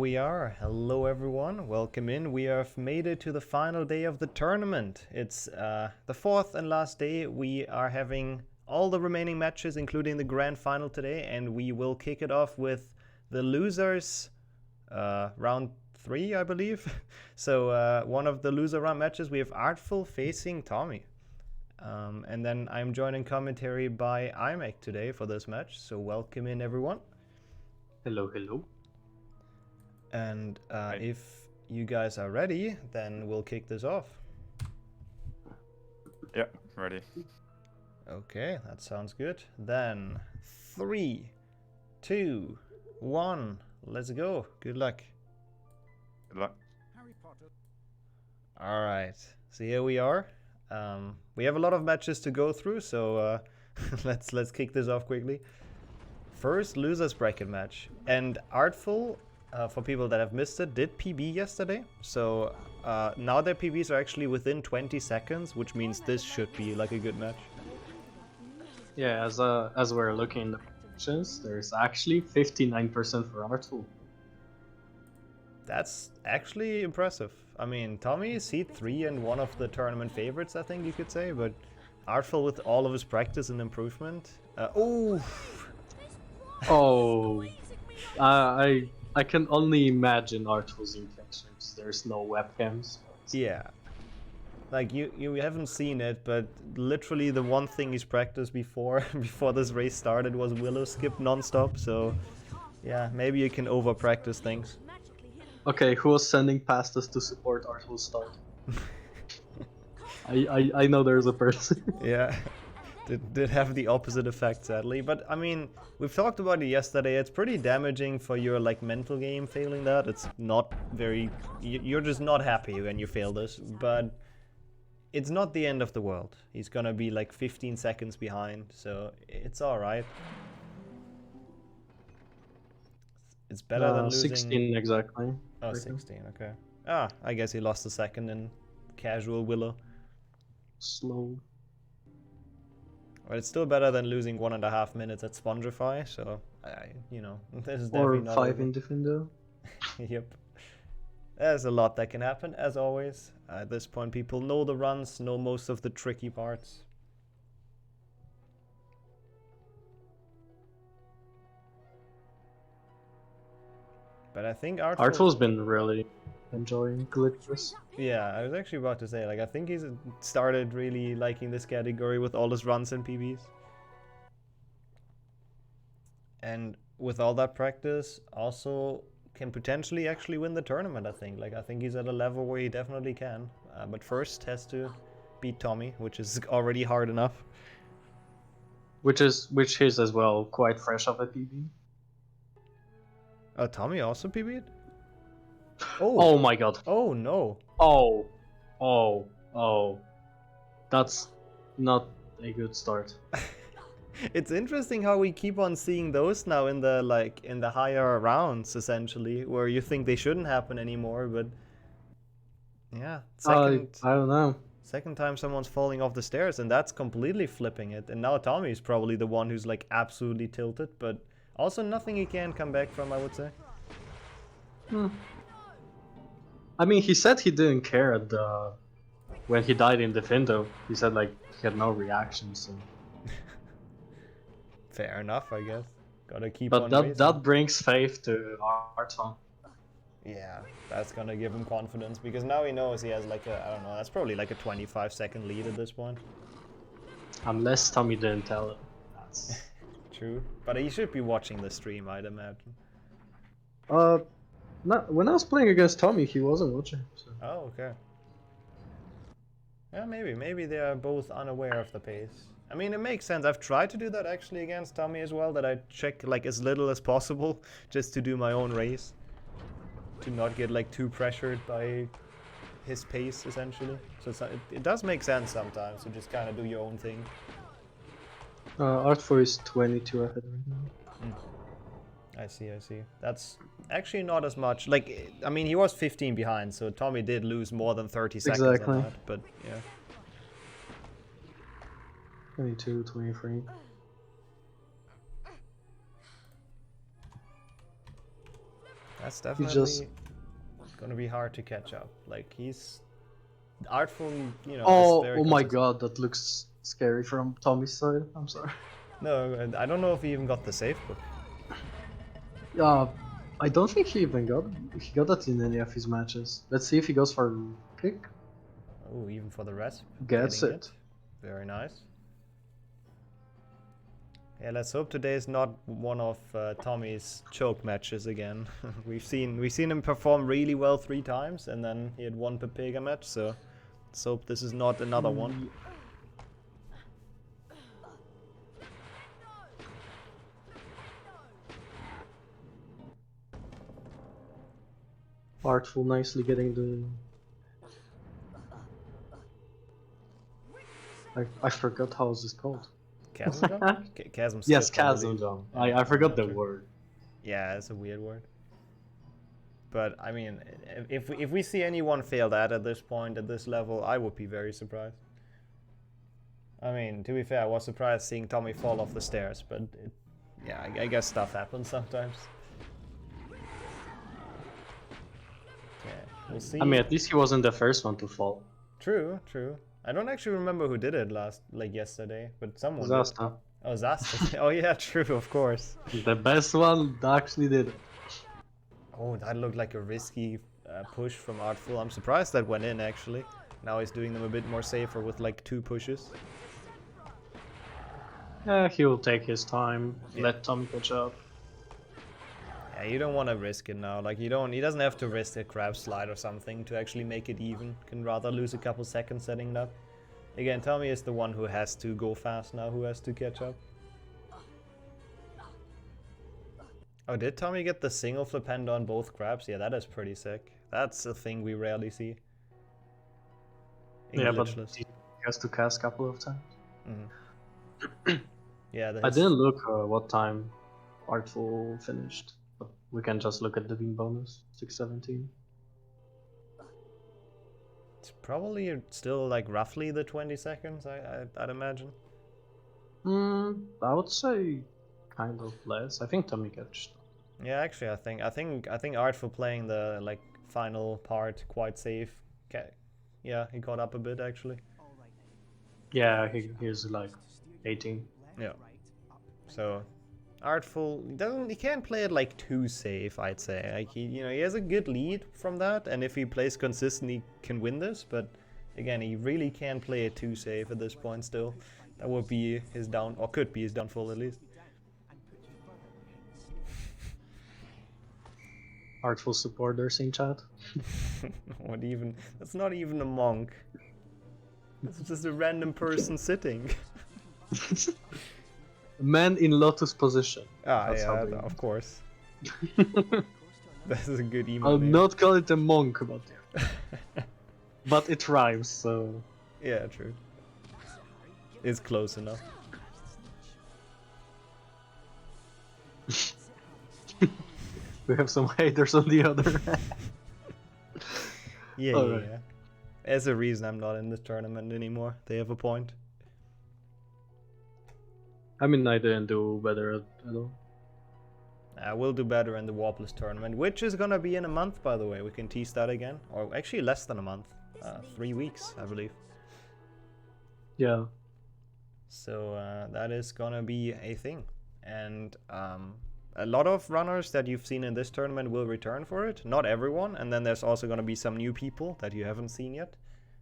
we are. Hello everyone, welcome in. We have made it to the final day of the tournament. It's the fourth and last day. We are having all the remaining matches, including the grand final today, and we will kick it off with the losers round 3, I believe. So one of the loser round matches, we have Artful facing Tommy. And then I'm joined in commentary by IMEC today for this match, so welcome in everyone. Hello, hello. And if you guys are ready, then we'll kick this off. Yeah, ready. Okay, that sounds good. Then 3, 2, 1, let's go. Good luck. Good luck. All right, so here we are. We have a lot of matches to go through, so let's kick this off quickly. First losers bracket match, and Artful, for people that have missed it, did PB yesterday. So now their PBs are actually within 20 seconds, which means this should be like a good match. Yeah, as we're looking in the predictions, there's actually 59% for Artful. That's actually impressive. I mean, Tommy is seed 3 and one of the tournament favorites, I think you could say, but Artful with all of his practice and improvement. I can only imagine Artful's intentions. There's no webcams. Yeah. Like you haven't seen it, but literally the one thing he's practiced before this race started was Willow skip non-stop, so yeah, maybe you can over practice things. Okay, who was sending past us to support Artful's start? I know there's a person. Yeah. Did have the opposite effect, sadly. But I mean, we've talked about it yesterday. It's pretty damaging for your like mental game failing that. It's not very. You're just not happy when you fail this. But it's not the end of the world. He's gonna be like 15 seconds behind, so it's all right. It's better than losing. 16 exactly. Oh, 16. Okay. Ah, I guess he lost a second in casual Willow. Slow. Well, it's still better than losing 1.5 minutes at Spongify, so you know, this is definitely not 5 over. in Defendo. Yep. There's a lot that can happen, as always. At this point, people know the runs, know most of the tricky parts. But I think Artful's been really enjoying Glitchless. Yeah, I was actually about to say, like, I think he's started really liking this category with all his runs and PBs. And with all that practice, also can potentially actually win the tournament, I think. Like, I think he's at a level where he definitely can. But first has to beat Tommy, which is already hard enough. Which is as well quite fresh of a PB. Tommy also PB'd? Oh my god. Oh no. Oh. That's not a good start. It's interesting how we keep on seeing those now in the higher rounds, essentially, where you think they shouldn't happen anymore, but yeah, I don't know. Second time someone's falling off the stairs, and that's completely flipping it. And now Tommy's probably the one who's like absolutely tilted, but also nothing he can come back from, I would say. I mean, he said he didn't care at when he died in Defendo. He said like he had no reactions. So. Fair enough, I guess. Gotta keep but on that brings faith to Artful. Yeah, that's gonna give him confidence, because now he knows he has like a, I don't know, that's probably like a 25-second lead at this point. Unless Tommy didn't tell him. That's... True, but he should be watching the stream, I'd imagine. When I was playing against Tommy, he wasn't watching. So. Oh, okay. Yeah, maybe they are both unaware of the pace. I mean, it makes sense. I've tried to do that actually against Tommy as well, that I check like as little as possible just to do my own race. To not get like too pressured by his pace, essentially. So it does make sense sometimes to just kind of do your own thing. Artful is 22 ahead right now. I see. That's actually not as much. Like, I mean, he was 15 behind, so Tommy did lose more than 30 seconds on that, but yeah. 22, 23. That's just- definitely gonna be hard to catch up. Like he's artful, you know. is Oh, very oh my consistent. god, that looks scary from Tommy's side. I'm sorry. No, I don't know if he even got the safe book. Yeah, I don't think he even got that in any of his matches. Let's see if he goes for kick. Oh, even for the rest. Gets getting it. Very nice. Yeah, let's hope today is not one of Tommy's choke matches again. we've seen him perform really well 3 times, and then he had one Pepega match. So let's hope this is not another one. Artful nicely getting the. I forgot how is this called. Chasm jump? Chasm skip, Yes, I chasm believe. jump. Yeah, I I'm forgot not the sure. word. Yeah, it's a weird word. But I mean, if we see anyone fail that at this point, at this level, I would be very surprised. I mean, to be fair, I was surprised seeing Tommy fall off the stairs, but yeah, I guess stuff happens sometimes. Yeah, we'll see. I mean, at least he wasn't the first one to fall. True, true. I don't actually remember who did it yesterday, but someone did. Zasta. Oh, Zasta. Oh yeah, true, of course. The best one actually did it. Oh, that looked like a risky push from Artful. I'm surprised that went in, actually. Now he's doing them a bit more safer with like 2 pushes. Yeah, he'll take his time, Yeah. let Tommy catch up. Yeah, you don't want to risk it now. Like, he doesn't have to risk a crab slide or something to actually make it even. Can rather lose a couple seconds setting it up. Again, Tommy is the one who has to go fast now, who has to catch up. Oh, did Tommy get the single flipendo on both crabs? Yeah, that is pretty sick. That's a thing we rarely see. In Yeah, but Glitchless. he has to cast a couple of times. Yeah, I didn't look what time Artful finished, but we can just look at the win bonus, 6:17. It's probably still like roughly the 20 seconds, I'd imagine. I would say kind of less. I think Tommy catched. Yeah, actually, I think Artful playing the like final part quite safe. Yeah, he caught up a bit actually. Yeah, he's like 18. Yeah. So Artful he can't play it like too safe, I'd say. Like he has a good lead from that, and if he plays consistent, he can win this. But again, he really can't play it too safe at this point. Still, that would be his could be his downfall at least. Artful supporters in chat. What even? That's not even a monk. It's just a random person sitting. Man in lotus position. Ah, That's how yeah, they- of course. That's a good email. I'll name. not call it a monk, but it rhymes, so. Yeah, true. It's close enough. We have some haters on the other end. Yeah, Alright. yeah. There's a reason I'm not in this tournament anymore. They have a point. I mean, I didn't do better at all. We'll do better in the Warpless tournament, which is gonna be in a month, by the way. We can tease that again. Or actually less than a month. 3 weeks, I believe. Yeah. So that is gonna be a thing. And a lot of runners that you've seen in this tournament will return for it. Not everyone. And then there's also gonna be some new people that you haven't seen yet,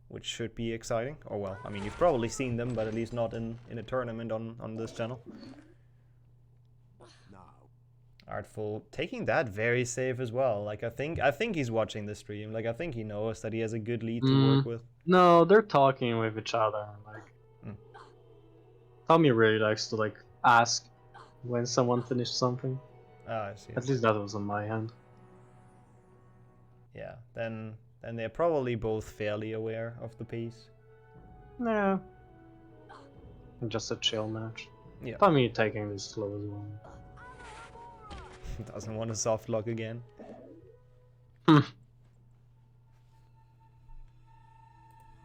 which should be exciting. Or well, I mean, you've probably seen them, but at least not in a tournament on this channel. Artful taking that very safe as well. Like I think he's watching the stream. Like I think he knows that he has a good lead to work with. No, they're talking with each other. Like, Tommy really likes to like ask when someone finished something. Ah, I see. At least that was on my hand. Yeah, then they're probably both fairly aware of the pace. Yeah. Just a chill match. Yeah. Tommy taking this slow as well. Doesn't want a soft lock again.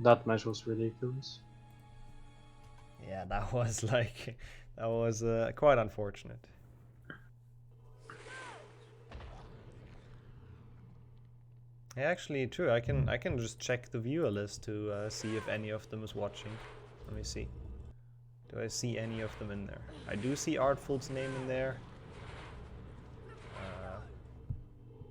That match was ridiculous. Yeah, that was quite unfortunate. Yeah, actually, true. I can just check the viewer list to see if any of them is watching. Let me see. Do I see any of them in there? I do see Artful's name in there.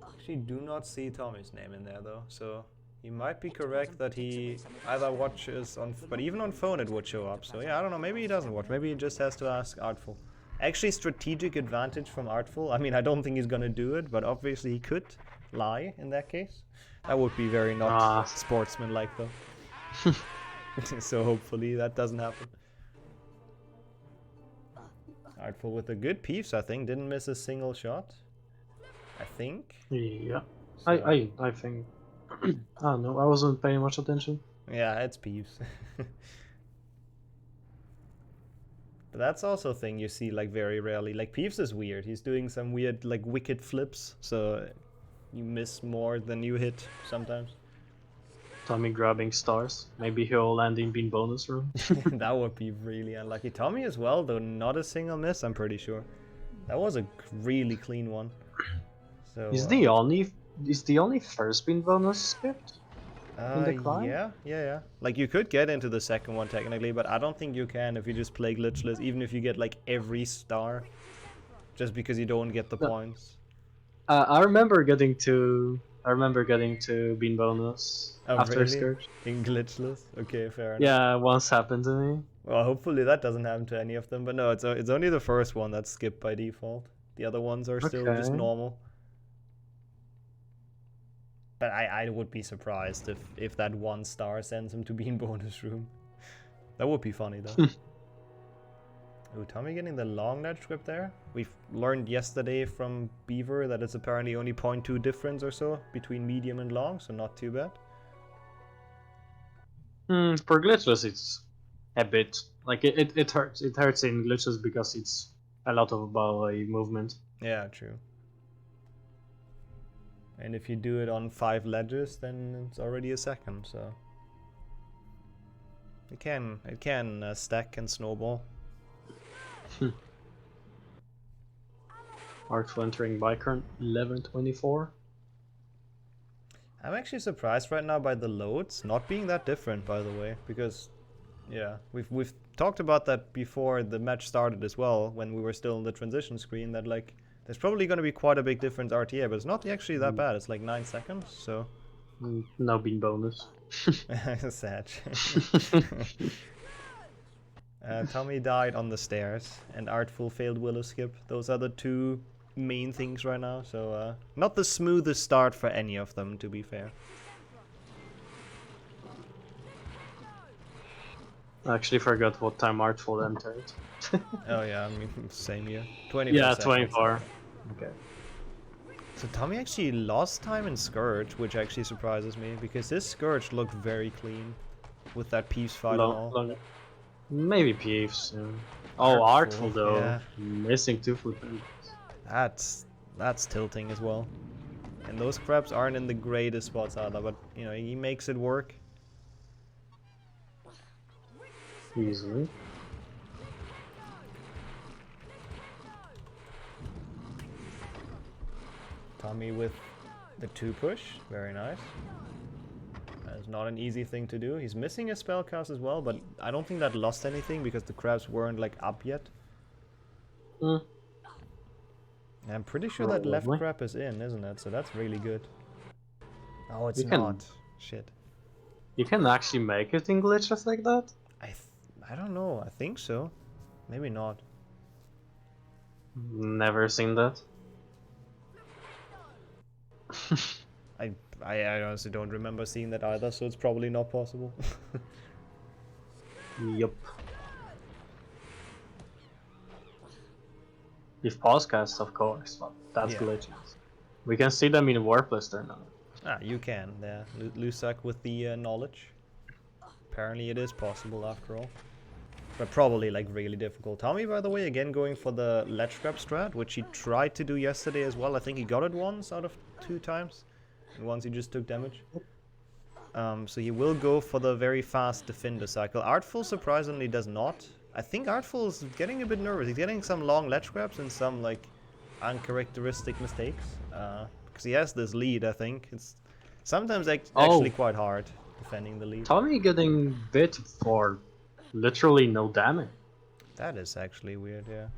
Actually, do not see Tommy's name in there though. So he might be correct that he either watches on, but even on phone it would show up. So yeah, I don't know. Maybe he doesn't watch. Maybe he just has to ask Artful. Actually, strategic advantage from Artful. I mean, I don't think he's gonna do it, but obviously he could lie in that case. That would be very not sportsmanlike though. So hopefully that doesn't happen. Artful with a good piece, I think. Didn't miss a single shot. I think. Yeah. So, I think. I don't know. I wasn't paying much attention. yeah, it's Peeves. But that's also a thing you see like very rarely. Like Peeves is weird. He's doing some weird like wicked flips, so you miss more than you hit sometimes. Tommy grabbing stars. Maybe he'll land in bean bonus room. That would be really unlucky. Tommy as well, though not a single miss, I'm pretty sure. That was a really clean one. So Is the only first bean bonus skipped? In the climb? Yeah. Like you could get into the second one technically, but I don't think you can if you just play glitchless, even if you get like every star, just because you don't get the points. I remember getting to bean bonus after really? Scourge. In glitchless? Okay, fair enough. Yeah, once happened to me. Well, hopefully that doesn't happen to any of them, but no, it's only the first one that's skipped by default. The other ones are still just normal. But I would be surprised if that 1 star sends him to bean bonus room. That would be funny though. Ooh, Tommy getting the long ledge grip there. We've learned yesterday from Beaver that it's apparently only 0.2 difference or so between medium and long, so not too bad. For glitchless, it's a bit like it hurts. It hurts in glitches because it's a lot of ballet movement. Yeah, true. And if you do it on 5 ledges, then it's already a second, so it can stack and snowball. Artful entering by current 11:24. I'm actually surprised right now by the loads not being that different, by the way, because yeah, we've talked about that before the match started as well, when we were still in the transition screen, that like there's probably going to be quite a big difference RTA, but it's not actually that bad. It's like 9 seconds, so No bean bonus. sad. Tommy died on the stairs, and Artful failed Willow Skip. Those are the 2 main things right now, so not the smoothest start for any of them, to be fair. I actually forgot what time Artful entered. Oh yeah, I mean, same here. 24 Yeah, seconds. 24. Okay. So Tommy actually lost time in Scourge, which actually surprises me, because this Scourge looked very clean with that Peeves fight and all. Maybe Peeves. Yeah. Oh, Artful though. Yeah. Missing 2 footprints. That's tilting as well. And those crabs aren't in the greatest spots either, but you know, he makes it work. Easily. Tommy with the 2 push, very nice. That's not an easy thing to do. He's missing a spell cast as well, but I don't think that lost anything because the crabs weren't like up yet. I'm pretty sure that left crab is in, isn't it? So that's really good. Oh, it's not. Shit. You can actually make it in glitches like that? I don't know. I think so. Maybe not. Never seen that. I honestly don't remember seeing that either, so it's probably not possible. Yup. If podcast, of course, but that's glitches. We can see them in Warp Lister now. Ah, you can. Yeah, Lusak with the knowledge. Apparently it is possible after all. But probably like really difficult. Tommy, by the way, again going for the ledge grab strat, which he tried to do yesterday as well. I think he got it once out of 2 times. And once he just took damage. So he will go for the very fast defender cycle. Artful surprisingly does not. I think Artful is getting a bit nervous. He's getting some long ledge grabs and some like uncharacteristic mistakes. Because he has this lead, I think. It's Sometimes Oh. actually quite hard defending the lead. Tommy getting bit for literally no damage. That is actually weird, yeah.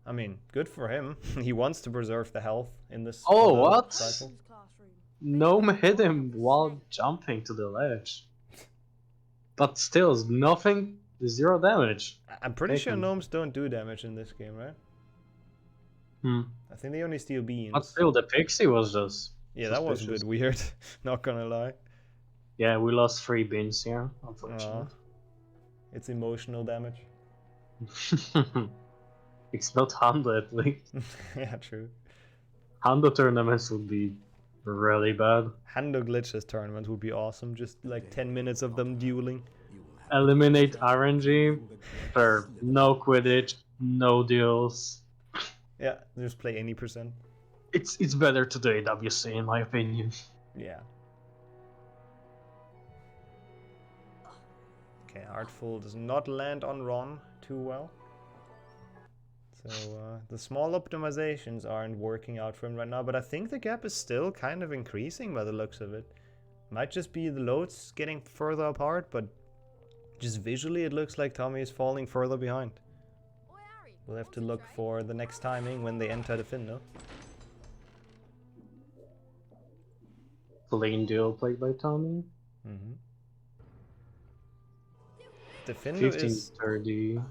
I mean, good for him. He wants to preserve the health in this Oh, other what? cycle. Gnome hit him while jumping to the ledge. But still, nothing, 0 damage. I'm pretty sure Taken. gnomes don't do damage in this game, right? I think they only steal beans. But still, the pixie was just Yeah, that was a bit weird, not gonna lie. Yeah, we lost 3 beans here, unfortunately. It's emotional damage. It's not Hando at least. Yeah, true. Hando tournaments would be really bad. Hando Glitchless tournament would be awesome, just like 10 minutes of them dueling. Eliminate RNG for no Quidditch, no deals. Yeah, just play any percent. It's better to do AWC in my opinion. Yeah. Okay, Artful does not land on Ron too well. So the small optimizations aren't working out for him right now, but I think the gap is still kind of increasing by the looks of it. Might just be the loads getting further apart, but just visually it looks like Tommy is falling further behind. We'll have to look for the next timing when they enter the Findo. Lane duel played by Tommy. The Findo is 15:30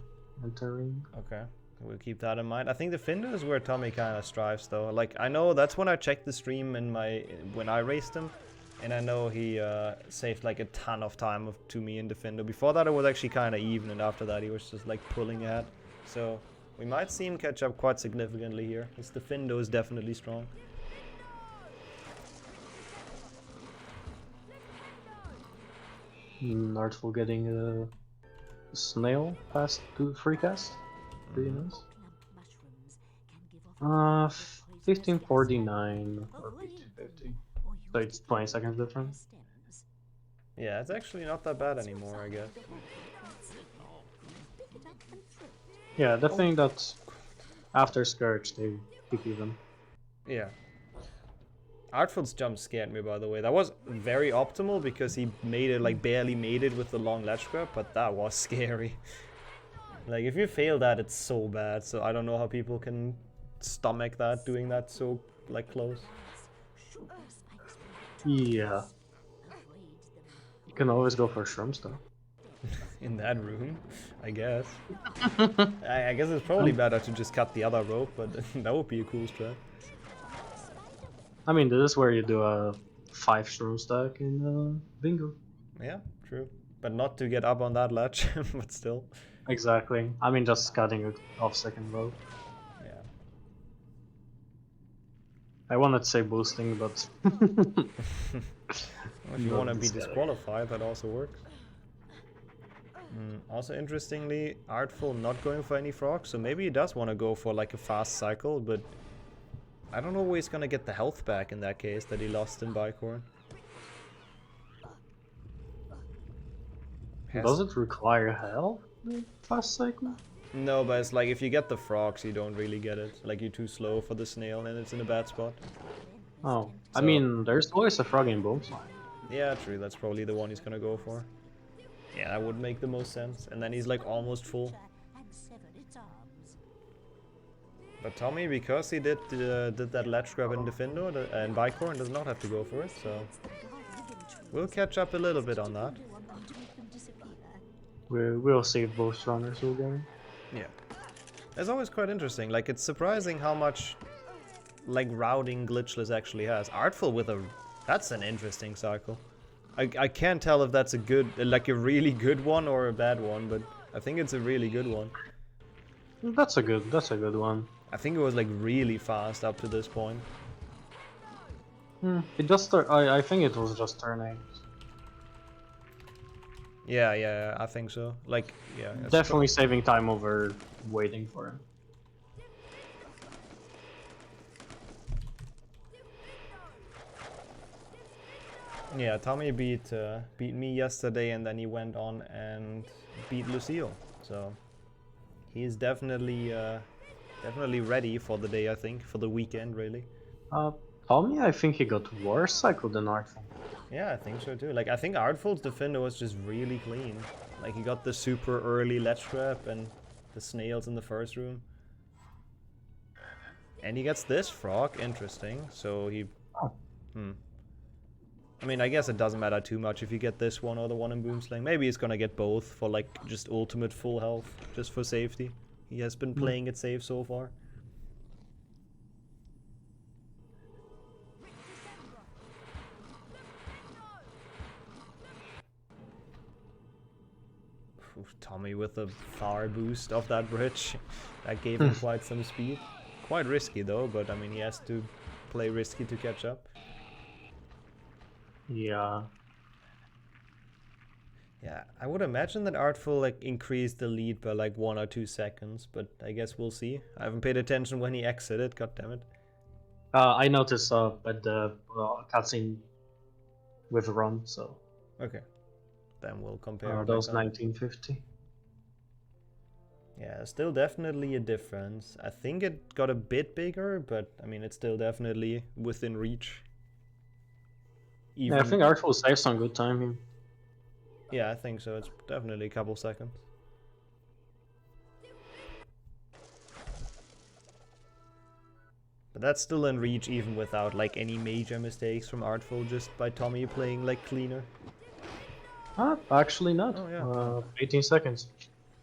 entering. okay. We'll keep that in mind. I think the Findo is where Tommy kind of strives, though. Like, I know that's when I checked the stream when I raced him, and I know he saved like a ton of time to me in the Findo. Before that, it was actually kind of even, and after that, he was just like pulling ahead. So we might see him catch up quite significantly here. The Findo is definitely strong. Artful getting a snail past to free cast. Pretty nice. 1549 or 1550. So it's 20 seconds difference. Yeah, it's actually not that bad anymore, I guess. Yeah, the thing that after Scourge they keep even. Yeah. Artful's jump scared me, by the way. That was very optimal because he made it, like, barely made it with the long ledge grab, but that was scary. Like, if you fail that, it's so bad. So I don't know how people can stomach that, doing that so, like, close. Yeah. You can always go for shrooms though. In that room, I guess. I guess it's probably better to just cut the other rope, but that would be a cool strat. I mean, this is where you do a 5 shroom stack in bingo. Yeah, true. But not to get up on that ledge, but still. Exactly. I mean, just cutting it off second rope. Yeah. I wanted to say boosting, but If you want to be disqualified, that also works. Also interestingly, Artful not going for any frogs, so maybe he does want to go for like a fast cycle, but I don't know where he's gonna get the health back in that case that he lost in Bicorn. does it require health? Fast cycle? No, but it's like if you get the frogs, you don't really get it. Like you're too slow for the snail and it's in a bad spot. Oh, I mean, there's always a frog in Boomslide. Yeah, true. That's probably the one he's gonna go for. Yeah, that would make the most sense. And then he's like almost full. But Tommy, because he did that ledge grab in Defendo and Bicorn, does not have to go for it, so we'll catch up a little bit on that. We'll see if both runners will go. Yeah. It's always quite interesting. Like, it's surprising how much, like, routing Glitchless actually has. Artful with a... That's an interesting cycle. I can't tell if that's a good, like, a really good one or a bad one, but I think it's a really good one. That's a good one. I think it was, like, really fast up to this point. It just... I think it was just turn 8. Yeah, I think so. Like, yeah. Definitely saving time over waiting for him. Yeah, Tommy beat me yesterday, and then he went on and beat Lucille. So he's definitely ready for the day. I think for the weekend, really. Tommy, I think he got worse cycle than Artful. Yeah, I think so too. Like, I think Artful's defender was just really clean. Like, he got the super early ledge trap and the snails in the first room. And he gets this frog, interesting. So he... Oh. I mean, I guess it doesn't matter too much if you get this one or the one in Boomslang. Maybe he's gonna get both for, like, just ultimate full health, just for safety. He has been playing it safe so far. Tommy with a far boost of that bridge. That gave him quite some speed. Quite risky though, but I mean he has to play risky to catch up. Yeah. Yeah, I would imagine that Artful like increased the lead by like 1 or 2 seconds, but I guess we'll see. I haven't paid attention when he exited, god damn it. I noticed at the cutscene with Ron, so. Okay. Then we'll compare. That was 1950. Yeah, still definitely a difference. I think it got a bit bigger, but I mean it's still definitely within reach. Yeah, I think Artful saved some good time here. Yeah, I think so. It's definitely a couple seconds. But that's still in reach even without like any major mistakes from Artful, just by Tommy playing like cleaner. Actually not. Oh, yeah. 18 seconds.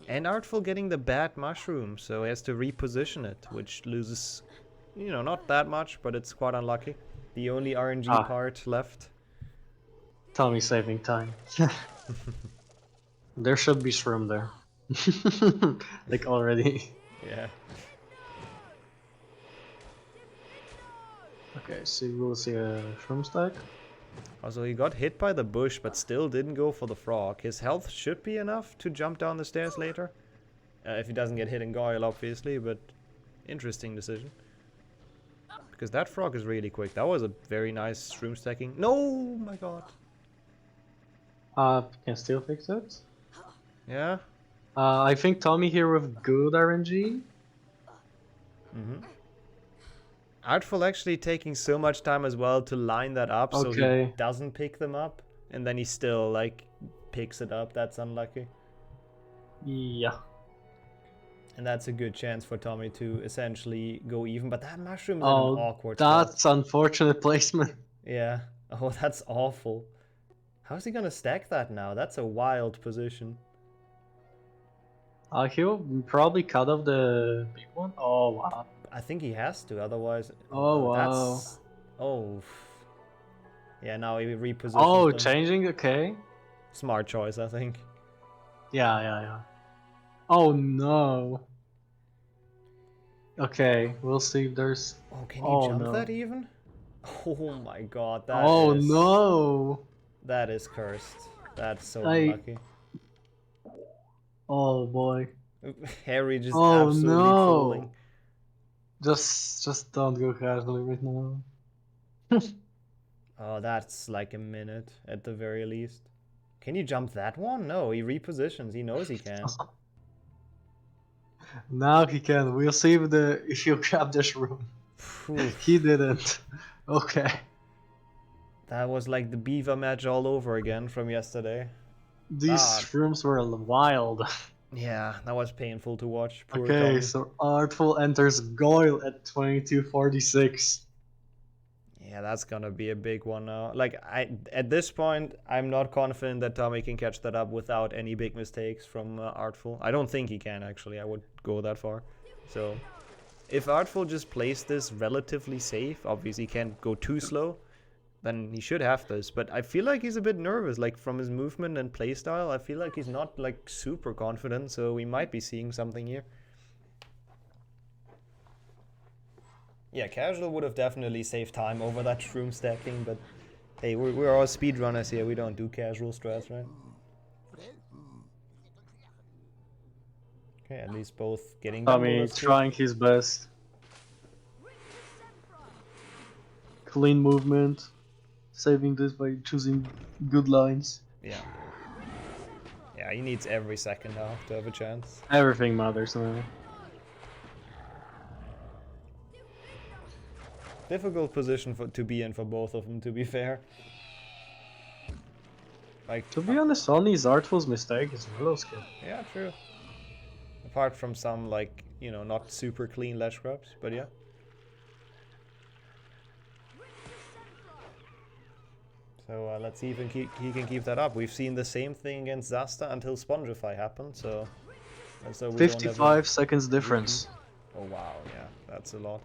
And Artful getting the bad mushroom, so he has to reposition it, which loses, you know, not that much, but it's quite unlucky. The only RNG part left. Tommy saving time. There should be shroom there. Like already. Yeah. Okay, so we'll see a shroom stack. Also, he got hit by the bush, but still didn't go for the frog. His health should be enough to jump down the stairs later. If he doesn't get hit in Goyle, obviously, but interesting decision. Because that frog is really quick. That was a very nice shroom stacking. No, my god. Can still fix it. Yeah. I think Tommy here with good RNG. Artful actually taking so much time as well to line that up so he doesn't pick them up. And then he still, like, picks it up. That's unlucky. Yeah. And that's a good chance for Tommy to essentially go even. But that mushroom is in an awkward that's spot. unfortunate placement. Yeah. Oh, that's awful. How's he gonna stack that now? That's a wild position. He'll probably cut off the big one. Oh, wow. I think he has to, otherwise... Oh, wow. That's... Oh. Yeah, now he repositions Oh, them. changing? Okay. Smart choice, I think. Yeah. Oh, no. Okay, we'll see if there's... Oh, can you jump that even? Oh my god, that is... no! That is cursed. That's so unlucky. Oh boy. Harry just absolutely trolling. Just don't go casually right now. Oh, that's like a minute at the very least. Can you jump that one? No, he repositions. He knows he can. Now he can. We'll see if he'll grab this room. He didn't. Okay. That was like the beaver match all over again from yesterday. These shrooms were wild. Yeah, that was painful to watch. Poor okay, Tommy. So Artful enters Goyle at 22:46. Yeah, that's gonna be a big one now. Like, at this point, I'm not confident that Tommy can catch that up without any big mistakes from Artful. I don't think he can, actually. I would go that far. So, if Artful just plays this relatively safe, obviously he can't go too slow, then he should have this. But I feel like he's a bit nervous, like from his movement and playstyle. I feel like he's not like super confident, so we might be seeing something here. Yeah, casual would have definitely saved time over that shroom stacking, but hey, we're all speedrunners here. We don't do casual strats, right? Okay, at least both getting. I mean, trying his best. Clean movement. Saving this by choosing good lines. Yeah. Yeah, he needs every second now to have a chance. Everything matters now. Difficult position to be in for both of them, to be fair. Like, To be honest, Sonny's Artful's mistake is Willow's kill. yeah, true. Apart from some, like, you know, not super clean ledge grabs, but yeah. So let's see if he can keep that up. We've seen the same thing against Zasta until Spongify happened, so... we 55 seconds difference. Oh wow, yeah, that's a lot.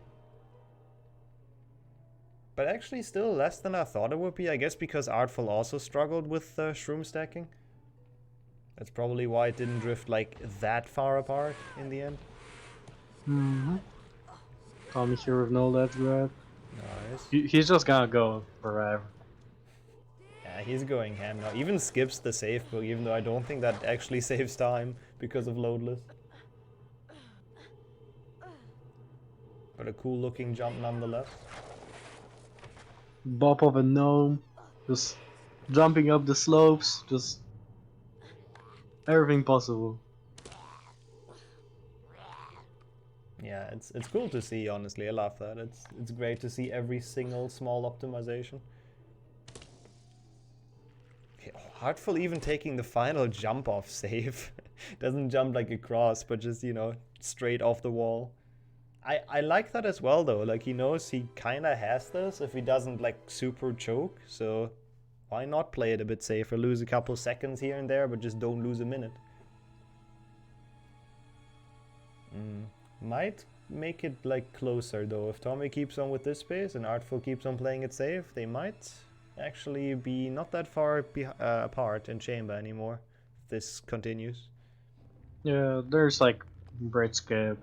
But actually still less than I thought it would be, I guess because Artful also struggled with shroom stacking. That's probably why it didn't drift like that far apart in the end. Tommy here with no ledge grab. Nice. He's just gonna go forever. Yeah, he's going ham now. Even skips the save book, even though I don't think that actually saves time because of loadless. But a cool looking jump nonetheless. Bop of a gnome, just jumping up the slopes, just everything possible. Yeah, it's cool to see, honestly. I love that. It's great to see every single small optimization. Okay, Heartful even taking the final jump off save. Doesn't jump like across, but just, you know, straight off the wall. I like that as well though, like he knows he kinda has this if he doesn't like super choke, so why not play it a bit safer, lose a couple seconds here and there, but just don't lose a minute. Might make it like closer though, if Tommy keeps on with this pace and Artful keeps on playing it safe, they might actually be not that far apart in chamber anymore, if this continues. Yeah, there's like Braid Skip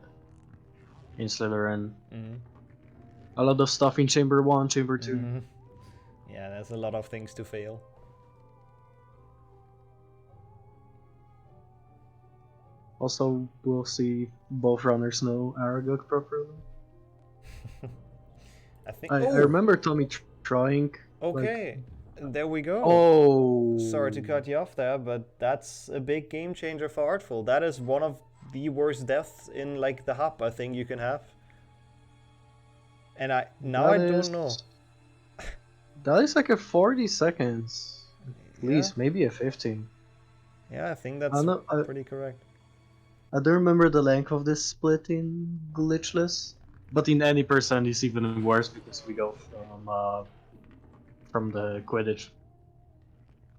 in Slytherin. A lot of stuff in Chamber 1, Chamber 2. Yeah, there's a lot of things to fail. Also, we'll see both runners know Aragog properly. I remember Tommy trying. Okay, like... there we go. Oh! Sorry to cut you off there, but that's a big game changer for Artful. That is one of the worst deaths in like the hub I think you can have. And I don't know. That is like a 40 seconds. At least, maybe a 15. Yeah, I think that's pretty correct. I don't remember the length of this split in Glitchless. But in any percent it's even worse because we go from the Quidditch.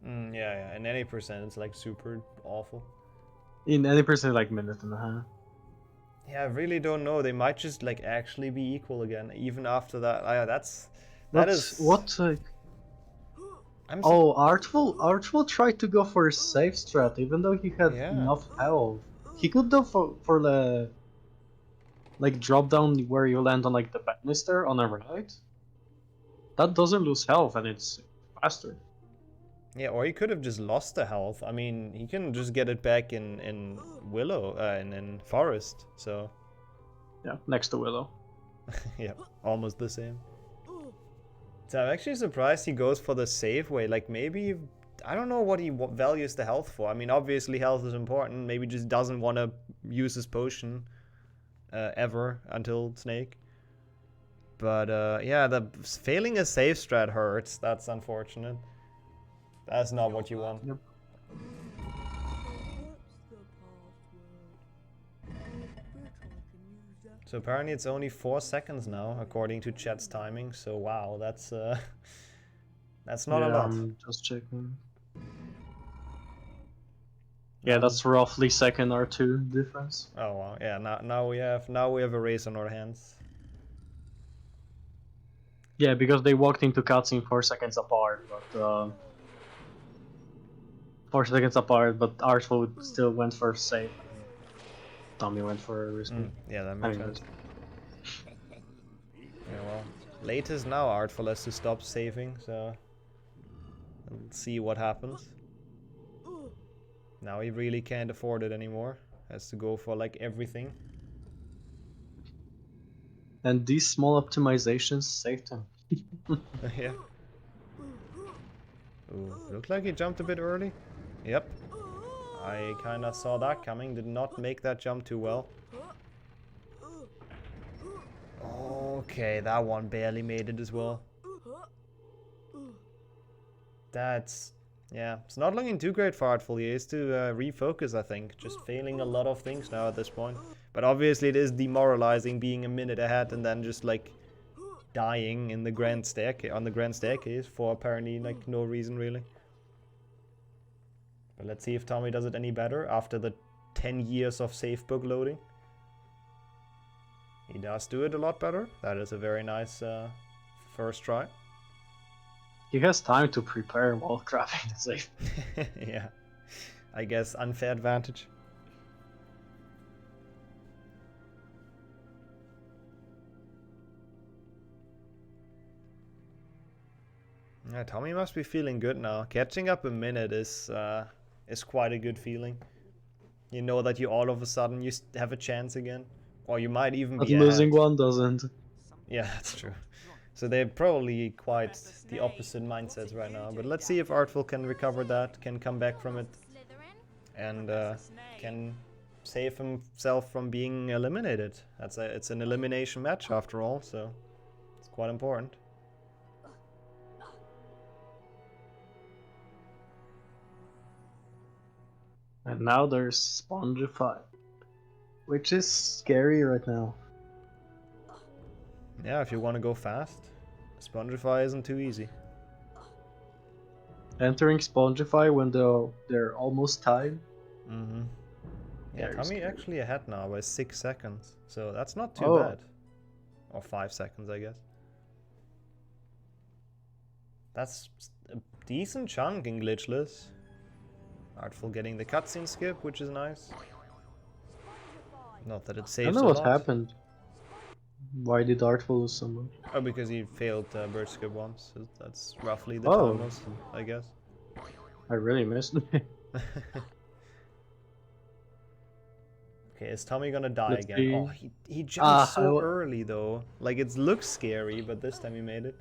Yeah, in any percent it's like super awful. In any percent like minute and a half. Yeah, I really don't know. They might just like actually be equal again, even after that. Artful tried to go for a safe strat, even though he had enough health. He could go for the like drop down where you land on like the banister on the right. That doesn't lose health and it's faster. Yeah, or he could have just lost the health. I mean, he can just get it back in Willow, in Forest, so... Yeah, next to Willow. Yeah, almost the same. So I'm actually surprised he goes for the safe way. Like, maybe... I don't know what he values the health for. I mean, obviously health is important. Maybe just doesn't want to use his potion ever until Snake. But, yeah, failing a safe strat hurts. That's unfortunate. That's not what you want. Yep. So apparently it's only 4 seconds now, according to chat's timing. So wow, that's not a lot. I'm just checking. Yeah, that's roughly second or two difference. Oh wow, yeah. Now we have a race on our hands. Yeah, because they walked into cutscene 4 seconds apart, but 4 seconds apart, but Artful still went for safe. Tommy went for a risky. Yeah, that makes sense. Yeah, well, latest now Artful has to stop saving, so let's see what happens. Now he really can't afford it anymore. Has to go for like everything. And these small optimizations saved him. Yeah. Ooh, looked like he jumped a bit early. Yep. I kinda saw that coming, did not make that jump too well. Oh Okay, that one barely made it as well. That's... yeah, it's not looking too great for Artful. He has to refocus, I think. Just failing a lot of things now at this point. But obviously it is demoralizing being a minute ahead and then just like dying in the grand staircase, on the grand staircase for apparently like no reason really. But let's see if Tommy does it any better after the 10 years of safe book loading. He does do it a lot better. That is a very nice first try. He has time to prepare while crafting the safe. Yeah, I guess unfair advantage. Yeah, Tommy must be feeling good now. Catching up a minute is quite a good feeling. You know that you all of a sudden you have a chance again, or you might even But be losing ahead. one doesn't. Yeah, that's true. So they're probably quite the opposite mindsets right now. But let's see if Artful can recover that, can come back from it, and can save himself from being eliminated. It's an elimination match after all, so it's quite important. And now there's Spongify, which is scary right now. Yeah, if you want to go fast, Spongify isn't too easy. Entering Spongify when they're almost tied. Mm-hmm. Yeah, Tommy actually ahead now by 6 seconds, so that's not too bad. Or 5 seconds, I guess. That's a decent chunk in Glitchless. Artful getting the cutscene skip, which is nice. Not that it saves a lot. I don't know what happened. Why did Artful lose so much? Oh, because he failed bird skip once. So that's roughly the time, I guess. I really missed it. Okay, is Tommy gonna die Let's again? see. Oh, he jumped so early though. Like it looks scary, but this time he made it.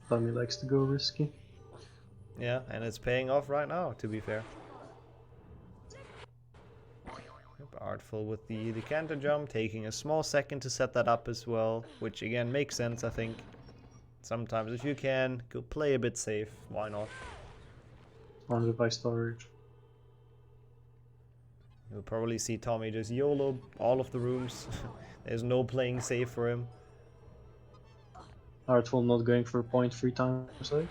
Tommy likes to go risky. Yeah, and it's paying off right now, to be fair. Artful with the canter jump, taking a small second to set that up as well, which again makes sense, I think. Sometimes if you can, go play a bit safe, why not? Surrounded by storage. You'll probably see Tommy just YOLO all of the rooms. There's no playing safe for him. Artful not going for point 3 times safe.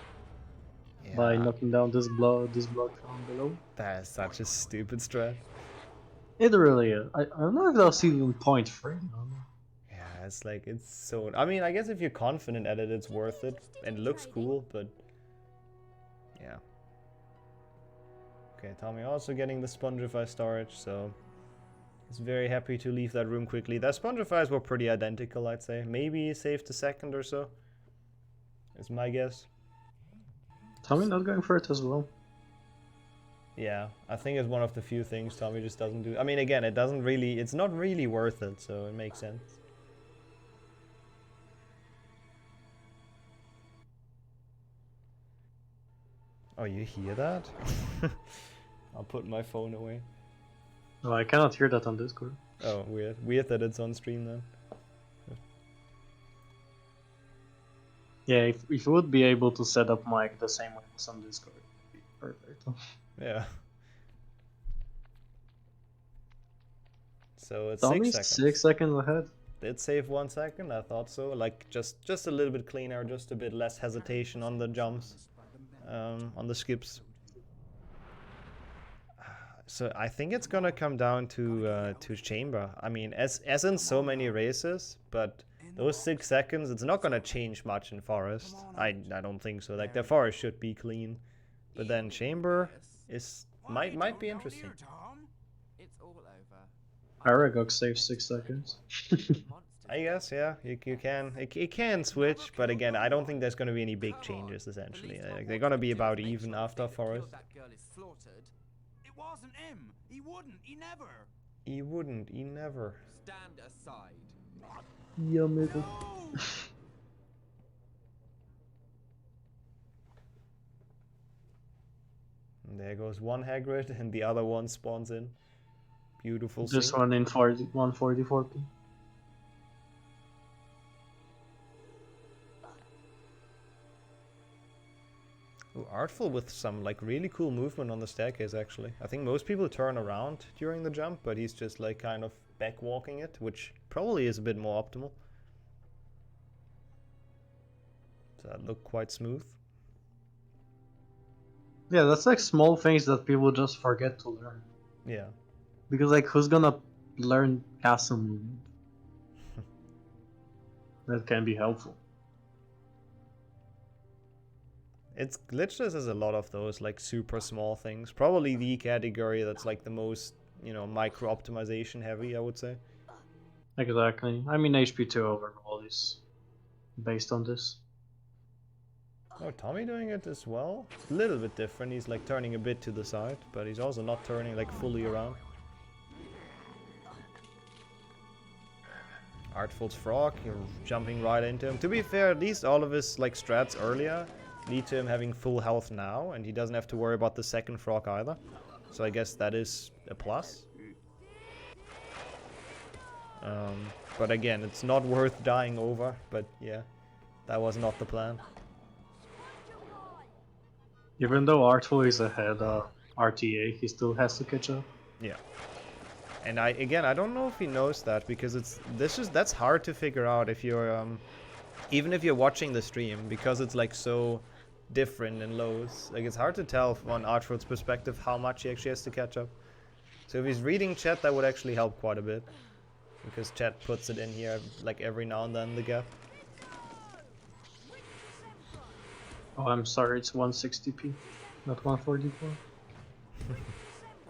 Yeah. By knocking down this block from below. That is such a stupid strat. It really is. I don't know if they'll see even point 3. Yeah, it's like, it's so... I mean, I guess if you're confident at it, it's worth it. And it looks cool, but... yeah. Okay, Tommy also getting the Spongify storage, so... he's very happy to leave that room quickly. The Spongifies were pretty identical, I'd say. Maybe he saved a second or so. Is my guess. Tommy not going for it as well. Yeah, I think it's one of the few things Tommy just doesn't do. I mean, again, it's not really worth it, so it makes sense. Oh, you hear that? I'll put my phone away. Oh, I cannot hear that on Discord. Oh, weird. Weird that it's on stream then. Yeah, if you would be able to set up mic the same way as on Discord, it'd be perfect. Yeah. So it's Tommy's 6 seconds. 6 seconds ahead. Did save 1 second, I thought so. Like just a little bit cleaner, just a bit less hesitation on the jumps, on the skips. So I think it's gonna come down to chamber. I mean, as in so many races, but those 6 seconds, it's not gonna change much in forest. I don't think so. Like the forest should be clean, but then chamber might be interesting. Aragog saves 6 seconds. I guess, yeah, you can. It can switch, but again, I don't think there's going to be any big changes, essentially. Like, they're going to be about even after Forest. It wasn't him. He wouldn't. He never. He wouldn't. He never. Stand aside. Yummy. And there goes one Hagrid, and the other one spawns in. Beautiful. This one in 144p. Artful with some like really cool movement on the staircase actually. I think most people turn around during the jump, but he's just like kind of back walking it, which probably is a bit more optimal. So that looked quite smooth. Yeah, that's like small things that people just forget to learn. Yeah. Because like who's gonna learn castle movement? That can be helpful. It's Glitchless has a lot of those like super small things. Probably the category that's like the most, you know, micro optimization heavy, I would say. Exactly. I mean, HP2 overall is based on this. Oh, Tommy doing it as well? A little bit different. He's like turning a bit to the side, but he's also not turning like fully around. Artful's frog, you're jumping right into him. To be fair, at least all of his like strats earlier lead to him having full health now, and he doesn't have to worry about the second frog either. So I guess that is a plus. But again, it's not worth dying over, but yeah, that was not the plan. Even though Artful is ahead of RTA, he still has to catch up. Yeah. And I don't know if he knows that, because that's hard to figure out if you're even if you're watching the stream, because it's like so different in lows. Like it's hard to tell from Artful's perspective how much he actually has to catch up. So if he's reading chat, that would actually help quite a bit, because chat puts it in here like every now and then, the gap. Oh, I'm sorry, it's 160p, not 144.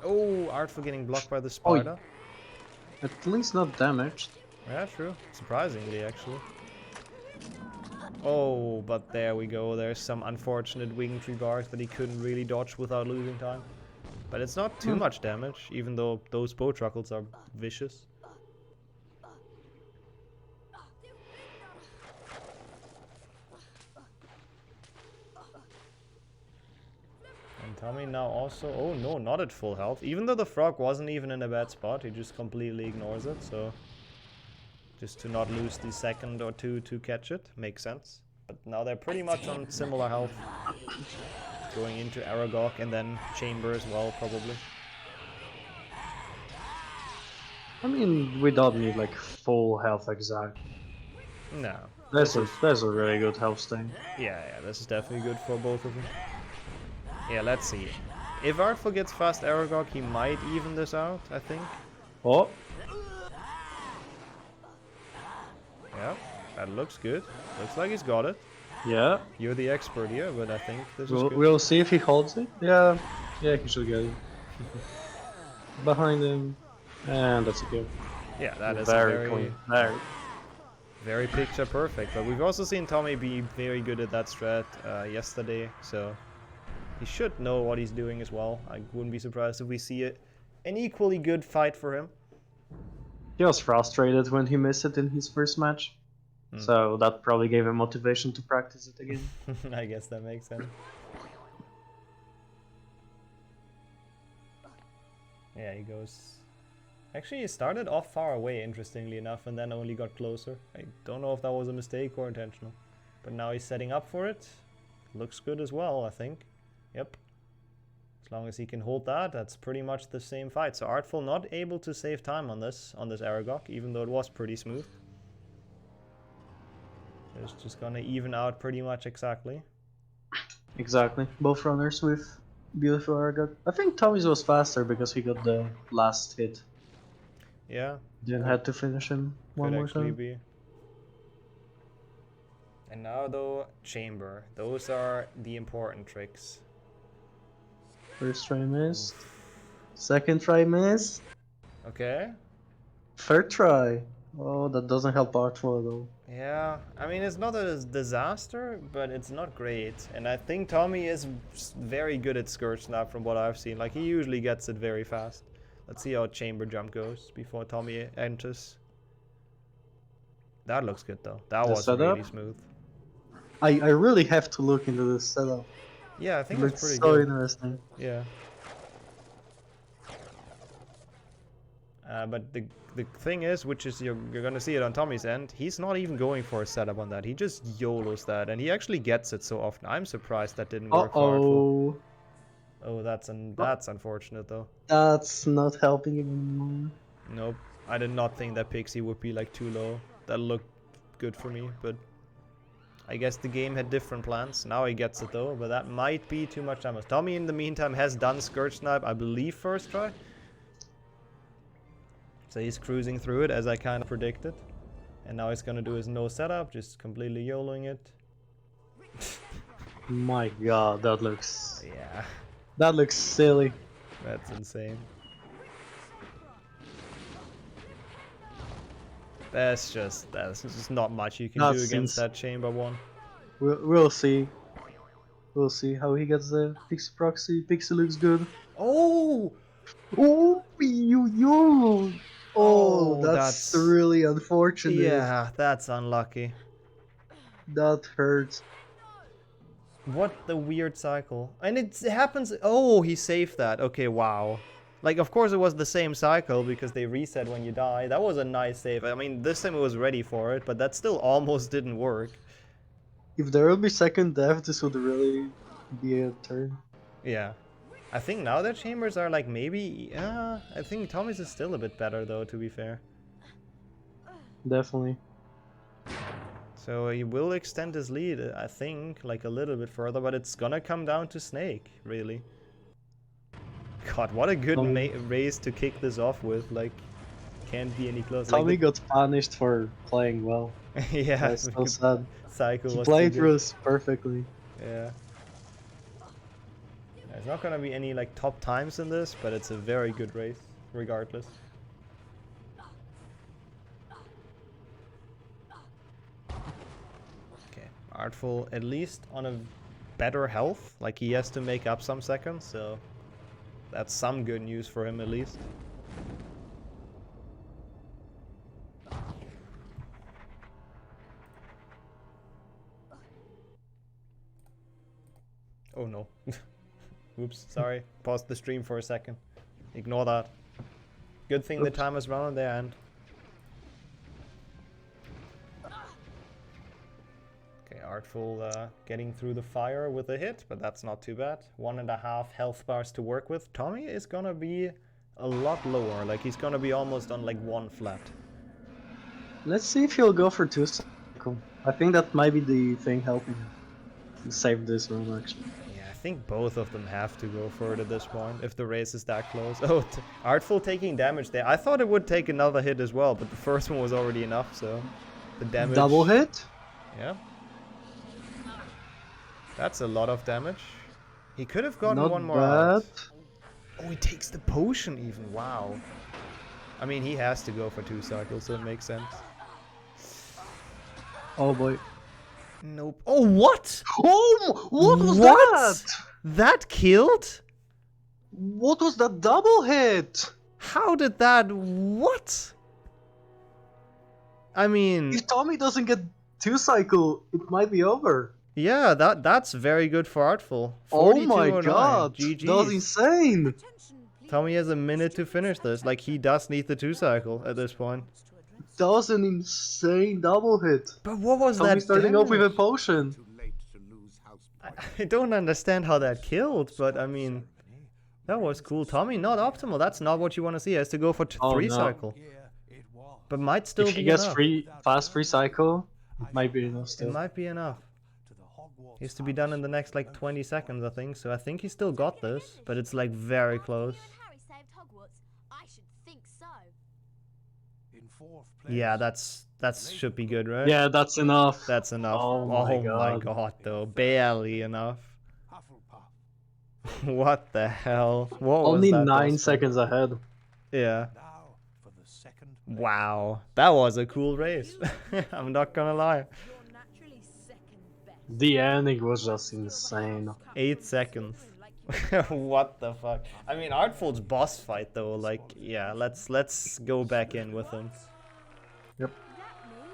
Oh, Artful getting blocked by the spider. At least not damaged. Yeah, true. Surprisingly, actually. Oh, but there we go. There's some unfortunate wing tree bars that he couldn't really dodge without losing time. But it's not too much damage, even though those bow truckles are vicious. And Tommy now also... Oh no, not at full health. Even though the frog wasn't even in a bad spot, he just completely ignores it, so... Just to not lose the second or two to catch it, makes sense. But now they're pretty much on similar health. Going into Aragog and then Chamber as well, probably. I mean, we don't need like full health exact. No. That's a really good health stain. Yeah, this is definitely good for both of them. Yeah, let's see. If Artful gets fast Aragog, he might even this out, I think. Oh! Yeah, that looks good. Looks like he's got it. Yeah. You're the expert here, but I think this is good. We'll see if he holds it. Yeah, he should get it. Behind him. And that's a kill. Yeah, that is very clean. Very picture perfect. But we've also seen Tommy be very good at that strat yesterday, so he should know what he's doing as well. I wouldn't be surprised if we see an equally good fight for him. He was frustrated when he missed it in his first match. So that probably gave him motivation to practice it again. I guess that makes sense. Yeah, he goes... Actually, he started off far away, interestingly enough, and then only got closer. I don't know if that was a mistake or intentional. But now he's setting up for it. Looks good as well, I think. Yep. As long as he can hold that, that's pretty much the same fight. So Artful not able to save time on this Aragog, even though it was pretty smooth. It's just gonna even out pretty much exactly. Exactly. Both runners with beautiful Aragog. I think Tommy's was faster because he got the last hit. Yeah. Then had to finish him one more time. Be. And now though, Chamber. Those are the important tricks. First try missed. Second try missed. Okay. Third try. Oh, that doesn't help Artful at all. Yeah, I mean, it's not a disaster, but it's not great. And I think Tommy is very good at Scourge Snap from what I've seen. Like, he usually gets it very fast. Let's see how Chamber Jump goes before Tommy enters. That looks good, though. That was really smooth. I really have to look into this setup. Yeah, I think it's pretty so good. Interesting. Yeah. But the thing is, which is you're gonna see it on Tommy's end, he's not even going for a setup on that. He just YOLOs that, and he actually gets it so often. I'm surprised that didn't work for Artful. Oh, that's unfortunate though. That's not helping him anymore. Nope. I did not think that Pixie would be like too low. That looked good for me, but I guess the game had different plans. Now he gets it though, but that might be too much damage. Tommy in the meantime has done Scourge Snipe, I believe, first try. So he's cruising through it as I kind of predicted. And now he's gonna do his no setup, just completely YOLOing it. My god, that looks... Yeah. That looks silly. That's insane. That's just not much you can do against that chamber one. We'll see. We'll see how he gets the Pixie proxy. Pixie looks good. Oh! Oh, you. Oh, that's really unfortunate. Yeah, that's unlucky. That hurts. What the weird cycle. And it happens... Oh, he saved that. Okay, wow. Like, of course it was the same cycle because they reset when you die. That was a nice save. I mean, this time it was ready for it, but that still almost didn't work. If there will be second death, this would really be a turn. Yeah. I think now their chambers are like maybe... I think Tommy's is still a bit better though, to be fair. Definitely. So he will extend his lead, I think, like a little bit further, but it's gonna come down to Snake, really. God, what a good race to kick this off with, like, can't be any closer. Tommy got punished for playing well. Yeah. That's so sad. Cycle he was played through us perfectly. Yeah. There's not gonna be any, like, top times in this, but it's a very good race, regardless. Artful, at least on a better health, like he has to make up some seconds, so that's some good news for him at least. Oh no. Oops, sorry. Paused the stream for a second. Ignore that. Good thing the time has run on their end. Artful getting through the fire with a hit, but that's not too bad. 1.5 health bars to work with. Tommy is gonna be a lot lower, like he's gonna be almost on like 1 flat. Let's see if he'll go for 2 cycle. I think that might be the thing helping him save this one actually. Yeah, I think both of them have to go for it at this point, if the race is that close. Oh, Artful taking damage there. I thought it would take another hit as well, but the first one was already enough, so the damage... Double hit? Yeah. That's a lot of damage. He could have gotten Not one more bad. out. Oh, he takes the potion even. Wow. I mean, he has to go for 2 cycles, so it makes sense. Oh boy. Nope. Oh, what? Oh, what was that? That killed? What was that double hit? How did that... What? I mean... If Tommy doesn't get 2 cycle, it might be over. Yeah, that's very good for Artful. Oh my god, GG's. that was insane. Tommy has a minute to finish this. Like, he does need the 2 cycle at this point. That was an insane double hit. But what was Tommy that starting damage? off with a potion. I don't understand how that killed, but I mean, that was cool. Tommy, not optimal. That's not what you want to see. He has to go for 3 cycle. But might still be enough. If he gets fast free cycle, it might be enough still. It might be enough. He has to be done in the next like 20 seconds, I think. So I think he still got this, but it's like very close. Yeah, that should be good, right? Yeah, that's enough. That's enough. Oh my god, though. Barely enough. What the hell? What Only was that 9 seconds ahead. Yeah. Wow. That was a cool race. I'm not gonna lie. The ending was just insane. 8 seconds. What the fuck? I mean, Artful's boss fight though, like, yeah, let's go back in with him. Yep.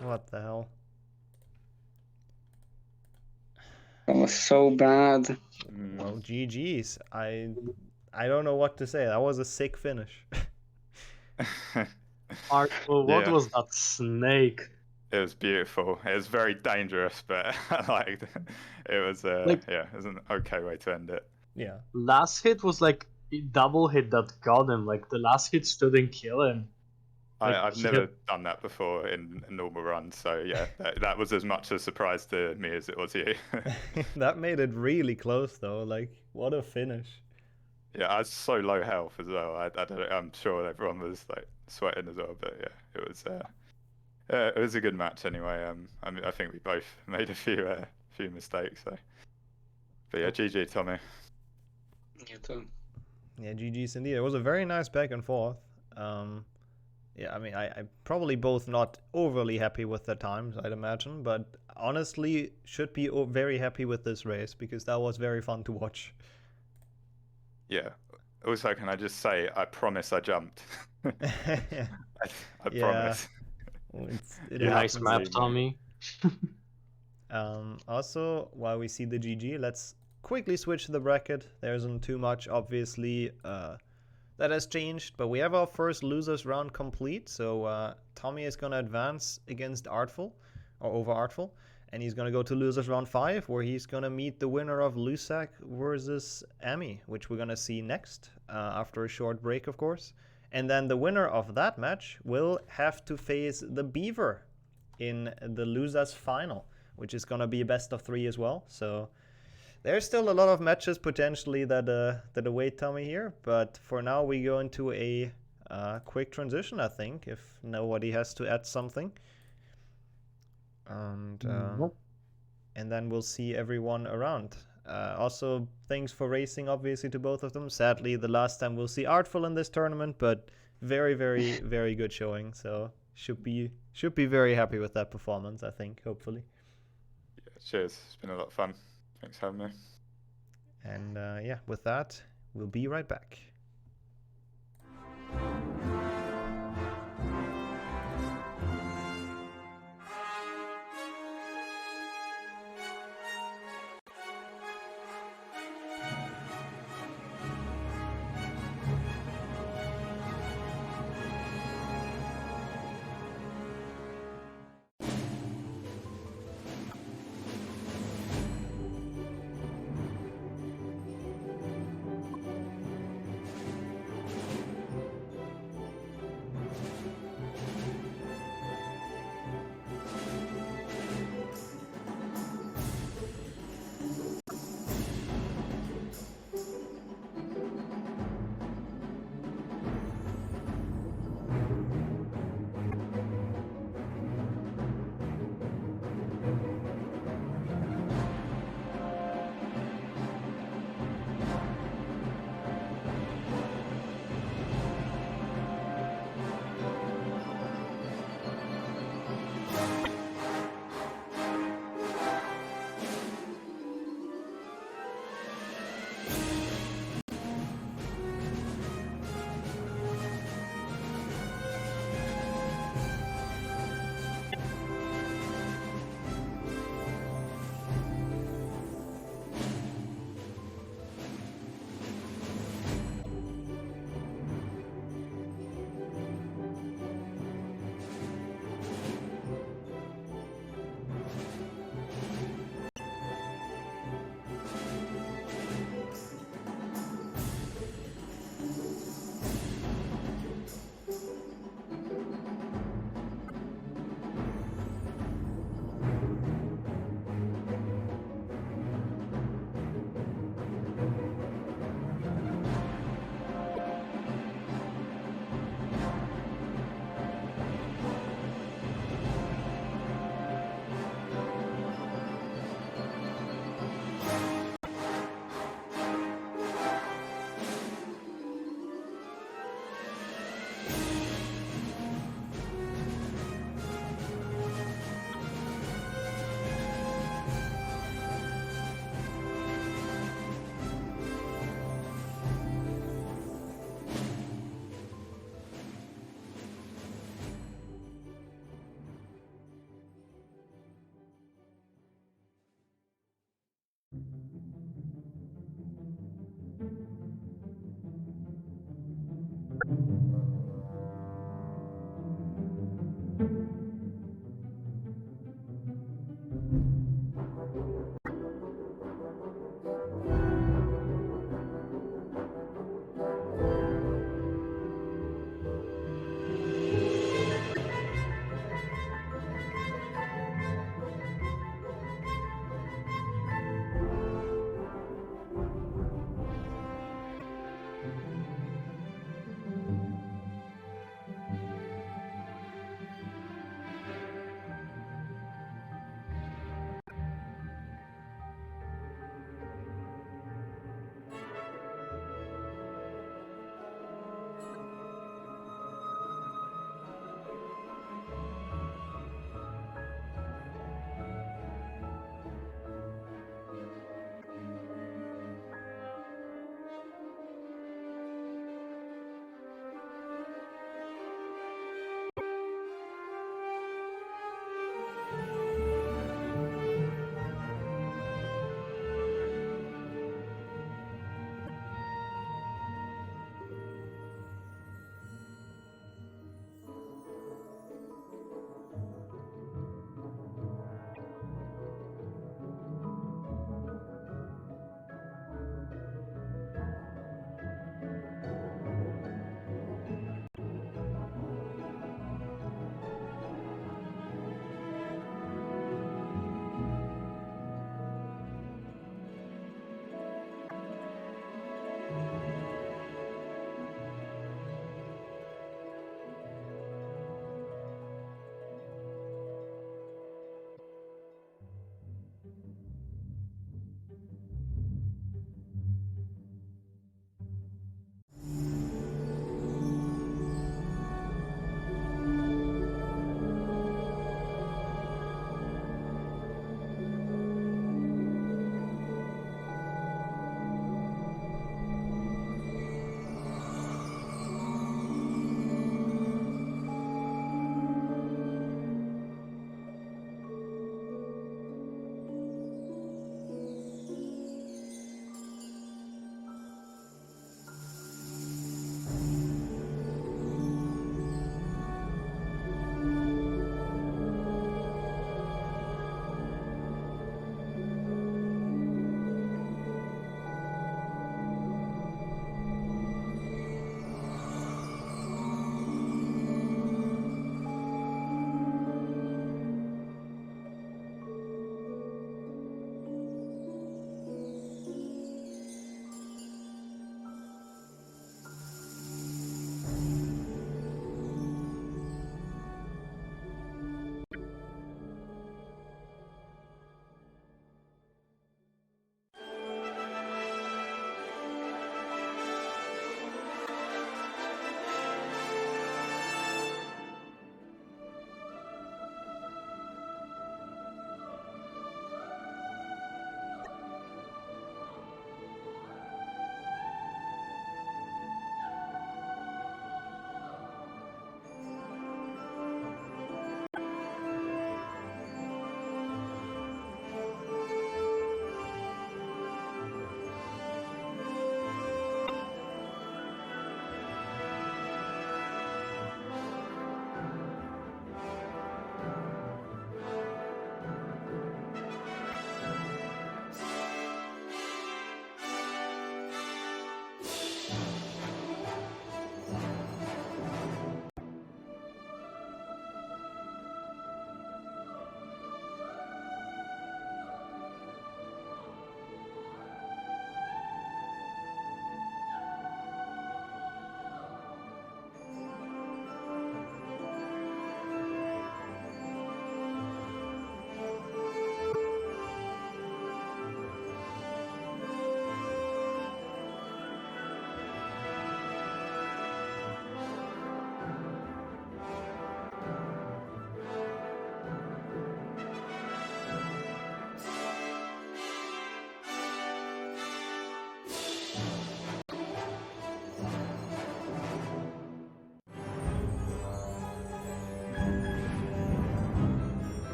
What the hell? That was so bad. Well, GG's. I don't know what to say. That was a sick finish. Artful, what Yeah. was that snake? It was beautiful. It was very dangerous, but I liked it. It was Like- yeah, it was an okay way to end it. Yeah. Last hit was like a double hit that got him. Like the last hit still didn't kill him. Like, I've he never had- done that before in a normal run, so yeah, that was as much a surprise to me as it was you. That made it really close though. Like, what a finish. Yeah, I was so low health as well. I don't know, I'm sure everyone was like sweating as well, but yeah, it was a good match anyway. I mean, I think we both made a few mistakes. So, but yeah, GG Tommy. You too. Yeah, GG's indeed. It was a very nice back and forth. Yeah, I mean, I probably both not overly happy with the times, I'd imagine, but honestly should be very happy with this race because that was very fun to watch. Yeah. Also, can I just say, I promise I jumped. I Yeah. promise. Nice happens, map, mate. Tommy. Also, while we see the GG, let's quickly switch to the bracket. There isn't too much, obviously, that has changed, but we have our first losers round complete. So Tommy is going to advance against Artful, or over Artful, and he's going to go to losers round 5, where he's going to meet the winner of Lusak versus Ami, which we're going to see next, after a short break, of course. And then the winner of that match will have to face the Beaver in the losers final, which is going to be a best of 3 as well. So there's still a lot of matches potentially that await Tommy here, but for now we go into a quick transition, I think, if nobody has to add something. And then we'll see everyone around. Also, thanks for racing, obviously, to both of them. Sadly, the last time we'll see Artful in this tournament, but very, very, very good showing. So should be very happy with that performance, I think, hopefully. Yeah, cheers. It's been a lot of fun. Thanks for having me. And yeah, with that, we'll be right back.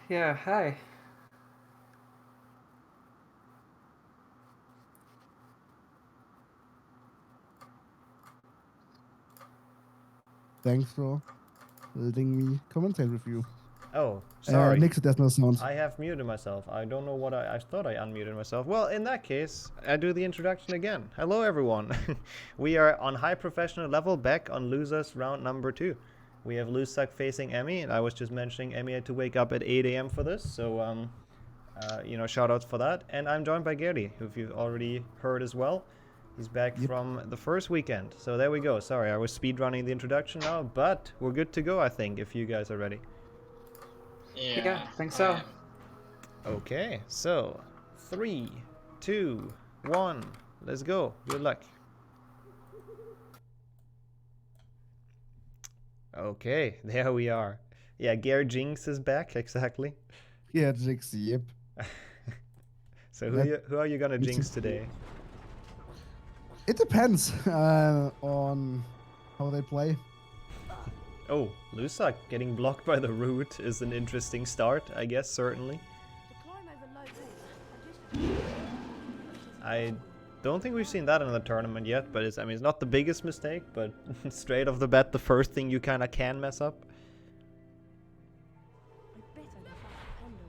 Yeah, hi. Thanks for letting me commentate with you. Oh, sorry. Nix, there's no sound. I have muted myself. I don't know what I thought I unmuted myself. Well, in that case, I do the introduction again. Hello, everyone. We are on high professional level back on losers round number 2. We have Lusak facing Emmy, and I was just mentioning Emmy had to wake up at 8 a.m. for this, so you know, shout outs for that. And I'm joined by Gary, who you've already heard as well. He's back from the first weekend. So there we go. Sorry, I was speedrunning the introduction now, but we're good to go, I think, if you guys are ready. Yeah, I think so. Okay, so 3, 2, 1, let's go. Good luck. Okay, there we are. Yeah, Gare Jinx is back, exactly. Yeah, Jinx, yep. So who are you gonna jinx today? It depends on how they play. Oh, Lusak getting blocked by the root is an interesting start, I guess, certainly. I don't think we've seen that in the tournament yet, but I mean, it's not the biggest mistake, but straight off the bat, the first thing you kind of can mess up.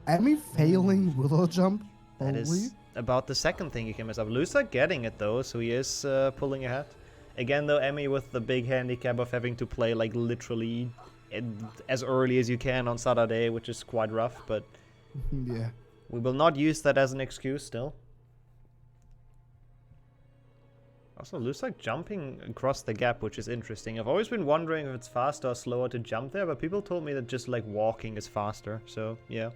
Emmy failing willow jump? That is about the second thing you can mess up. Lusak getting it though, so he is pulling ahead. Again though, Emmy with the big handicap of having to play like literally as early as you can on Saturday, which is quite rough, but yeah, we will not use that as an excuse still. Also, Lusak jumping across the gap, which is interesting. I've always been wondering if it's faster or slower to jump there, but people told me that just like walking is faster, so yeah.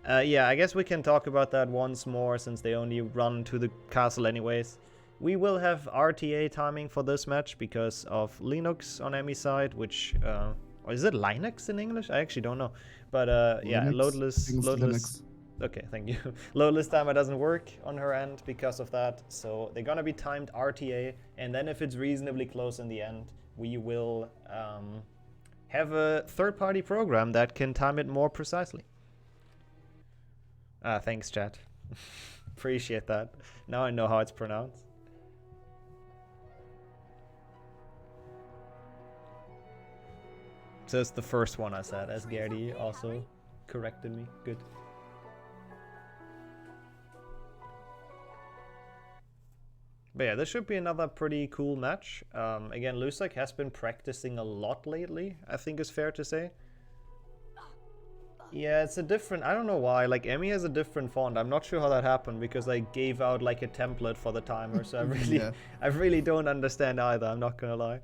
Yeah, I guess we can talk about that once more since they only run to the castle anyways. We will have RTA timing for this match because of Linux on Emmy's side, which, or is it Linux in English? I actually don't know. But yeah, loadless. Linux. Okay, thank you. Loadless timer doesn't work on her end because of that. So they're gonna be timed RTA, and then if it's reasonably close in the end, we will have a third-party program that can time it more precisely. Thanks, chat. Appreciate that. Now I know how it's pronounced. So it's the first one I said, as Gertie also corrected me. Good. But yeah, this should be another pretty cool match. Again, Lusak has been practicing a lot lately, I think is fair to say. Yeah, it's a different, I don't know why, like Emmy has a different font. I'm not sure how that happened because I gave out like a template for the timer, so I really don't understand either, I'm not gonna lie.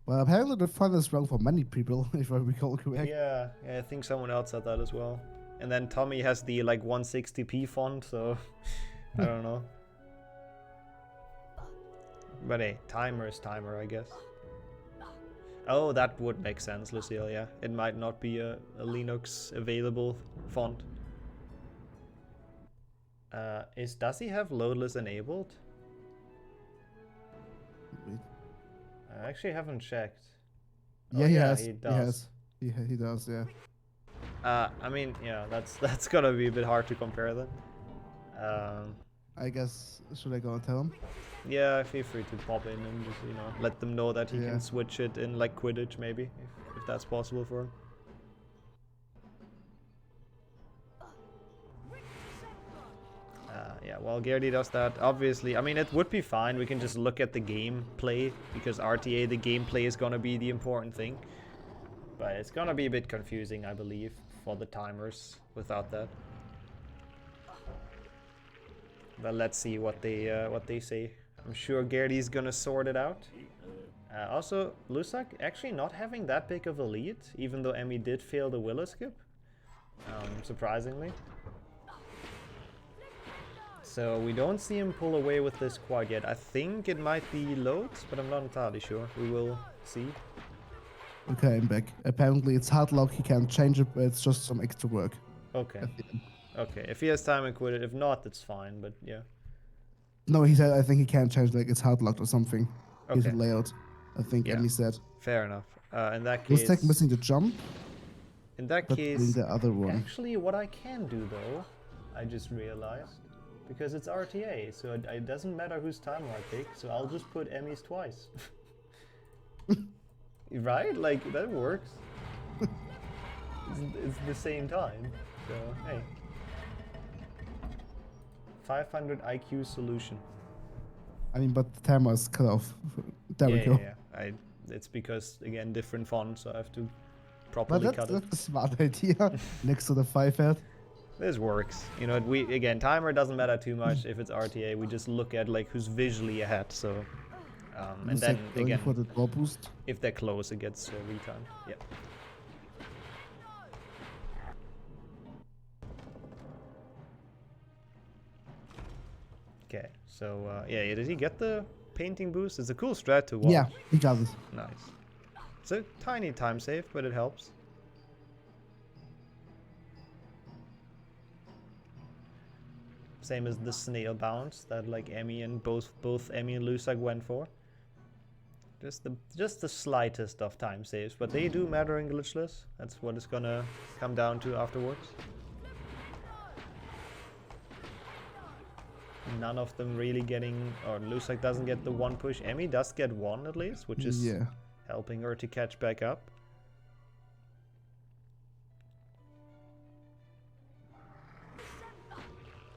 Well, apparently the font is wrong for many people, if I recall correct. Yeah, I think someone else said that as well. And then Tommy has the like 160p font, so I don't know. But hey, timer is timer, I guess. Oh, that would make sense, Lucille, yeah. It might not be a Linux available font. Does he have loadless enabled? I actually haven't checked. Yeah, oh, he yeah, has. He does. He does, yeah. I mean, yeah, that's gonna be a bit hard to compare then. I guess, should I go and tell him? Yeah, feel free to pop in and just, you know, let them know that he can switch it in like Quidditch maybe, if that's possible for him. Yeah, while Gertie does that, obviously, I mean, it would be fine. We can just look at the gameplay, because RTA, the gameplay is gonna be the important thing. But it's gonna be a bit confusing, I believe, for the timers without that. But let's see what they say. I'm sure Gertie's gonna sort it out. Also, Lusak actually not having that big of a lead, even though Emmy did fail the Willow skip, surprisingly. So we don't see him pull away with this quite yet. I think it might be loads, but I'm not entirely sure. We will see. Okay, I'm back. Apparently it's hard lock, he can't change it, but it's just some extra work. Okay. Okay, if he has time and quit it, if not, it's fine, but yeah. No, he said I think he can't change, like it's hard locked or something. Okay. His layout, I think Emmy said. Fair enough. In that case... Was Tech missing the jump? In that but doing case, the other one. actually what I can do though, I just realized, because it's RTA, so it doesn't matter whose timer I pick, so I'll just put Emmy's twice. Right? Like, that works. It's the same time, so hey. 500 IQ solution. I mean, but the timer is cut off. There we go. Yeah. It's because, again, different font, so I have to But properly cut that's it. a smart idea. Next to the 5 head. This works. You know, timer doesn't matter too much if it's RTA. We just look at like who's visually ahead. So, and Looks then like going again, for the draw boost. if they're close, it gets retimed. Yep. Okay. So yeah, did he get the painting boost? It's a cool strat to watch. Yeah, he got it. Nice. It's a tiny time save, but it helps. Same as the snail bounce that like Emmy and both Emmy and Lusak went for. Just the slightest of time saves, but they do matter in Glitchless. That's what it's gonna come down to afterwards. None of them really getting, or Lusak doesn't get the one push. Emmy does get one at least, which is helping her to catch back up.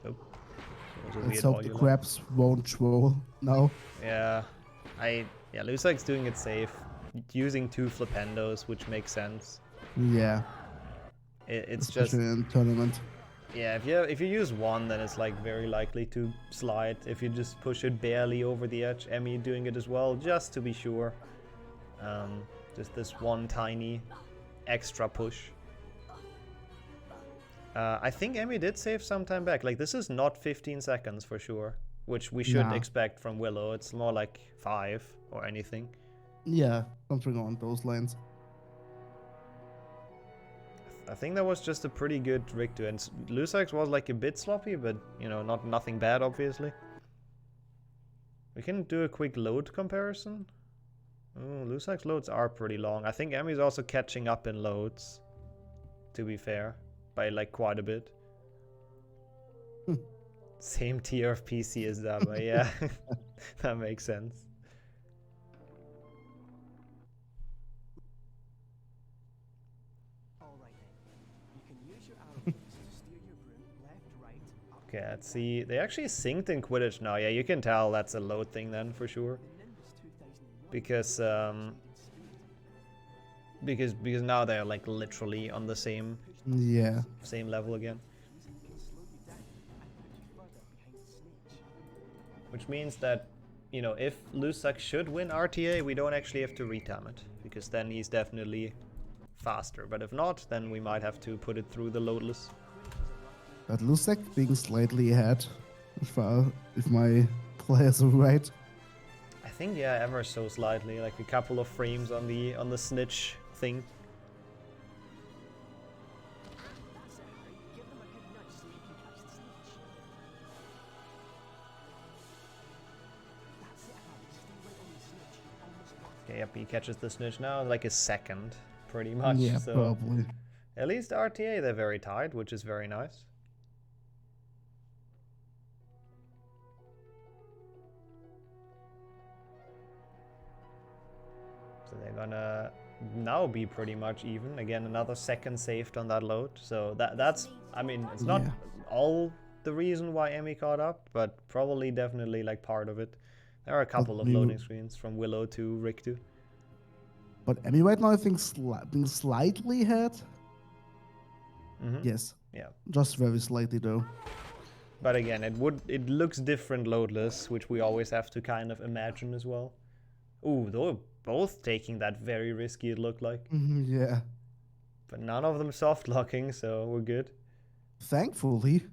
Oh. Let's hope the crabs won't troll now. Yeah, Lusak's doing it safe, using 2 flipendos, which makes sense. Yeah. It's especially just in tournament. Yeah, if you use 1, then it's like very likely to slide. If you just push it barely over the edge, Emmy doing it as well, just to be sure. Just this one tiny extra push. I think Emmy did save some time back. Like, this is not 15 seconds for sure, which we should expect from Willow. It's more like 5 or anything. Yeah, something on those lines. I think that was just a pretty good Richter, and Lusak's was like a bit sloppy, but you know, nothing bad obviously. We can do a quick load comparison. Oh, Lusak's loads are pretty long. I think Emmy's also catching up in loads, to be fair, by like quite a bit. Same tier of PC as that, but yeah, that makes sense. Okay, let's see. They actually synced in Quidditch now. Yeah, you can tell that's a load thing then for sure. Because now they're like literally on the same level again. Which means that, you know, if Lusak should win RTA, we don't actually have to retime it, because then he's definitely faster. But if not, then we might have to put it through the loadless. But Lusak being slightly ahead, if my players are right. I think ever so slightly, like a couple of frames on the snitch thing. Okay, yep, he catches the snitch now, like a second, pretty much. Yeah, so probably. At least RTA, they're very tight, which is very nice. So they're gonna now be pretty much even. Again, another second saved on that load. So that's, I mean, it's not all the reason why Emmy caught up, but probably definitely like part of it. There are a couple of loading screens from Willow to Richter. But Emmy right now, I think, being slightly ahead. Yes. Yeah. Just very slightly though. But again, it looks different loadless, which we always have to kind of imagine as well. Ooh, they were both taking that very risky, it looked like. Yeah. But none of them soft locking, so we're good. Thankfully.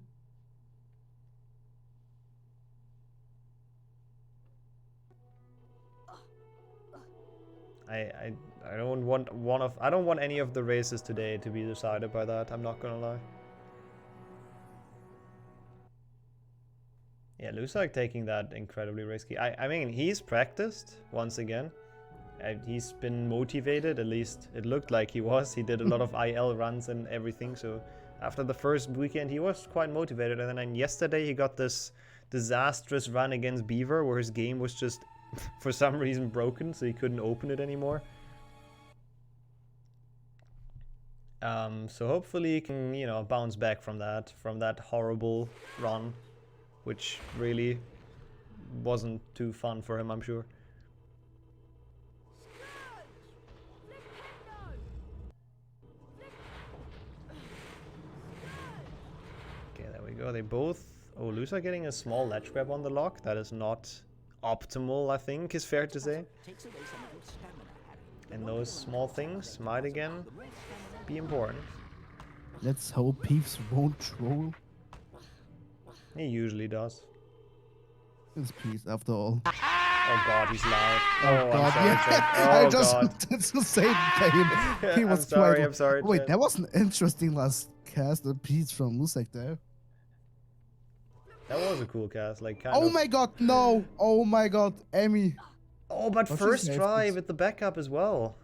I don't want any of the races today to be decided by that, I'm not gonna lie. Yeah, Lusak taking that incredibly risky. I mean, he's practiced once again. He's been motivated, at least it looked like he was. He did a lot of IL runs and everything, so after the first weekend he was quite motivated. And then yesterday he got this disastrous run against Beaver where his game was just for some reason broken, so he couldn't open it anymore. So hopefully he can, you know, bounce back from that horrible run, which really wasn't too fun for him, I'm sure. Okay, there we go. They both... Oh, Lusa getting a small ledge grab on the lock. That is not optimal, I think, is fair to say. And those small things might again be important. Let's hope Peeves won't troll. He usually does. It's Peeves after all. Oh god, he's loud. Oh god, sorry, yeah. Jen. Oh, I just god. did the same thing. He was I'm sorry. Wait, Jen. that was an interesting last cast, a piece from Lusek there. That was a cool cast, like kind Oh of... my god, no! Oh my god, Emmy. Oh, but What's first his try name? with the backup as well.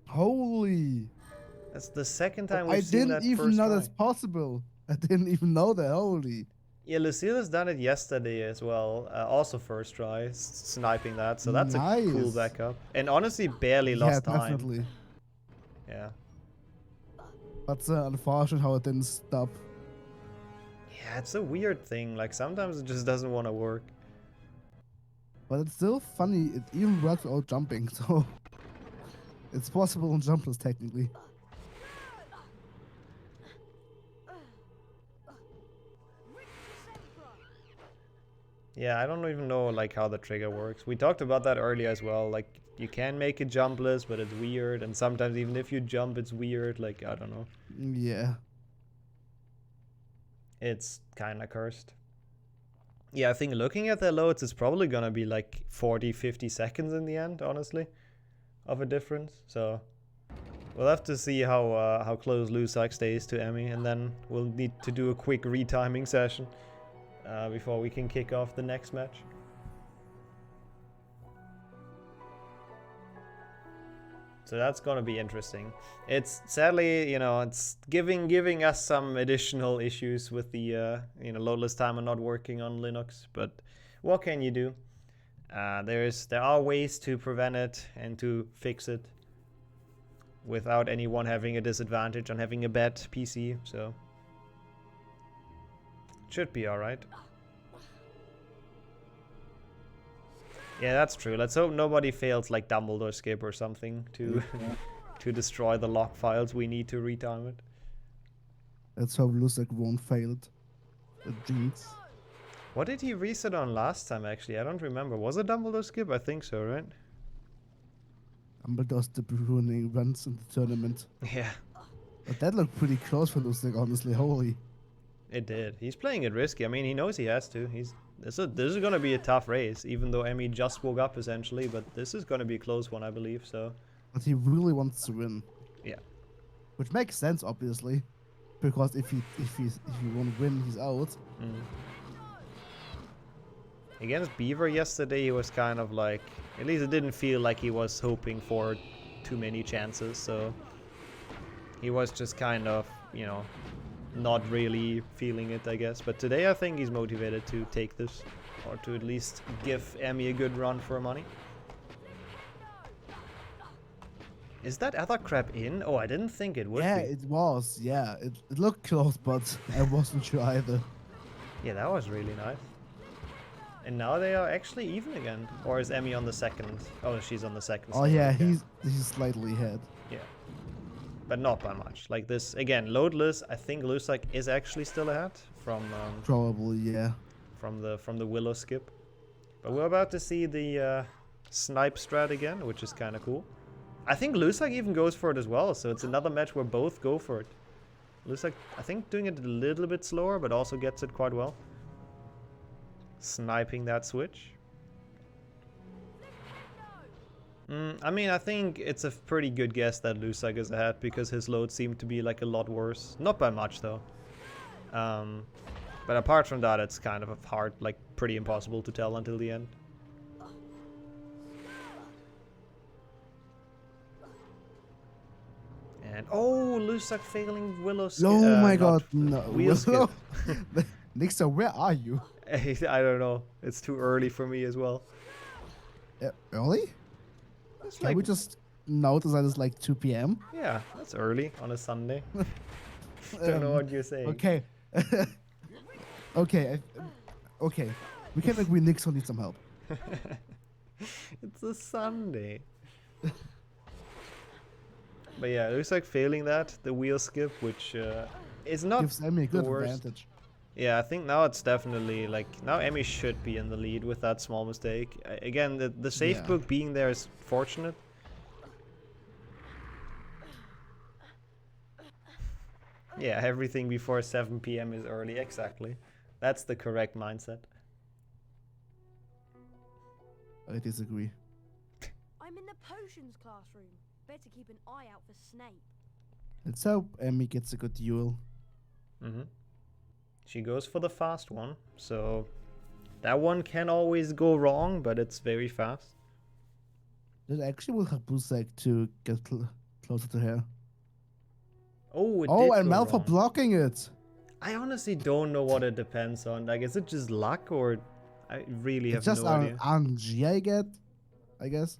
Holy. That's the second time I we've seen that didn't even first know try. that's possible. I didn't even know that, holy. Yeah, Lucille has done it yesterday as well. Also first try, sniping that. So that's a cool Nice. backup. And honestly, barely lost Yeah, time. definitely. Yeah. But unfortunate how it didn't stop. Yeah, it's a weird thing. Like sometimes it just doesn't want to work. But it's still funny, it even works without jumping, so... It's possible on jumpless, technically. Yeah, I don't even know like how the trigger works. We talked about that earlier as well. Like you can make it jumpless, but it's weird. And sometimes even if you jump, it's weird. Like, I don't know. Yeah. It's kind of cursed. Yeah, I think looking at their loads, it's probably going to be like 40, 50 seconds in the end, honestly, of a difference. So we'll have to see how close Lusak stays to Emmy, and then we'll need to do a quick retiming session before we can kick off the next match. So that's gonna be interesting. It's sadly, you know, it's giving us some additional issues with the loadless timer not working on Linux. But what can you do? There are ways to prevent it and to fix it without anyone having a disadvantage on having a bad PC. So it should be all right. Yeah, that's true. Let's hope nobody fails like Dumbledore skip or something to to destroy the log files we need to retime it. Let's hope Lusek won't fail it. A jinx. What did he reset on last time actually? I don't remember. Was it Dumbledore skip? I think so, right? Dumbledore's the ruining runs in the tournament. Yeah, But that looked pretty close for Lusek, honestly. Holy. it did. He's playing it risky. I mean, he knows he has to. This is going to be a tough race, even though Emmy just woke up essentially. But this is going to be a close one, I believe. So. But he really wants to win. Yeah. Which makes sense, obviously, because if he won't win, he's out. Against Beaver yesterday, he was kind of like, at least it didn't feel like he was hoping for too many chances. So he was just kind of, you know, not really feeling it, I guess. But today I think he's motivated to take this, or to at least give Emmy a good run for money. Is that other crab in? Oh, I didn't think it would Yeah, be. it was. Yeah, it looked close, but I wasn't sure either. Yeah, that was really nice. And now they are actually even again. Or is Emmy on the second? Oh, she's on the second. Oh side, yeah, okay. he's slightly ahead. Yeah. But not by much. Like this, again, loadless, I think Lusak is actually still ahead from Probably, yeah. from the Willow skip. But we're about to see the snipe strat again, which is kind of cool. I think Lusak even goes for it as well, so it's another match where both go for it. Lusak, I think, doing it a little bit slower, but also gets it quite well. Sniping that switch. I mean, I think it's a pretty good guess that Lusak is ahead because his load seemed to be like a lot worse. Not by much though. But apart from that, it's kind of hard, like pretty impossible to tell until the end. Oh, Lusak failing Willow skip. Oh my not god, no. Wheel skip. Nixer, where are you? I don't know. It's too early for me as well. Early? It's Can like, we just notice that it's like 2 p.m.? yeah, that's early on a Sunday. Don't know what you're saying. Okay. Okay. Okay. We can agree Nixon needs some help. It's a Sunday. But yeah, it looks like failing that, the wheel skip, which is not Gives Emmy a the good worst. advantage. Yeah, I think now it's definitely like now Emmy should be in the lead with that small mistake. Again, the safe Yeah. book being there is fortunate. Yeah, everything before 7 p.m. is early, exactly. That's the correct mindset. I disagree. I'm in the potions classroom. Better keep an eye out for Snape. Let's hope Emmy gets a good duel. She goes for the fast one, so that one can always go wrong, but it's very fast. That actually will help Busek to get closer to her. Oh, it Oh, did and go Mal for wrong. blocking it. I honestly don't know what it depends on. Like, is it just luck, or I really have It's just no idea. RNG, I guess.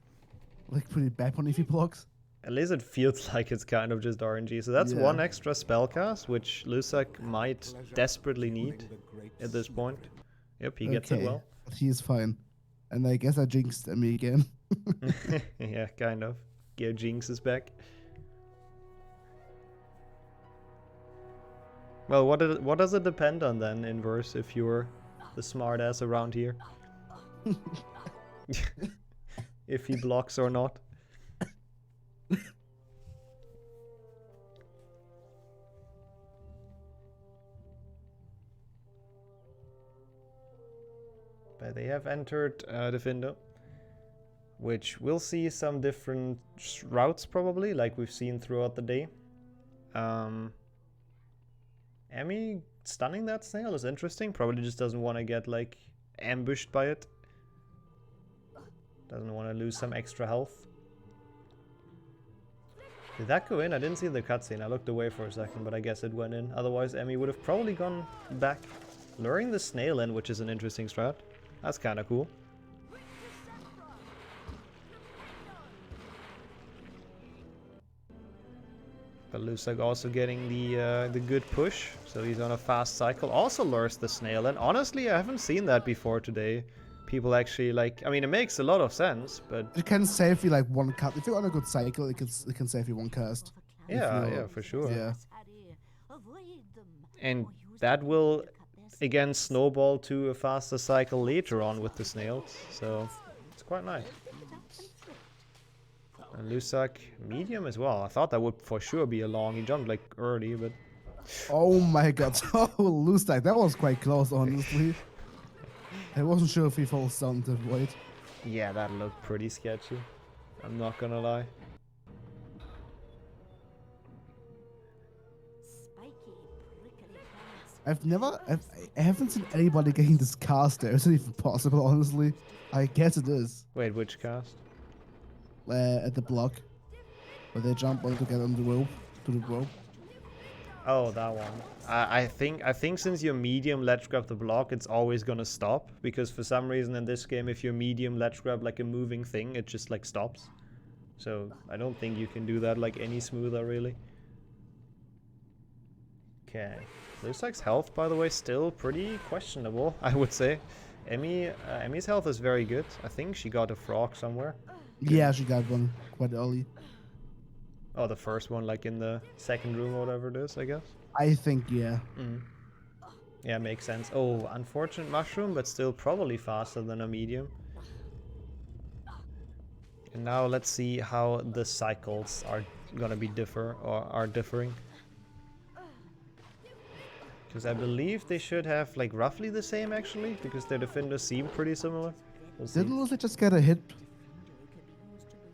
Like pretty bad one if he blocks. At least it feels like it's kind of just RNG. So that's Yeah. one extra spellcast, which Lusak might desperately need at this point. Yep, he gets it well. He's fine. And I guess I jinxed Emmy again. Yeah, kind of. Gear Jinx is back. Well, what does it depend on then, Inverse, if you're the smartass around here? If he blocks or not. But they have entered the Findo, which we'll see some different routes probably, like we've seen throughout the day. Emmy stunning that snail is interesting. Probably just doesn't want to get like ambushed by it. Doesn't want to lose some extra health. Did that go in? I didn't see the cutscene. I looked away for a second, but I guess it went in. Otherwise, Emmy would have probably gone back. Luring the snail in, which is an interesting strat. That's kind of cool. But Lusak also getting the good push, so he's on a fast cycle. Also lures the snail in. Honestly, I haven't seen that before today. People actually like. I mean, it makes a lot of sense, but It can save you like one cast. If you're on a good cycle, it can save you one cast. yeah, for sure. Yeah. And that will again snowball to a faster cycle later on with the snails, so it's quite nice. And Lusak medium as well. I thought that would for sure be a long. He jumped like early, but Oh my god. Oh, lose that. That was quite close, honestly. I wasn't sure if he falls down the void. yeah, that looked pretty sketchy. I'm not gonna lie. I haven't seen anybody getting this cast there. Is it even possible, honestly? I guess it is. Wait, which cast? At the block. Where they jump on to get on the rope. To the rope. Oh, that one. I think since you're medium ledge grab the block, it's always gonna stop, because for some reason in this game, if you're medium ledge grab like a moving thing, it just like stops. So I don't think you can do that like any smoother really. Okay. Lusak's health, by the way, still pretty questionable, I would say. Emmy's health is very good. I think she got a frog somewhere. Yeah, she got one quite early. Oh, the first one, like in the second room or whatever it is, I guess. I think, yeah. Yeah, makes sense. Oh, unfortunate mushroom, but still probably faster than a medium. And now let's see how the cycles are gonna be differing. Because I believe they should have like roughly the same actually, because their defenders seem pretty similar. We'll see. Didn't Lucy just get a hit?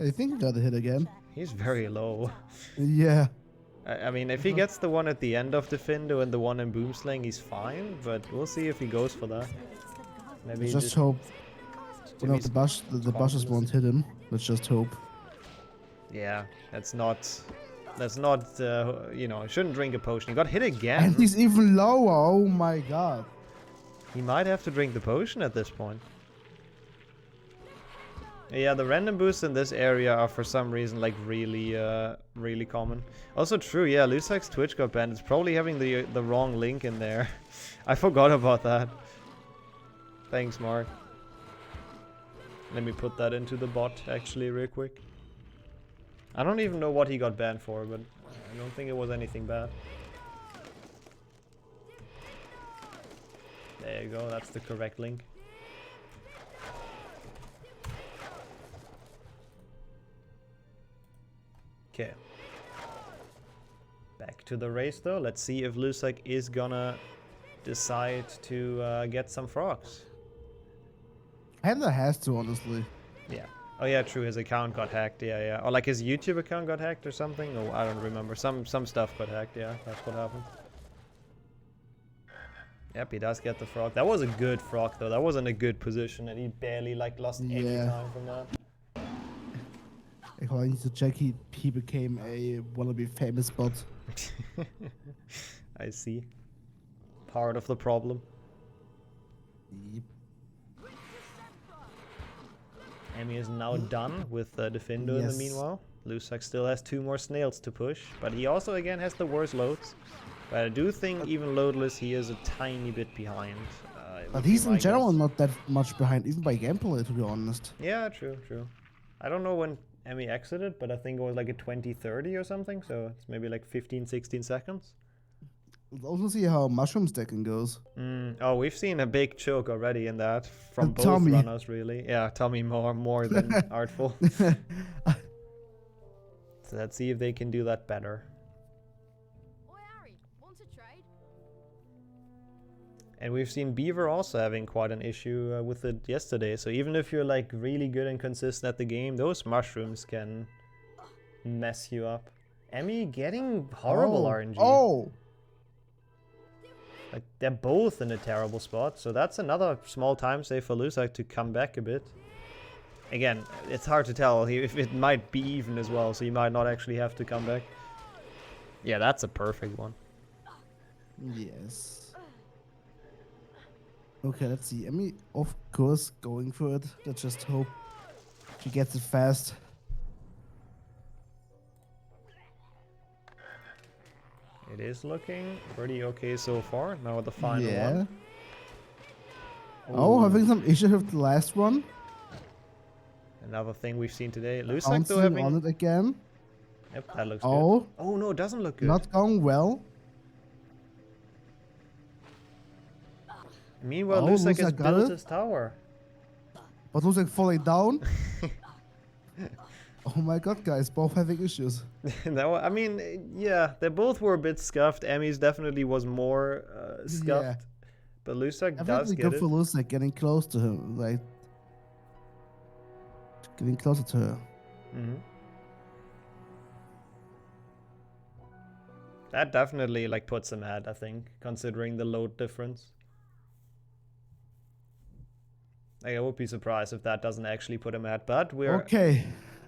I think he got a hit again. He's very low. Yeah. I mean, if he gets the one at the end of the Findo and the one in Boomslang, he's fine, but we'll see if he goes for that. Maybe Just hope. Well, no, the bushes won't hit him. Let's just hope. Yeah, that's not That's not, you know, shouldn't drink a potion. He got hit again. And he's even lower. Oh my god. He might have to drink the potion at this point. Yeah, the random boosts in this area are for some reason like really common. Also true, yeah, Lusak's Twitch got banned. It's probably having the wrong link in there. I forgot about that. Thanks, Mark. Let me put that into the bot actually real quick. I don't even know what he got banned for, but I don't think it was anything bad. There you go, that's the correct link. Okay. Back to the race though. Let's see if Lusak is gonna decide to get some frogs. Kinda has to, honestly. Yeah. Oh yeah, true. His account got hacked. Yeah, yeah. Or like his YouTube account got hacked or something. No, I don't remember. Some stuff got hacked. Yeah, that's what happened. Yep, he does get the frog. That was a good frog though. That wasn't a good position, and he barely like lost any time from that. According to Jackie, he became a wannabe famous bot. I see. Part of the problem. Yep. Emmy is now done with Defendo in the meanwhile. Lusak still has 2 more snails to push, but he also again has the worst loads. But I do think even loadless he is a tiny bit behind. But he's in general not that much behind, even by gameplay, to be honest. Yeah, true, true. I don't know when Emmy exited, but I think it was like a 2030 or something, so it's maybe like 15-16 seconds. Let's also see how mushroom stacking goes. Oh, we've seen a big choke already in that from both Tommy. runners, really. Yeah, Tommy more than Artful. So let's see if they can do that better. Oi, Harry, want to trade? And we've seen Beaver also having quite an issue with it yesterday. So even if you're like really good and consistent at the game, those mushrooms can mess you up. Emmy getting horrible RNG. Oh! Like they're both in a terrible spot. So that's another small time save for Lusak to come back a bit. Again, it's hard to tell if it might be even as well. So you might not actually have to come back. Yeah, that's a perfect one. Yes. Okay, let's see. Emmy, of course, going for it. Let's just hope she gets it fast. It is looking pretty okay so far. Now the final one. Oh, Ooh. having some issue with the last one. Another thing we've seen today. Lusak Bouncing though having... on it again. Yep, that looks Oh. good. Oh no, it doesn't look good. Not going well. Meanwhile, Oh, Lusak has Lusak got built it. his tower. But looks like falling down. Oh my god, guys, both having issues. I mean, yeah, they both were a bit scuffed. Emmy's definitely was more scuffed. Yeah. But Lusak does Definitely get good it. for Lusak getting close to him, like getting closer to her. Mm-hmm. That definitely like puts him ahead, I think, considering the load difference. Like, I would be surprised if that doesn't actually put him ahead, but we're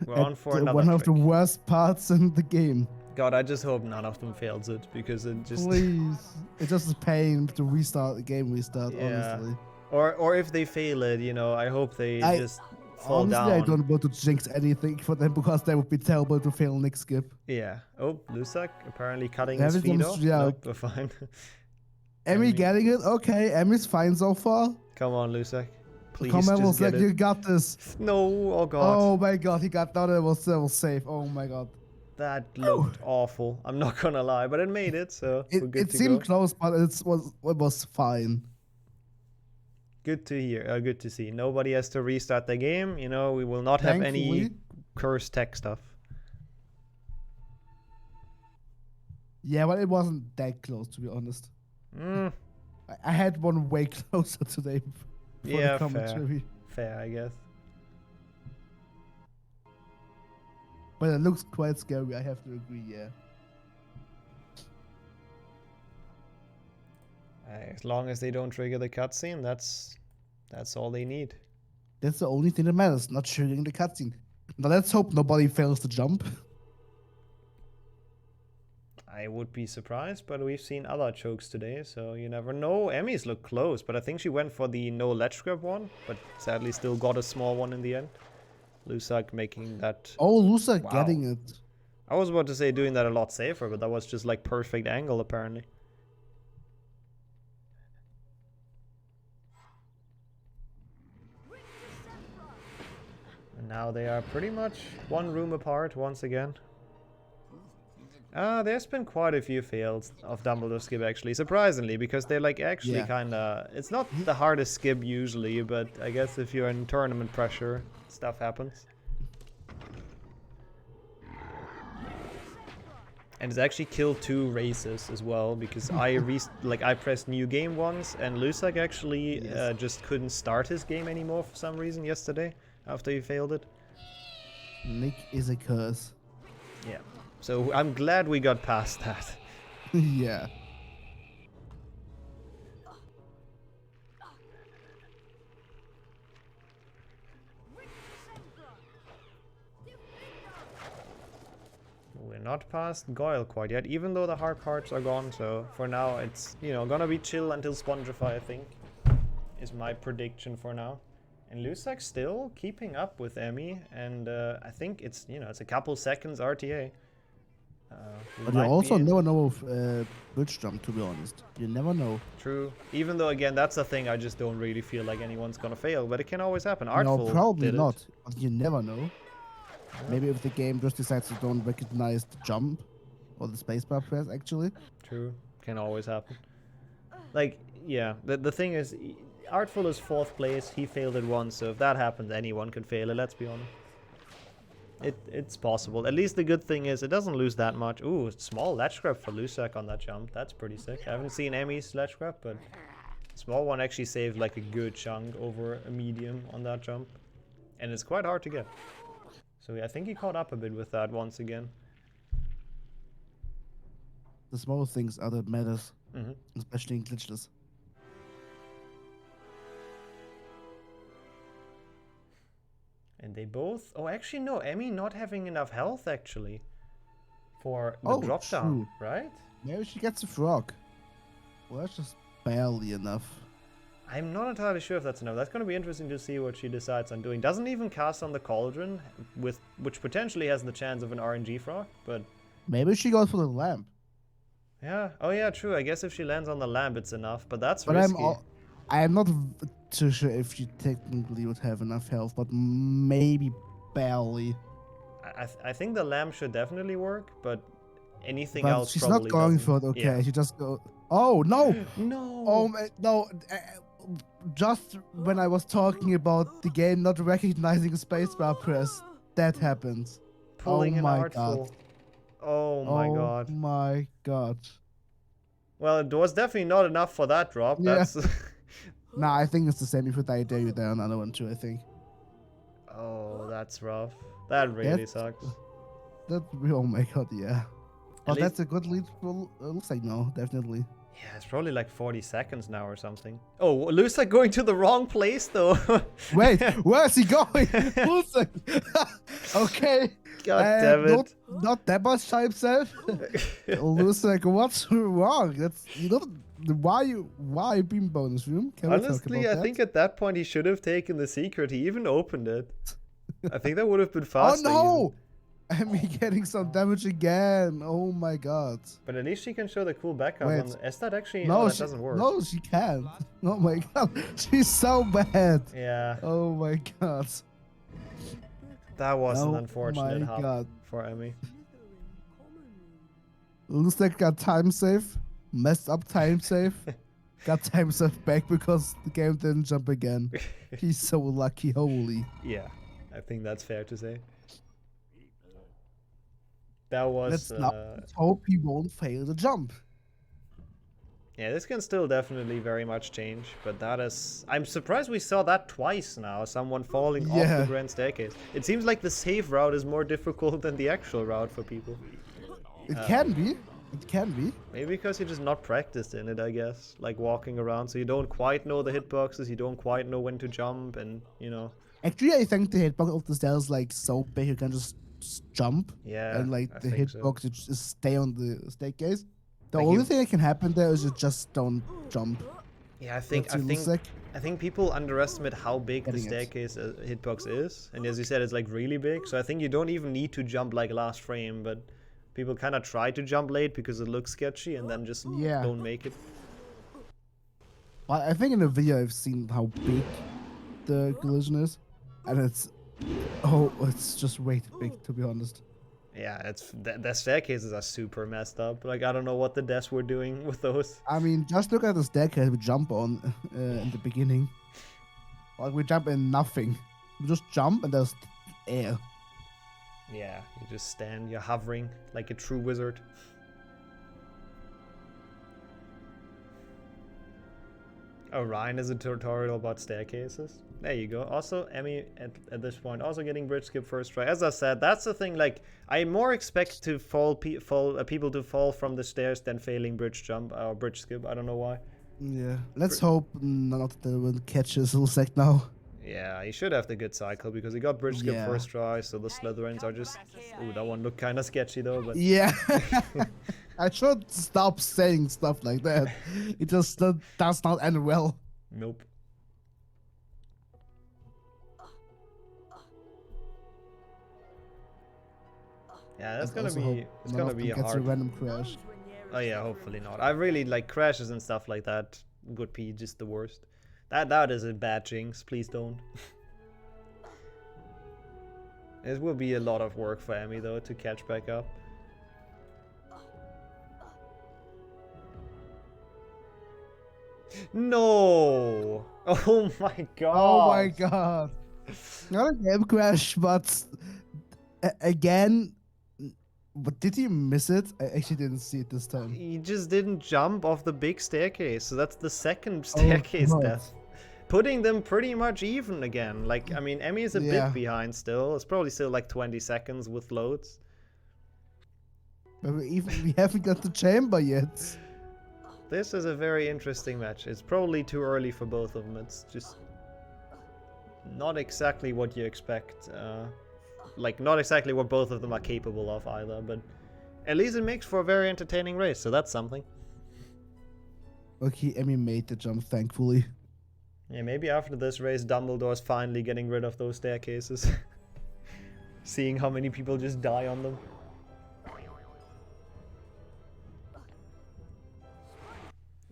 on for another one of the trick. worst parts in the game. God, I just hope none of them fails it, because it just... Please. It's just a pain to restart the game restart, Yeah. honestly. Or if they fail it, you know, I hope they just fall honestly, down. I don't want to jinx anything for them because that would be terrible to fail next skip. Yeah. Oh, Lusak apparently cutting Having his feet some- off. yeah. Nope, we're fine. Emmy getting it? Okay, Emmy's fine so far. Come on, Lusak. Please Come on, just get Lusak, you it. got this. No, oh god. Oh my god, he got that. It was safe. Oh my god. That looked awful. I'm not gonna lie, but it made it, so we're good It to seemed go. close, but it was fine. Good to hear. Good to see. Nobody has to restart the game. You know, we will not have any Thankfully. cursed tech stuff. Yeah, but it wasn't that close, to be honest. I had one way closer today for Yeah, the commentary. Fair, I guess. But it looks quite scary, I have to agree, yeah. As long as they don't trigger the cutscene, that's all they need. That's the only thing that matters, not triggering the cutscene. Now let's hope nobody fails to jump. I would be surprised, but we've seen other chokes today, so you never know. Emmy's look close, but I think she went for the no ledge grab one, but sadly still got a small one in the end. Lusak making that... Oh, Lusak Wow. getting it. I was about to say doing that a lot safer, but that was just like perfect angle apparently. And now they are pretty much one room apart once again. There's been quite a few fails of Dumbledore skip actually, surprisingly, because they're like actually kinda... It's not the hardest skip usually, but I guess if you're in tournament pressure, stuff happens. And it's actually killed 2 races as well, because I pressed new game once, and Lusak actually just couldn't start his game anymore for some reason yesterday, after he failed it. Nick is a curse. Yeah. So I'm glad we got past that. Yeah. We're not past Goyle quite yet, even though the hard parts are gone, so for now it's, you know, gonna be chill until Spongify, I think, is my prediction for now. And Lusak still keeping up with Emmy, and I think it's, you know, it's a couple seconds RTA. But you also never know of bridge jump, to be honest. You never know. True. Even though, again, that's the thing, I just don't really feel like anyone's gonna fail, but it can always happen. Artful No, probably did not. it. But you never know. Maybe if the game just decides to don't recognize the jump or the spacebar press, actually. True. Can always happen. Like, yeah, the thing is, Artful is 4th place, he failed it once, so if that happens, anyone can fail it, let's be honest. It's possible. At least the good thing is it doesn't lose that much. Ooh, small ledge grab for Lusak on that jump. That's pretty sick. I haven't seen Emmy's ledge grab, but small one actually saved like a good chunk over a medium on that jump. And it's quite hard to get. So yeah, I think he caught up a bit with that once again. The small things are that matters, especially in Glitchless. And they both... Oh, actually, no. Emmy not having enough health, actually. For the drop down, right? Maybe she gets a frog. Well, that's just barely enough. I'm not entirely sure if that's enough. That's going to be interesting to see what she decides on doing. Doesn't even cast on the Cauldron, which potentially has the chance of an RNG frog, but... Maybe she goes for the lamp. Yeah. Oh, yeah, true. I guess if she lands on the lamp, it's enough, but that's risky. I'm not too sure if she technically would have enough health, but maybe barely. I think the lamp should definitely work, but anything else she's probably not going doesn't. for it, okay. She just go... Oh, no! No! Oh, no. Just when I was talking about the game not recognizing a spacebar press, that happens. Pulling an my Artful. God. Oh my god. Oh my god. Well, it was definitely not enough for that drop. Yeah. That's... Nah, I think it's the same if you dare you there another one too, I think. Oh, that's rough. That really sucks. Oh my god, yeah. But that's a good lead for looks like no, definitely. Yeah, it's probably like 40 seconds now or something. Oh, Lusak going to the wrong place though. Wait, where's he going? Lusak. Okay. God damn it. Not that much time himself. Lusak, what's wrong? That's why beam bonus room? Can Honestly, I think at that point he should have taken the secret. He even opened it. I think that would have been faster. Oh no! And me getting some damage again. Oh my god. But at least she can show the cool backup. Wait. Is that actually... No, that doesn't work. No, she can't. Oh my god. She's so bad. Yeah. Oh my god. That was an unfortunate hop god. for Emmy. Looks like got time save. Messed up time save. Got time save back because the game didn't jump again. He's so lucky. Holy. Yeah, I think that's fair to say. That was... Let's hope he won't fail the jump. Yeah, this can still definitely very much change, but that is... I'm surprised we saw that twice now, someone falling off the grand staircase. It seems like the safe route is more difficult than the actual route for people. It can be. It can be. Maybe because you're just not practiced in it, I guess. Like walking around, so you don't quite know the hitboxes, you don't quite know when to jump, and, you know... Actually, I think the hitbox of the stairs is like so big you can just just jump. Yeah, And like I the think so. hitbox, you just stay on the staircase. The Like only you- thing that can happen there is you just don't jump. Yeah, I That's really sick. think people underestimate how big the Getting it. staircase hitbox is, and as you said, it's like really big. So I think you don't even need to jump like last frame, but people kind of try to jump late because it looks sketchy, and then just Yeah. don't make it. But I think in the video I've seen how big the collision is, and it's just way too big, to be honest. Yeah, the staircases are super messed up. Like I don't know what the devs were doing with those. I mean, just look at the staircase we jump on in the beginning. Like we jump in nothing. We just jump and there's air. Yeah, you just stand, you're hovering like a true wizard. Oh, Ryan is a tutorial about staircases. There you go. Also, Emmy at this point also getting bridge skip first try. As I said, that's the thing. Like, I more expect to people to fall from the stairs than failing bridge jump or bridge skip. I don't know why. Yeah. Let's hope none of them will catch us Ulsec now. Yeah, he should have the good cycle because he got bridge skip Yeah. first try. So the Slytherins are just. Ooh, that one looked kind of sketchy though. But Yeah. I should stop saying stuff like that. It just does not end well. nope. Yeah, that's gonna Also be hope it's none gonna of be them gets a hard. random crash. Oh yeah, hopefully not. I really like crashes and stuff like that. Would be just the worst. That is a bad jinx. Please don't. It will be a lot of work for Emmy though to catch back up. No! Oh my god! Oh my god. Not a game crash, but again, but did he miss it? I actually didn't see it this time. He just didn't jump off the big staircase, so that's the second staircase right. death. Putting them pretty much even again. Like, I mean, Emmy is a Yeah. bit behind still. It's probably still like 20 seconds with loads. But we haven't got the chamber yet. This is a very interesting match. It's probably too early for both of them. It's just not exactly what you expect. Like, not exactly what both of them are capable of either, but at least it makes for a very entertaining race, so that's something. Okay, Emmy made the jump, thankfully. Yeah, maybe after this race, Dumbledore's finally getting rid of those staircases. Seeing how many people just die on them.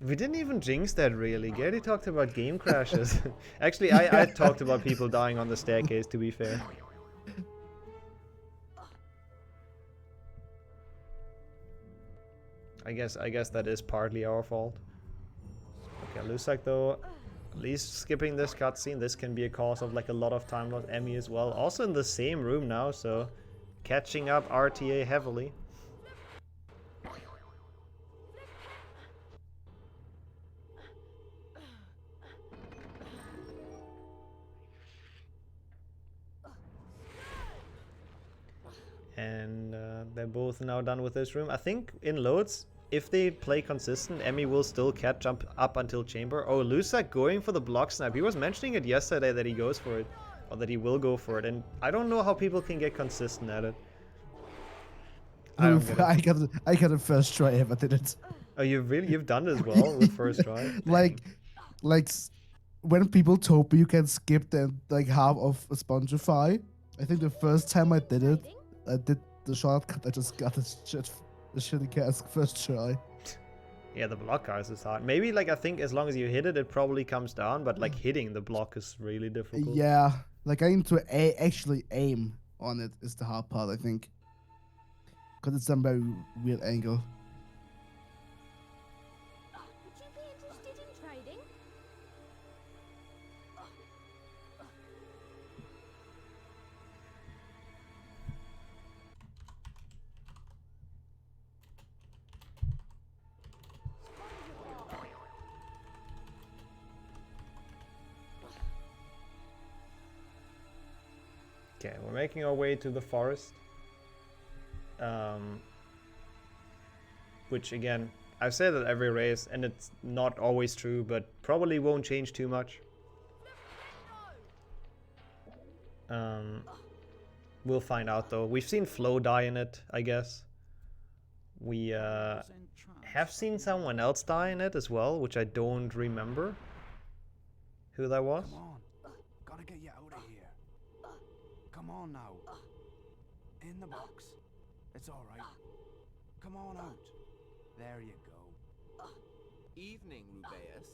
We didn't even jinx that really. Gary talked about game crashes. Actually, I talked about people dying on the staircase, to be fair. I guess that is partly our fault. Okay, looks like though, at least skipping this cutscene, this can be a cause of like a lot of time lost. Emmy as well. Also in the same room now, so catching up RTA heavily. And they're both now done with this room. I think in loads, if they play consistent, Emmy will still catch up until chamber. Oh, Lusak going for the block snipe. He was mentioning it yesterday that he goes for it. Or that he will go for it. And I don't know how people can get consistent at it. I don't get it. I got a first try ever did it. Oh, you've done this well with first try? like when people told me you can skip the like half of a Spongify, I think the first time I did it, I did the shortcut. I just got the shitty cask first try. Yeah, the block cars is hard. Maybe like I think as long as you hit it, it probably comes down. But like hitting the block is really difficult. Yeah, like I need to actually aim on it is the hard part, I think, because it's a very weird angle. Would you be interested in trading? Okay, we're making our way to the forest. Which again, I've said that every race, and it's not always true, but probably won't change too much. We'll find out though. We've seen Flo die in it, I guess. We have seen someone else die in it as well, which I don't remember who that was. Come on. Gotta get you out of here. Come on now. In the box. It's alright. Come on out. There you go. Evening, Rubeus.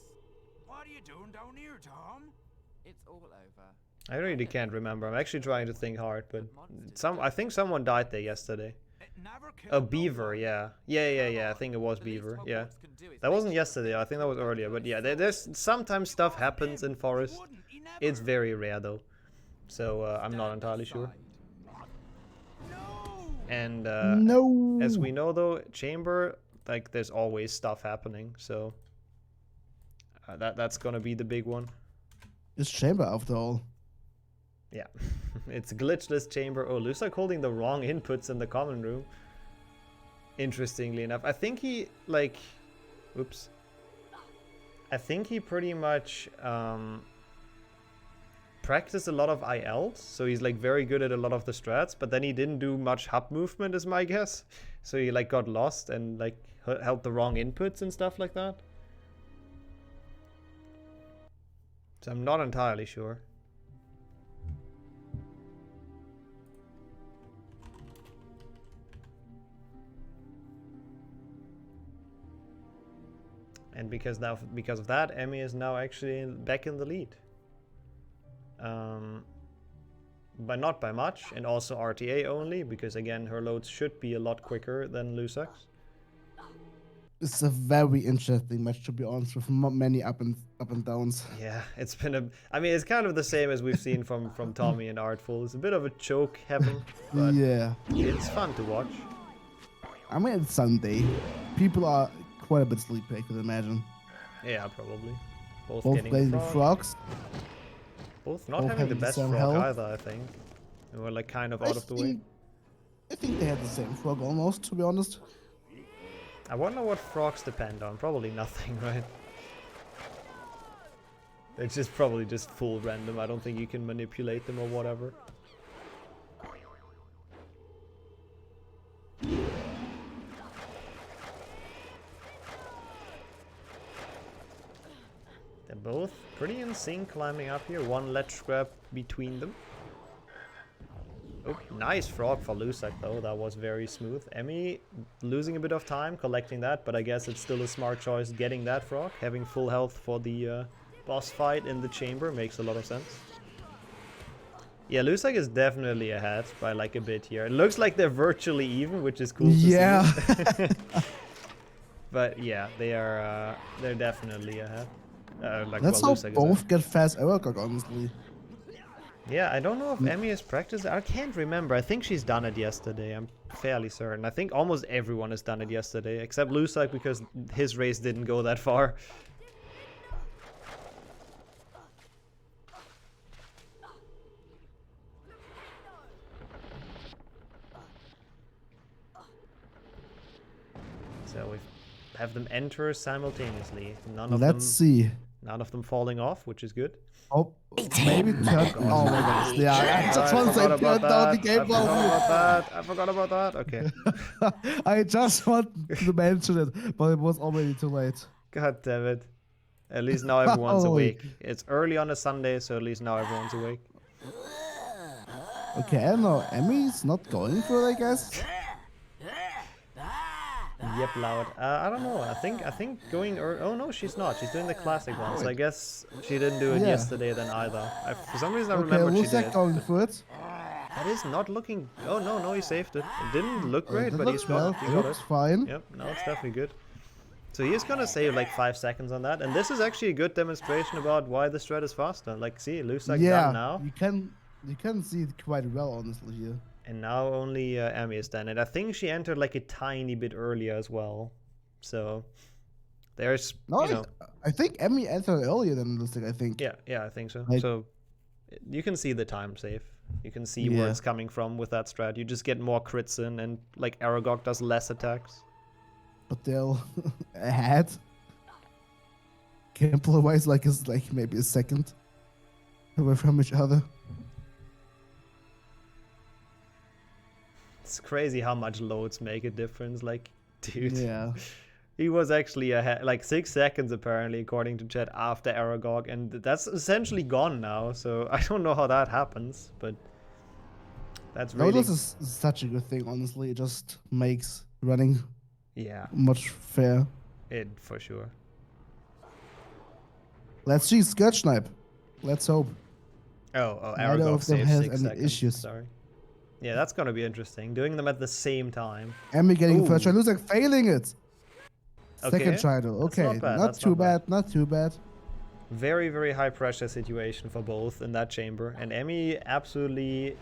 What are you doing down here, Tom? It's all over. I really can't remember. I'm actually trying to think hard, but I think someone died there yesterday. It never killed Oh, no Beaver, one. yeah. Yeah, I think it was The least Beaver, yeah. Hogwarts can do is That make wasn't sure yesterday, I think that was everyone earlier, but knows yeah, it's there's sometimes stuff It wasn't happens him. in Forest. He wouldn't. He never. It's very rare though, so I'm not stand entirely sure. aside. No. And No. as we know though, Chamber, like there's always stuff happening, so that's gonna be the big one. It's Chamber after all. Yeah, it's glitchless Chamber. Oh, Lusak holding the wrong inputs in the common room. Interestingly enough, I think he like, oops. I think he pretty much practiced a lot of ILs, so he's like very good at a lot of the strats, but then he didn't do much hub movement is my guess. So he like got lost and like held the wrong inputs and stuff like that. So I'm not entirely sure. And because of that, Emmy is now actually back in the lead. But not by much, and also RTA only, because again her loads should be a lot quicker than Lusak's. It's a very interesting match, to be honest, with many up and downs. Yeah, it's been I mean, it's kind of the same as we've seen from Tommy and Artful. It's a bit of a choke heaven, but Yeah. it's fun to watch. I mean, it's Sunday. People are quite a bit sleepy, I could imagine. Yeah, probably. Both Both playing the frogs. Both not both having the having the best same frog health. either, I think. They were like kind of out of the way. I think they had the same frog almost, to be honest. I wonder what frogs depend on. Probably nothing, right? It's just probably just full random. I don't think you can manipulate them or whatever. They're both pretty in sync climbing up here. One ledge grab between them. Oh, nice frog for Lusak though. That was very smooth. Emmy losing a bit of time collecting that, but I guess it's still a smart choice getting that frog. Having full health for the boss fight in the chamber makes a lot of sense. Yeah, Lusak is definitely ahead by like a bit here. It looks like they're virtually even, which is cool to see. But yeah, they're definitely ahead. That's how both get fast overclock, honestly. Yeah, I don't know if Emmy has practiced. I can't remember. I think she's done it yesterday. I'm fairly certain. I think almost everyone has done it yesterday, except Lusak because his race didn't go that far. So we have them enter simultaneously. Let's see. None of them falling off, which is good. Oh, maybe turn. Oh my goodness. Yeah, I just want to say turn down the game I forgot about that. Okay. I just want to mention it, but it was already too late. God damn it. At least now everyone's Holy. awake. It's early on a Sunday, so at least now everyone's awake. Okay, no, Emmy's not going for it, I guess. Yep, loud. I don't know. I think going. Oh no, she's not. She's doing the classic one. So I guess she didn't do it Yeah. yesterday then either. For some reason I Okay, remember she who's did. that going for it? That is not looking. Oh no, he saved it. It didn't look great, That but he looks well. got It it. looks fine. Yep, no, it's definitely good. So he's gonna save like 5 seconds on that, and this is actually a good demonstration about why the strat is faster. Like, see, Lusak done now, You can see it quite well, honestly, here. and now only Emmy is done. And I think she entered like a tiny bit earlier as well. So there's, No, you know, I think Emmy entered earlier than Lustig, I think. yeah, I think so. Like- So you can see the time save. You can see where Yeah. it's coming from with that strat. You just get more crits in, and like Aragog does less attacks. But they're ahead. Gameplay-wise, like it's like maybe a second away from each other. It's crazy how much loads make a difference. Like, dude. Yeah. He was actually ahead, like 6 seconds apparently, according to chat, after Aragog, and that's essentially gone now. So I don't know how that happens, but that's really. This is such a good thing, honestly. It just makes running much fair. It for sure. Let's see Scourge Snipe. Let's hope. Oh, Neither Aragog of them saved has 6 any seconds. issues. Sorry. Yeah, that's gonna be interesting. Doing them at the same time. Emmy getting first try. Ooh. Looks like failing it. Okay. Second try though. That's Okay, not bad, not that's too not bad. bad. Not too bad. Very, very high pressure situation for both in that chamber. And Emmy absolutely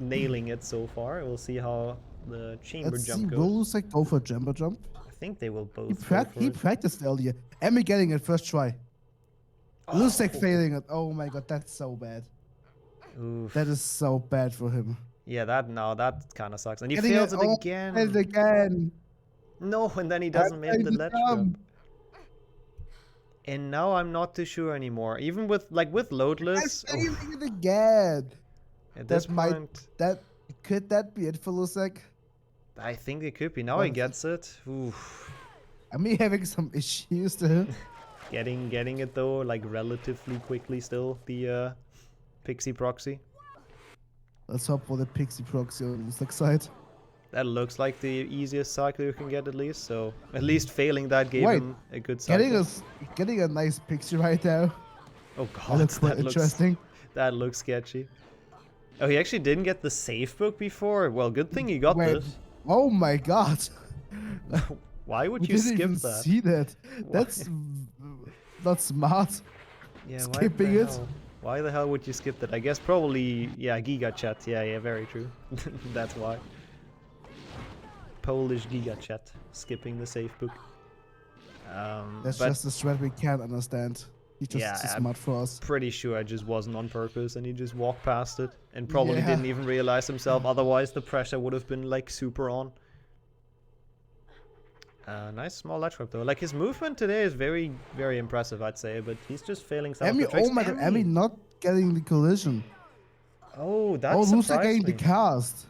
nailing it so far. We'll see how the chamber Let's jump see. goes. Will Lusek go for jumper jump? I think they will both. He practiced earlier. Emmy getting it first try. Lusek failing it. Oh my god, that's so bad. Oof. That is so bad for him. Yeah, that kind of sucks. And he Getting fails it it again. And again. No, and then he doesn't make the ledge grab. jump. And now I'm not too sure anymore. Even with loadless. I'm failing it again. At this point, Could that be it for Lusek? I think it could be. Now he gets it. Oof. Am I having some issues there? Getting it though, like relatively quickly still. The Pixie Proxy. Let's hope for the Pixie Proxy on Lusek's side. That looks like the easiest cycle you can get at least. So at least failing that gave him a good cycle. Getting a nice Pixie right now. Oh god, That looks quite interesting. That looks sketchy. Oh, he actually didn't get the safe book before? Well, good thing he got this. Oh my god. Why would We you didn't skip even that? see that. That's not smart. Yeah, Skipping why the it. hell? Why the hell would you skip that? I guess probably, yeah, Giga Chat. Yeah, very true. That's why. Polish Giga Chat. Skipping the safe book. That's just a strat we can't understand. He's just too smart for us. Pretty sure it just wasn't on purpose and he just walked past it and probably Yeah. didn't even realize himself. Otherwise, the pressure would have been like super on. Nice small ledge grab though. Like his movement today is very, very impressive, I'd say, but he's just failing some of Emmy, the tricks. oh my god, Emmy not getting the collision. Oh, that Lusek surprised getting me. the cast.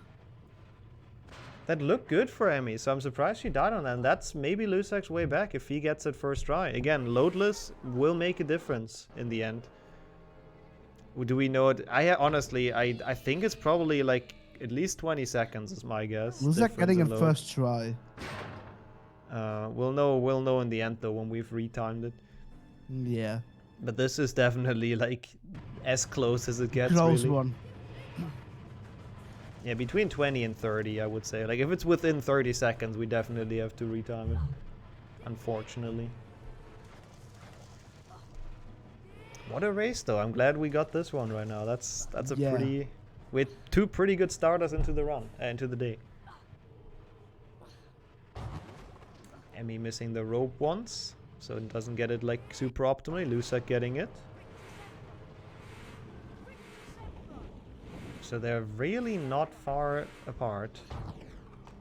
That looked good for Emmy, so I'm surprised she died on that. And that's maybe Lusek's way back if he gets it first try. Again, loadless will make a difference in the end. Do we know it? Honestly, I think it's probably like at least 20 seconds is my guess. Lusek getting in it load. first try. We'll know in the end though when we've retimed it. Yeah. But this is definitely like as close as it gets. Close really. one. Yeah, between 20 and 30, I would say. Like if it's within 30 seconds, we definitely have to retime it. Unfortunately. What a race though. I'm glad we got this one right now. That's a pretty with two pretty good starters into the run, into the day. Emmy missing the rope once, so it doesn't get it like super optimally. Lusek getting it. So they're really not far apart.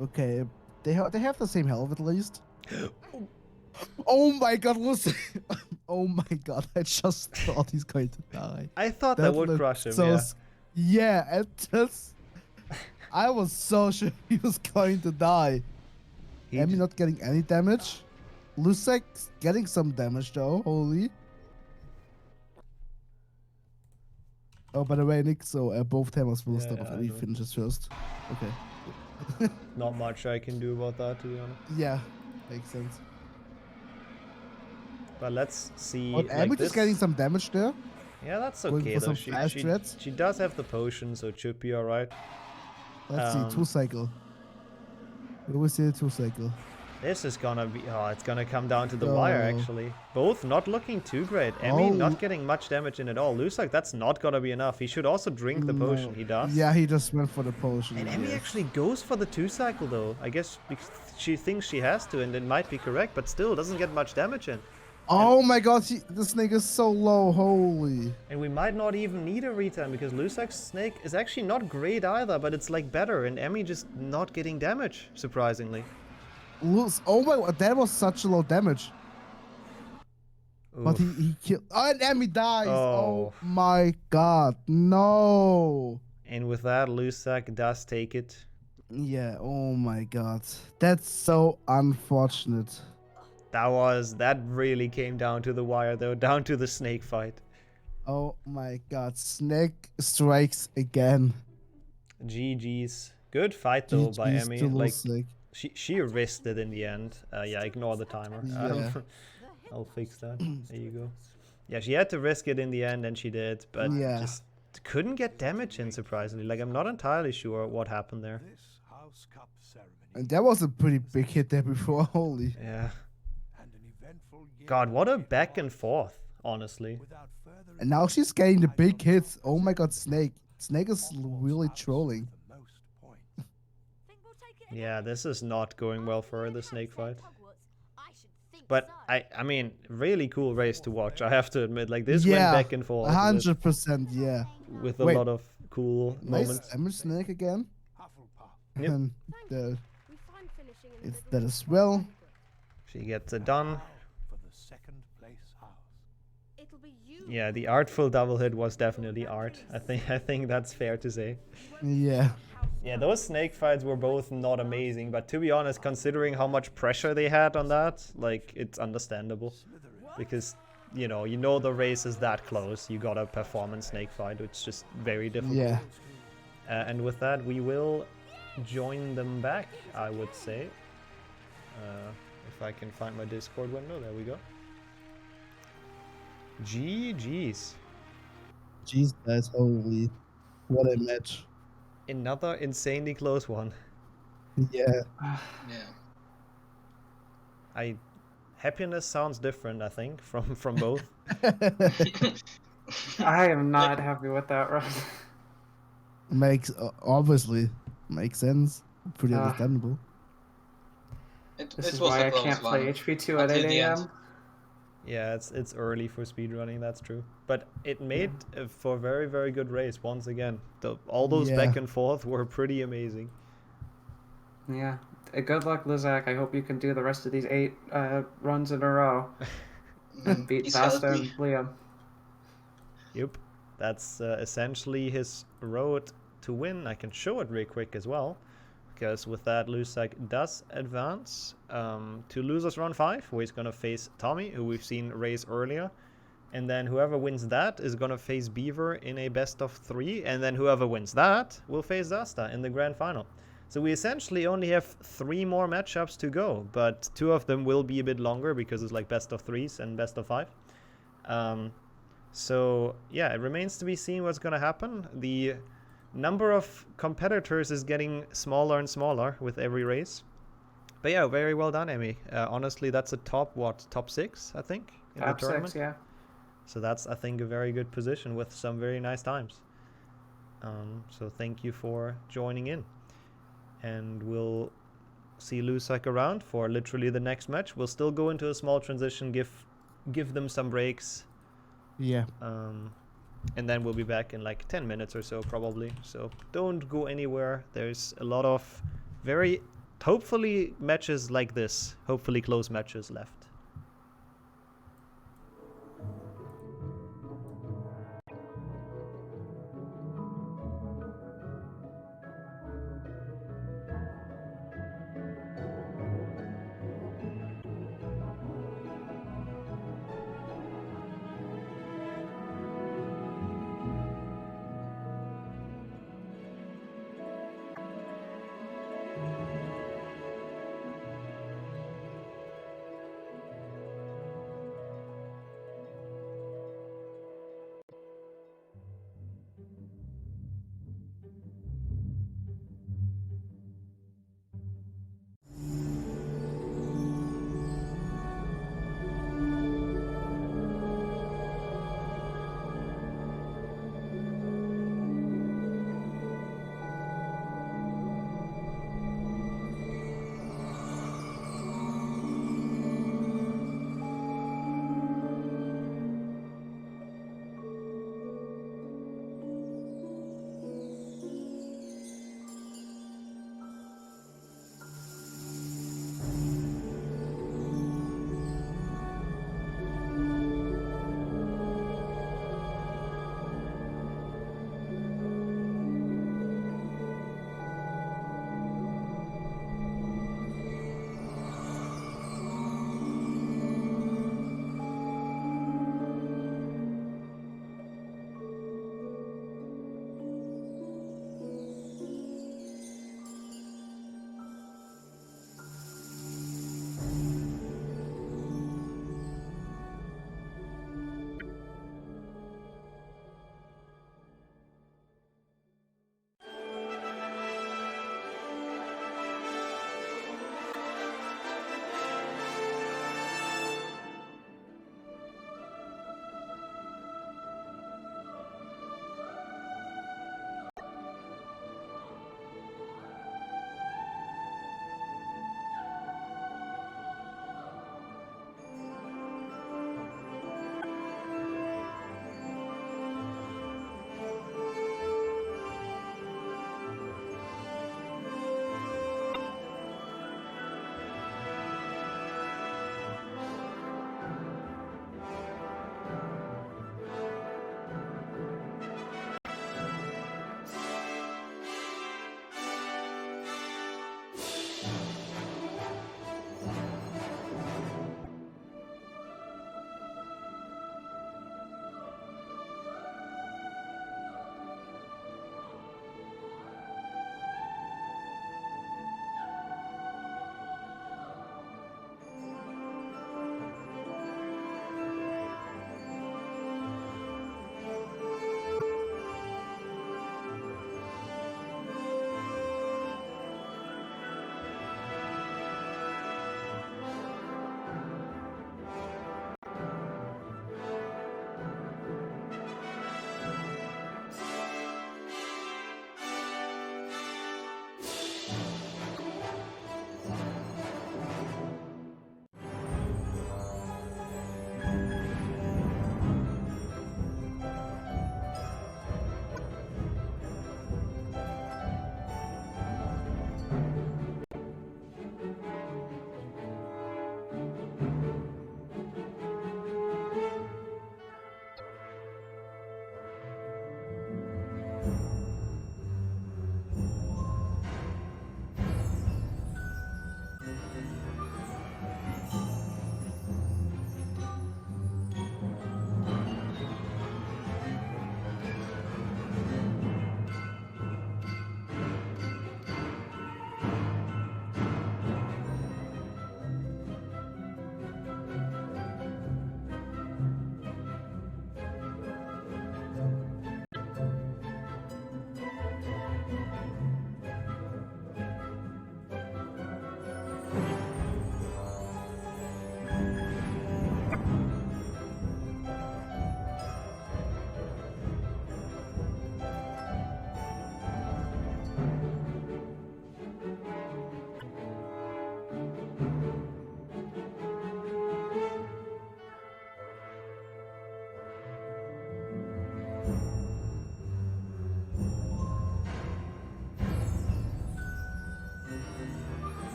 Okay, they have the same health at least. Oh my god, Lusek! Oh my god, I just thought he's going to die. I thought that would looked crush him, so yeah. Yeah, it just... I was so sure he was going to die. Emmy not getting any damage. Lusek getting some damage though, holy. Oh, by the way, Nick, so both timers will start off Emmy finishes first. Okay. Not much I can do about that, to be honest. Yeah, makes sense. But let's see. But like Emmy just getting some damage there. Yeah, that's Going okay for though. some fast threats. She does have the potion, so it should be alright. Let's see, 2 cycle. We will see a 2 cycle. This is gonna be... Oh, it's gonna come down to the wire, actually. Both not looking too great. Emmy Oh. not getting much damage in at all. Lusek, that's not gonna be enough. He should also drink the potion. He does. Yeah, he just went for the potion. And Emmy actually goes for the 2 cycle, though. I guess because she thinks she has to, and it might be correct, but still doesn't get much damage in. Oh my god, this snake is so low, holy. And we might not even need a retime, because Lusek's snake is actually not great either, but it's like better, and Emmy just not getting damage, surprisingly. Oh my god, that was such a low damage. Oof. But he killed. Oh, and Emmy dies. Oh. Oh my god, no. And with that, Lusek does take it. Yeah, oh my god. That's so unfortunate. That really came down to the wire though, down to the snake fight. Oh my god. Snake strikes again. GG's. Good fight though by GG's Emmy. to Like Lusig. she risked it in the end. Yeah, ignore the timer. Yeah. I'll fix that. There you go. Yeah, she had to risk it in the end, and she did, but Yeah. just couldn't get damage in, surprisingly. Like, I'm not entirely sure what happened there. This House Cup ceremony And that was a pretty big hit there before, holy. Yeah. and an eventful year God, what a it back and was. forth, honestly. Without further And now she's getting the ado, big I shall hits. now Oh my god, present Snake. Snake is Hogwarts really House trolling. with the most points. Think we'll take it Yeah, this is not going well for her, the snake fight. I should think But, so. I mean, really cool race to watch, I have to admit. Like, this Yeah, went back and forth 100%, yeah. with a Wait. lot of cool Nice moments. damage Snake again. Hufflepuff. Yep. And Thank the, you. We find finishing in the it's middle that of as the well. very good. She gets it done. Now for the second place house. It'll be you. Yeah, the artful double hit was definitely art. I think that's fair to say. Yeah. Yeah, those snake fights were both not amazing, but to be honest, considering how much pressure they had on that, like, it's understandable. Because, you know the race is that close, you gotta perform in snake fight, it's just very difficult. Yeah. And with that, we will join them back, I would say. If I can find my Discord window, there we go. GG's. Jeez, guys, holy. What a match. Another insanely close one. Yeah. Yeah. Happiness sounds different, I think, from both. I am not happy with that run. Makes, obviously, makes sense. Pretty Ah. understandable. This It is was why a I close can't play one HP2 at until 8 the end. a.m. Yeah, it's early for speedrunning, that's true. But it made for a very, very good race once again. All those Yeah. back and forth were pretty amazing. Yeah. Good luck, Lizak. I hope you can do the rest of these 8 runs in a row and beat He's Vasta healthy. and Liam. Yep. That's essentially his road to win. I can show it real quick as well. Because with that, Lusak does advance to losers round 5, where he's going to face Tommy, who we've seen race earlier. And then whoever wins that is going to face Beaver in a best of 3. And then whoever wins that will face Zasta in the grand final. So we essentially only have 3 more matchups to go. But 2 of them will be a bit longer because it's like best of 3s and best of 5. So yeah, it remains to be seen what's going to happen. The number of competitors is getting smaller and smaller with every race. But yeah, very well done, Emmy. Honestly, that's a top 6, I think, in Top the tournament. 6, yeah. So that's, I think, a very good position with some very nice times. So thank you for joining in. And we'll see Lusak around for literally the next match. We'll still go into a small transition, give them some breaks. Yeah. And then we'll be back in like 10 minutes or so, probably. So don't go anywhere. There's a lot of very, hopefully, matches like this. Hopefully close matches left.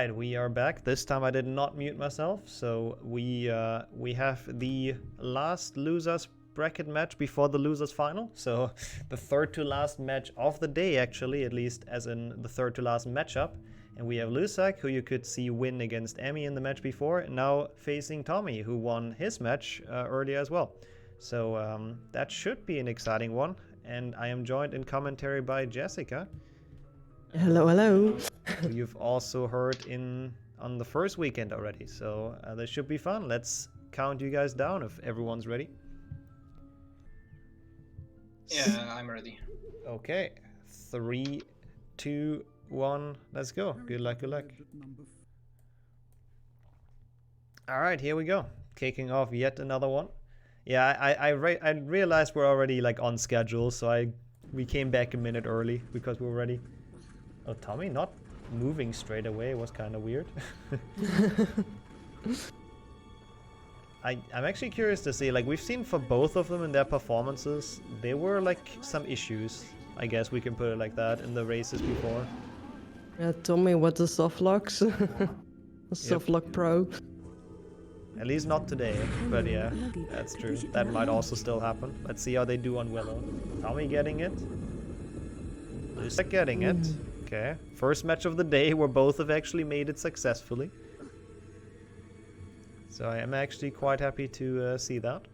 right, we are back. This time I did not mute myself, so we have the last losers bracket match before the losers final. So the third to last match of the day, actually, at least as in the third to last matchup. And we have Lusak, who you could see win against Emmy in the match before, now facing Tommy, who won his match earlier as well. So that should be an exciting one. And I am joined in commentary by Jessica. Hello, hello. Who you've also heard on the first weekend already. So this should be fun. Let's count you guys down if everyone's ready. Yeah, I'm ready. Okay, 3, 2, 1, let's go. Good luck, good luck. All right, here we go. Kicking off yet another one. Yeah, I realized we're already like on schedule, so we came back a minute early because we were ready. Oh, Tommy not moving straight away was kind of weird. I'm actually curious to see, like, we've seen for both of them in their performances, there were like some issues, I guess we can put it like that, in the races before. Yeah, Tommy with the softlocks. Softlock Pro. At least not today, but yeah, that's true. That might also still happen. Let's see how they do on Willow. Tommy getting it. Lusak getting it. Okay, first match of the day where both have actually made it successfully. So I am actually quite happy to see that.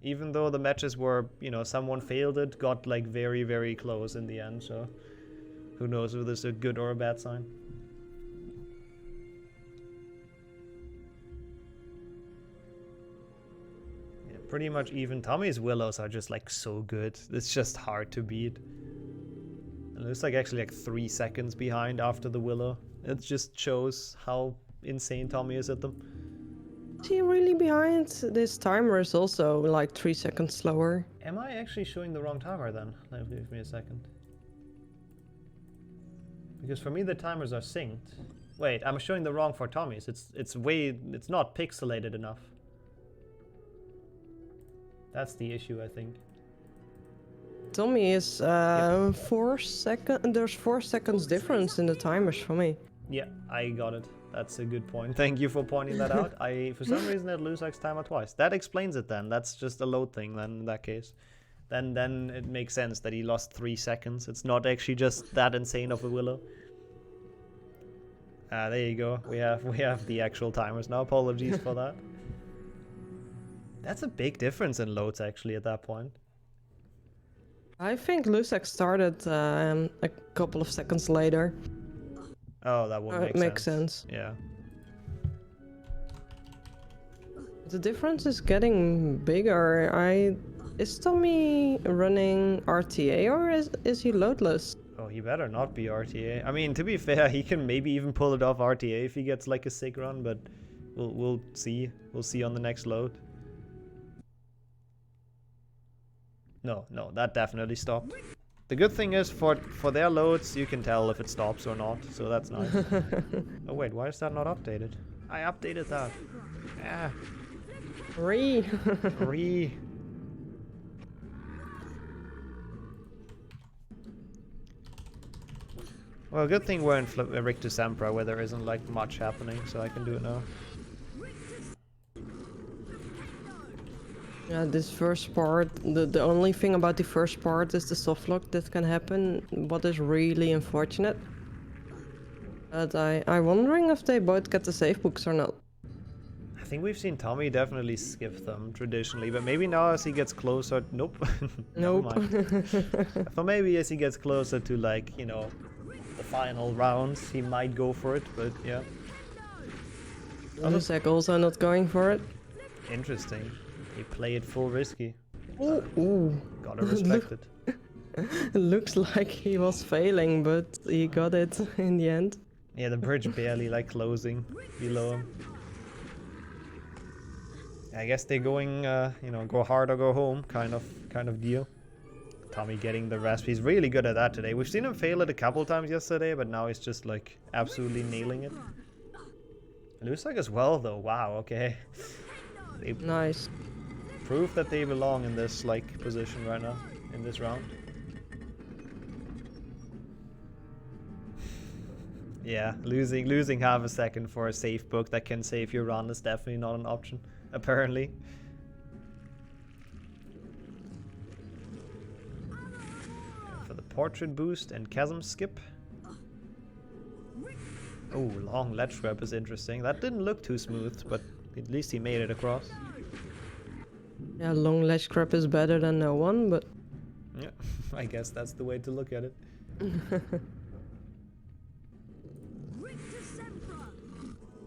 Even though the matches were, you know, someone failed it, got like very, very close in the end, so who knows if this is a good or a bad sign. Yeah, pretty much even. Tommy's Willows are just like so good. It's just hard to beat. And it's like actually like 3 seconds behind after the Willow. It just shows how insane Tommy is at them. Is he really behind? This timer is also like 3 seconds slower. Am I actually showing the wrong timer then? Give me a second. Because for me the timers are synced. Wait, I'm showing the wrong for Tommy's. It's not pixelated enough. That's the issue, I think. Tommy is 4 seconds. There's 4 seconds difference in the timers for me. Yeah, I got it. That's a good point. Thank you for pointing that out. I, for some reason, had Lusak's timer twice. That explains it then. That's just a load thing then in that case. Then it makes sense that he lost 3 seconds. It's not actually just that insane of a Willow. There you go. We have the actual timers now. Apologies for that. That's a big difference in loads actually at that point. I think Lusak started a couple of seconds later. Oh, that would make sense. Makes sense. Yeah. The difference is getting bigger. Is Tommy running RTA or is he loadless? Oh, he better not be RTA. I mean, to be fair, he can maybe even pull it off RTA if he gets like a sick run, but we'll see. We'll see on the next load. No, that definitely stopped. The good thing is for their loads, you can tell if it stops or not, so that's nice. Oh wait, why is that not updated? I updated that. Yeah. Re. Well, good thing we're in Richter Sempra where there isn't like much happening, so I can do it now. Yeah, this first part, the only thing about the first part is the softlock that can happen, what is really unfortunate. But I'm wondering if they both get the save books or not. I think we've seen Tommy definitely skip them traditionally, but maybe now as he gets closer... Nope. Nope. So maybe as he gets closer to like, you know, the final rounds, he might go for it, but yeah. Lusak also not going for it. Interesting. He played it full risky. Ooh. Gotta respect it. Looks like he was failing, but he got it in the end. Yeah, the bridge barely like closing below him. I guess they're going, you know, go hard or go home kind of deal. Tommy getting the rest. He's really good at that today. We've seen him fail it a couple times yesterday, but now he's just like absolutely nailing it. Lusak as well though. Wow, okay. Nice. Proof that they belong in this like position right now in this round. Yeah, losing half a second for a safe book that can save your run is definitely not an option, apparently. For the portrait boost and chasm skip. Oh, long ledge grab is interesting. That didn't look too smooth, but at least he made it across. Yeah, long ledge grab is better than no one, but... Yeah, I guess that's the way to look at it.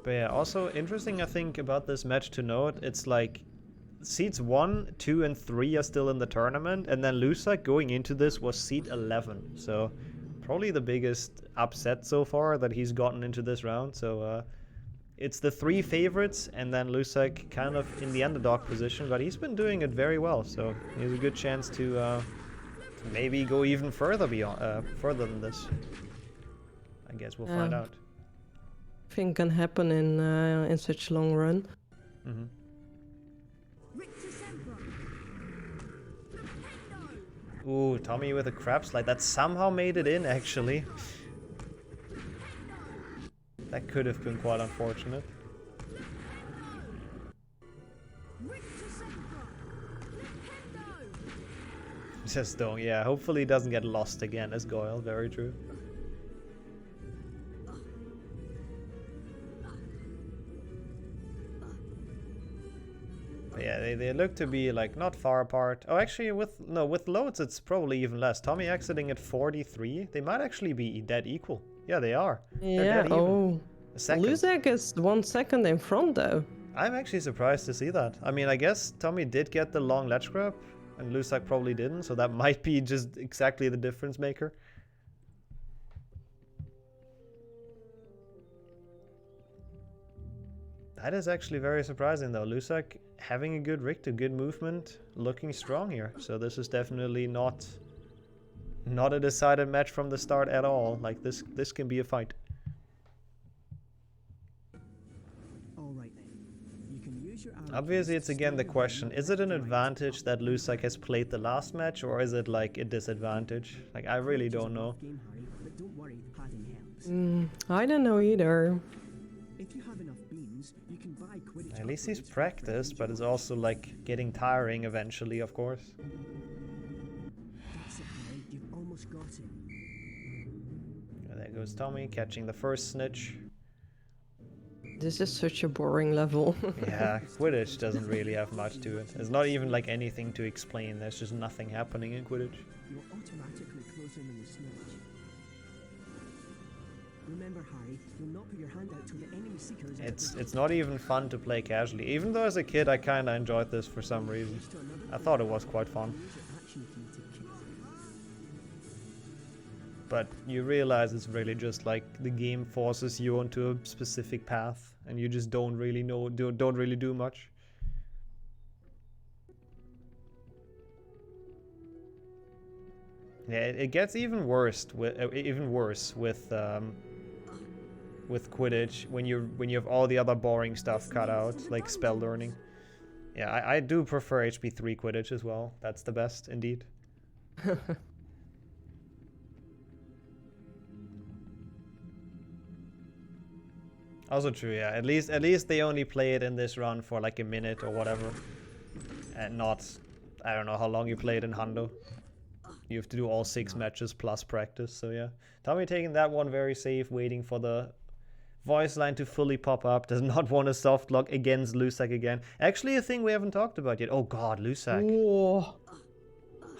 But yeah, also interesting I think about this match to note, it's like seeds 1, 2 and 3 are still in the tournament, and then Lusak going into this was seed 11. So probably the biggest upset so far that he's gotten into this round. So it's the 3 favorites and then Lusak kind of in the underdog position, but he's been doing it very well. So he has a good chance to maybe go even further beyond, further than this. I guess we'll find out. Thing can happen in such long run. Mm-hmm. Ooh, Tommy with a crab slide. That somehow made it in, actually. That could have been quite unfortunate. Just don't, yeah. Hopefully he doesn't get lost again as Goyle. Very true. But yeah, they look to be like not far apart. Oh, actually, with loads, it's probably even less. Tommy exiting at 43. They might actually be dead equal. Yeah, they are. Yeah. Oh. Lusak is 1 second in front though. I'm actually surprised to see that. I mean, I guess Tommy did get the long ledge grab, and Lusak probably didn't. So that might be just exactly the difference maker. That is actually very surprising though. Lusak having a good Richter, good movement, looking strong here. So this is definitely not a decided match from the start at all. Like this can be a fight. Obviously it's again the question, is it an advantage that Lusak has played the last match, or is it like a disadvantage? Like I really don't know. I don't know either. If you have enough beans, you can buy Quidditch. At least he's practiced, but it's also like getting tiring eventually, of course. That's it, Harry. You've almost got it. Yeah, there goes Tommy catching the first snitch. This is such a boring level. Yeah, Quidditch doesn't really have much to it. There's not even like anything to explain. There's just nothing happening in Quidditch. You'll automatically close in on the snitch. Remember, Harry, you'll not put your hand out to the enemy seekers. It's not even fun to play casually. Even though as a kid I kinda enjoyed this for some reason. I thought it was quite fun. But you realize it's really just like the game forces you onto a specific path and you just don't really do much. Yeah, it gets even worse with Quidditch when you have all the other boring stuff cut out, like spell learning. Yeah, I do prefer HP3 Quidditch as well. That's the best indeed. Also true, yeah. At least they only play it in this run for like a minute or whatever, and not, I don't know how long you played in Hundo. You have to do all 6 matches plus practice, so yeah. Tommy taking that one very safe, waiting for the voice line to fully pop up. Does not want a soft lock against Lusak again. Actually, a thing we haven't talked about yet. Oh god, Lusak. Whoa.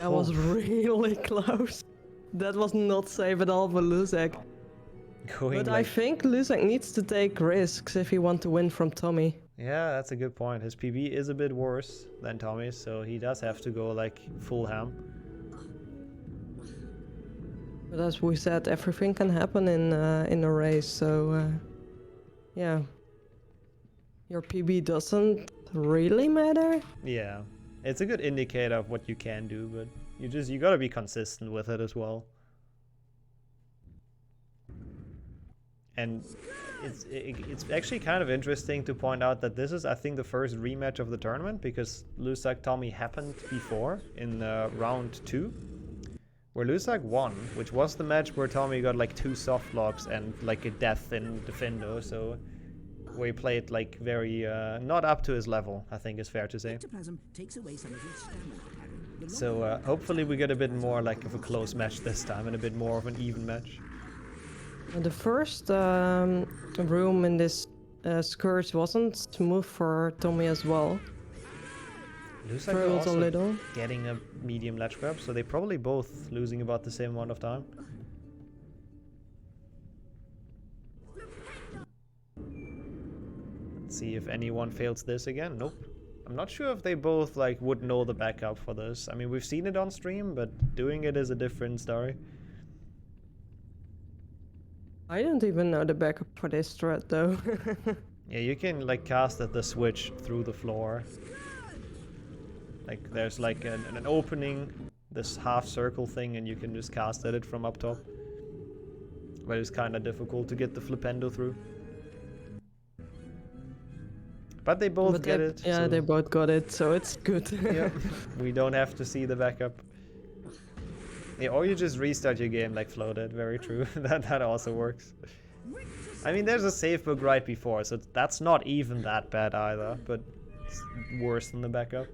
That was really close. That was not safe at all for Lusak. But I think Lusak needs to take risks if he wants to win from Tommy. Yeah, that's a good point. His PB is a bit worse than Tommy's, so he does have to go like full ham. But as we said, everything can happen in a race, so yeah. Your PB doesn't really matter. Yeah, it's a good indicator of what you can do, but you gotta be consistent with it as well. And it's actually kind of interesting to point out that this is, I think, the first rematch of the tournament, because Lusak Tommy happened before in round 2. where Lusak won, which was the match where Tommy got like 2 soft locks and like a death in Defendo, so where he played like very not up to his level, I think is fair to say. Ectoplasm takes away some of your stamina, Harry. So hopefully we get a bit more like of a close match this time and a bit more of an even match. The first room in this Scourge wasn't smooth for Tommy as well. Lusak Struggled also a little. getting a medium ledge grab, so they probably both losing about the same amount of time. Let's see if anyone fails this again. Nope. I'm not sure if they both like would know the backup for this. I mean, we've seen it on stream, but doing it is a different story. I don't even know the backup for this threat though. Yeah, you can like cast at the switch through the floor. Like there's like an opening, this half circle thing, and you can just cast at it from up top. But it's kind of difficult to get the flipendo through. But they both get it. Yeah, so they both got it, so it's good. yeah, we don't have to see the backup. Yeah, or you just restart your game like floated. Very true. that also works. I mean, there's a save book right before, so that's not even that bad either, but it's worse than the backup.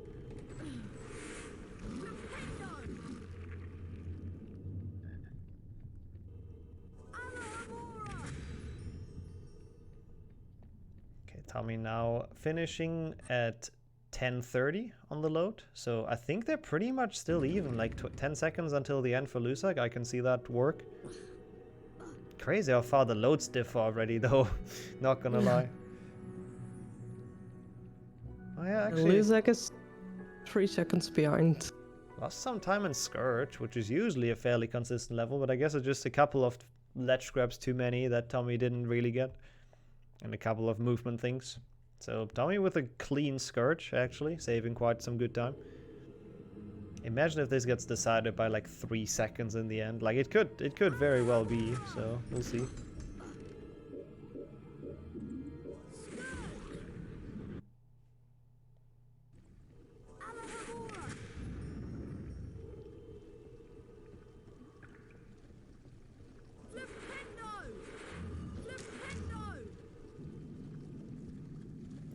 Okay, Tommy now finishing at 10:30 on the load, so I think they're pretty much still even, like 10 seconds until the end for Lusak. I can see that work. Crazy how far the loads differ already though, not gonna lie. Oh yeah, actually Lusak is 3 seconds behind. lost some time in Scourge, which is usually a fairly consistent level, but I guess it's just a couple of ledge grabs too many that Tommy didn't really get, and a couple of movement things. So Tommy with a clean Scourge, actually, saving quite some good time. Imagine if this gets decided by like 3 seconds in the end. Like it could very well be, so we'll see.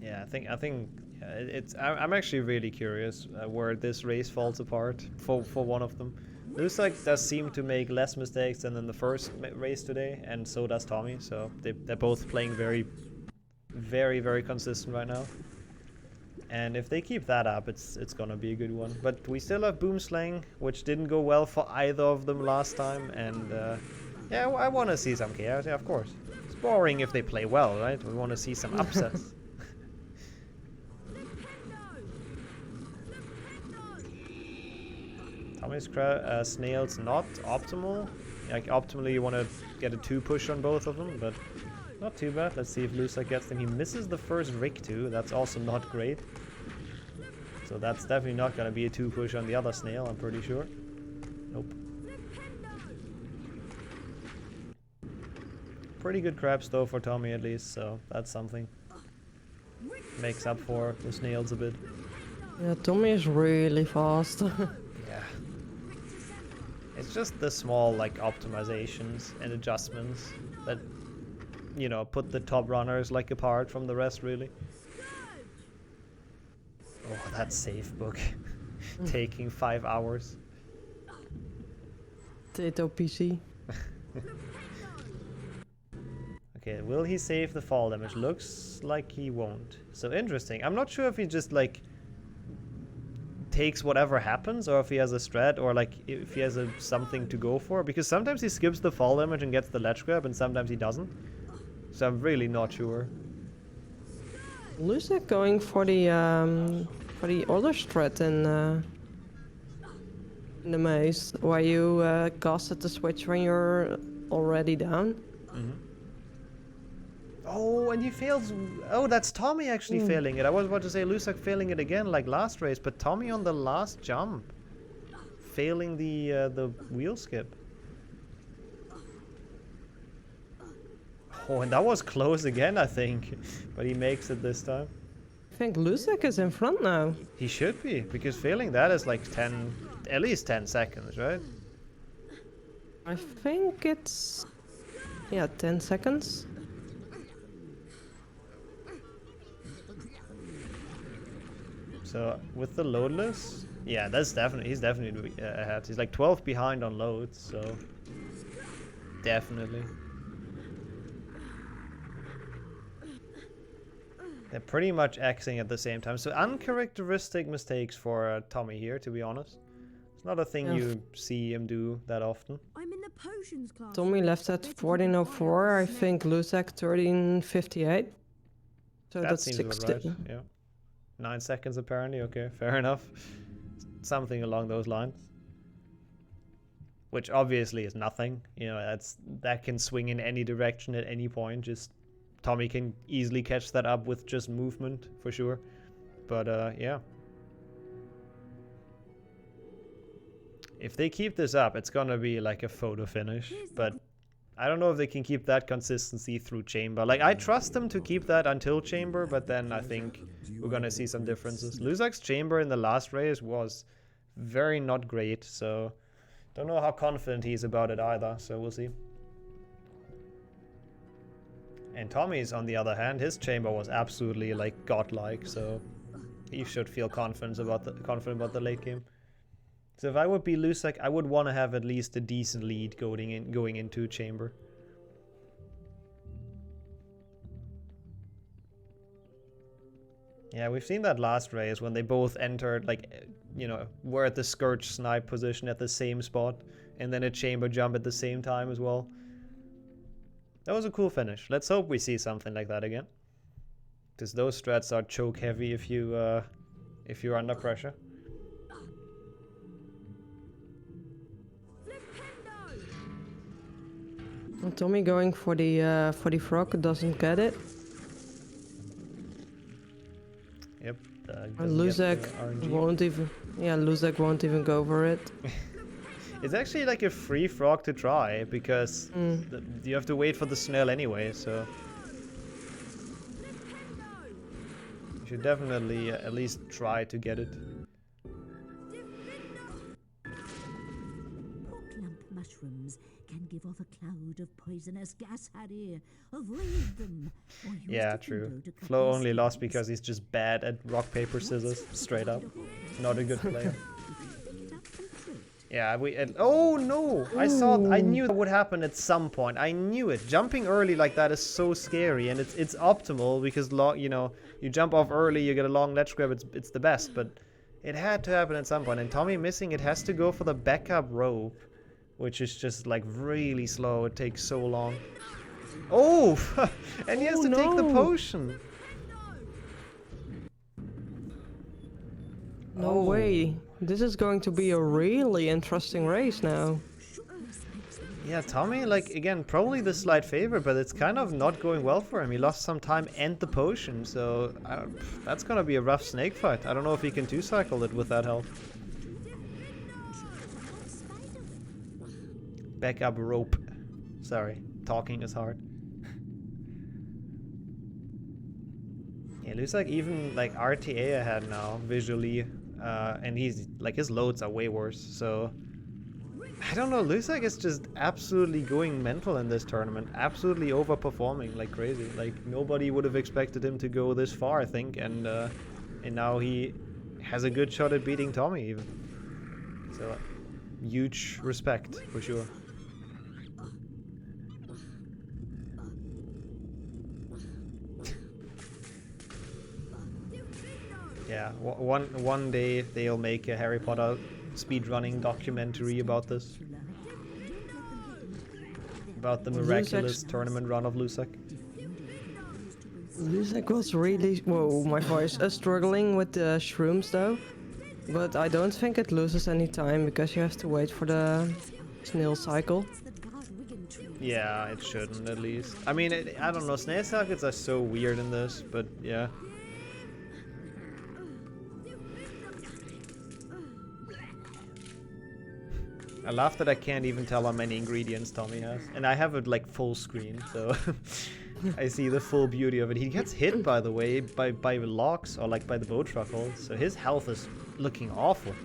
Yeah, I think I'm actually really curious where this race falls apart for one of them. Lusak does seem to make less mistakes than in the first race today, and so does Tommy. So they're both playing very, very, very consistent right now. And if they keep that up, it's gonna be a good one. But we still have Boomslang, which didn't go well for either of them last time, and yeah, I want to see some chaos. Yeah, of course. It's boring if they play well, right? We want to see some upsets. Tommy's snails not optimal. Like optimally you want to get a 2 push on both of them, but not too bad. Let's see if Lusak gets them. He misses the first Rick too. That's also not great. So that's definitely not going to be a 2 push on the other snail, I'm pretty sure. Nope. Pretty good crabs though for Tommy at least, so that's something. Makes up for the snails a bit. Yeah, Tommy is really fast. Yeah. It's just the small like optimizations and adjustments that, you know, put the top runners like apart from the rest really. Oh, that save book. Taking 5 hours. Potato PC. Okay, will he save the fall damage? Looks like he won't. So interesting. I'm not sure if he just like takes whatever happens, or if he has a strat, or like if he has something to go for, because sometimes he skips the fall damage and gets the ledge grab, and sometimes he doesn't. So I'm really not sure. Lusak going for the other strat in the maze, where you cast at the switch when you're already down. Mm-hmm. Oh, and he fails. Oh, that's Tommy actually failing it. I was about to say Lusak failing it again like last race, but Tommy on the last jump failing the wheel skip. Oh, and that was close again, I think, but he makes it this time. I think Lusak is in front now. He should be, because failing that is like 10, at least 10 seconds, right? I think it's... yeah, 10 seconds. So with the loadless, yeah, he's definitely ahead. He's like 12 behind on loads, so definitely. They're pretty much Xing at the same time. So uncharacteristic mistakes for Tommy here, to be honest. It's not a thing you see him do that often. I'm in the potions class. Tommy left at 14:04. I think Luzak 13:58. So That that's seems 60. about right, yeah. 9 seconds apparently, okay, fair enough. Something along those lines. Which obviously is nothing, you know, that can swing in any direction at any point. Just Tommy can easily catch that up with just movement, for sure. But yeah. If they keep this up, it's gonna be like a photo finish, but I don't know if they can keep that consistency through Chamber. Like, I trust them to keep that until Chamber, but then I think we're gonna see some differences. Luzak's Chamber in the last race was very not great, so don't know how confident he's about it either, so we'll see. And Tommy's, on the other hand, his Chamber was absolutely, like, godlike, so he should feel confident about the late game. So if I would be Luzak, I would want to have at least a decent lead going into Chamber. Yeah, we've seen that last race when they both entered, like, you know, were at the Scourge snipe position at the same spot, and then a Chamber jump at the same time as well. That was a cool finish. Let's hope we see something like that again. Because those strats are choke heavy if you're under pressure. Tommy going for the frog doesn't get it. Yep. Luzak won't even. Yeah, Luzak won't even go for it. It's actually like a free frog to try because you have to wait for the snail anyway. So you should definitely at least try to get it. Mushrooms can give off a cloud of poisonous gas, Harry. Avoid them. Yeah, true. Flo only lost because he's just bad at rock, paper, scissors. Straight up. Not a good player. Yeah, oh no! I knew that would happen at some point. I knew it. Jumping early like that is so scary, and it's optimal because you know, you jump off early, you get a long ledge grab. It's the best, but it had to happen at some point. And Tommy missing it has to go for the backup rope, which is just like really slow. It takes so long. Oh, and he has to take the potion. No way. This is going to be a really interesting race now. Yeah, Tommy, like, again, probably the slight favorite, but it's kind of not going well for him. He lost some time and the potion, so that's gonna be a rough snake fight. I don't know if he can two-cycle it with that help. Backup rope. Sorry, talking is hard. Yeah, looks like even, like, RTA ahead now, visually. And he's, like, his loads are way worse, so I don't know, looks like it's just absolutely going mental in this tournament, absolutely overperforming like crazy. Like, nobody would have expected him to go this far, I think, and now he has a good shot at beating Tommy even. So, huge respect, for sure. Yeah, one day they'll make a Harry Potter speedrunning documentary about this. About the miraculous tournament run of Luzak. Luzak was really, whoa, my voice, struggling with the shrooms though. But I don't think it loses any time because you have to wait for the snail cycle. Yeah, it shouldn't at least. I mean, I don't know, snail cycles are so weird in this, but yeah. I love that I can't even tell how many ingredients Tommy has. And I have it like full screen, so I see the full beauty of it. He gets hit, by the way, by logs or like by the boat truckle, so his health is looking awful.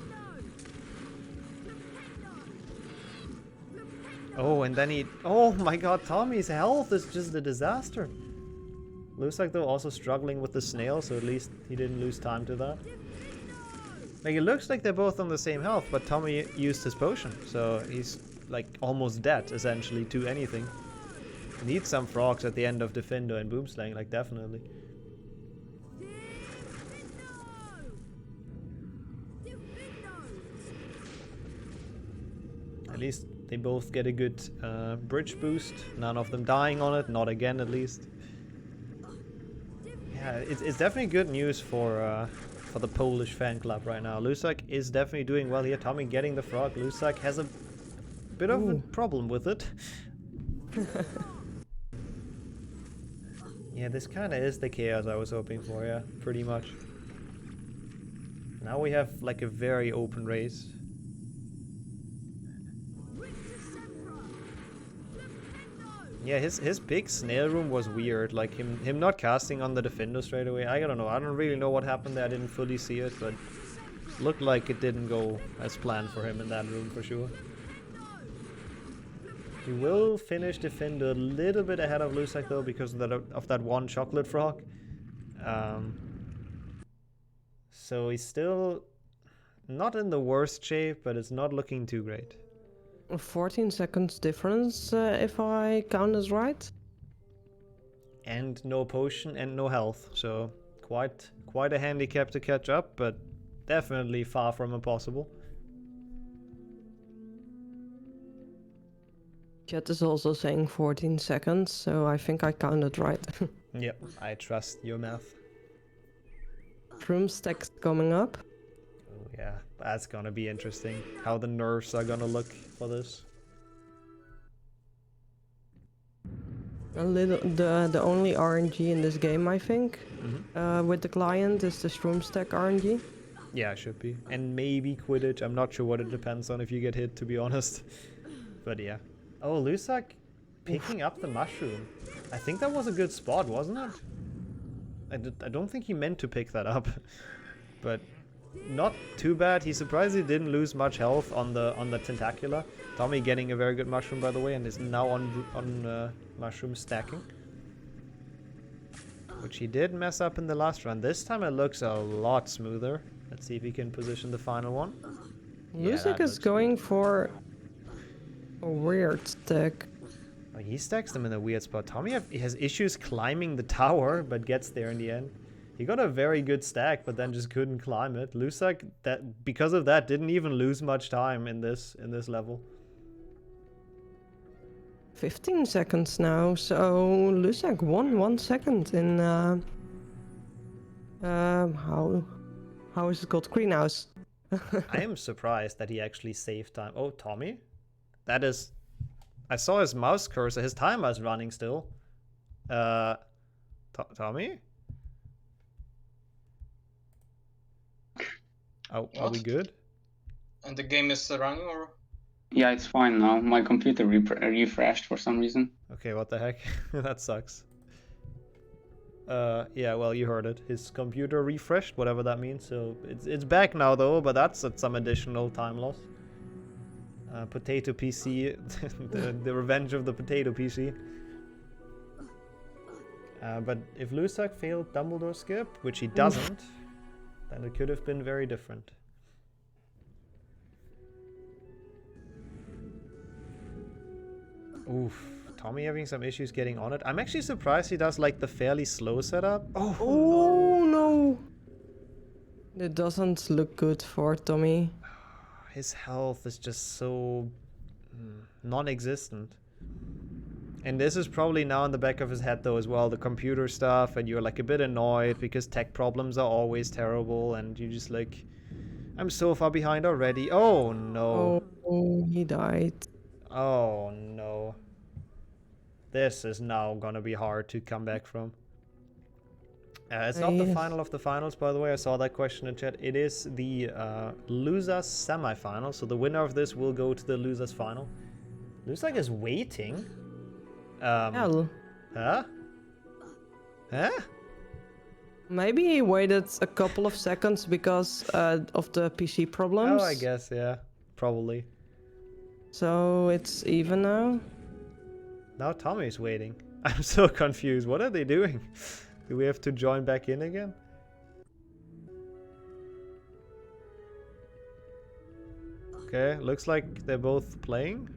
Oh, and then he... Oh my god, Tommy's health is just a disaster. Lusak, though, also struggling with the snail, so at least he didn't lose time to that. Like, it looks like they're both on the same health, but Tommy used his potion, so he's, like, almost dead, essentially, to anything. Need some frogs at the end of Defendo and Boomslang, like, definitely. At least they both get a good bridge boost. None of them dying on it, not again at least. Yeah, it's definitely good news for the Polish fan club right now. Lusak is definitely doing well here. Tommy getting the frog. Lusak has a bit of a problem with it. Yeah, this kind of is the chaos I was hoping for, yeah, pretty much. Now we have like a very open race. Yeah, his big snail room was weird, like him not casting on the Defender straight away. I don't know, I don't really know what happened there, I didn't fully see it, but looked like it didn't go as planned for him in that room for sure. He will finish Defender a little bit ahead of Lusak though, because of that one chocolate frog. So he's still not in the worst shape, but it's not looking too great. 14 seconds difference, if I count this right. And no potion and no health, so quite a handicap to catch up, but definitely far from impossible. Chat is also saying 14 seconds, so I think I counted right. Yep, I trust your math. Room stacks coming up. Oh yeah, that's gonna be interesting. How the nerfs are gonna look for this. The only RNG in this game, I think, with the client is the Shroom Stack RNG. Yeah, it should be. And maybe Quidditch. I'm not sure what it depends on if you get hit, to be honest. But yeah. Oh, Lusak picking up the mushroom. I think that was a good spot, wasn't it? I don't think he meant to pick that up. But not too bad. He surprisingly didn't lose much health on the tentacular. Tommy getting a very good mushroom, by the way, and is now on mushroom stacking, which he did mess up in the last run. This time it looks a lot smoother. Let's see if he can position the final one. Lusak is going for a weird stack. Oh, he stacks them in a weird spot. Tommy has issues climbing the tower, but gets there in the end. He got a very good stack, but then just couldn't climb it. Lusak, because of that, didn't even lose much time in this level. 15 seconds now, so Lusak won 1 second in how is it called? Greenhouse. I am surprised that he actually saved time. Oh, Tommy? That is... I saw his mouse cursor. His timer is running still. Tommy? Oh, are we good? And the game is running, or? Yeah, it's fine now. My computer refreshed for some reason. Okay, what the heck? That sucks. Yeah, well, you heard it. His computer refreshed, whatever that means. So it's back now, though, but that's at some additional time loss. Potato PC, the revenge of the potato PC. But if Lusak failed Dumbledore skip, which he doesn't, then it could have been very different. Oof, Tommy having some issues getting on it. I'm actually surprised he does like the fairly slow setup. Oh no! It doesn't look good for Tommy. His health is just so non-existent. And this is probably now in the back of his head though as well, the computer stuff, and you're like a bit annoyed because tech problems are always terrible, and you just like, I'm so far behind already. Oh no. Oh, he died. Oh no. This is now gonna be hard to come back from. It's not the final of the finals, by the way. I saw that question in chat. It is the losers semi-final, so the winner of this will go to the losers final. Lusak is waiting. Hell. Huh? Huh? Maybe he waited a couple of seconds because of the PC problems. Oh, I guess, yeah. Probably. So it's even now? Now Tommy's waiting. I'm so confused. What are they doing? Do we have to join back in again? Okay, looks like they're both playing.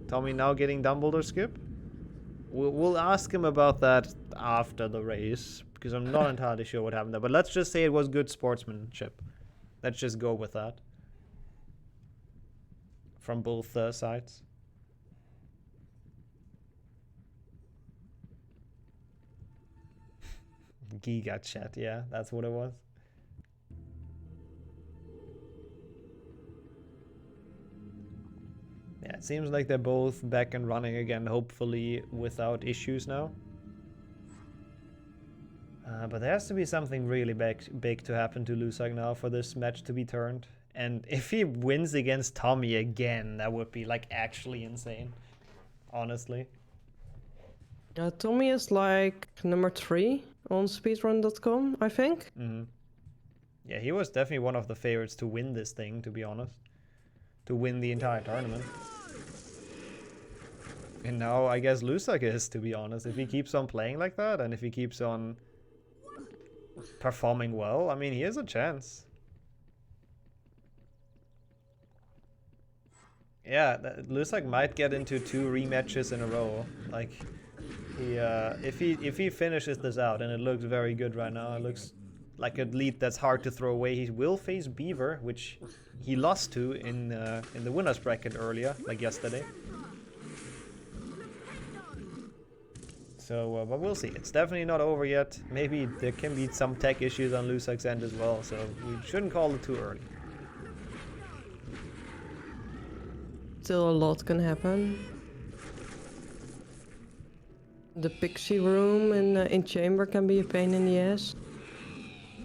Tommy now getting Dumbledore skip. We'll ask him about that after the race, because I'm not entirely sure what happened there. But let's just say it was good sportsmanship. Let's just go with that. From both sides. Giga chat, yeah, that's what it was. Yeah, it seems like they're both back and running again, hopefully without issues now. But there has to be something really big to happen to Lusak now for this match to be turned. And if he wins against Tommy again, that would be like actually insane. Honestly. Tommy is like number 3 on speedrun.com, I think. Yeah, he was definitely one of the favorites to win this thing, to be honest. To win the entire tournament. And now I guess Lusak is, to be honest. If he keeps on playing like that, and if he keeps on performing well, I mean, he has a chance. Yeah, Lusak might get into 2 rematches in a row. Like, if he finishes this out, and it looks very good right now, it looks like a lead that's hard to throw away. He will face Beaver, which he lost to in the winners bracket earlier, like yesterday. So, but we'll see. It's definitely not over yet. Maybe there can be some tech issues on Lusak's end as well, so we shouldn't call it too early. Still a lot can happen. The pixie room in chamber can be a pain in the ass.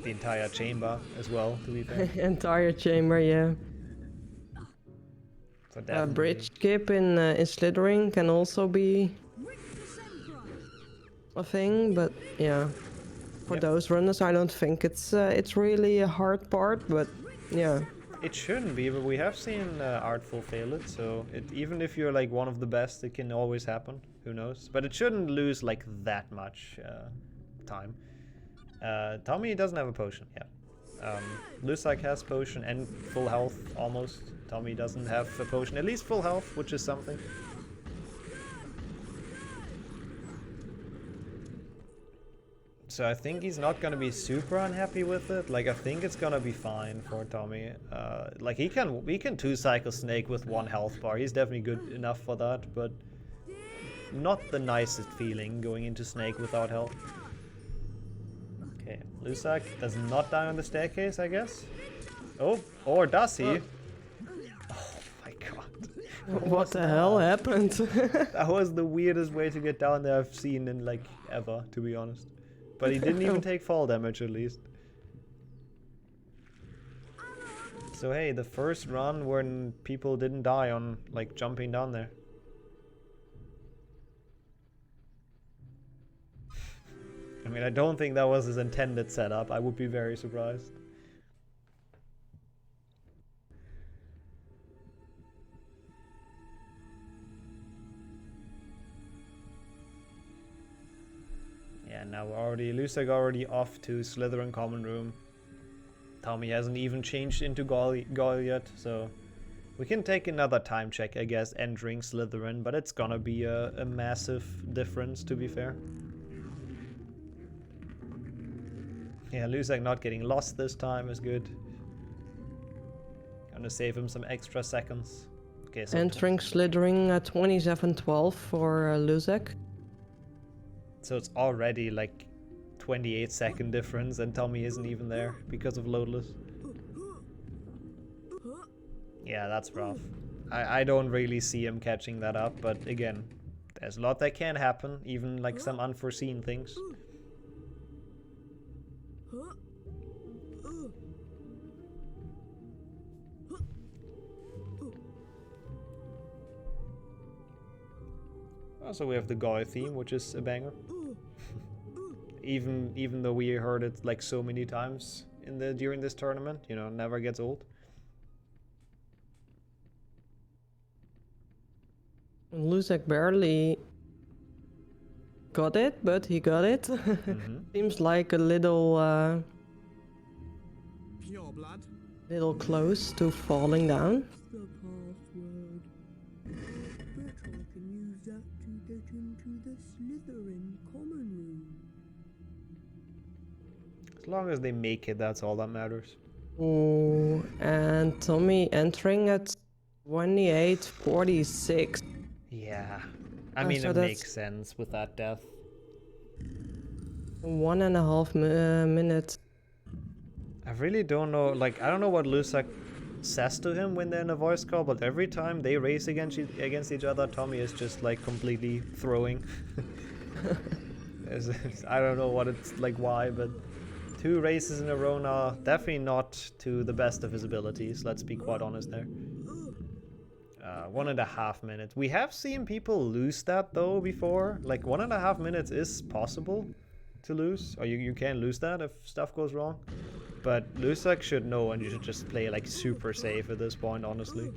The entire chamber as well, to be fair. Entire chamber, yeah. So bridge skip in slithering can also be a thing, but yeah. For those runners, I don't think it's really a hard part, but yeah. It shouldn't be, but we have seen Artful fail it, so even if you're like one of the best, it can always happen. Who knows? But it shouldn't lose like that much time. Tommy doesn't have a potion, yeah. Lusak has potion and full health, almost. Tommy doesn't have a potion, at least full health, which is something. So I think he's not gonna be super unhappy with it. Like, I think it's gonna be fine for Tommy. Like, he can 2-cycle Snake with 1 health bar. He's definitely good enough for that, but not the nicest feeling going into Snake without health. Okay, Lusak does not die on the staircase, I guess. Oh, or does he? Oh my god. What the hell happened? That was the weirdest way to get down there I've seen in like ever, to be honest. But he didn't even take fall damage, at least. So hey, the first run when people didn't die on like jumping down there. I mean, I don't think that was his intended setup. I would be very surprised. Yeah, now Lusak already off to Slytherin common room. Tommy hasn't even changed into Gaul yet, so we can take another time check, I guess, entering Slytherin, but it's gonna be a massive difference, to be fair. Yeah, Lusak not getting lost this time is good. Gonna save him some extra seconds. Okay, so entering Slytherin at 27-12 for Lusak. So it's already like 28-second difference and Tommy isn't even there because of loadless. Yeah, that's rough. I don't really see him catching that up, but again, there's a lot that can happen, even like some unforeseen things. Also, we have the Goy theme, which is a banger. even though we heard it like so many times during this tournament, you know, never gets old. Lusek barely got it, but he got it. Seems like a little Pure blood. little close to falling down. The password. Bet I can use that to get into the Slytherin common room. As long as they make it, that's all that matters. Oh, and Tommy entering at 28:46. Yeah. I mean, so it that's makes sense with that death. 1.5 minutes. I really don't know, like, I don't know what Lusak says to him when they're in a voice call, but every time they race against each other, Tommy is just, like, completely throwing. I don't know what it's like, why, but 2 races in a row now, definitely not to the best of his abilities, let's be quite honest there. 1.5 minutes. We have seen people lose that, though, before. Like, 1.5 minutes is possible to lose, or you can lose that if stuff goes wrong. But Lusak should know, and you should just play like super safe at this point, honestly.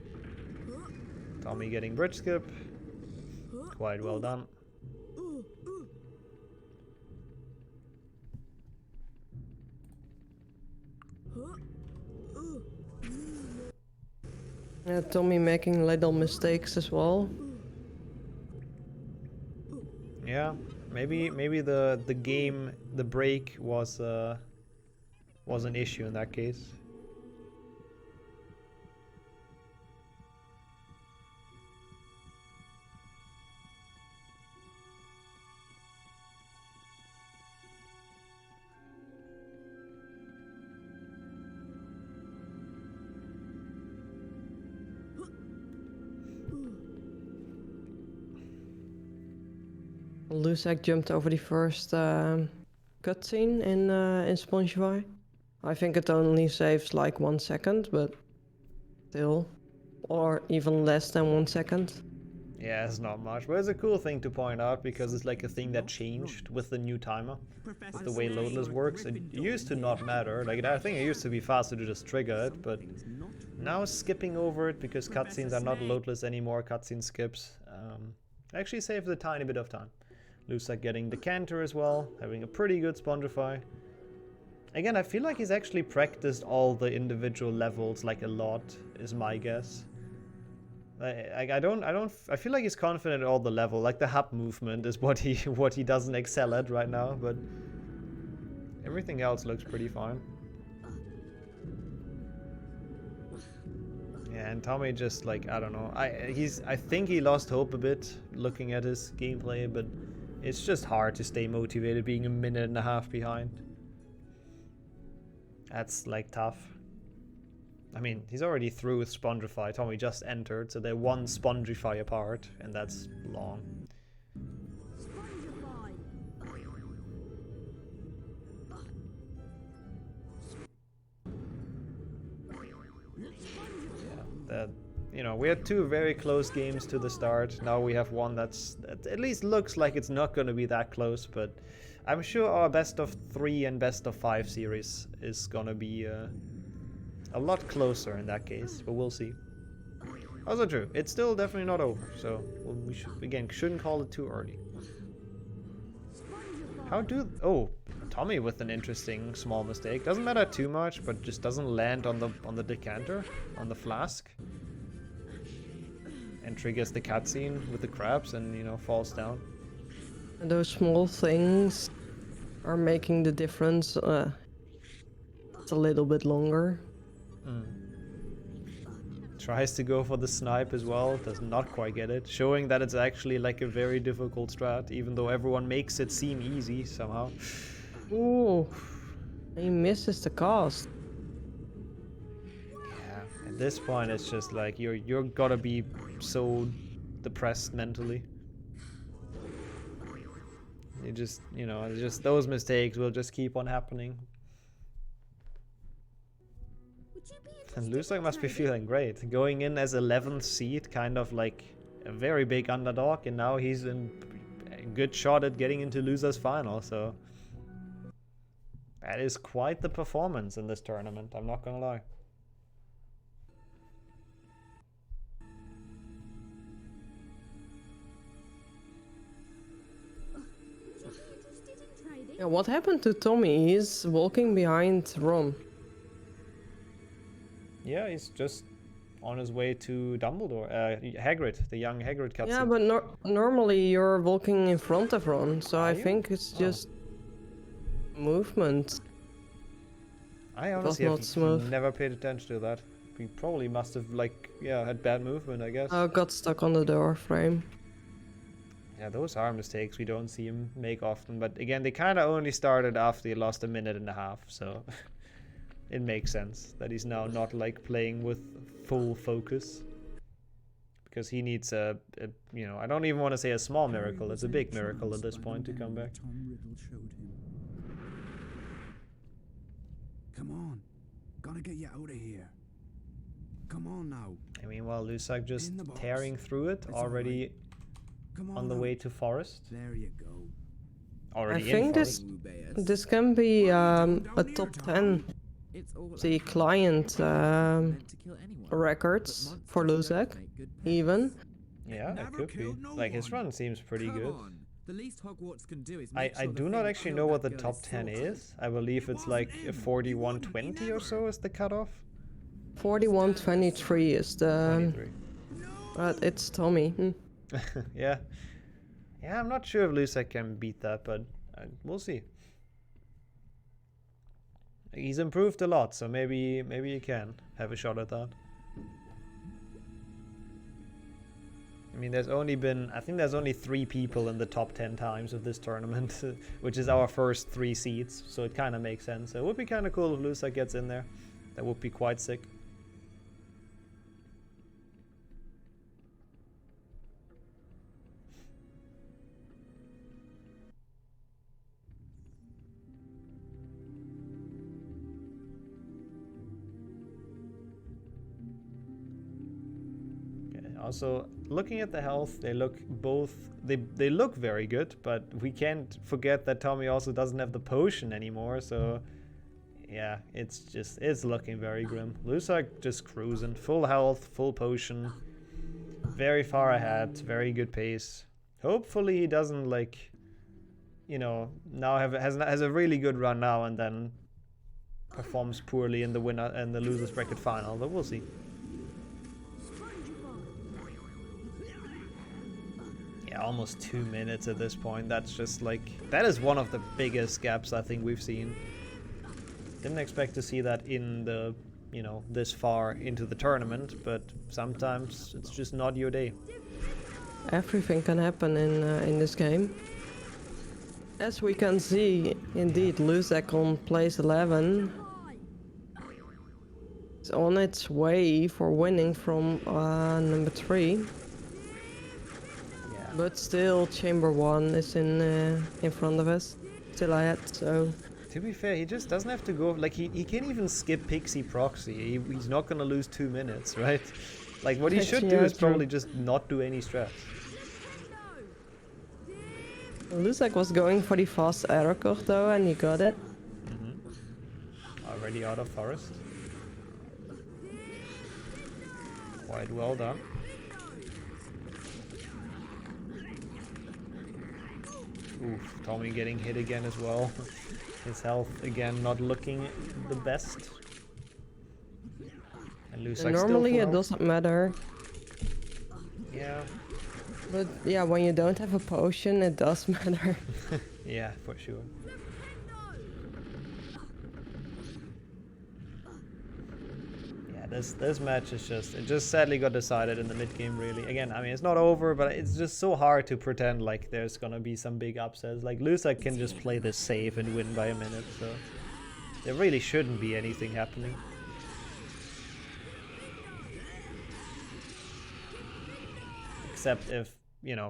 Tommy getting bridge skip. Quite well done. Yeah, Tommy making little mistakes as well. Yeah, maybe the game, the break was an issue in that case. Lusak jumped over the first cutscene in Spongify. I think it only saves like 1 second, but still, or even less than 1 second. Yeah, it's not much, but it's a cool thing to point out because it's like a thing that changed with the new timer. With the way loadless works, it used to not matter. Like, I think it used to be faster to just trigger it, but now skipping over it because cutscenes are not loadless anymore, cutscene skips, actually saves a tiny bit of time. Lusak getting the canter as well, having a pretty good Spongify. Again, I feel like he's actually practiced all the individual levels like a lot, is my guess. I feel like he's confident at all the level. Like the hub movement is what he doesn't excel at right now, but everything else looks pretty fine. Yeah, and Tommy just like, I don't know. I think he lost hope a bit looking at his gameplay, but it's just hard to stay motivated being 1.5 minutes behind. That's like tough. I mean, he's already through with Spongify. Tommy just entered, so they're 1 Spongify apart, and that's long. Yeah, you know, we had 2 very close games to the start. Now we have one that at least looks like it's not going to be that close, but I'm sure our best of 3 and best of 5 series is going to be a lot closer in that case, but we'll see. Also true, it's still definitely not over, so we shouldn't call it too early. Oh, Tommy with an interesting small mistake. Doesn't matter too much, but just doesn't land on the decanter, on the flask. And triggers the cutscene with the crabs and, you know, falls down. And those small things are making the difference. It's a little bit longer. Tries to go for the snipe as well, does not quite get it, showing that it's actually like a very difficult strat, even though everyone makes it seem easy somehow. Ooh, he misses the cast. Yeah, at this point it's just like you're gotta be so depressed mentally. You just, you know, just those mistakes will just keep on happening. And Lusak must be feeling great. Going in as 11th seed, kind of like a very big underdog, and now he's in a good shot at getting into losers final, so that is quite the performance in this tournament, I'm not gonna lie. what happened to Tommy? He's walking behind Ron. Yeah, he's just on his way to Dumbledore. Hagrid, the young Hagrid cutscene. Yeah, but normally you're walking in front of Ron, so I think it's just movement. I honestly have never paid attention to that. We probably must have, like, had bad movement, I guess. Oh, got stuck on the door frame. Yeah, those are mistakes we don't see him make often. But again, they kind of only started after he lost a minute and a half, so it makes sense that he's now not, like, playing with full focus. Because he needs I don't even want to say a small miracle. It's a big miracle at this point to come back. Come on. Gotta get you out of here. Come on now. And meanwhile, Lusak just tearing through it, already on the way to Forest. There you go. Already I think this can be a top 10 the client records for Lusak, even. Yeah, it could be. Like, his run seems pretty good. The least Hogwarts can do is I do not actually know what the top 10 is. I believe it's like a 41-20 or so is the cutoff. 41-23 is the... But it's Tommy. Yeah. Yeah, I'm not sure if Lusak can beat that, but we'll see. He's improved a lot, so maybe he can have a shot at that. I mean, I think there's only 3 people in the top 10 times of this tournament, which is our first 3 seeds, so it kind of makes sense. So it would be kind of cool if Lusak gets in there. That would be quite sick. Also, looking at the health, they look they look very good, but we can't forget that Tommy also doesn't have the potion anymore, so yeah, it's looking very grim. Lusak just cruising, full health, full potion, very far ahead, very good pace. Hopefully he doesn't, like, now has a really good run now and then performs poorly in the winner and the losers bracket final, but we'll see. Yeah, almost 2 minutes at this point. That's just like, that is one of the biggest gaps I think we've seen. Didn't expect to see that in the, this far into the tournament, but sometimes it's just not your day. Everything can happen in this game. As we can see, indeed, Lusak on place 11 is on its way for winning from number 3. But still, Chamber 1 is in front of us, still ahead, so... To be fair, he just doesn't have to go, like, he can even skip Pixie Proxy. He's not gonna lose 2 minutes, right? Like, what he should do is probably just not do any strats. Lusak was going for the fast error code though, and he got it. Already out of Forest. Quite well done. Oof, Tommy getting hit again as well. His health again not looking the best. And Lusak normally it doesn't matter. Yeah. But yeah, when you don't have a potion, it does matter. Yeah, for sure. This match is it just sadly got decided in the mid game, really. Again, I mean, it's not over, but it's just so hard to pretend like there's gonna be some big upsets. Like, Lusak can just play this safe and win by a minute, so there really shouldn't be anything happening. Except if,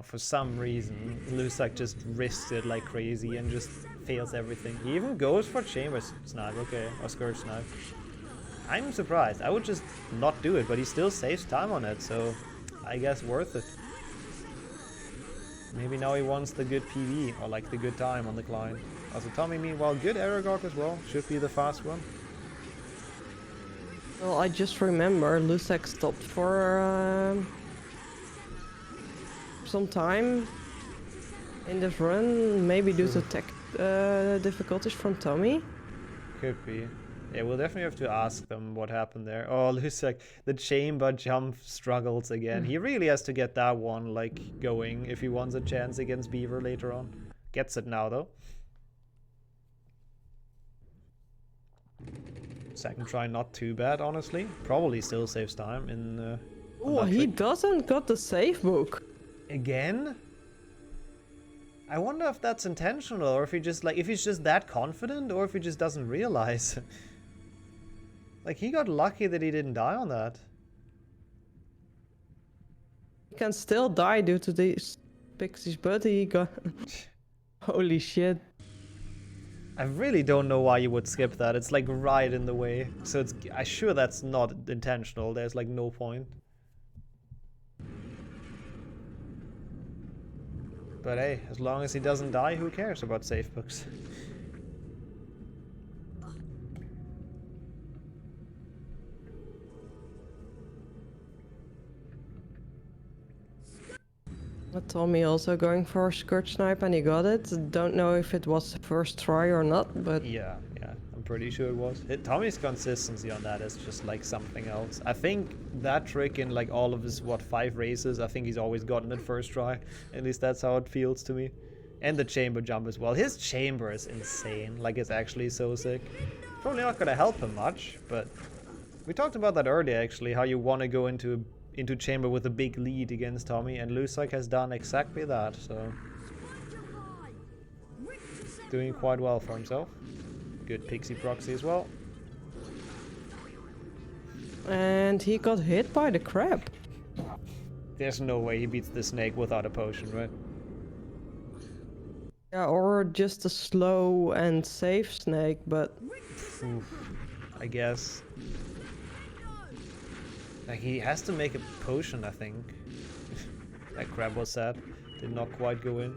for some reason, Lusak just risks it like crazy and just fails everything. He even goes for Chamber Snipe, okay, or Scourge Snipe. I'm surprised. I would just not do it, but he still saves time on it, so I guess worth it. Maybe now he wants the good PV, or like the good time on the client. Also, Tommy, meanwhile, good Aragog as well. Should be the fast one. Well, I just remember Lusak stopped for some time in this run, maybe due to difficulties from Tommy. Could be. Yeah, we'll definitely have to ask them what happened there. Oh, Lusak, the chamber jump struggles again. He really has to get that one, like, going if he wants a chance against Beaver later on. Gets it now, though. Second try, not too bad, honestly. Probably still saves time in... Oh, he doesn't got the save book. Again? I wonder if that's intentional, or if he just, like, if he's just that confident, or if he just doesn't realize. Like, he got lucky that he didn't die on that. He can still die due to these pixies, but he got... Holy shit. I really don't know why you would skip that. It's like right in the way. So it's... I'm sure that's not intentional. There's like no point. But hey, as long as he doesn't die, who cares about safe books? Tommy also going for a skirt snipe and he got it. Don't know if it was the first try or not, but... Yeah, I'm pretty sure it was. Tommy's consistency on that is just like something else. I think that trick in like all of his, 5 races, I think he's always gotten it first try. At least that's how it feels to me. And the chamber jump as well. His chamber is insane. Like, it's actually so sick. Probably not gonna help him much, but... We talked about that earlier, actually, how you want to go into chamber with a big lead against Tommy, and Lusak has done exactly that, so... Doing quite well for himself. Good pixie proxy as well. And he got hit by the crab. There's no way he beats the snake without a potion, right? Yeah, or just a slow and safe snake, but... Oof, I guess. Like, he has to make a potion, I think. That crab was sad. Did not quite go in.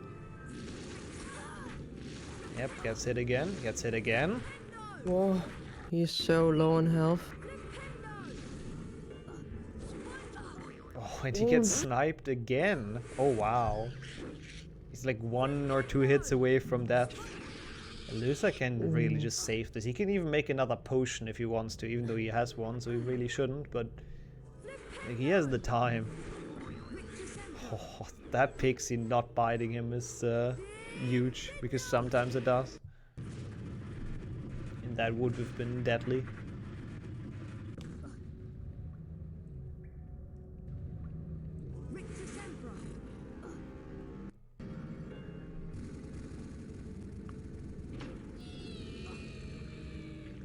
Yep, gets hit again. Gets hit again. Whoa, he's so low on health. Oh, and he gets sniped again. Oh, wow. He's like 1 or 2 hits away from death. Lusa can really just save this. He can even make another potion if he wants to, even though he has one, so he really shouldn't, but... Like, he has the time. Oh, that pixie not biting him is huge, because sometimes it does. And that would have been deadly.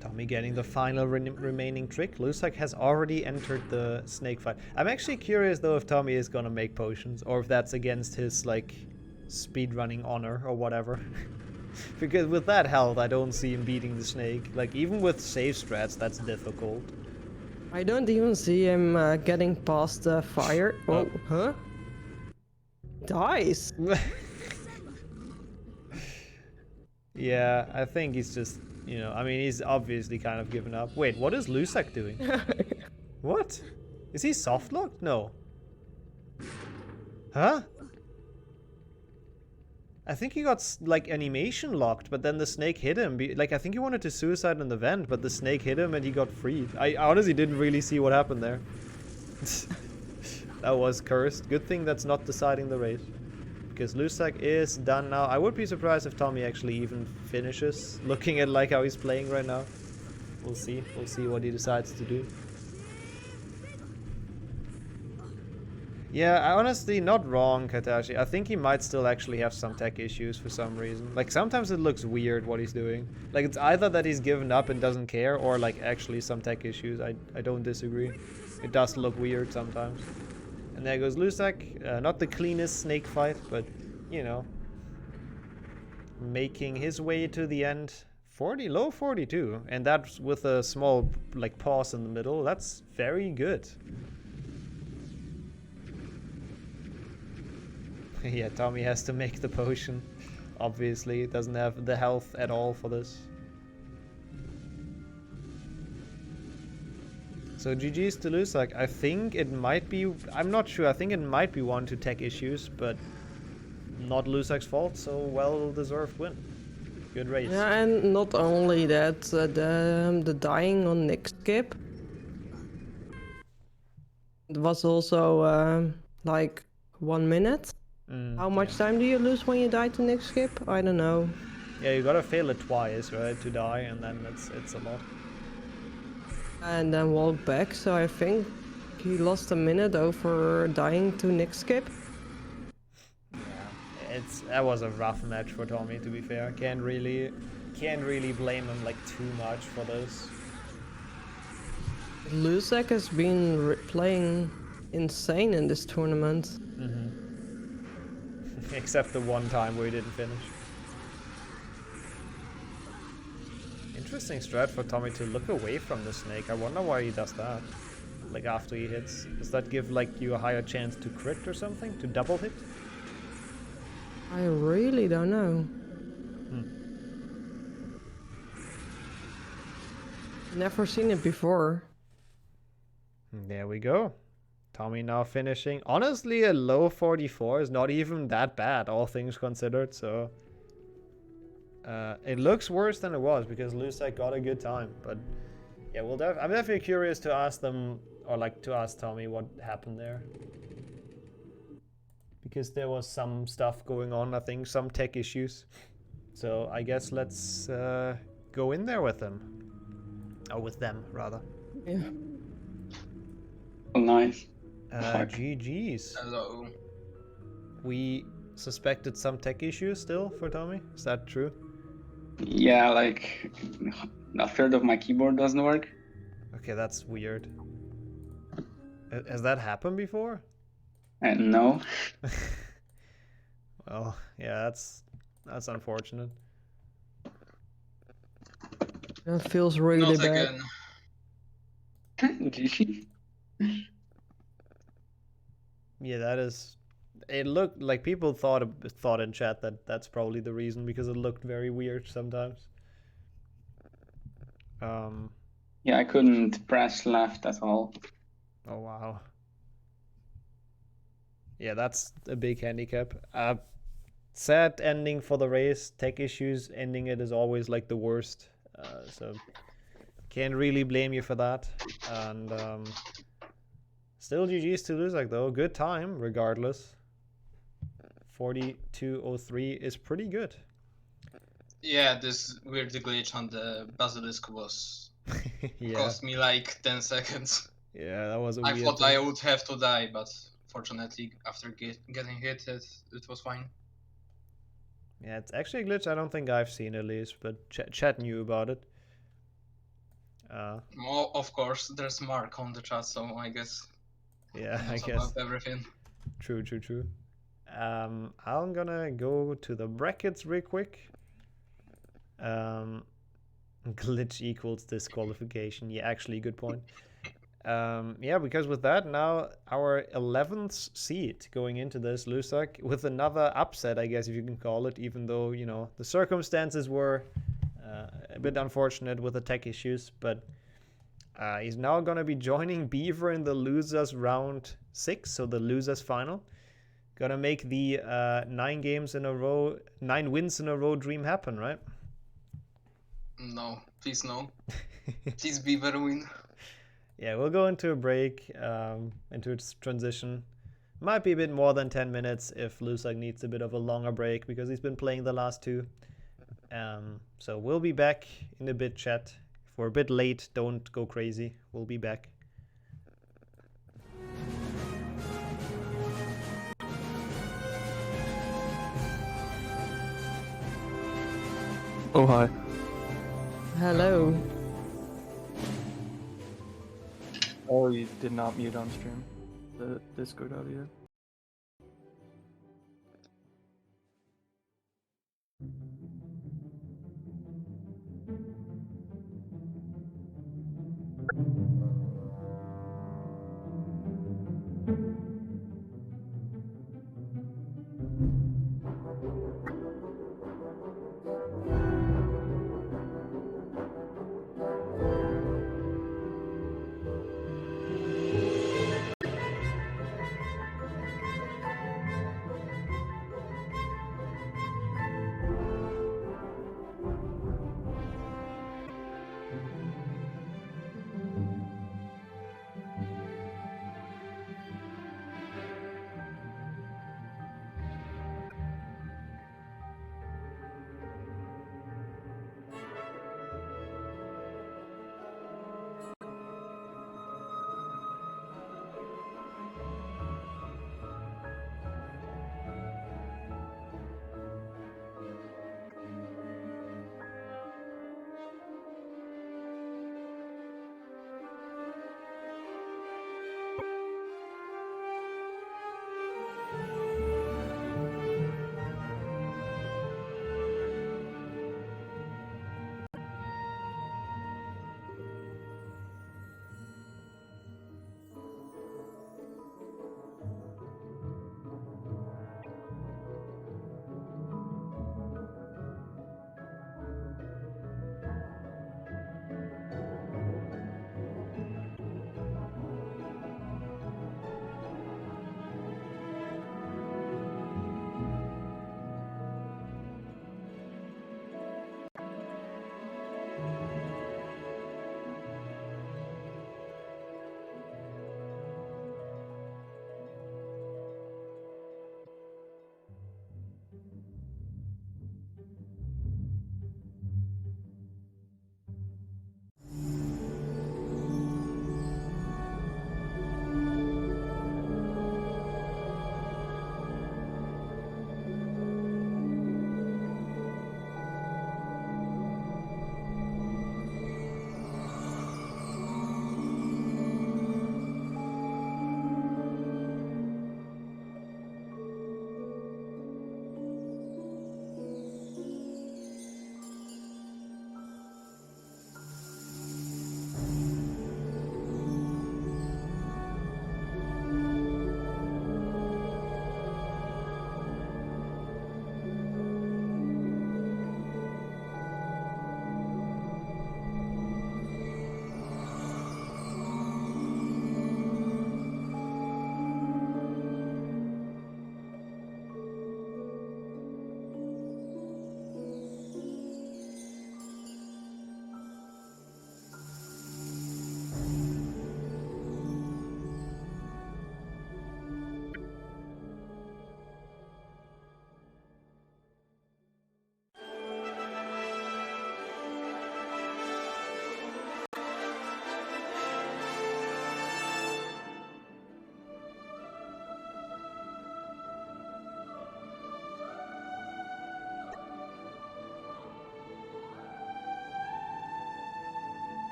Tommy getting the final remaining trick. Lusak has already entered the snake fight. I'm actually curious though if Tommy is gonna make potions, or if that's against his like speedrunning honor or whatever. Because with that health I don't see him beating the snake. Like, even with safe strats that's difficult. I don't even see him getting past the fire. Oh, huh? Dies. Yeah, I think he's just, you know, I mean, he's obviously kind of given up. Wait, what is Lusak doing? What? Is he soft locked? No. Huh? I think he got, like, animation locked, but then the snake hit him. Like, I think he wanted to suicide in the vent, but the snake hit him and he got freed. I honestly didn't really see what happened there. That was cursed. Good thing that's not deciding the race. Because Lusak is done now. I would be surprised if Tommy actually even finishes, looking at like how he's playing right now. We'll see. We'll see what he decides to do. Yeah, honestly, not wrong, Katashi. I think he might still actually have some tech issues for some reason. Like, sometimes it looks weird what he's doing. Like, it's either that he's given up and doesn't care, or like actually some tech issues. I don't disagree. It does look weird sometimes. And there goes Lusak. Not the cleanest snake fight, but, you know, making his way to the end. 40, low 42. And that's with a small, like, pause in the middle. That's very good. Yeah, Tommy has to make the potion. Obviously, doesn't have the health at all for this. So GG's to Lusak. I think it might be... I'm not sure. I think it might be 1-2 tech issues, but not Lusak's fault, so well-deserved win. Good race. Yeah, and not only that, the dying on Nick skip. It was also like 1 minute. How much time do you lose when you die to Nick skip? I don't know. Yeah, you gotta fail it twice, right, to die, and then it's a lot. And then walk back, so I think he lost a minute over dying to Nick skip. Yeah, that was a rough match for Tommy, to be fair. Can't really blame him like too much for this. Luzak has been playing insane in this tournament. Except the one time where he didn't finish. Interesting strat for Tommy to look away from the snake. I wonder why he does that. Like after he hits. Does that give like you a higher chance to crit or something? To double hit? I really don't know. Never seen it before. There we go. Tommy now finishing. Honestly, a low 44 is not even that bad, all things considered, so... it looks worse than it was, because Lucek got a good time, but... Yeah, I'm definitely curious to ask them, or like to ask Tommy what happened there. Because there was some stuff going on, I think, some tech issues. So I guess let's go in there with them. Or with them, rather. Yeah. Oh, nice. GG's. Hello. We suspected some tech issues still for Tommy. Is that true? Yeah, like a third of my keyboard doesn't work. Okay, that's weird. Has that happened before? No. Well, yeah, that's unfortunate. That feels really Not bad. GG. Yeah, that is. It looked like people thought in chat that that's probably the reason, because it looked very weird sometimes. Yeah, I couldn't press left at all. Oh wow. Yeah, that's a big handicap. Sad ending for the race. Tech issues, ending it is always like the worst. So can't really blame you for that. And still GG's to Luzak though. Good time regardless. 42:03 is pretty good. Yeah, this weird glitch on the basilisk was Yeah. cost me like 10 seconds. Yeah, that was a I weird thought thing. I would have to die, but fortunately, after getting hit, it was fine. Yeah, it's actually a glitch I don't think I've seen at least, but chat knew about it. Well, of course, there's Mark on the chat, so I guess. Yeah, he knows I guess. about everything. True. I'm gonna go to the brackets real quick. Glitch equals disqualification. Yeah, actually, good point. Yeah, because with that, now our 11th seed going into this, Lusak, with another upset, I guess, if you can call it, even though, you know, the circumstances were a bit unfortunate with the tech issues, but he's now going to be joining Beaver in the losers round 6, so the losers final. Gonna make the 9 wins in a row dream happen, right? No, please no. Please Beaver win. Yeah, we'll go into a break, into its transition. Might be a bit more than 10 minutes if Lusak needs a bit of a longer break, because he's been playing the last 2. So we'll be back in a bit, chat. If we're a bit late, don't go crazy. We'll be back. Oh, hi. Hello. Oh, you did not mute on stream the Discord audio.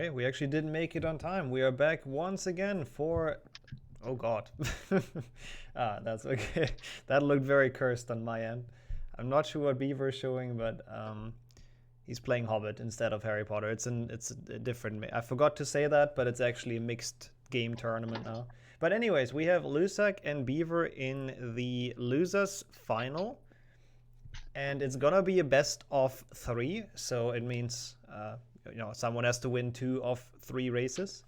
Alright, we actually didn't make it on time. We are back once again for... Oh god. That's okay. That looked very cursed on my end. I'm not sure what Beaver is showing, but he's playing Hobbit instead of Harry Potter. It's a different... I forgot to say that, but it's actually a mixed game tournament now. But anyways, we have Lusak and Beaver in the losers final. And it's gonna be a best of 3, so it means you know, someone has to win 2 of 3 races,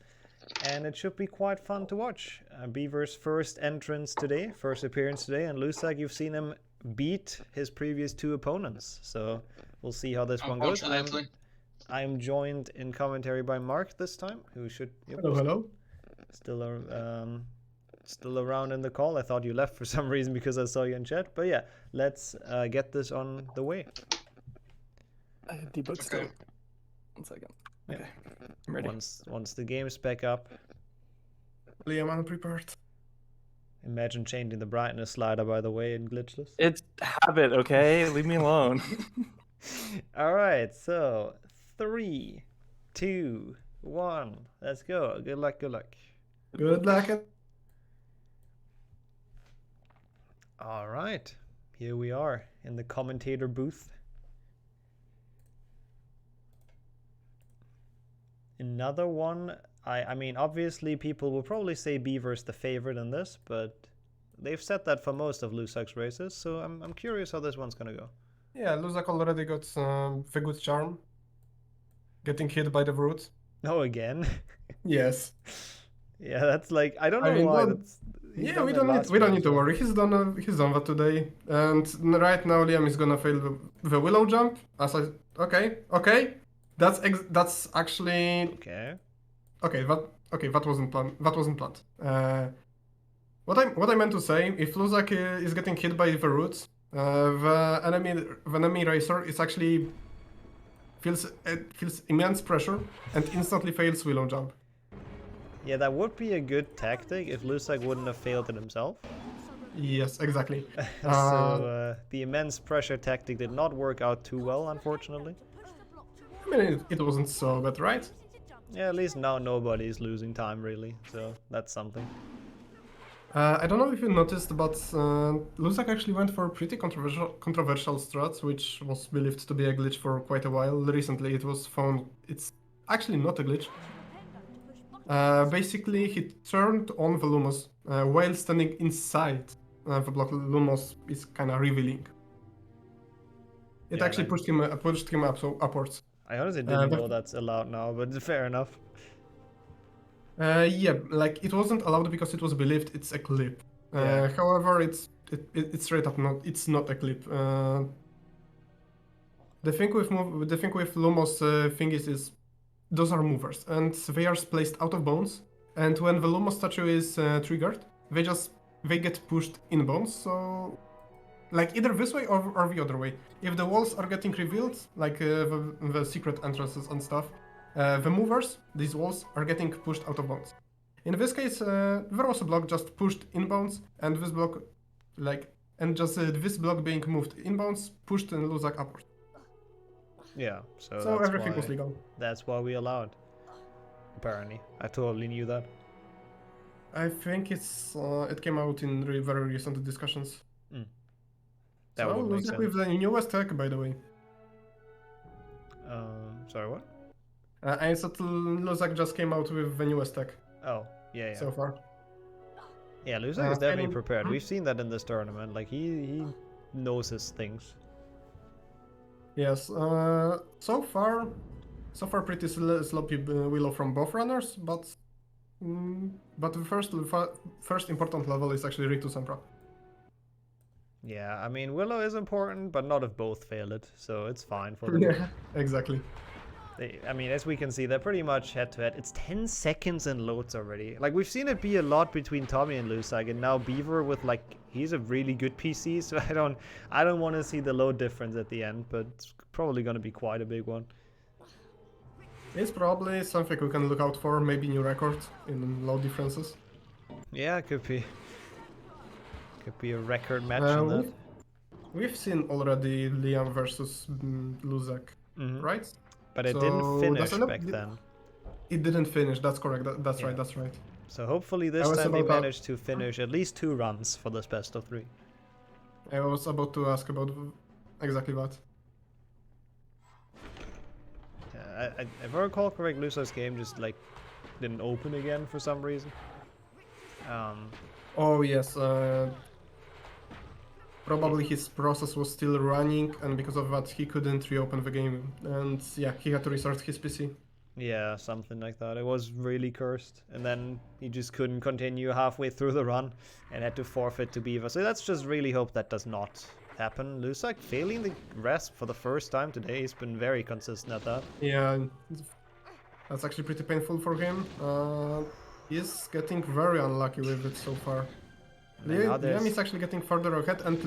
and it should be quite fun to watch. Beaver's first entrance today, first appearance today, and Lusak, you've seen him beat his previous 2 opponents, so we'll see how this one goes. I'm joined in commentary by Mark this time, who should... Yep, hello. Still around in the call. I thought you left for some reason because I saw you in chat. But yeah, let's get this on the way. I have debug still. 1 second. Okay, yeah. I'm ready. Once the game's back up. Liam, unprepared. Imagine changing the brightness slider, by the way, in Glitchless. It's habit, okay? Leave me alone. Alright, so 3, 2, 1. Let's go. Good luck, good luck. Good luck. Alright, here we are in the commentator booth. Another one, I mean, obviously people will probably say Beaver's the favorite in this, but they've said that for most of Lusak's races, so I'm curious how this one's gonna go. Yeah, Lusak already got the good charm. Getting hit by the root. Oh, again? Yes. Yeah, that's like, I don't know why. Yeah, we don't need to worry. He's done that today, and right now Liam is gonna fail the willow jump. Okay. That's actually okay. That wasn't planned. What I meant to say, if Lusak is getting hit by the roots, the enemy racer is actually feels immense pressure and instantly fails willow jump. Yeah, that would be a good tactic if Lusak wouldn't have failed it himself. Yes, exactly. So the immense pressure tactic did not work out too well, unfortunately. I mean, it wasn't so bad, right? Yeah, at least now nobody's losing time, really, so that's something. I don't know if you noticed, but Lusak actually went for pretty controversial strats, which was believed to be a glitch for quite a while. Recently it was found it's actually not a glitch. Basically, he turned on the Lumos while standing inside the block. Lumos is kind of revealing. It actually pushed him up upwards. I honestly didn't know that's allowed now, but fair enough. Yeah, like it wasn't allowed because it was believed it's a clip. However, it's straight up not. It's not a clip. The thing with Lumos thingies is those are movers, and they are placed out of bounds. And when the Lumos statue is triggered, they get pushed in bounds. So, like either this way or the other way. If the walls are getting revealed, like the secret entrances and stuff, the movers, these walls, are getting pushed out of bounds. In this case, there was a block just pushed inbounds, and this block, this block being moved inbounds pushed Lusak upward. Yeah, so that's everything was legal. That's why we allowed. Apparently, I totally knew that. I think it came out in very recent discussions. That would make sense. With the newest tech, by the way. Sorry, what? I said Lusak just came out with the newest tech. Oh, yeah. So far. Yeah, Lusak is definitely prepared. We've seen that in this tournament. Like he knows his things. Yes. So far pretty sloppy willow from both runners, but the first important level is actually Ritu Sempra. Yeah, I mean Willow is important, but not if both fail it, so it's fine for them. Yeah, exactly. I mean, as we can see, they're pretty much head-to-head. It's 10 seconds in loads already. Like, we've seen it be a lot between Tommy and Lusak, and now Beaver with, like, he's a really good PC, so I don't want to see the load difference at the end, but it's probably going to be quite a big one. It's probably something we can look out for, maybe new record in load differences. Yeah, it could be. Could be a record match in that. We've seen already Liam versus Lusak, right? But it didn't finish back then. It didn't finish. That's correct. That's Yeah. right. That's right. So hopefully this was time they about manage to finish at least 2 runs for this best of 3. I was about to ask about exactly that. If I recall correct, Lusa's game just like didn't open again for some reason. Oh yes. Probably his process was still running, and because of that, he couldn't reopen the game. And yeah, he had to restart his PC. Yeah, something like that. It was really cursed. And then he just couldn't continue halfway through the run and had to forfeit to Beaver. So let's just really hope that does not happen. Lusak failing the rest for the first time today. He's been very consistent at that. Yeah, that's actually pretty painful for him. He's getting very unlucky with it so far. Liam is actually getting further ahead, and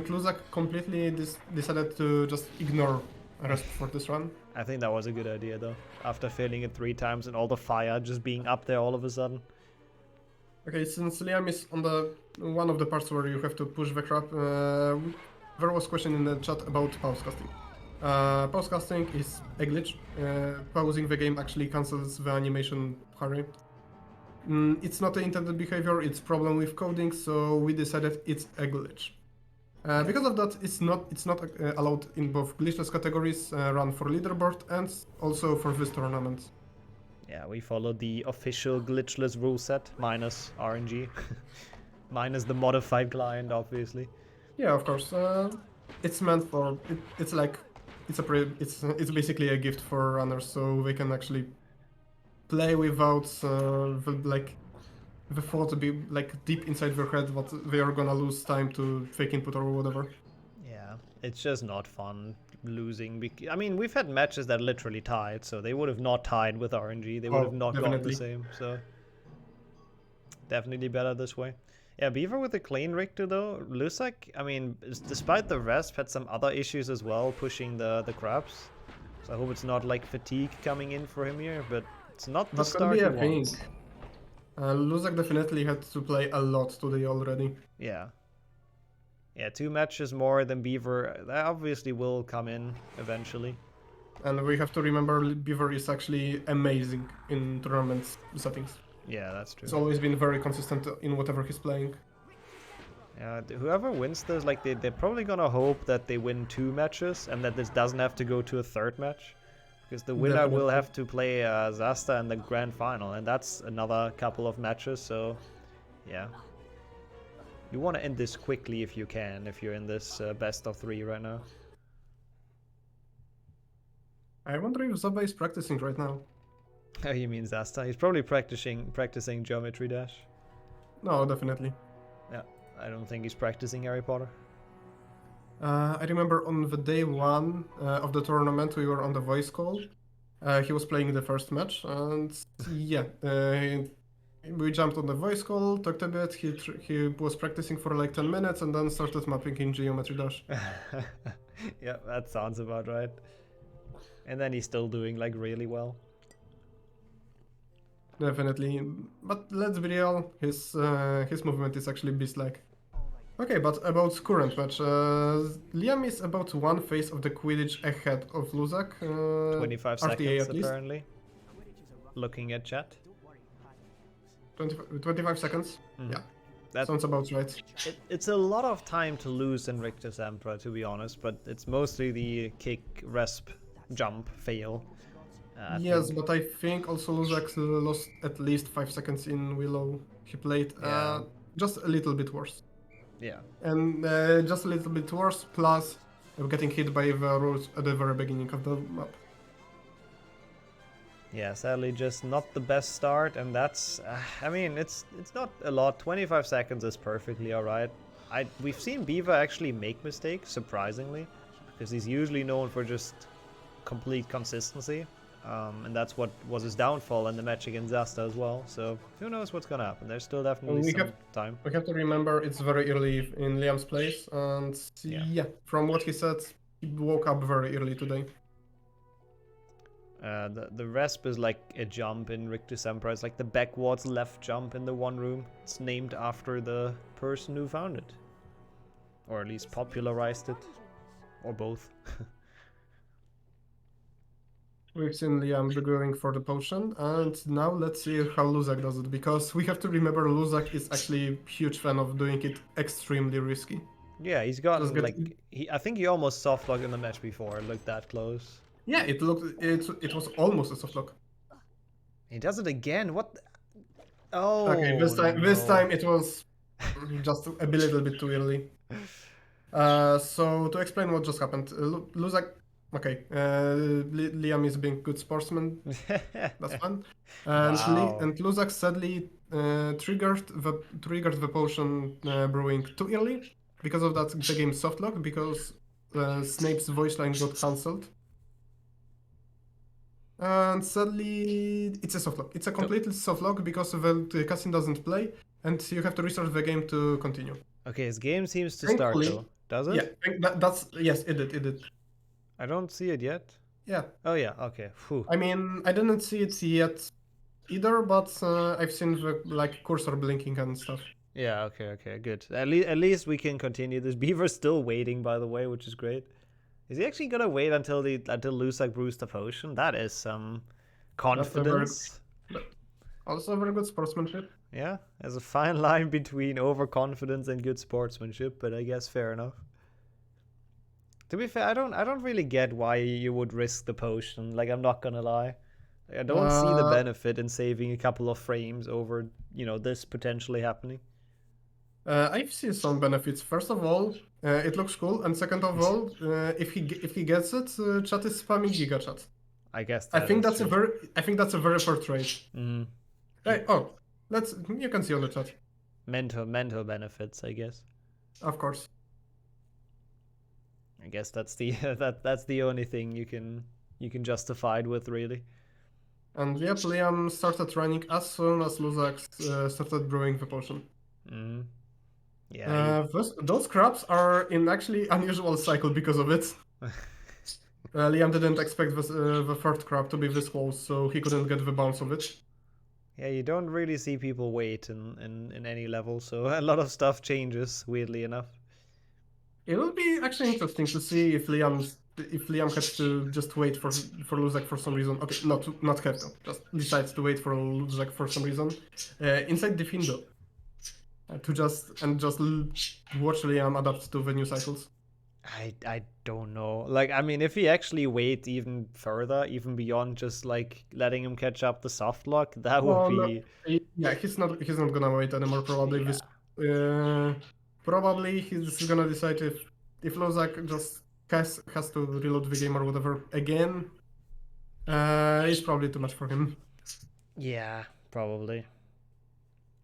Luzak completely decided to just ignore rest for this run. I think that was a good idea though, after failing it 3 times and all the fire just being up there all of a sudden. Okay, since Liam is on the one of the parts where you have to push the crap, there was a question in the chat about pause casting. Pause casting is a glitch. Pausing the game actually cancels the animation hurry. It's not an intended behavior, it's problem with coding, so we decided it's a glitch. Because of that, it's not allowed in both glitchless categories, run for leaderboard and also for this tournament. Yeah, we followed the official glitchless rule set, minus RNG. Minus the modified client, obviously. Yeah, of course. It's meant for... It's basically a gift for runners, so they can actually play without the thought to be like deep inside their head what they are gonna lose time to fake input or whatever. Yeah, it's just not fun losing. I mean, we've had matches that literally tied, so they would have not tied with RNG. They would have not gotten the same, so definitely better this way. Yeah, Beaver with a clean Richter though. Lusak, I mean, despite the rest, had some other issues as well, pushing the crabs. So I hope it's not like fatigue coming in for him here, but it's not the start he wants. Lusak definitely had to play a lot today already. Yeah. Yeah, 2 matches more than Beaver. That obviously will come in eventually. And we have to remember Beaver is actually amazing in tournament settings. Yeah, that's true. He's always been very consistent in whatever he's playing. Yeah, whoever wins this, like they're probably gonna hope that they win 2 matches and that this doesn't have to go to a 3rd match. Because the winner will have to play Zasta in the grand final, and that's another couple of matches, so yeah. You want to end this quickly if you can, if you're in this best of 3 right now. I wonder if Zaba is practicing right now. Oh, you mean Zasta? He's probably practicing Geometry Dash. No, definitely. Yeah, I don't think he's practicing Harry Potter. I remember on the day 1 of the tournament, we were on the voice call. He was playing the first match, and yeah, we jumped on the voice call, talked a bit. He was practicing for like 10 minutes, and then started mapping in Geometry Dash. Yeah, that sounds about right. And then he's still doing like really well. Definitely, but let's be real, his movement is actually beast-like. Okay, but about current match, Liam is about 1 phase of the Quidditch ahead of Luzak. 25 RTA seconds at least. apparently. Looking at chat. 25 seconds? Yeah, that sounds about right. It's a lot of time to lose in Richter's Emperor, to be honest, but it's mostly the kick, resp, jump, fail. Yes, but I think also Luzak lost at least 5 seconds in Willow. He played just a little bit worse. Yeah. And just a little bit worse, plus getting hit by the rules at the very beginning of the map. Yeah, sadly just not the best start, and that's, I mean, it's not a lot. 25 seconds is perfectly alright. We've seen Beaver actually make mistakes, surprisingly, because he's usually known for just complete consistency. And that's what was his downfall in the match against Zasta as well. So who knows what's gonna happen? There's still definitely some time. We have to remember it's very early in Liam's place, and yeah, from what he said, he woke up very early today. The resp is like a jump in Richter's Emperor. It's like the backwards left jump in the one room. It's named after the person who found it, or at least popularized it, or both. We've seen Liam going for the potion, and now let's see how Luzak does it, because we have to remember Luzak is actually a huge fan of doing it extremely risky. Yeah, he's gotten like I think he almost soft locked in the match before. It looked that close. Yeah, it was almost a soft lock. He does it again. What? Oh. Okay, this time it was just a little bit too early. So to explain what just happened, Luzak. Okay, Liam is being good sportsman. That's fun. And Wow. and Luzak sadly triggered the potion brewing too early. Because of that, the game soft locked because Snape's voice line got cancelled. And sadly, it's a soft lock. It's a completely soft lock because the cutscene doesn't play, and you have to restart the game to continue. Okay, his game seems to start though. Does it? Yeah, that's yes, it did. It did. I don't see it yet. Yeah. Oh yeah. Okay. Whew. I mean, I didn't see it yet either, but I've seen the cursor blinking and stuff. Yeah. Okay. Okay. Good. At least we can continue this. Beaver's still waiting, by the way, which is great. Is he actually gonna wait until Luzak brews the potion? That is some confidence. Also very good sportsmanship. Yeah, there's a fine line between overconfidence and good sportsmanship, but I guess fair enough. To be fair, I don't really get why you would risk the potion. Like, I'm not gonna lie, I don't see the benefit in saving a couple of frames over this potentially happening. I see some benefits. First of all, it looks cool, and second of all, if he gets it, chat is spamming Giga Chat. I guess. I think that's a very fair trade. Mm-hmm. Hey, you can see on the chat. Mental benefits, I guess. Of course. I guess that's the that's the only thing you can justify it with, really. And yep, Liam started running as soon as Luzak started brewing the potion. Mm-hmm. Yeah. Those crabs are in actually unusual cycle because of it. Liam didn't expect the third crab to be this close, so he couldn't get the bounce of it. Yeah, you don't really see people wait in any level, so a lot of stuff changes, weirdly enough. It will be actually interesting to see if Liam has to just wait for Luzak for some reason. Okay, not have to. Just decides to wait for Luzak for some reason. Inside the Findo. To just watch Liam adapt to the new cycles. I don't know. Like, I mean, if he actually waits even further, even beyond just like letting him catch up the soft lock, that would be. No. Yeah, he's not gonna wait anymore. Probably probably he's gonna decide if Luzak just has to reload the game or whatever again. It's probably too much for him. Yeah, probably.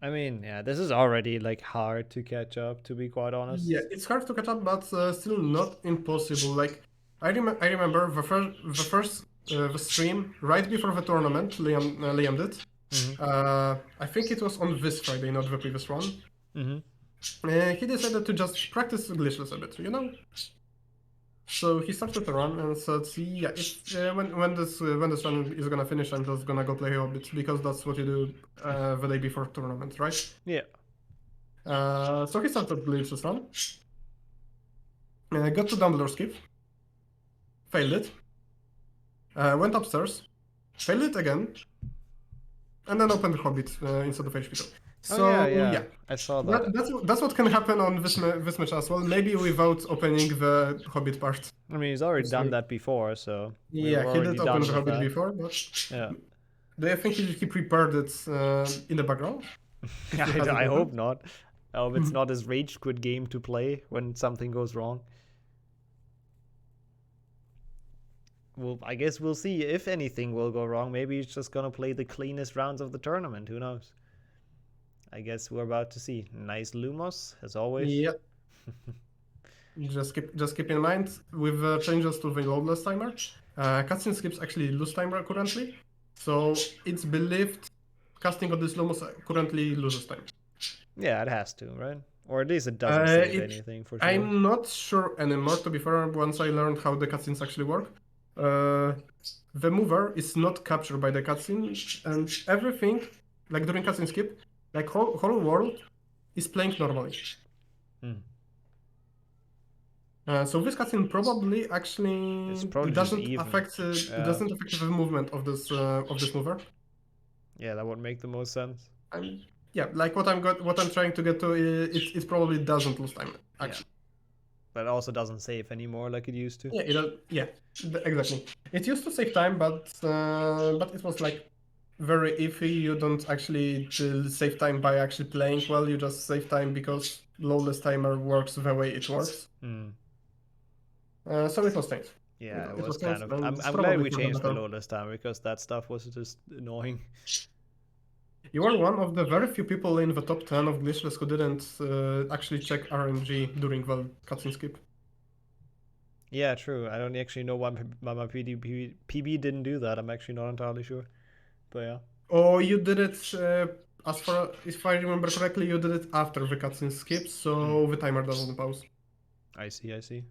I mean, yeah, this is already like hard to catch up, to be quite honest. Yeah, it's hard to catch up, but still not impossible. Like I remember the stream right before the tournament. Liam did. Mm-hmm. I think it was on this Friday, not the previous one. Mm-hmm. He decided to just practice Glitchless a bit, So he started the run and said, "Yeah, when this run is gonna finish, I'm just gonna go play a bit because that's what you do the day before tournament, right?" Yeah. So he started Glitchless run. Got to Dumbledore's Keep. Failed it. Went upstairs. Failed it again. And then opened Hobbit instead of HP. So yeah, I saw that. That's what can happen on this match as well. Maybe without opening the Hobbit part. I mean, he's already done that before, so yeah, he did open the Hobbit before, but yeah. Do you think he prepared it in the background? I hope not. I hope it's not his rage quit game to play when something goes wrong. Well, I guess we'll see if anything will go wrong. Maybe he's just gonna play the cleanest rounds of the tournament. Who knows? I guess we're about to see. Nice Lumos, as always. Yep. just keep in mind, with changes to the loadless timer, cutscene skips actually lose timer currently. So it's believed casting of this Lumos currently loses time. Yeah, it has to, right? Or at least it doesn't save anything, for sure. I'm not sure anymore, to be fair, once I learned how the cutscenes actually work. The mover is not captured by the cutscene, and everything, like during cutscene skip, like whole world is playing normally. So this cutscene probably actually It's probably just doesn't even. affect Yeah. doesn't affect the movement of this mover. Yeah, that would make the most sense. Yeah, like what I'm trying to get to, it probably doesn't lose time actually. Yeah. But it also doesn't save anymore like it used to. Yeah, exactly. It used to save time, but it was like very iffy. You don't actually save time by actually playing well. You just save time because lawless timer works the way it works. So it was changed. Yeah, it was changed, kind of. and I'm it's glad probably we for the changed the better. lawless timer because that stuff was just annoying. You are one of the very few people in the top 10 of Glitchless who didn't actually check RNG during the cutscene skip. Yeah, true. I don't actually know why my PB didn't do that. I'm actually not entirely sure. But yeah. Oh, you did it, as far if I remember correctly, you did it after the cutscene skip, so the timer doesn't pause. I see.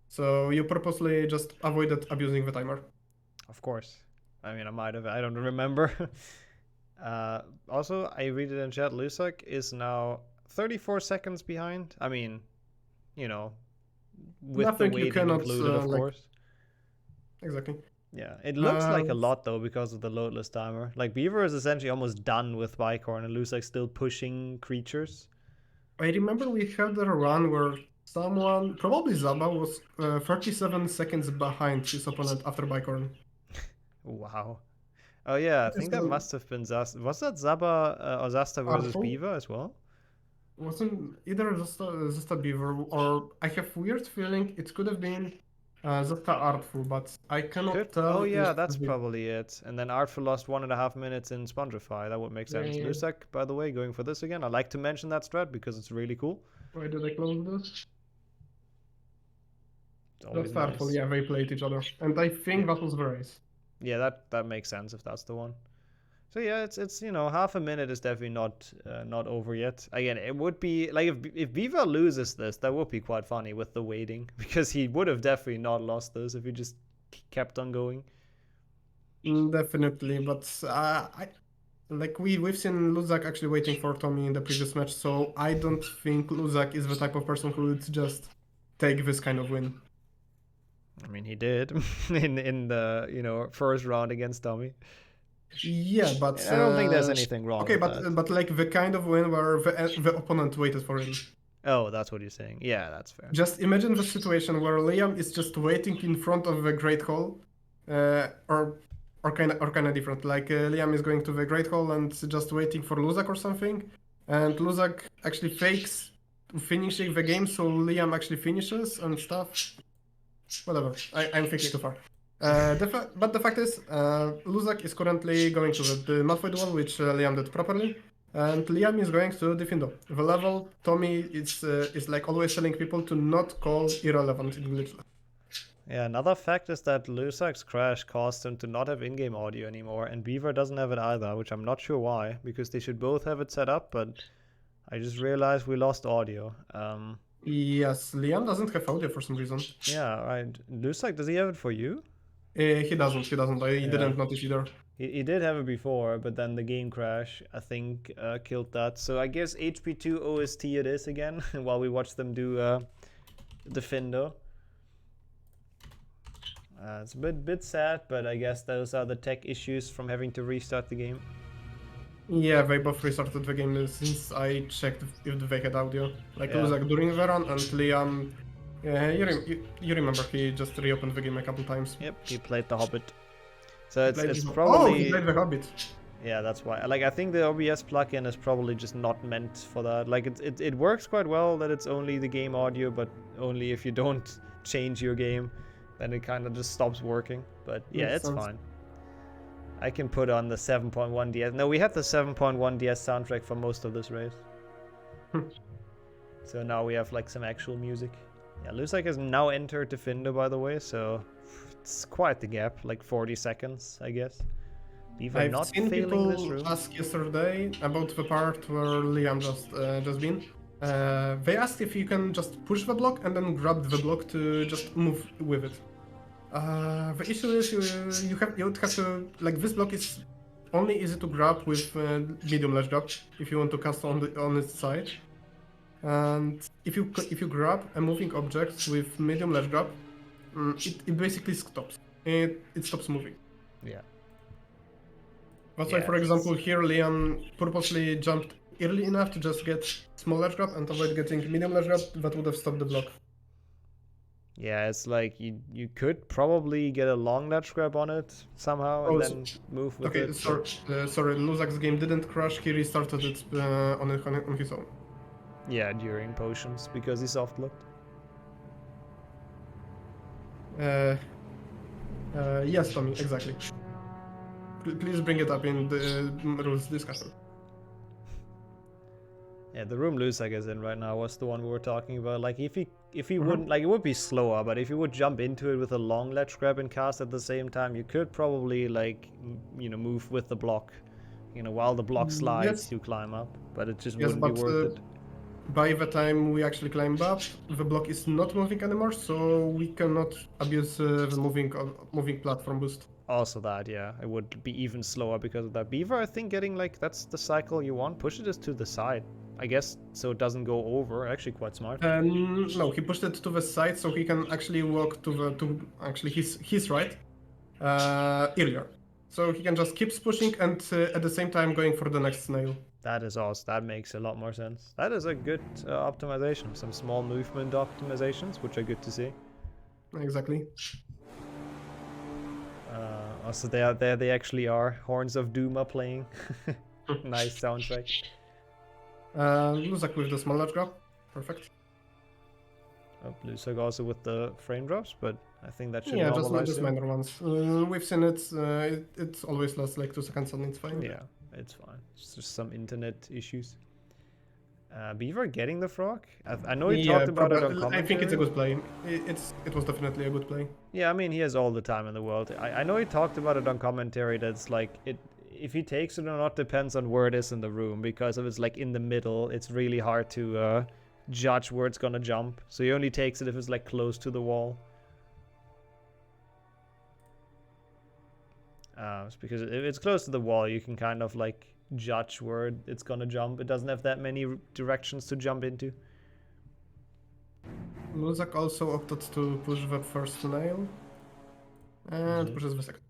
So you purposely just avoided abusing the timer. Of course. I mean, I don't remember. Also, I read it in chat, Lusak is now 34 seconds behind. I mean, you know, with Nothing the you waiting cannot, included, of course. Exactly. Yeah, it looks like a lot though because of the loadless timer. Like Beaver is essentially almost done with Bicorn and Lusak's still pushing creatures. I remember we had a run where someone, probably Zaba, was 37 seconds behind his opponent after Bicorn. Wow. Oh yeah, I think that must have been Zasta. Was that Zaba or Zasta versus Beaver as well? Wasn't either Zasta Beaver, or I have weird feeling it could have been Zasta Artful, but I cannot tell. Oh yeah, that's probably it. And then Artful lost 1.5 minutes in Spongify. That would make sense. Yeah. Lusak, by the way, going for this again. I like to mention that strat because it's really cool. Why did I close this? That's Artful, nice. yeah, they played each other, and I think that was the race. Yeah, that makes sense if that's the one. So yeah, it's you know, half a minute is definitely not over yet. Again, it would be like if Viva loses this, that would be quite funny with the waiting because he would have definitely not lost this if he just kept on going. Definitely, but we've seen Luzak actually waiting for Tommy in the previous match, so I don't think Luzak is the type of person who would just take this kind of win. I mean, he did in the first round against Tommy. Yeah, but I don't think there's anything wrong. Okay, with that. but like the kind of win where the opponent waited for him. Oh, that's what you're saying. Yeah, that's fair. Just imagine the situation where Liam is just waiting in front of the Great Hall, or kind of different. Like Liam is going to the Great Hall and just waiting for Luzak or something, and Luzak actually fakes finishing the game, so Liam actually finishes and stuff. Whatever, I'm thinking too far. But the fact is, Luzak is currently going to the Malfoy duel, which Liam did properly, and Liam is going to Diffindo. The level Tommy is like always telling people to not call irrelevant in Glitchless. Yeah, another fact is that Lusak's crash caused him to not have in-game audio anymore, and Beaver doesn't have it either, which I'm not sure why, because they should both have it set up, but I just realized we lost audio. Yes, Liam doesn't have audio for some reason. Yeah, right. Lusak, does he have it for you? He doesn't. I didn't notice either. He did have it before, but then the game crash, I think, killed that. So I guess HP2 OST it is again, while we watch them do Defendo. It's a bit sad, but I guess those are the tech issues from having to restart the game. Yeah, they both restarted the game since I checked if they had audio. Like Luzak during the run, and Liam... you remember, he just reopened the game a couple times. Yep, he played The Hobbit. So it's probably... Oh, he played The Hobbit! Yeah, that's why. Like, I think the OBS plugin is probably just not meant for that. Like, it works quite well that it's only the game audio, but only if you don't change your game, then it kind of just stops working. But yeah, it's fine. I can put on the 7.1 DS. No, we had the 7.1 DS soundtrack for most of this race. So now we have like some actual music. Yeah, Lusak has now entered Defender, by the way, so it's quite the gap, like 40 seconds, I guess. Even I've not seen failing this people room. ask yesterday about the part where Liam just been. They asked if you can just push the block and then grab the block to just move with it. The issue is you would have to, like, this block is only easy to grab with medium ledge grab if you want to cast on its side. And if you grab a moving object with medium ledge grab, it basically stops. It stops moving. Yeah. That's why, for example, here Liam purposely jumped early enough to just get small ledge grab and avoid getting medium ledge grab. That would have stopped the block. Yeah, it's like you could probably get a long ledge grab on it somehow and then move with it. Okay, sorry, Luzak's game didn't crash. He restarted it on his own. Yeah, during potions because he soft looked. Yes, Tommy, exactly. Please bring it up in the rules discussion. Yeah, the room Luzak is in right now was the one we were talking about. Like if he wouldn't, like, it would be slower, but if you would jump into it with a long ledge grab and cast at the same time, you could probably, like, move with the block. While the block slides, you climb up, but it just wouldn't be worth it. By the time we actually climb up, the block is not moving anymore, so we cannot abuse the moving platform boost. Also that, yeah, it would be even slower because of that. Beaver, I think getting, like, that's the cycle you want. Push it just to the side, I guess, so it doesn't go over. Actually quite smart. No, he pushed it to the side so he can actually walk to his right earlier. So he can just keep pushing and at the same time going for the next snail. That is awesome. That makes a lot more sense. That is a good optimization. Some small movement optimizations, which are good to see. Exactly. Also, there they actually are. Horns of Doom are playing. Nice soundtrack. Luzak with the small ledge grab. Perfect. Oh, Luzak also with the frame drops, but I think that should normalize. Just minor ones. We've seen it. It always lasts like 2 seconds and it's fine. Yeah, it's fine. It's just some internet issues. Beaver getting the frog? I know he talked about it on commentary. I think it's a good play. It was definitely a good play. Yeah, I mean, he has all the time in the world. I know he talked about it on commentary. That's like if he takes it or not depends on where it is in the room, because if it's like in the middle, it's really hard to judge where it's gonna jump. So he only takes it if it's like close to the wall. It's because if it's close to the wall, you can kind of like judge where it's gonna jump. It doesn't have that many directions to jump into. Luzak also opted to push the first nail and pushes the second.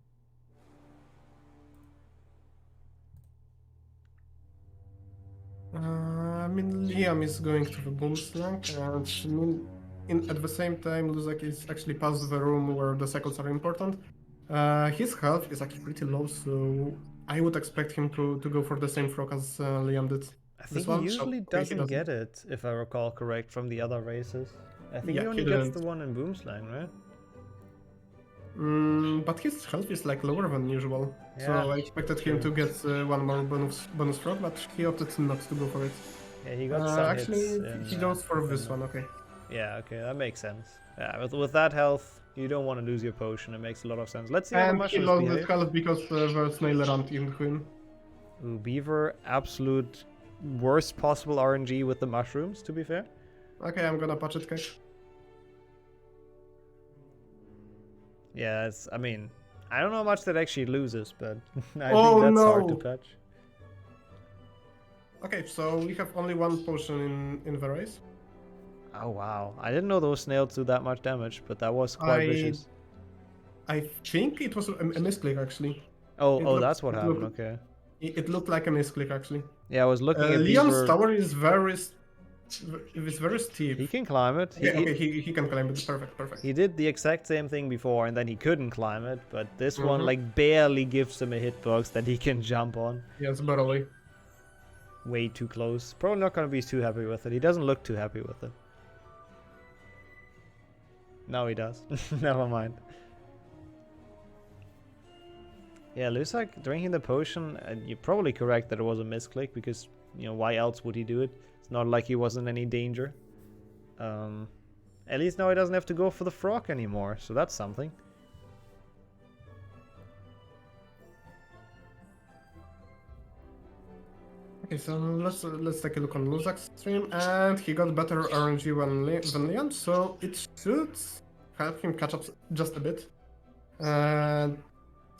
I mean, Liam is going to the boom slang, and at the same time, Luzak is actually past the room where the cycles are important. His health is actually pretty low, so I would expect him to go for the same frog as Liam did. I think he usually doesn't get it, if I recall correct, from the other races. I think he only gets the one in Boomslang, right? But his health is like lower than usual, so I expected him to get one more bonus frog, but he opted not to go for it. Yeah, he got some actually, hits he goes for this one, okay. Yeah, okay, that makes sense. Yeah, with that health, you don't want to lose your potion. It makes a lot of sense. Let's see how the mushrooms behave. And he lost his health because the snail rammed into him. Ooh, Beaver, absolute worst possible RNG with the mushrooms, to be fair. Okay, I'm gonna patch it, catch. Yeah, I mean, I don't know how much that actually loses, but I think that's hard to patch. Okay, so we have only one potion in the race. Oh wow, I didn't know those snails do that much damage, but that was quite vicious. I think it was a misclick actually. Oh, that's what happened, okay. It looked like a misclick actually. Yeah, I was looking at Leon's tower is very steep. He can climb it. He can climb it. Perfect. He did the exact same thing before, and then he couldn't climb it, but this one like barely gives him a hitbox that he can jump on. Yes, barely. Way too close. Probably not gonna be too happy with it. He doesn't look too happy with it. No, he does. Never mind. Yeah, Luzak drinking the potion, you're probably correct that it was a misclick, because, why else would he do it? It's not like he wasn't in any danger. At least now he doesn't have to go for the frog anymore, so that's something. Okay, so let's take a look on Luzak's stream, and he got better RNG than Leon, so it should help him catch up just a bit.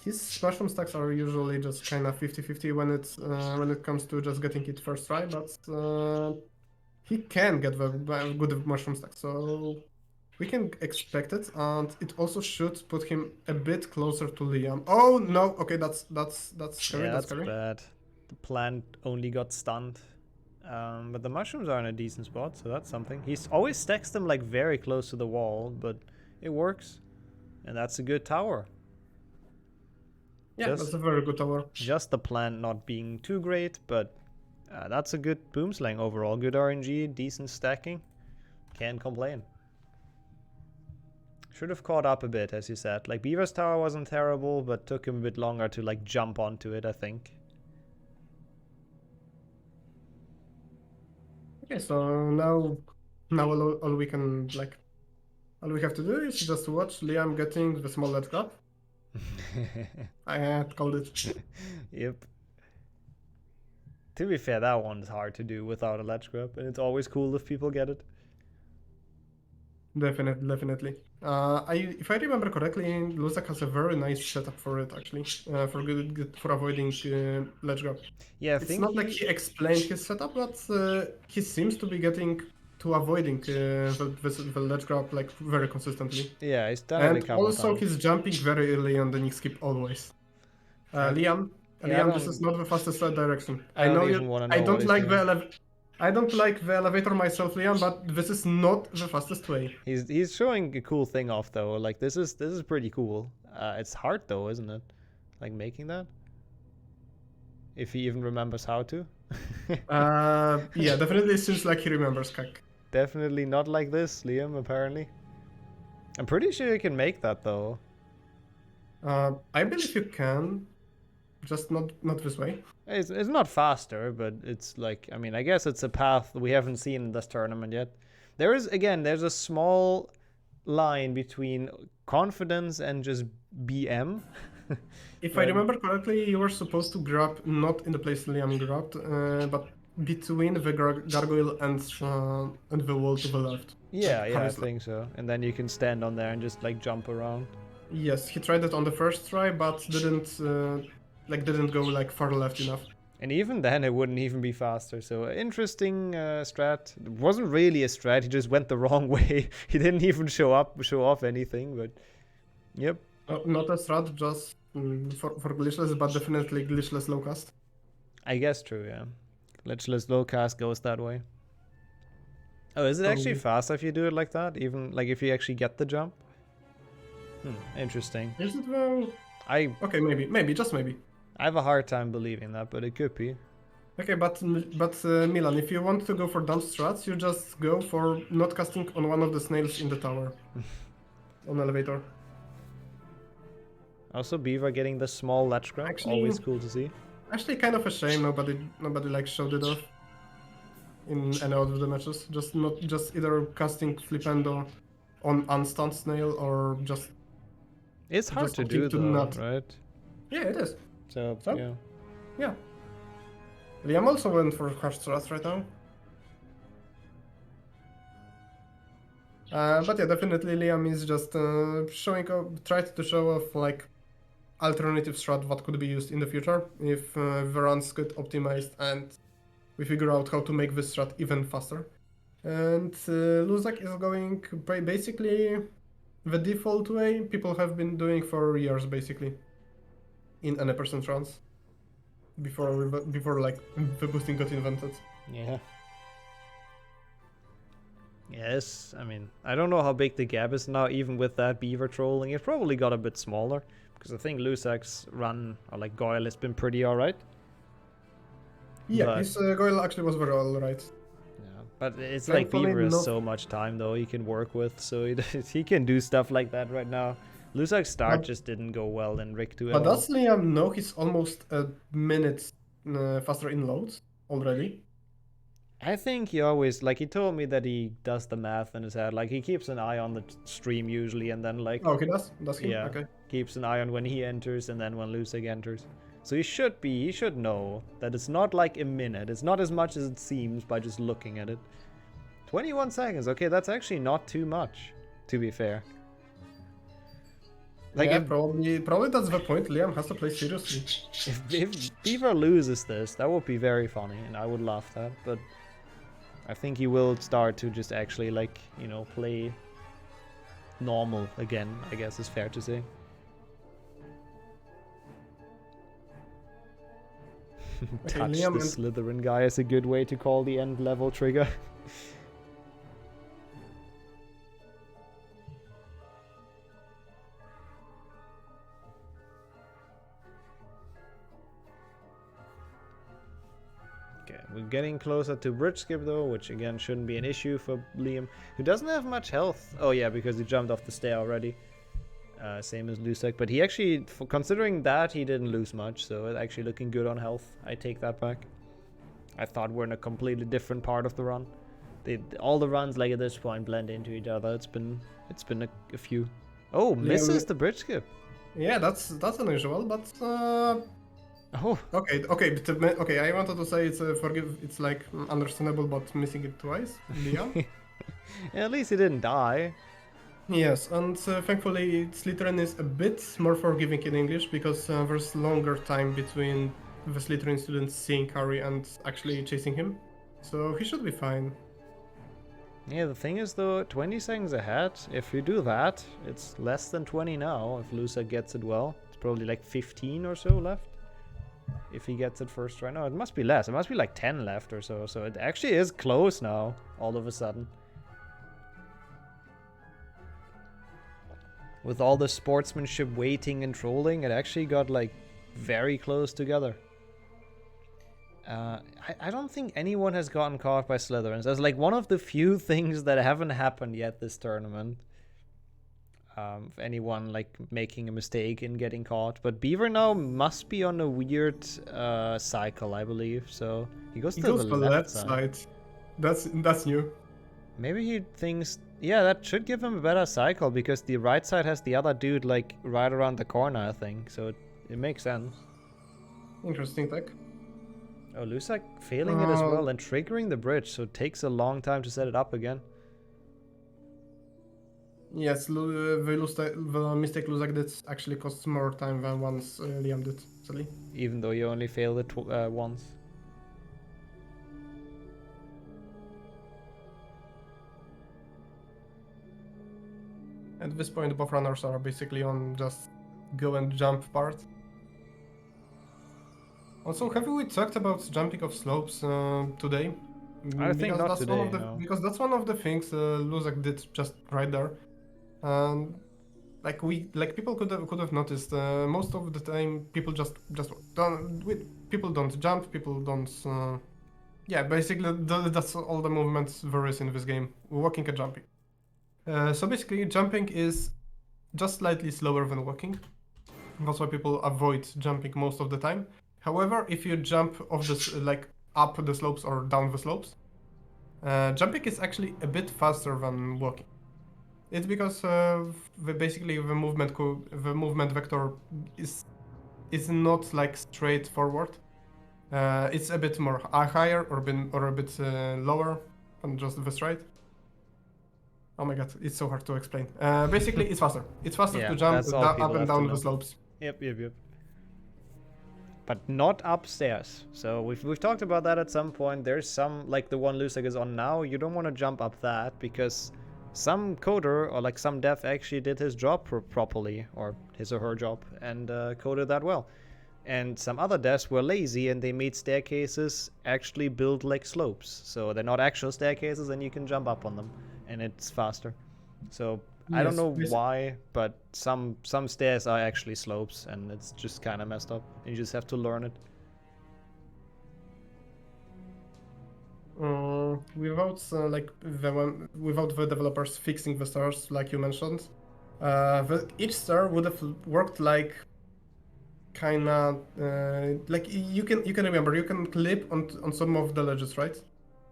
His mushroom stacks are usually just kind of 50-50 when it comes to just getting it first try, but he can get the good mushroom stack, so we can expect it, and it also should put him a bit closer to Liam. Oh no! Okay, that's scary. Yeah, that's that's scary. bad. The plant only got stunned. But the mushrooms are in a decent spot, so that's something. He always stacks them like very close to the wall, but it works. And that's a good tower. Yeah, that's a very good tower. Just the plant not being too great, but that's a good boomslang overall. Good RNG, decent stacking. Can't complain. Should have caught up a bit, as you said. Like, Beaver's tower wasn't terrible, but took him a bit longer to like jump onto it, I think. Okay, so now all we can like, all we have to do is just watch Liam getting the small ledge grab. I had called it. Yep. To be fair, that one's hard to do without a ledge grab, and it's always cool if people get it. Definitely. If I remember correctly, Luzak has a very nice setup for it, actually, for avoiding ledge grab. Yeah, it's not like he explained his setup, but he seems to be getting to avoiding the ledge grab like very consistently. Yeah, he's done it a couple also times. he's jumping very early on the Nick skip always. Liam, this is not the fastest direction. I know you. I don't like the elevator myself, Liam, but this is not the fastest way. He's showing a cool thing off though. Like this is pretty cool. It's hard though, isn't it? Like making that. If he even remembers how to. Yeah, definitely seems like he remembers Kak. Definitely not like this, Liam, apparently. I'm pretty sure you can make that though. I believe you can. Just not this way. It's not faster, but it's like, I mean, I guess it's a path we haven't seen in this tournament yet. There's a small line between confidence and just BM. If I remember correctly, you were supposed to grab not in the place Liam grabbed, but between the gargoyle and the wall to the left. Yeah, I think so. And then you can stand on there and just like jump around. Yes, he tried it on the first try, but didn't go like far left enough. And even then, it wouldn't even be faster. So interesting strat. It wasn't really a strat. He just went the wrong way. He didn't even show off anything. But yep. Not a strat, just for glitchless, but definitely glitchless low cast. I guess true. Yeah, glitchless low cast goes that way. Oh, is it actually faster if you do it like that? Even like if you actually get the jump? Interesting. Is it though? Okay, maybe, just maybe. I have a hard time believing that, but it could be. Okay, but Milan, if you want to go for dump strats, you just go for not casting on one of the snails in the tower. On elevator. Also, Beaver getting the small ledge grab, always cool to see. Actually, kind of a shame nobody like showed it off in any of the matches. Just either casting Flipendo on unstunned snail or just. It's hard to do though, right? Yeah, it is. So yeah. Yeah. Liam also went for harsh strats right now. But yeah, definitely Liam is just tried to show off like alternative strat what could be used in the future if the runs get optimized and we figure out how to make this strat even faster. And Luzak is going basically the default way people have been doing for years, basically, in any percent runs before like the boosting got invented. Yeah. Yes, I mean, I don't know how big the gap is now, even with that Beaver trolling. It probably got a bit smaller, because I think Luzak's run, or like Goyle, has been pretty alright. Yeah, his Goyle actually was very alright. Yeah, but it's like Beaver has so much time, though, he can work with, so he can do stuff like that right now. Luzak's start just didn't go well in Rick 2. But does Liam know he's almost a minute faster in loads already? I think he always, like, he told me that he does the math in his head. Like, he keeps an eye on the stream usually, and then, like... Oh, he does? Does he? Yeah, okay. Keeps an eye on when he enters, and then when Luzak enters. So he should know that it's not like a minute. It's not as much as it seems by just looking at it. 21 seconds, okay, that's actually not too much, to be fair. Like, yeah, probably that's the point. Liam has to play seriously. If Beaver loses this, that would be very funny, and I would laugh that, but... I think he will start to just actually, like, you know, play normal again, I guess is fair to say. Okay, Touch Liam the and Slytherin guy is a good way to call the end level trigger. Okay, we're getting closer to bridge skip though, which again shouldn't be an issue for Liam, who doesn't have much health. Oh yeah, because he jumped off the stair already. Same as Lusek, but he actually, considering that, he didn't lose much, so it's actually looking good on health. I take that back. I thought we're in a completely different part of the run. All the runs, like, at this point blend into each other. It's been a few. Oh, misses the bridge skip. Yeah, that's unusual, but oh. Okay, I wanted to say it's like understandable, but missing it twice, Liam. Yeah, at least he didn't die. Yes, and thankfully Slytherin is a bit more forgiving in English because there's longer time between the Slytherin students seeing Harry and actually chasing him, so he should be fine. Yeah, the thing is though, 20 seconds ahead, if you do that, it's less than 20 now, if Lusa gets it well. It's probably like 15 or so left. If he gets it first try. No, it must be less. It must be like 10 left or so, so it actually is close now, all of a sudden. With all the sportsmanship waiting and trolling, it actually got like very close together. I don't think anyone has gotten caught by Slytherins. That's like one of the few things that haven't happened yet this tournament. Anyone like making a mistake in getting caught. But Beaver now must be on a weird cycle, I believe. So he goes to the left side. That's new. Maybe he thinks, yeah, that should give him a better cycle because the right side has the other dude like right around the corner, I think. So it makes sense. Interesting tech. Oh, Lusak failing it as well and triggering the bridge, so it takes a long time to set it up again. Yes, the mistake Lusak did actually costs more time than once Liam did, sadly. Even though you only failed it once. At this point, both runners are basically on just go and jump part. Also, have we talked about jumping off slopes today? I think not today, no. Because that's one of the things Luzak did just right there. People could have noticed. Most of the time, people just don't. People don't jump. People don't. Yeah, basically that's all the movements there is in this game: walking and jumping. So basically, jumping is just slightly slower than walking. That's why people avoid jumping most of the time. However, if you jump off up the slopes or down the slopes, jumping is actually a bit faster than walking. It's because basically the movement vector is not like straight forward. It's a bit more higher or a bit lower than just the straight. Oh my god, it's so hard to explain. Basically, it's faster. It's faster to jump up and down the slopes. Yep. But not upstairs. So we've talked about that at some point. There's some, like the one Lusek is on now, you don't want to jump up that because some coder or like some dev actually did his job properly, or his or her job, and coded that well. And some other devs were lazy and they made staircases actually build like slopes. So they're not actual staircases and you can jump up on them and it's faster. So I don't know why, but some stairs are actually slopes and it's just kind of messed up. You just have to learn it. Without the developers fixing the stairs, like you mentioned, each stair would have worked like kinda like you can remember you can clip on some of the ledges, right?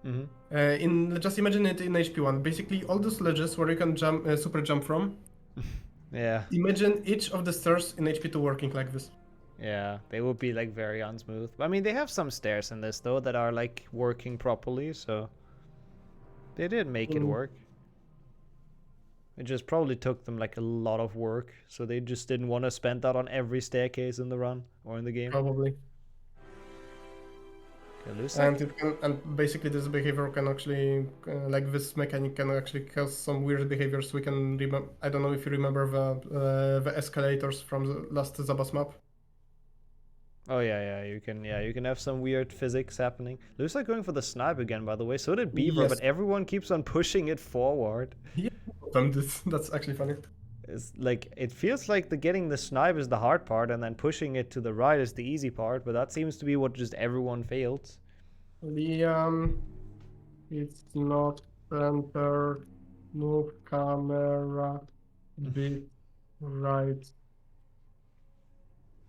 Mm-hmm. Just imagine it in HP1. Basically, all those ledges where you can jump, super jump from. Yeah. Imagine each of the stairs in HP2 working like this. Yeah, they would be like very unsmooth. I mean, they have some stairs in this though that are like working properly, so they did make it work. It just probably took them like a lot of work, so they just didn't want to spend that on every staircase in the run or in the game. Probably. And basically this behavior can actually, like this mechanic can actually cause some weird behaviors. We can remember. I don't know if you remember the escalators from the last Zabas map. Oh yeah, you can have some weird physics happening. Lusak going for the snipe again, by the way. So did Beaver, Yes. but everyone keeps on pushing it forward. Yeah, that's actually funny. It's like it feels like getting the snipe is the hard part, and then pushing it to the right is the easy part. But that seems to be what just everyone fails. It's not center. Move camera bit right.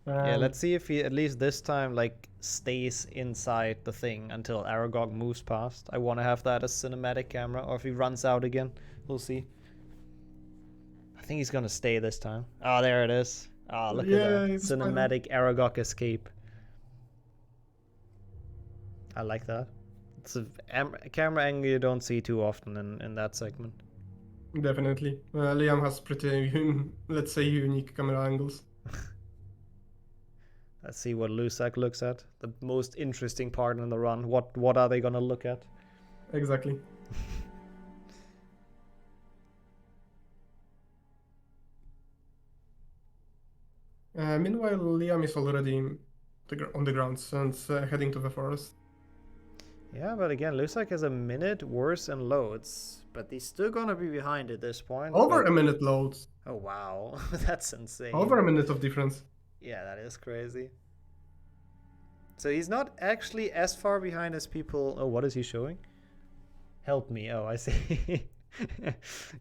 Yeah, let's see if he at least this time like stays inside the thing until Aragog moves past. I want to have that as cinematic camera, or if he runs out again, we'll see. I think he's gonna stay this time. Oh, there it is. Oh, look at that cinematic Aragog escape. I like that. It's a camera angle you don't see too often in that segment. Definitely. Liam has pretty, let's say, unique camera angles. Let's see what Lusak looks at. The most interesting part in the run. What are they gonna look at? Exactly. Meanwhile, Liam is already on the grounds and heading to the forest. Yeah, but again, Lusak has a minute worse in loads, but he's still gonna be behind at this point. Over a minute loads. Oh wow, that's insane. Over a minute of difference. Yeah, that is crazy. So he's not actually as far behind as people. Oh, what is he showing? Help me. Oh, I see.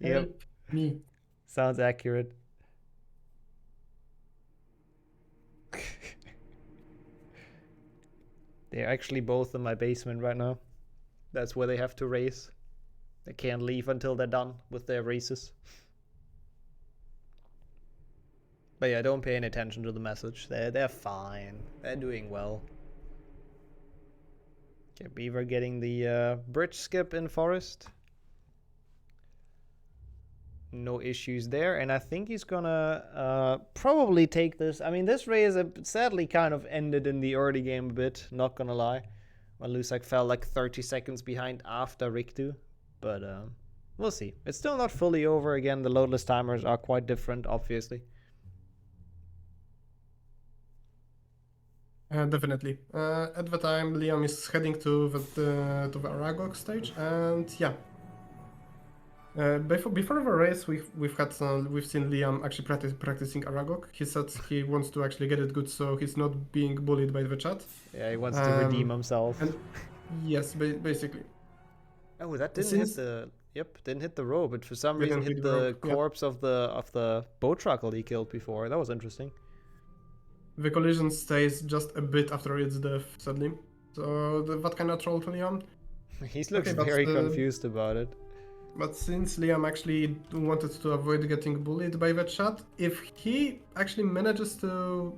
Help me. Sounds accurate. They're actually both in my basement right now. That's where they have to race. They can't leave until they're done with their races. But yeah, don't pay any attention to the message. They're fine. They're doing well. Okay, Beaver getting the bridge skip in forest. No issues there, and I think he's gonna probably take this. I mean, this race sadly kind of ended in the early game a bit, not gonna lie. When Lusak fell like 30 seconds behind after Riktu. But we'll see. It's still not fully over. Again, the loadless timers are quite different, obviously. Definitely. At the time, Liam is heading to the Aragog stage, and yeah. Before the race, we've seen Liam actually practicing Aragog. He said he wants to actually get it good, so he's not being bullied by the chat. Yeah, he wants to redeem himself. And yes, basically. Oh, that didn't hit the. Yep, didn't hit the row, but for some reason hit the corpse of the boat truckle he killed before. That was interesting. The collision stays just a bit after its death, sadly. So that kind of trolled Liam. He looks very confused about it. But since Liam actually wanted to avoid getting bullied by the chat, if he actually manages to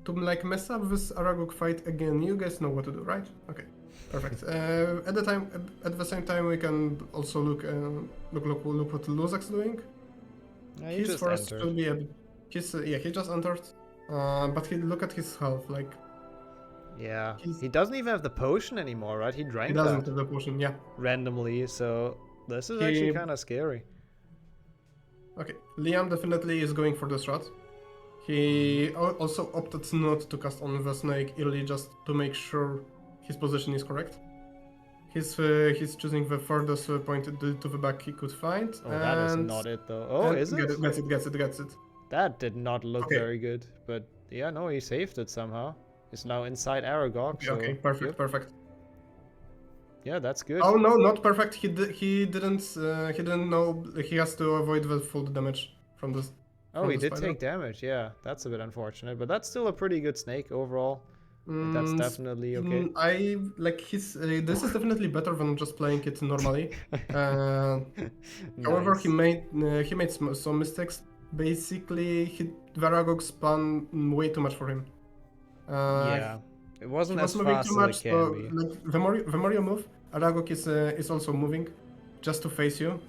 like mess up this Aragog fight again, you guys know what to do, right? Okay, perfect. At the same time, we can also look what Luzak's doing. Yeah, His first will be he just entered. But look at his health, like. Yeah, he doesn't even have the potion anymore, right? He drank that. He doesn't have the potion, yeah. Randomly, so this is actually kind of scary. Okay, Liam definitely is going for the strat. He also opted not to cast on the snake early just to make sure his position is correct. He's choosing the furthest point to the back he could find. Oh, that is not it though. Oh, is it? Gets it. That did not look very good, but yeah, no, he saved it somehow. He's now inside Aragog. So okay, perfect. Yeah, that's good. Oh no, not perfect. He didn't know he has to avoid the full damage from this. Oh, he did take damage. Yeah, that's a bit unfortunate, but that's still a pretty good snake overall. That's definitely okay. I like his. This is definitely better than just playing it normally. Nice. However, he made some mistakes. Basically, the Aragog spun way too much for him. Yeah, it wasn't as fast as it can be. Like, the more you move, Aragog is also moving, just to face you.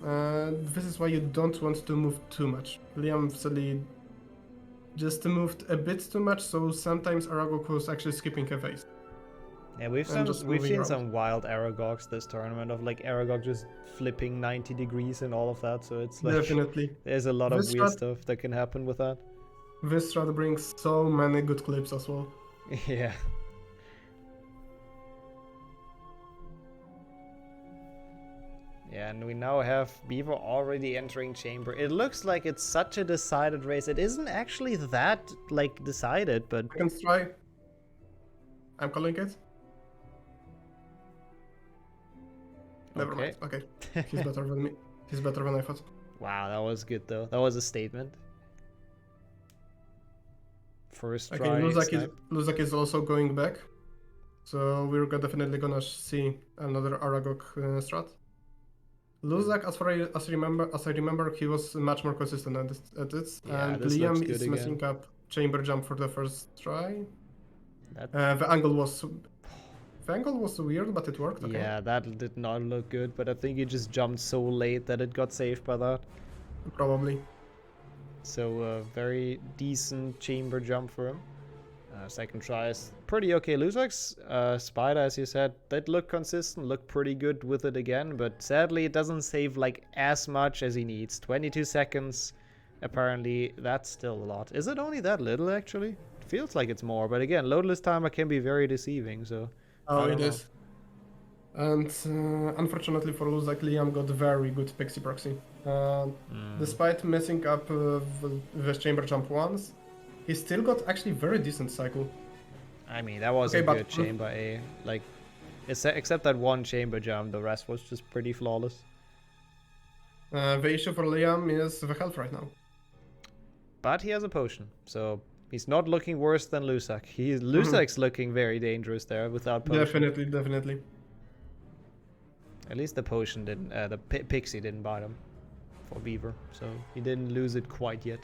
This is why you don't want to move too much. Liam sadly just moved a bit too much, so sometimes Aragog was actually skipping a phase. Yeah, we've seen some wild Aragogs this tournament of like Aragog just flipping 90 degrees and all of that. So it's like Definitely. there's a lot of This weird strat- stuff that can happen with that. This strat brings so many good clips as well. Yeah. Yeah, and we now have Beaver already entering chamber. It looks like it's such a decided race. It isn't actually that like decided, but I can try. I'm calling it. Never mind. Okay. He's better than me. He's better than I thought. Wow, that was good though. That was a statement. First try. Okay, Luzak is also going back. So we're definitely gonna see another Aragog strat. Luzak, as I remember, he was much more consistent at this. Yeah, and this Liam looks good is messing again. up chamber jump for the first try. The angle was weird, but it worked. Okay. Yeah, that did not look good, but I think he just jumped so late that it got saved by that. Probably. So very decent chamber jump for him. Second try is pretty okay. Luzak's spider, as you said, did look consistent, looked pretty good with it again, but sadly it doesn't save like as much as he needs. 22 seconds, apparently that's still a lot. Is it only that little actually? It feels like it's more, but again, loadless timer can be very deceiving, so... Oh, it is. And unfortunately for Luzak, Liam got very good pixie proxy. Despite messing up the chamber jump once, he still got actually very decent cycle. I mean, that was a good chamber A. Like, except that one chamber jump, the rest was just pretty flawless. The issue for Liam is the health right now. But he has a potion, so he's not looking worse than Luzak. Luzak's looking very dangerous there without potion. Definitely. At least the potion didn't, the pixie didn't bite him for Beaver, so he didn't lose it quite yet.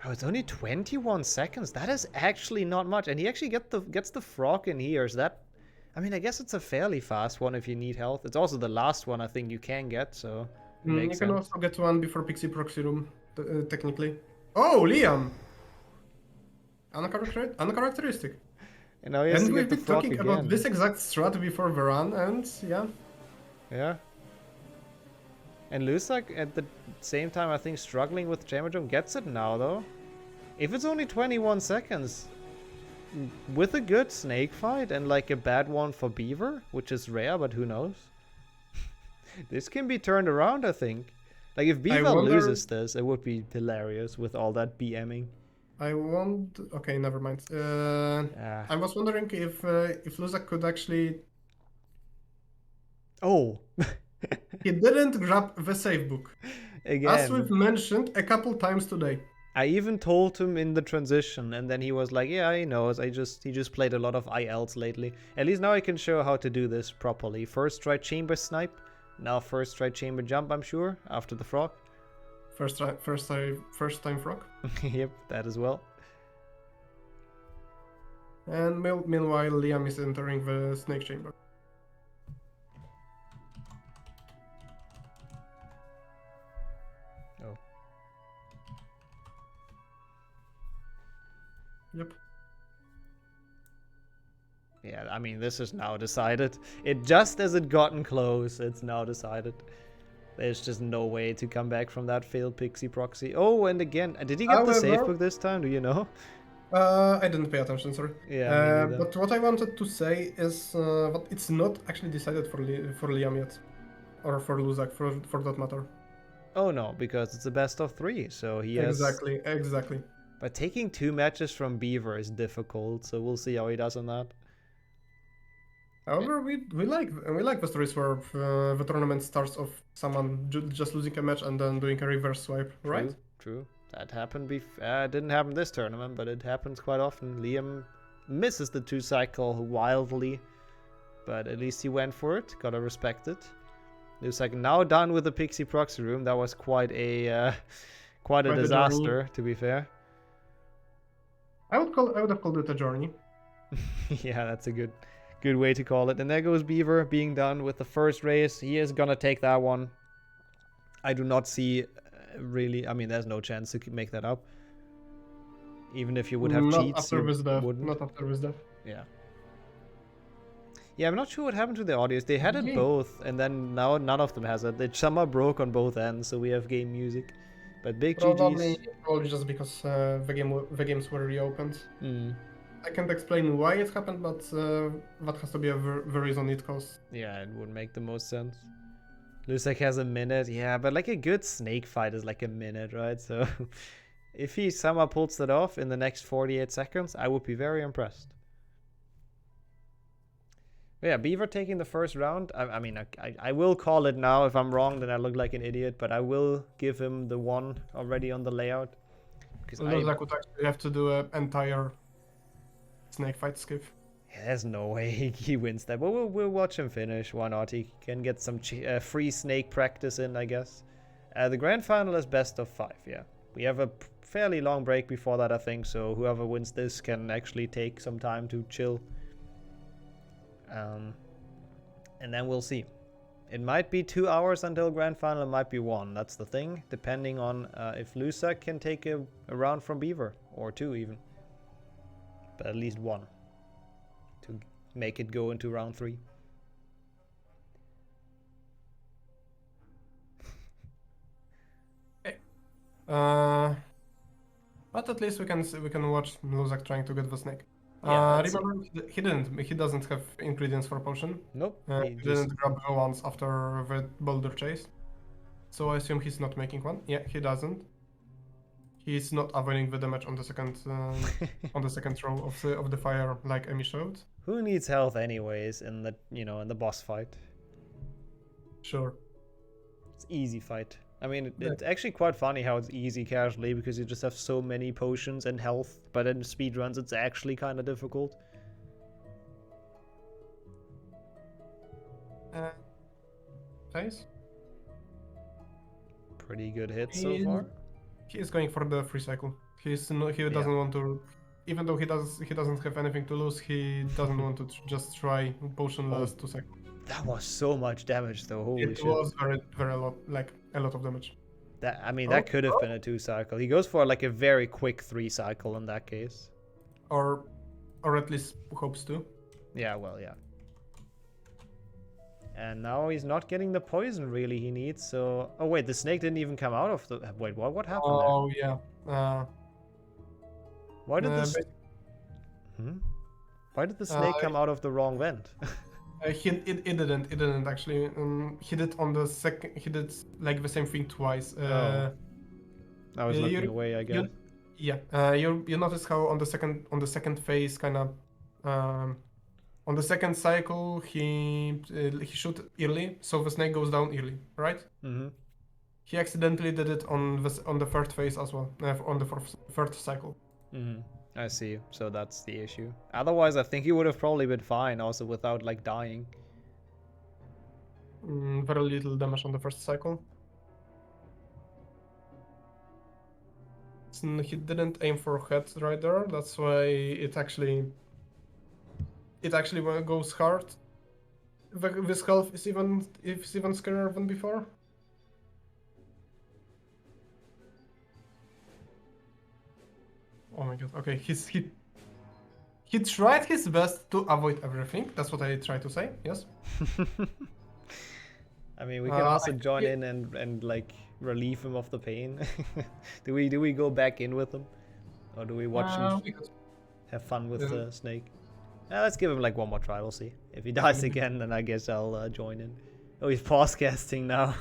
Oh, it's only 21 seconds. That is actually not much, and he actually gets the frog in here. Is that? I mean, I guess it's a fairly fast one if you need health. It's also the last one I think you can get, so it makes you can sense. also get one before Pixie Proxy Room, technically. Oh, Liam! Uncharacteristic. And now he has to we've get the been frog talking again. about this exact strat before the run, and yeah. Yeah. And Luzak at the same time, I think, struggling with chamber jump, gets it now though. If it's only 21 seconds, with a good snake fight and like a bad one for Beaver, which is rare, but who knows? This can be turned around, I think. Like if Beaver loses this, it would be hilarious with all that BMing. Okay, never mind. I was wondering if Luzak could actually... Oh! He didn't grab the save book. Again. As we've mentioned a couple times today. I even told him in the transition, and then he was like, yeah, he knows. He just played a lot of ILs lately. At least now I can show how to do this properly. First try chamber snipe. Now first try chamber jump, I'm sure, after the frog. First time frog. Yep, that as well. And meanwhile, Liam is entering the snake chamber. Oh. Yep. Yeah, I mean, this is now decided. It just as it gotten close, it's now decided. There's just no way to come back from that failed pixie proxy. Oh, and again, did he get the save book this time? Do you know? I didn't pay attention, sorry. Yeah, but what I wanted to say is that it's not actually decided for Liam yet. Or for Luzak, for that matter. Oh no, because it's a best of 3, so he has... Exactly. But taking 2 matches from Beaver is difficult, so we'll see how he does on that. However, we like the stories where the tournament starts off someone just losing a match and then doing a reverse swipe, right? True. That happened it didn't happen this tournament, but it happens quite often. Liam misses the 2 cycle wildly, but at least he went for it. Gotta respect it. Luzak now done with the Pixie Proxy Room. That was quite a disaster, to be fair. I would have called it a journey. Yeah, that's a good way to call it. And there goes Beaver being done with the first race. He is gonna take that one. I do not see really. I mean, there's no chance to make that up. Even if you would have cheats, Not after this death. Yeah. Yeah, I'm not sure what happened to the audios. They had it both, and then now none of them has it. It somehow broke on both ends, so we have game music. But big GG's. Probably just because the games were reopened. Mm. I can't explain why it happened, but that has to be the reason it caused. Yeah, it would make the most sense. Lusek has a minute, yeah, but like a good snake fight is like a minute, right? So if he somehow pulls that off in the next 48 seconds, I would be very impressed. But yeah, Beaver taking the first round. I mean, I will call it now. If I'm wrong, then I look like an idiot, but I will give him the one already on the layout. Because I would actually have to do an entire snake fight skip. Yeah, there's no way he wins that. But we'll watch him finish. Why not? He can get some free snake practice in, I guess. The grand final is best of 5, yeah. We have a fairly long break before that, I think, so whoever wins this can actually take some time to chill. And then we'll see. It might be 2 hours until grand final, it might be 1. That's the thing, depending on if Lusak can take a round from Beaver, or 2 even. But at least 1 to make it go into round 3. Okay. But at least we can watch Lusak trying to get the snake. Yeah, remember, he doesn't have ingredients for potion. Nope. He didn't grab the ones after the boulder chase. So I assume he's not making one. Yeah, he doesn't. He's not avoiding the damage on the second on the second row of the fire, like Emi showed. Who needs health anyways in the in the boss fight? Sure. It's easy fight. I mean, it's actually quite funny how it's easy casually because you just have so many potions and health, but in speedruns it's actually kind of difficult. Nice. Pretty good hit so far. He is going for the free cycle. He doesn't want to, even though he doesn't have anything to lose. He doesn't want to just try potionless 2 seconds. That was so much damage though. Holy shit! It was very a lot of damage. That that could have been a 2 cycle. He goes for like a very quick 3 cycle in that case. Or at least hopes to. Yeah, well, yeah. And now he's not getting the poison really he needs. So, oh wait, the snake didn't even come out of the. Wait, what happened there? Oh yeah. Why did this? Why did the snake come out of the wrong vent? It didn't actually. He did on the second. He did like the same thing twice. I was looking away, I guess. You notice how on the second phase, kind of, on the second cycle he shoot early, so the snake goes down early, right? Mm-hmm. He accidentally did it on the third phase as well, on the third cycle. Mm-hmm. I see. So that's the issue. Otherwise, I think he would have probably been fine, also without like dying. Very little damage on the first cycle. So he didn't aim for head right there. That's why it actually goes hard. This health is even scarier than before. Oh my god, okay, he tried his best to avoid everything. That's what I try to say, yes? I mean, we can also join in and like relieve him of the pain. do we go back in with him? Or do we watch him have fun with the snake? Let's give him like one more try, we'll see. If he dies again, then I guess I'll join in. Oh, he's pause casting now.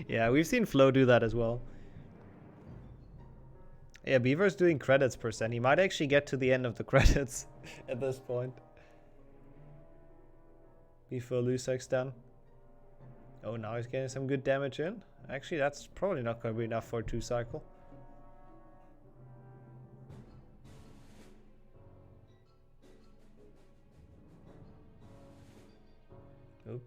Yeah, we've seen Flo do that as well. Yeah, Beaver's doing credits %. He might actually get to the end of the credits at this point. Before Lusak's done. Oh, now he's getting some good damage in. Actually, that's probably not going to be enough for a 2 cycle. Oop.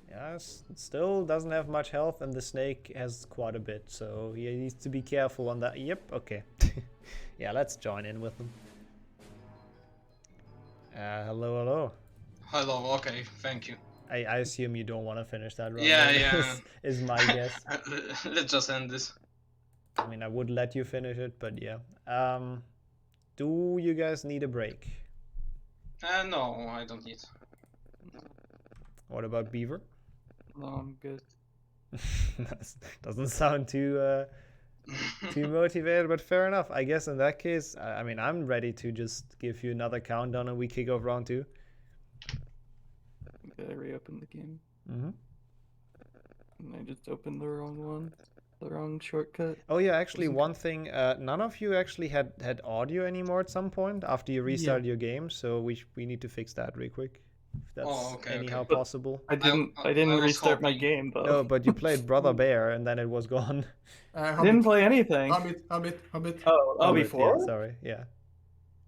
Yeah, still doesn't have much health, and the snake has quite a bit, so he needs to be careful on that. Yep, okay. Yeah, let's join in with him. Hello. Hello, okay, thank you. I assume you don't want to finish that run. Yeah. is my guess. Let's just end this. I mean, I would let you finish it, but yeah. Do you guys need a break? No, I don't need. What about Beaver? No, I'm good. Doesn't sound too motivated, but fair enough. I guess in that case, I mean, I'm ready to just give you another countdown and we kick off round 2. Okay, I reopened the game. Mm-hmm. And I just opened the wrong one. The wrong shortcut. Oh yeah, actually one thing, none of you actually had audio anymore at some point after you restarted your game, so we need to fix that real quick. If that's anyhow possible. I didn't restart my game though. No, but you played Brother Bear and then it was gone. I didn't play anything. Hobbit. Oh, before? Yeah, sorry, yeah.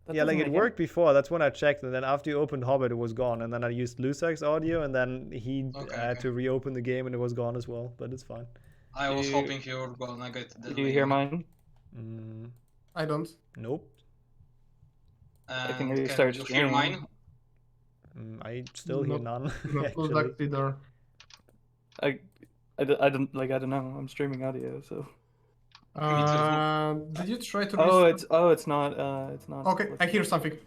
That Yeah, like doesn't it make worked before, that's when I checked, and then after you opened Hobbit it was gone, and then I used Lusak's audio, and then he had to reopen the game and it was gone as well, but it's fine. I was hoping you were gonna get the Do you hear mine? I don't. Nope. I can restart you hear mine? I still hear none. Not either. I don't know. I'm streaming audio, so. Did you try to? It's not. Okay, I hear something.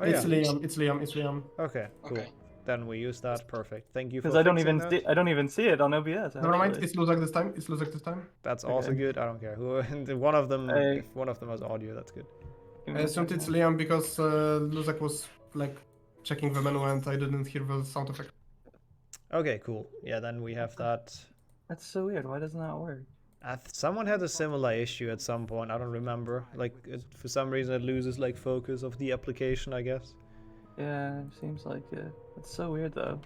Oh, it's yeah. Liam. It's Liam. Okay, cool. Then we use that. Perfect. Thank you for. Because I don't fixing even see it on OBS. Never mind. It's Luzak this time. That's also good. I don't care. One of them. If one of them has audio, that's good. I assumed it's Liam because Luzak was like checking the menu and I didn't hear the sound effect. Okay, cool. Yeah, then we have that. That's so weird. Why doesn't that work? Someone had a similar issue at some point. I don't remember. Like for some reason it loses like focus of the application, I guess. Yeah, it seems like it. It's so weird though.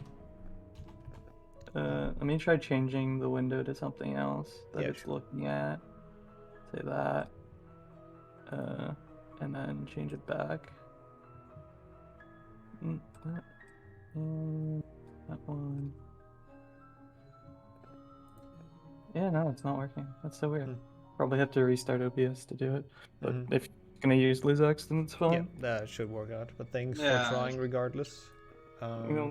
Let me try changing the window to something else that it's looking at. Say that. And then change it back. That one. Yeah, no, it's not working. That's so weird. Probably have to restart OBS to do it. But if you're gonna use Lizax, then it's fine. Yeah, that should work out. But thanks for trying regardless. Yeah,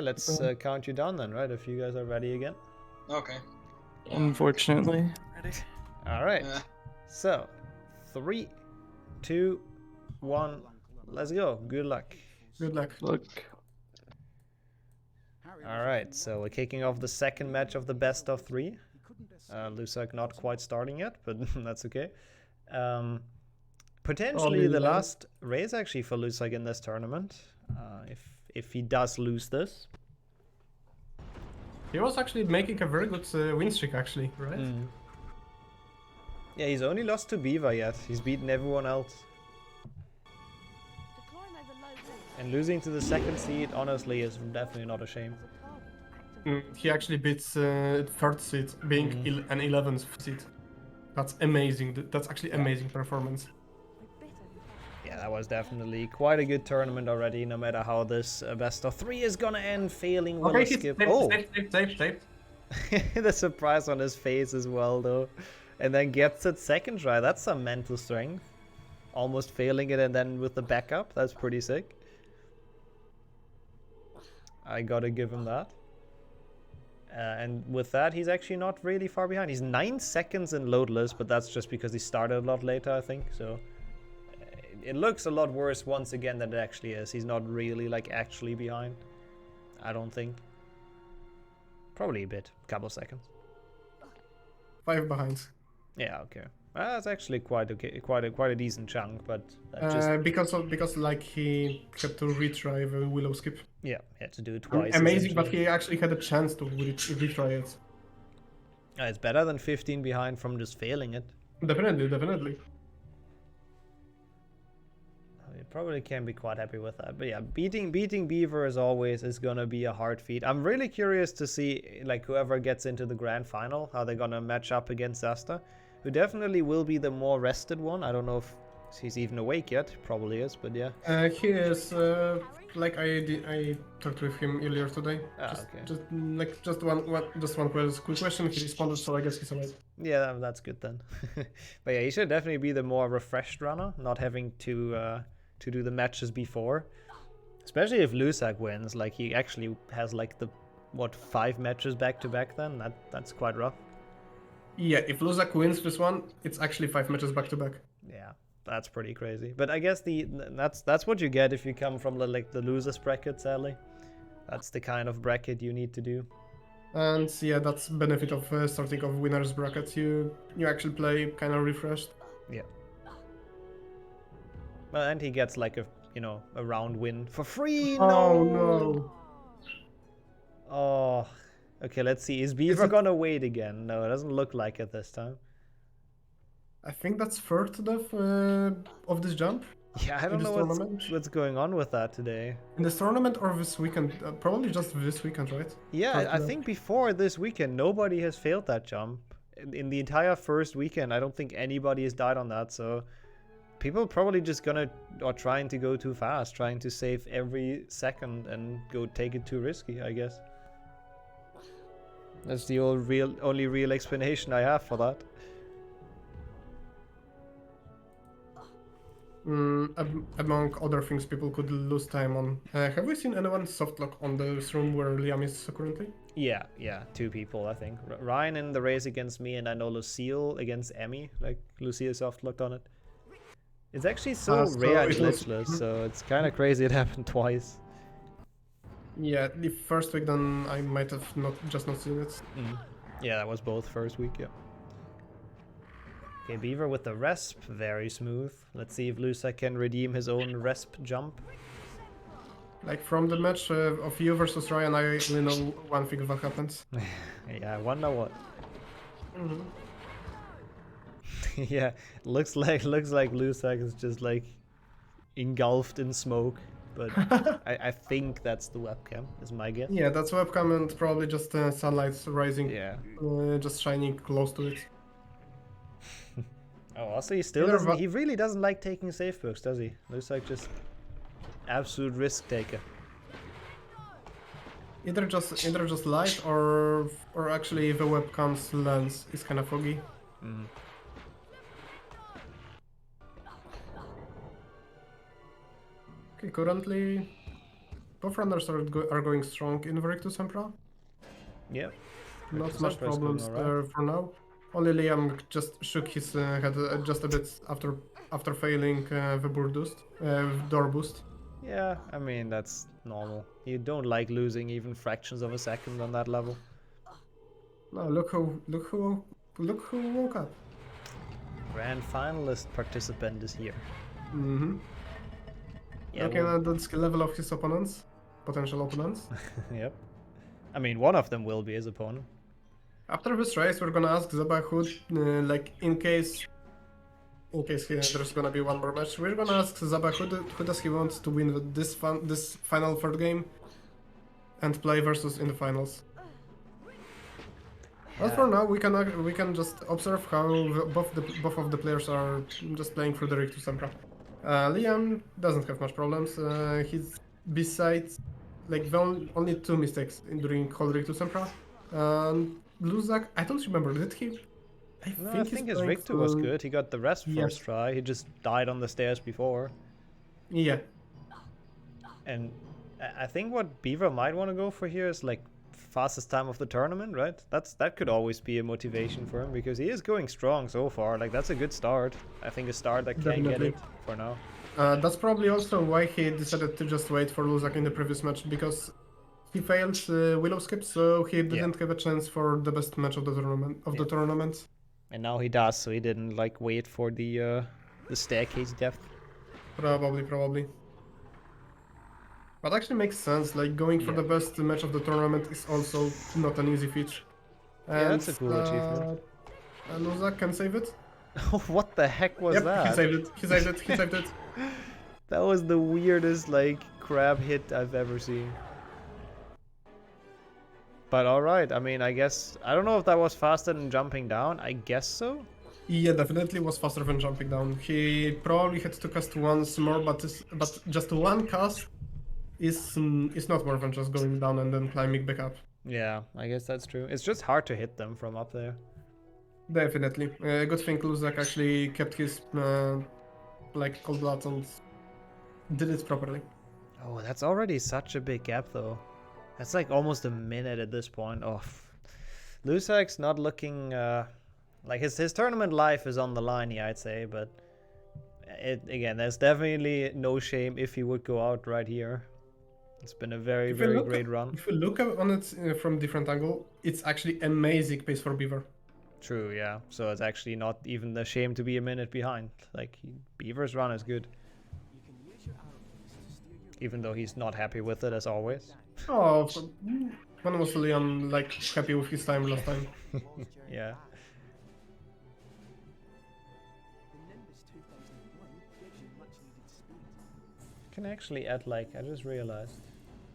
let's count you down then, right? If you guys are ready again. Okay. Unfortunately. Ready. All right. So, 3, 2, 1, let's go. Good luck. Good luck. All right, so we're kicking off the second match of the best of 3. Lusak not quite starting yet, but that's okay. Potentially the last race actually for Lusak in this tournament, if he does lose this. He was actually making a very good win streak, actually, right? Yeah, he's only lost to Beaver yet. He's beaten everyone else. And losing to the second seed, honestly, is definitely not a shame. He actually beats third seed, being an 11th seed. That's amazing. That's actually amazing performance. Yeah, that was definitely quite a good tournament already, no matter how this best of 3 is gonna end, failing will skip. Saved. The surprise on his face as well, though. And then gets it second try. That's some mental strength. Almost failing it and then with the backup. That's pretty sick. I gotta give him that. And with that, he's actually not really far behind. He's 9 seconds in loadless, but that's just because he started a lot later, I think. So it looks a lot worse once again than it actually is. He's not really like actually behind. I don't think. Probably a bit, couple seconds. 5 behind. Yeah, okay. That's actually quite okay, quite a decent chunk, but because like he had to retry the willow skip. Yeah, he had to do it twice. Amazing, but he actually had a chance to retry it. It's better than 15 behind from just failing it. Definitely. You probably can be quite happy with that, but yeah, beating Beaver as always is gonna be a hard feat. I'm really curious to see like whoever gets into the grand final, how they're gonna match up against Asta, who definitely will be the more rested one. I don't know if he's even awake yet. Probably is, but yeah. He is. Like I talked with him earlier today. Just one quick question. He responded, so I guess he's alright. Yeah, that's good then. But yeah, he should definitely be the more refreshed runner, not having to do the matches before. Especially if Lusak wins, like he actually has like the 5 matches back to back. Then that's quite rough. Yeah, if Lusak wins this one, it's actually 5 matches back to back. Yeah, That's pretty crazy. But I guess that's what you get if you come from the losers bracket, sadly. That's the kind of bracket you need to do. And yeah, that's benefit of starting of winners bracket. You actually play kind of refreshed. Yeah. Well, and he gets like a a round win for free. Oh no. Oh. Okay, let's see. Is Beaver gonna wait again? No, it doesn't look like it this time. I think that's third of this jump. Yeah, I don't know what's going on with that today. In this tournament or this weekend? Probably just this weekend, right? Yeah, I think before this weekend, nobody has failed that jump. In the entire first weekend, I don't think anybody has died on that, so people probably just trying to go too fast, trying to save every second and go take it too risky, I guess. That's the only real explanation I have for that. Among other things people could lose time on. Have we seen anyone softlock on this room where Liam is currently? Yeah, 2 people, I think. Ryan in the race against me, and I know Lucille against Emmy. Like, Lucille softlocked on it. It's actually so rare in Glitchless, so it's kind of crazy it happened twice. Yeah, the first week then I might have not seen it. Yeah, that was both first week, yeah. Okay, Beaver with the resp, very smooth. Let's see if Lusa can redeem his own resp jump. Like from the match of you versus Ryan, I only know one thing that happens. Yeah, I wonder what. Yeah, looks like Lusak is just like engulfed in smoke, but I think that's the webcam, is my guess. Yeah, that's webcam and probably just sunlight rising. Yeah. Just shining close to it. Oh, also he really doesn't like taking safe books, does he? Looks like just absolute risk taker. Either just light or actually the webcam's lens is kind of foggy. Okay, currently both runners are going strong in the Rictus Sempra. Yeah. Not much problems there for now. Only Liam just shook his head just a bit after failing the door boost. Yeah, I mean that's normal. You don't like losing even fractions of a second on that level. No, look who woke up. Grand finalist participant is here. Yeah, looking at the skill level of his opponents, potential opponents. Yep. I mean, one of them will be his opponent. After this race, we're gonna ask Zabahud, like in case there's gonna be one more match, we're gonna ask Zabahud who does he want to win this final third game and play versus in the finals. As for now, we can just observe how both of the players are just playing through the Rictus Sempra. Liam doesn't have much problems. He's besides like the only 2 mistakes during whole Rictus Sempra. Luzak, I don't remember, did he? I think his Rictus was good. He got the rest first try. He just died on the stairs before. Yeah. And I think what Beaver might want to go for here is like fastest time of the tournament, right? That could always be a motivation for him because he is going strong so far. Like that's a good start. I think a start that can get it for now. That's probably also why he decided to just wait for Luzak in the previous match because he failed Willow skip, so he didn't have a chance for the best match of the tournament. And now he does, so he didn't like wait for the staircase death. Probably. But actually makes sense. Like going for the best match of the tournament is also not an easy feat. Yeah, that's a cool achievement. And Luzak can save it. What the heck was that? He saved it. That was the weirdest like crab hit I've ever seen. But alright, I mean, I guess, I don't know if that was faster than jumping down, I guess so? Yeah, definitely was faster than jumping down. He probably had to cast once more, but just one cast is not more than just going down and then climbing back up. Yeah, I guess that's true. It's just hard to hit them from up there. Definitely. Good thing Luzak actually kept his like cold blood and did it properly. Oh, that's already such a big gap though. That's like almost a minute at this point. Oh, Lusak's not looking like his tournament life is on the line here, I'd say, but Again, there's definitely no shame if he would go out right here. It's been a very great run. If you look on it from different angle, it's actually amazing pace for Beaver. True, yeah. So it's actually not even a shame to be a minute behind. Like, Beaver's run is good. Even though he's not happy with it, as always. Oh, when was Liam, like, happy with his time last time? Yeah. Can actually add, like, I just realized.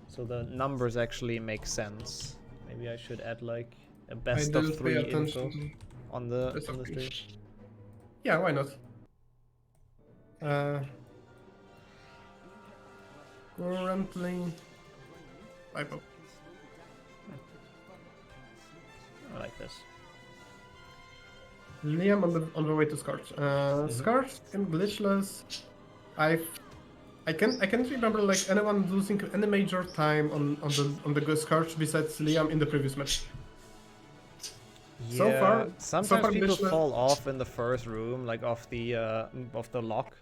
So the numbers actually make sense. Maybe I should add, like, a best of 3 info on the stream. Yeah, why not? Currently, I like this. Liam on the way to Scorch. Scorch and Glitchless. I can't remember like anyone losing any major time on the Scorch besides Liam in the previous match. Yeah, sometimes people Glitchless... fall off in the first room, like off the lock.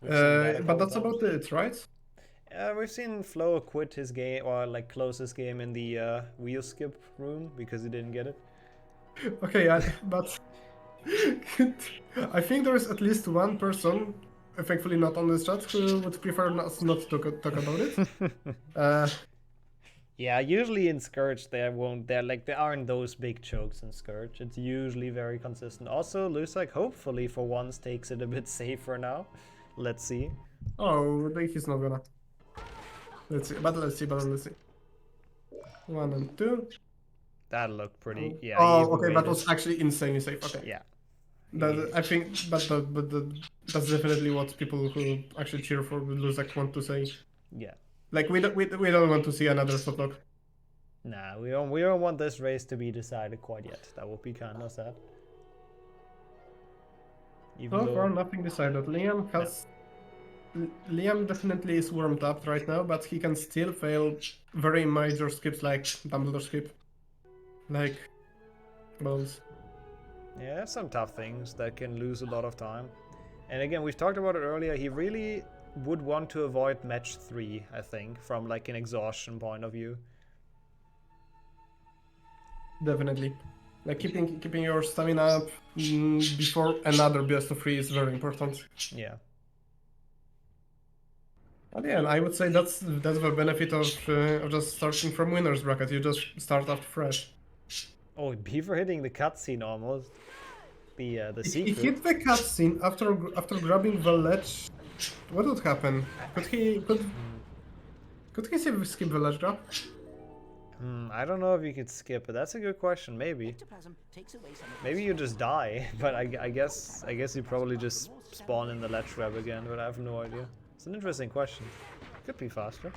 But that's about it, right? We've seen Flo quit his game or like close his game in the wheel skip room because he didn't get it. Okay, but I think there is at least one person, thankfully not on this chat, who would prefer us not to talk about it. Yeah, usually in Scourge there aren't those big chokes in Scourge. It's usually very consistent. Also, Lusak hopefully for once takes it a bit safer now. Let's see. Oh, he's not gonna. Let's see. 1 and 2. That looked pretty. Yeah. Oh, okay. That was actually insanely safe. Okay. Yeah. I think, but that's definitely what people who actually cheer for Lusak want to say. Yeah. Like we don't want to see another stop lock. Nah, we don't want this race to be decided quite yet. That would be kind of sad. So far, nothing decided. Liam definitely is warmed up right now, but he can still fail very major skips like Dumbledore skip, like bones. Yeah, there's some tough things that can lose a lot of time. And again, we've talked about it earlier. He really would want to avoid match 3, I think, from like an exhaustion point of view. Definitely. Like keeping your stamina up before another best of 3 is very important. Yeah. But yeah, and I would say that's the benefit of just starting from winner's bracket. You just start off fresh. Oh, Beaver hitting the cutscene almost. The secret. He hit the cutscene after grabbing the ledge. What would happen? Could he skip the ledge grab? I don't know if you could skip, but that's a good question. Maybe you just die, but I guess you probably just spawn in the ledge grab again, but I have no idea. It's an interesting question. Could be faster.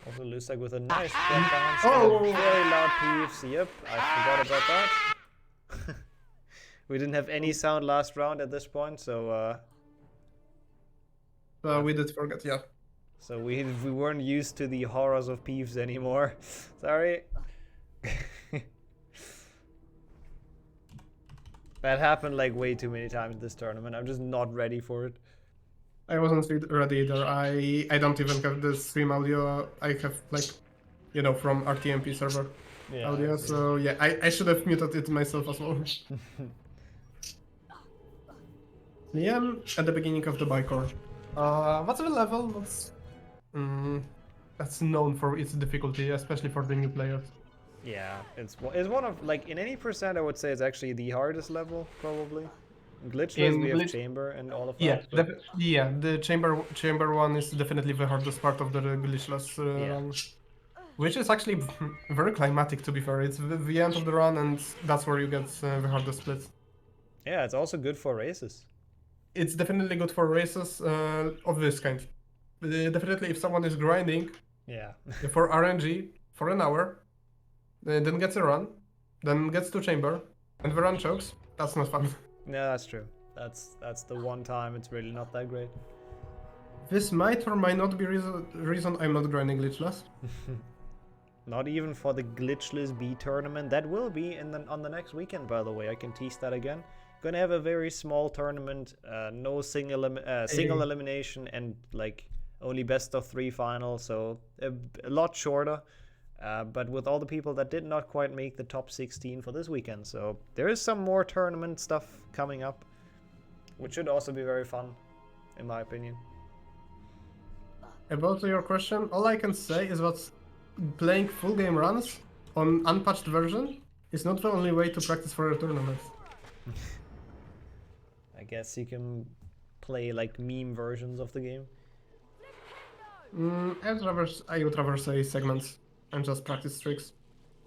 Also, Lusak with a nice drop bounce. Oh! Very loud peeves. Yep, I forgot about that. We didn't have any sound last round at this point, so we did forget, yeah. So we weren't used to the horrors of peeves anymore. Sorry. That happened like way too many times this tournament. I'm just not ready for it. I wasn't ready either. I don't even have the stream audio. I have like, from RTMP server audio. So yeah, I should have muted it myself as well. Liam at the beginning of the Bicor. What's the level? That's known for its difficulty, especially for the new players. Yeah, it's one of, like, in any percent I would say it's actually the hardest level, probably. Glitchless, we have chamber and all of that. Yeah, the chamber one is definitely the hardest part of the glitchless run. Which is actually very climatic, to be fair. It's the end of the run, and that's where you get the hardest splits. Yeah, it's also good for races. It's definitely good for races of this kind. Definitely if someone is grinding for RNG for an hour, then gets a run, then gets to chamber, and the run chokes, that's not fun. Yeah, that's true. That's the one time it's really not that great. This might or might not be reason I'm not grinding glitchless. Not even for the Glitchless B tournament. That will be on the next weekend, by the way. I can tease that again. gonna have a very small tournament, no single elimination, and like only best of 3 final, so a lot shorter. But with all the people that did not quite make the top 16 for this weekend, so there is some more tournament stuff coming up, which should also be very fun, in my opinion. About your question, all I can say is that playing full game runs on unpatched version is not the only way to practice for a tournament. I guess you can play like meme versions of the game. I would rather say segments and just practice tricks.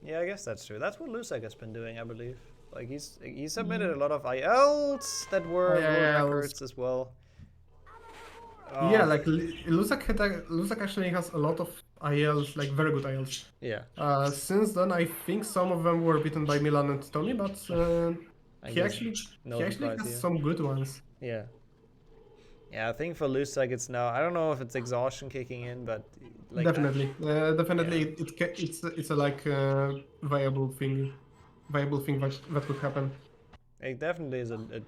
Yeah, I guess that's true. That's what Lusek has been doing, I believe. Like he submitted a lot of ILs that were records as well. Yeah, like Lusek actually has a lot of ILs, like very good ILs. Yeah. Since then, I think some of them were beaten by Milan and Tommy, but he actually has some good ones. Yeah. Yeah, I think for Lusek it's now. I don't know if it's exhaustion kicking in, but like definitely, it's a like viable thing that could happen. It definitely is an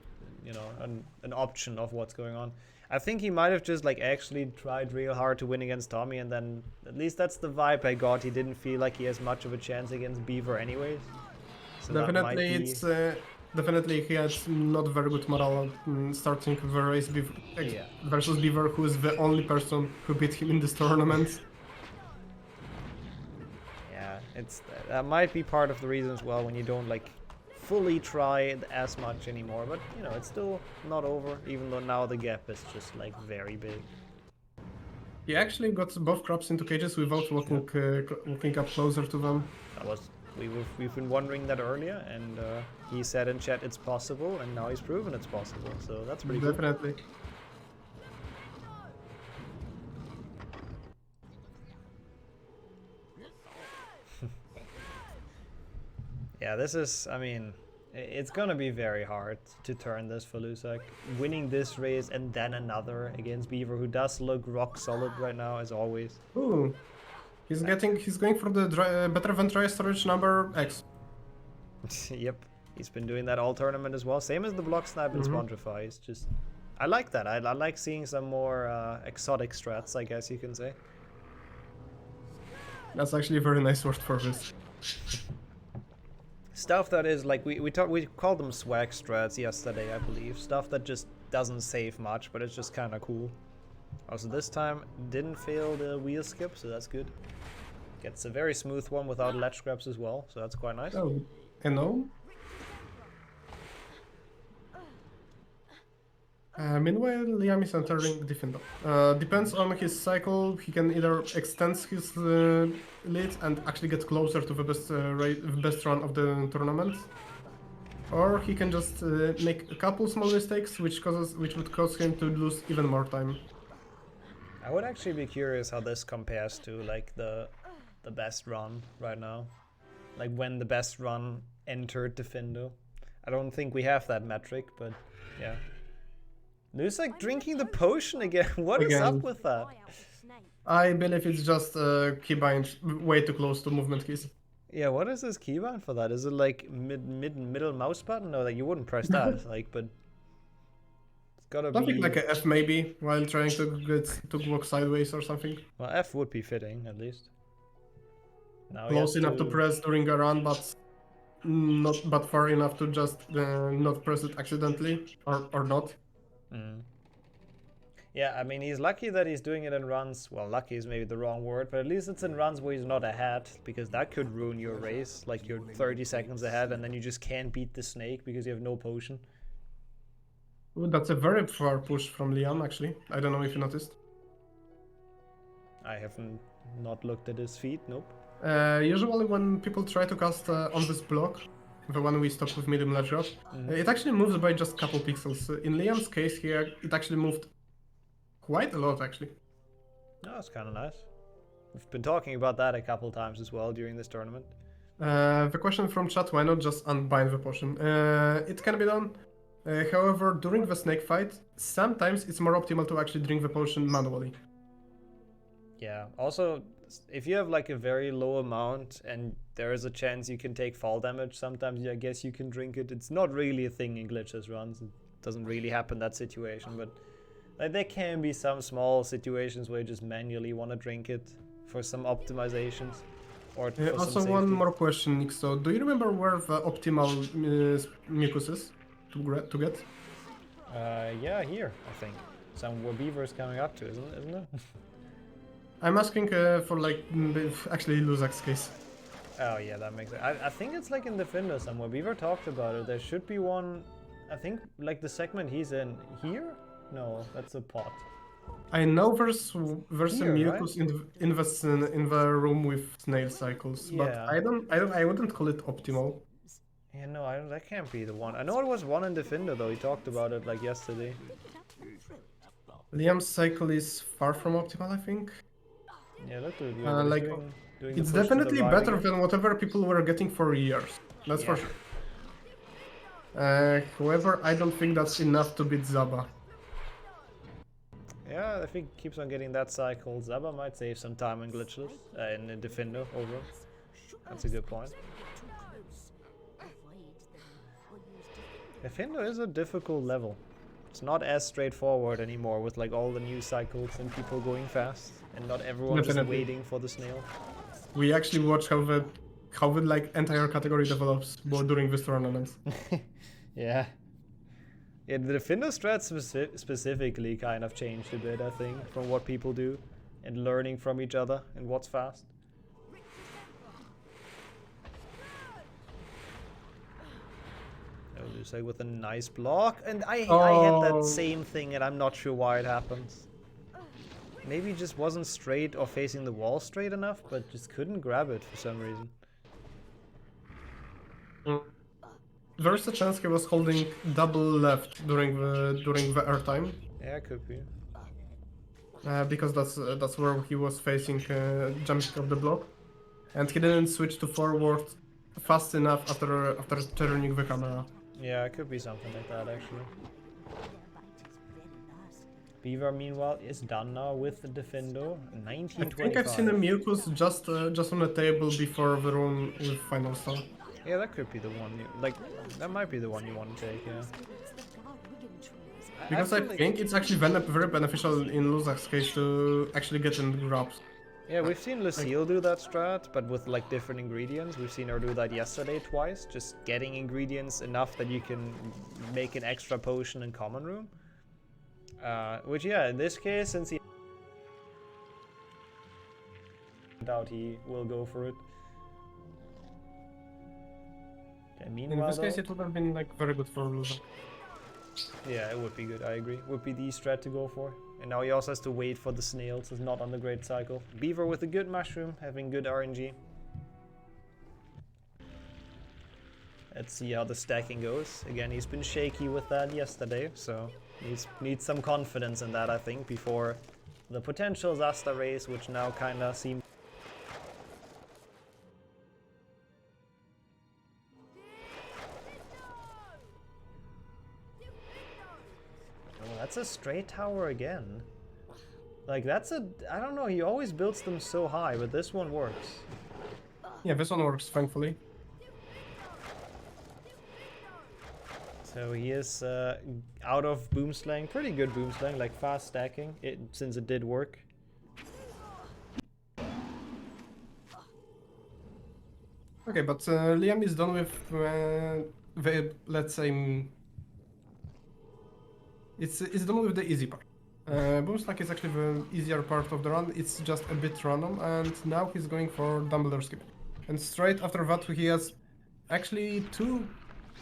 option of what's going on. I think he might have just like actually tried real hard to win against Tommy, and then at least that's the vibe I got. He didn't feel like he has much of a chance against Beaver anyways. So definitely he has not very good morale starting the race versus Beaver, who is the only person who beat him in this tournament. Yeah, that might be part of the reason as well when you don't like fully try it as much anymore, but you know, it's still not over, even though now the gap is just like very big. He actually got both crops into cages without walking up closer to them. We've been wondering that earlier, and he said in chat it's possible, and now he's proven it's possible, so that's pretty cool. Definitely. Yeah, this is, I mean, it's gonna be very hard to turn this for Lusek. Winning this race and then another against Beaver, who does look rock solid right now, as always. Ooh, he's going for the better than dry storage number X. Yep, he's been doing that all tournament as well. Same as the block snipe and Spongify. It's just, I like that. I like seeing some more exotic strats, I guess you can say. That's actually a very nice word for this. Stuff that is like we called them swag strats yesterday, I believe. Stuff that just doesn't save much, but it's just kind of cool. Also, this time didn't fail the wheel skip, so that's good. Gets a very smooth one without ledge grabs as well, so that's quite nice. Oh, hello. Meanwhile, Liam is entering Defender. Depends on his cycle, he can either extend his lead and actually get closer to the best run of the tournament, or he can just make a couple small mistakes, which would cause him to lose even more time. I would actually be curious how this compares to like the best run right now, like when the best run entered Defender. I don't think we have that metric, but yeah. Lusek drinking the potion again. What is up with that? I believe it's just keybind way too close to movement keys. Yeah, what is this keybind for that? Is it like middle mouse button? No, like you wouldn't press that. Like, but it's gotta something be like a F maybe while trying to walk sideways or something. Well, F would be fitting at least. Now close enough to press during a run, but far enough to just not press it accidentally or not. Yeah, I mean, he's lucky that he's doing it in runs. Well, lucky is maybe the wrong word, but at least it's in runs where he's not ahead, because that could ruin your race. Like, you're 30 seconds ahead, and then you just can't beat the snake because you have no potion. Ooh, that's a very far push from Liam, actually. I don't know if you noticed. I haven't not looked at his feet, nope. Usually when people try to cast on this block, the one we stopped with medium ledge drop, it actually moves by just a couple pixels. In Liam's case here, it actually moved quite a lot, actually. Oh, that's kind of nice. We've been talking about that a couple times as well during this tournament. The question from chat, why not just unbind the potion? It can be done. However, during the snake fight, sometimes it's more optimal to actually drink the potion manually. Yeah. Also, if you have like a very low amount and there is a chance you can take fall damage, sometimes I guess you can drink it. It's not really a thing in Glitchless runs. It doesn't really happen that situation, but like there can be some small situations where you just manually want to drink it for some optimizations. Or for Also, some one safety. more question, Nick. So, do you remember where the optimal mucus is to get? Yeah, here, I think. Somewhere Beaver's coming up to, isn't it? I'm asking for like actually Luzak's case. Oh yeah, that makes sense. I think it's like in Defender somewhere. Beaver talked about it. There should be one, I think like the segment he's in here? No, that's a pot. I know there's a Here, mucus right? in the room with snail cycles, but Yeah. I wouldn't call it optimal. Yeah, no, that can't be the one. I know it was one in Defender though. He talked about it like yesterday. Liam's cycle is far from optimal, I think. Yeah, look at Like, doing it's the push to the definitely right better again. than whatever people were getting for years. That's for Yeah. sure. However, I don't think that's enough to beat Zaba. Yeah, if he keeps on getting that cycle, Zaba might save some time in Glitchless, in the Defender overall. That's a good point. Defender is a difficult level. It's not as straightforward anymore with like all the new cycles and people going fast and not everyone just Definitely. waiting for the snail. We actually watch how the like entire category develops during this tournament. Yeah. Yeah, the Defender strat specifically kind of changed a bit, I think, from what people do and learning from each other and what's fast. Just like with a nice block, and I had that same thing, and I'm not sure why it happens. Maybe it just wasn't straight or facing the wall straight enough, but just couldn't grab it for some reason. There's a chance he was holding double left during the airtime. Yeah, it could be. Because that's where he was facing jumping off the block, and he didn't switch to forward fast enough after turning the camera. Yeah, it could be something like that actually. Beaver meanwhile is done now with the Defendo. 1925. I think I've seen a mucus just on the table before the room with final star. Yeah, that could be the one. That might be the one you want to take. Yeah. Because I think it's actually very beneficial in Luzak's case to actually get in grabs. Yeah, we've seen Lucille do that strat, but with like different ingredients. We've seen her do that yesterday twice, just getting ingredients enough that you can make an extra potion in common room. Which, yeah, in this case, since he doubt he will go for it. Okay, meanwhile, in this case, it would have been like very good for Luzak. Yeah, it would be good, I agree. Would be the strat to go for. And now he also has to wait for the snails, it's not on the great cycle. Beaver with a good mushroom, having good RNG. Let's see how the stacking goes. Again, he's been shaky with that yesterday, so needs some confidence in that, I think, before the potential Zasta race, which now kinda seems... That's a straight tower again. Like, that's a... I don't know, he always builds them so high, but this one works. Yeah, this one works, thankfully. So he is out of boomslang. Pretty good boomslang, like fast stacking, since it did work. Okay, but Liam is done with the, let's say... It's done with the easy part. Boomslack is actually the easier part of the run. It's just a bit random, and now he's going for Dumbledore skip. And straight after that, he has actually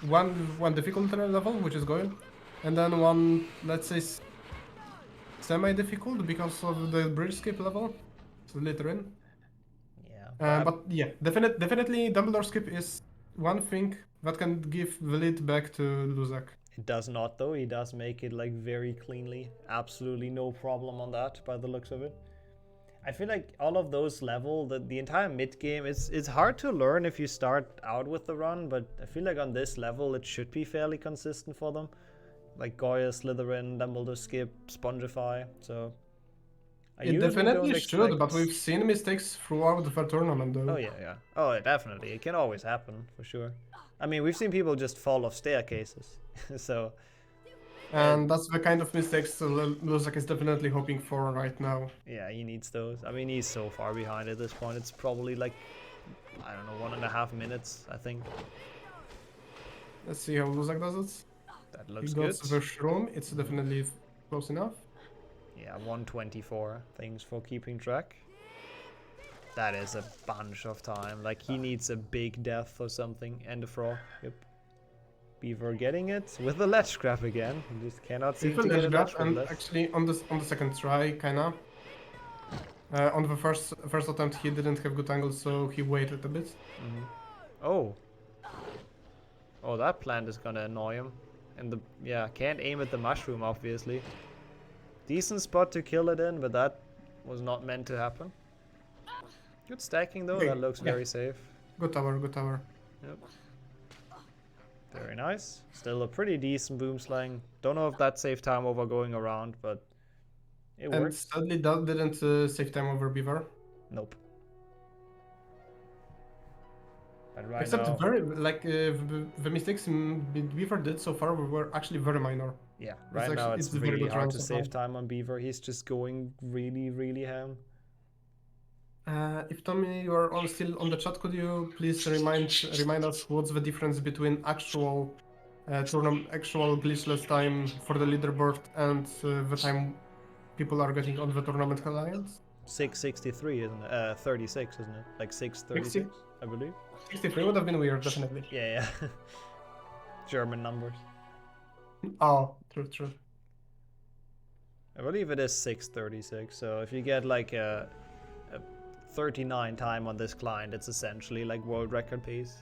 one difficult level, which is going, and then one, let's say, semi-difficult because of the bridge skip level. So later in. Yeah. But yeah, definitely Dumbledore skip is one thing that can give the lead back to Luzak. It does not though, he does make it like very cleanly. Absolutely no problem on that by the looks of it. I feel like all of those level, the entire mid game, it's hard to learn if you start out with the run, but I feel like on this level it should be fairly consistent for them. Like Goya, Slytherin, Dumbledore skip, Spongify, so I It usually definitely don't should, but expect- we've seen mistakes throughout the tournament, though. Oh yeah, yeah. Oh, definitely. It can always happen, for sure. I mean, we've seen people just fall off staircases, so... And that's the kind of mistakes Luzak is definitely hoping for right now. Yeah, he needs those. I mean, he's so far behind at this point. It's probably like, I don't know, 1.5 minutes, I think. Let's see how Luzak does it. That looks he good. got the shroom. It's definitely close enough. Yeah, 124. Thanks for keeping track. That is a bunch of time. Like, he needs a big death or something. And a frog. Yep. Beaver getting it with the ledge grab again. He just cannot seem to get a ledge grab. And actually, on the second try, kinda. On the first attempt, he didn't have good angle, so he waited a bit. Mm-hmm. Oh. Oh, that plant is gonna annoy him. And yeah, can't aim at the mushroom, obviously. Decent spot to kill it in, but that was not meant to happen. Good stacking though, that looks very safe. Good tower, good tower. Yep. Very nice. Still a pretty decent boom slang. Don't know if that saved time over going around, but it And works. sadly, that didn't save time over Beaver. Nope. But right Except now, the mistakes Beaver did so far were actually very minor. Yeah, right now it's very really good hard round to so save far. time on Beaver. He's just going really, really ham. If Tommy, you are still on the chat, could you please remind us what's the difference between actual actual glitchless time for the leaderboard and the time people are getting on the tournament alliance? 663, isn't it? 36, isn't it? Like 636, I believe. 63 would have been weird, definitely. Yeah, yeah. German numbers. Oh, true. I believe it is 636. So if you get like a 39 time on this client, it's essentially like world record pace.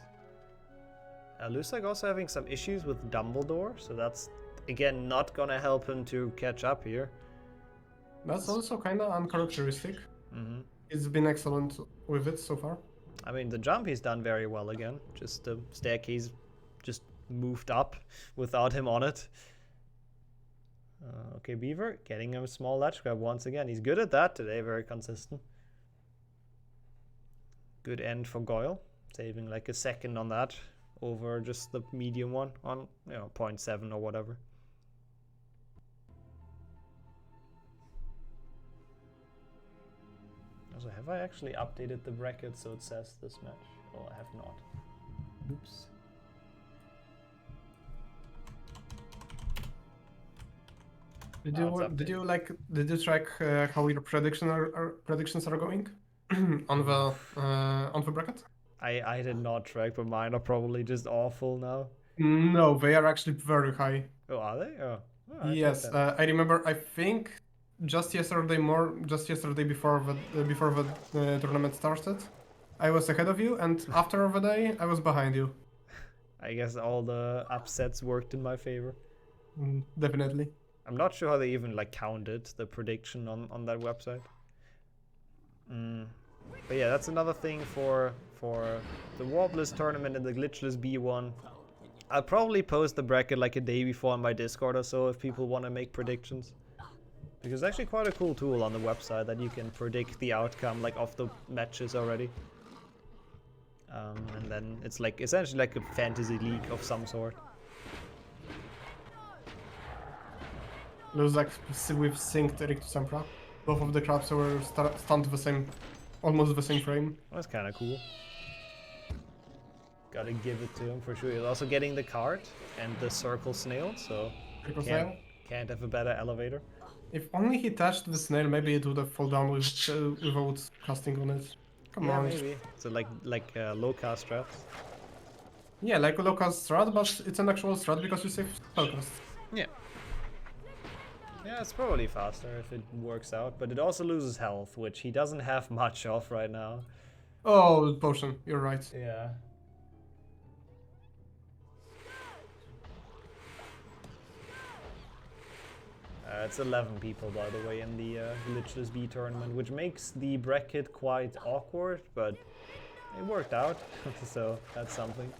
Looks like also having some issues with Dumbledore, so that's again not gonna help him to catch up here. That's also kind of uncharacteristic. Mm-hmm. It's been excellent with it so far. I mean, the jump he's done very well again. Just the staircase just moved up without him on it. Okay, Beaver getting a small ledge grab once again. He's good at that today, very consistent. Good end for Goyle, saving like a second on that over just the medium one on 0.7 or whatever. Also, have I actually updated the bracket so it says this match? Oh, I have not. Oops. Did you track how your predictions are going on the bracket? I did not track, but mine are probably just awful now. No, they are actually very high. Oh, are they? Oh, yes, I remember. I think just yesterday before the tournament started, I was ahead of you, and after the day, I was behind you. I guess all the upsets worked in my favor. Definitely. I'm not sure how they even like counted the prediction on that website. But yeah, that's another thing for the Warbless tournament and the Glitchless B1. I'll probably post the bracket like a day before on my Discord or so if people want to make predictions. Because it's actually quite a cool tool on the website that you can predict the outcome like of the matches already. And then it's like essentially like a fantasy league of some sort. Looks like we've synced Eric to Sempra. Both of the crabs were stunned almost the same frame. That's kind of cool. Gotta give it to him for sure. He's also getting the cart and the circle snail, so can't have a better elevator. If only he touched the snail, maybe it would have fallen down without casting on it. Come on. Maybe. So like low cast strat. Yeah, like a low cast strat, but it's an actual strat because you save spellcast. Yeah. Yeah, it's probably faster if it works out, but it also loses health, which he doesn't have much of right now. Oh, potion, you're right. Yeah. It's 11 people, by the way, in the Glitchless B tournament, which makes the bracket quite awkward, but it worked out, so that's something.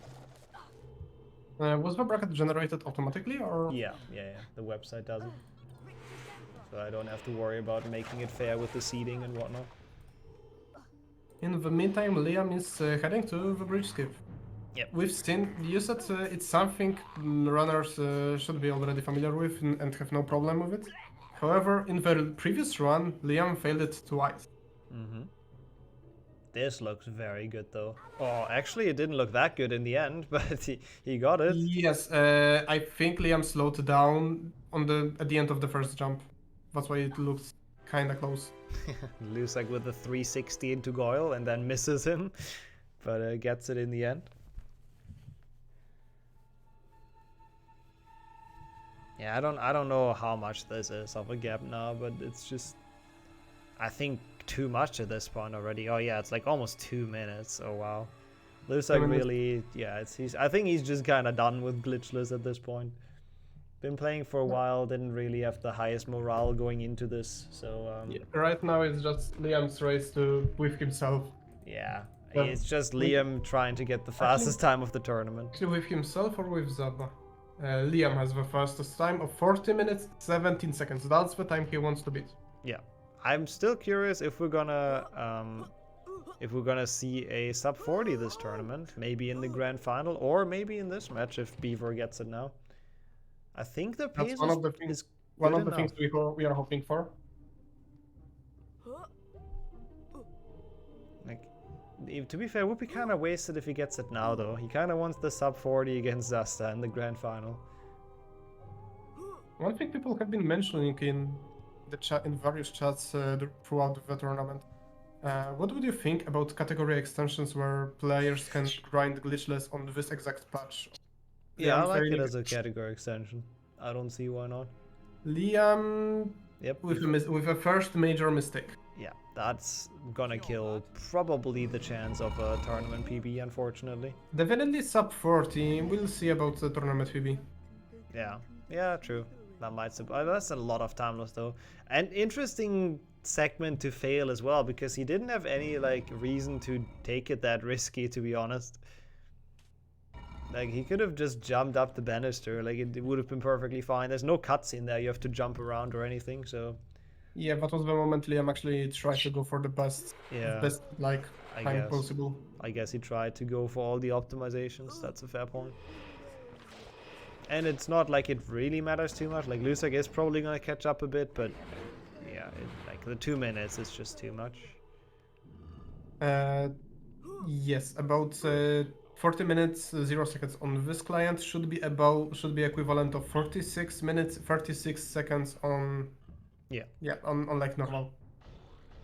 Was the bracket generated automatically, or? Yeah, the website does it. so I don't have to worry about making it fair with the seeding and whatnot. In the meantime, Liam is heading to the bridge skip. Yep. We've seen, you said it's something runners should be already familiar with and have no problem with it. However, in the previous run, Liam failed it twice. Mm-hmm. This looks very good though. Oh, actually it didn't look that good in the end, but he got it. Yes, I think Liam slowed down at the end of the first jump. That's why it looks kinda close. Lusak with the 360 into Goyle and then misses him, but gets it in the end. Yeah, I don't know how much this is of a gap now, but it's just, I think, too much at this point already. Oh yeah, it's like almost 2 minutes. Oh wow. Lusak really, yeah, I think he's just kind of done with Glitchless at this point. Been playing for a while, didn't really have the highest morale going into this, so... Yeah, right now it's just Liam's race with himself. Yeah, it's just Liam trying to get the fastest time of the tournament. Actually, with himself or with Zaba? Liam has the fastest time of 40 minutes, 17 seconds. That's the time he wants to beat. Yeah. I'm still curious if we're gonna see a sub 40 this tournament, maybe in the grand final or maybe in this match if Beaver gets it now. I think the pace That's one of the things we are hoping for. Like, to be fair, it would be kind of wasted if he gets it now though. He kind of wants the sub 40 against Zasta in the grand final. One thing people have been mentioning in the chat, in various chats throughout the tournament. What would you think about category extensions where players can grind glitchless on this exact patch? Yeah, I like it as a category extension. I don't see why not. Liam, yep, with a first major mistake. Yeah, that's gonna kill probably the chance of a tournament PB, unfortunately. Definitely sub 40. We'll see about the tournament PB. Yeah, true. That might that's a lot of time loss though. An interesting segment to fail as well, because he didn't have any like reason to take it that risky, to be honest. Like, he could have just jumped up the banister, like it would have been perfectly fine. There's no cutscene there, you have to jump around or anything, so... Yeah, that was the moment Liam actually tried to go for the best time possible. I guess he tried to go for all the optimizations, that's a fair point. And it's not like it really matters too much, like Lusak is probably gonna catch up a bit, but yeah, like the 2 minutes is just too much. Yes, about 40 minutes, 0 seconds on this client should be equivalent of 46 minutes, 36 seconds on... Yeah, on like normal.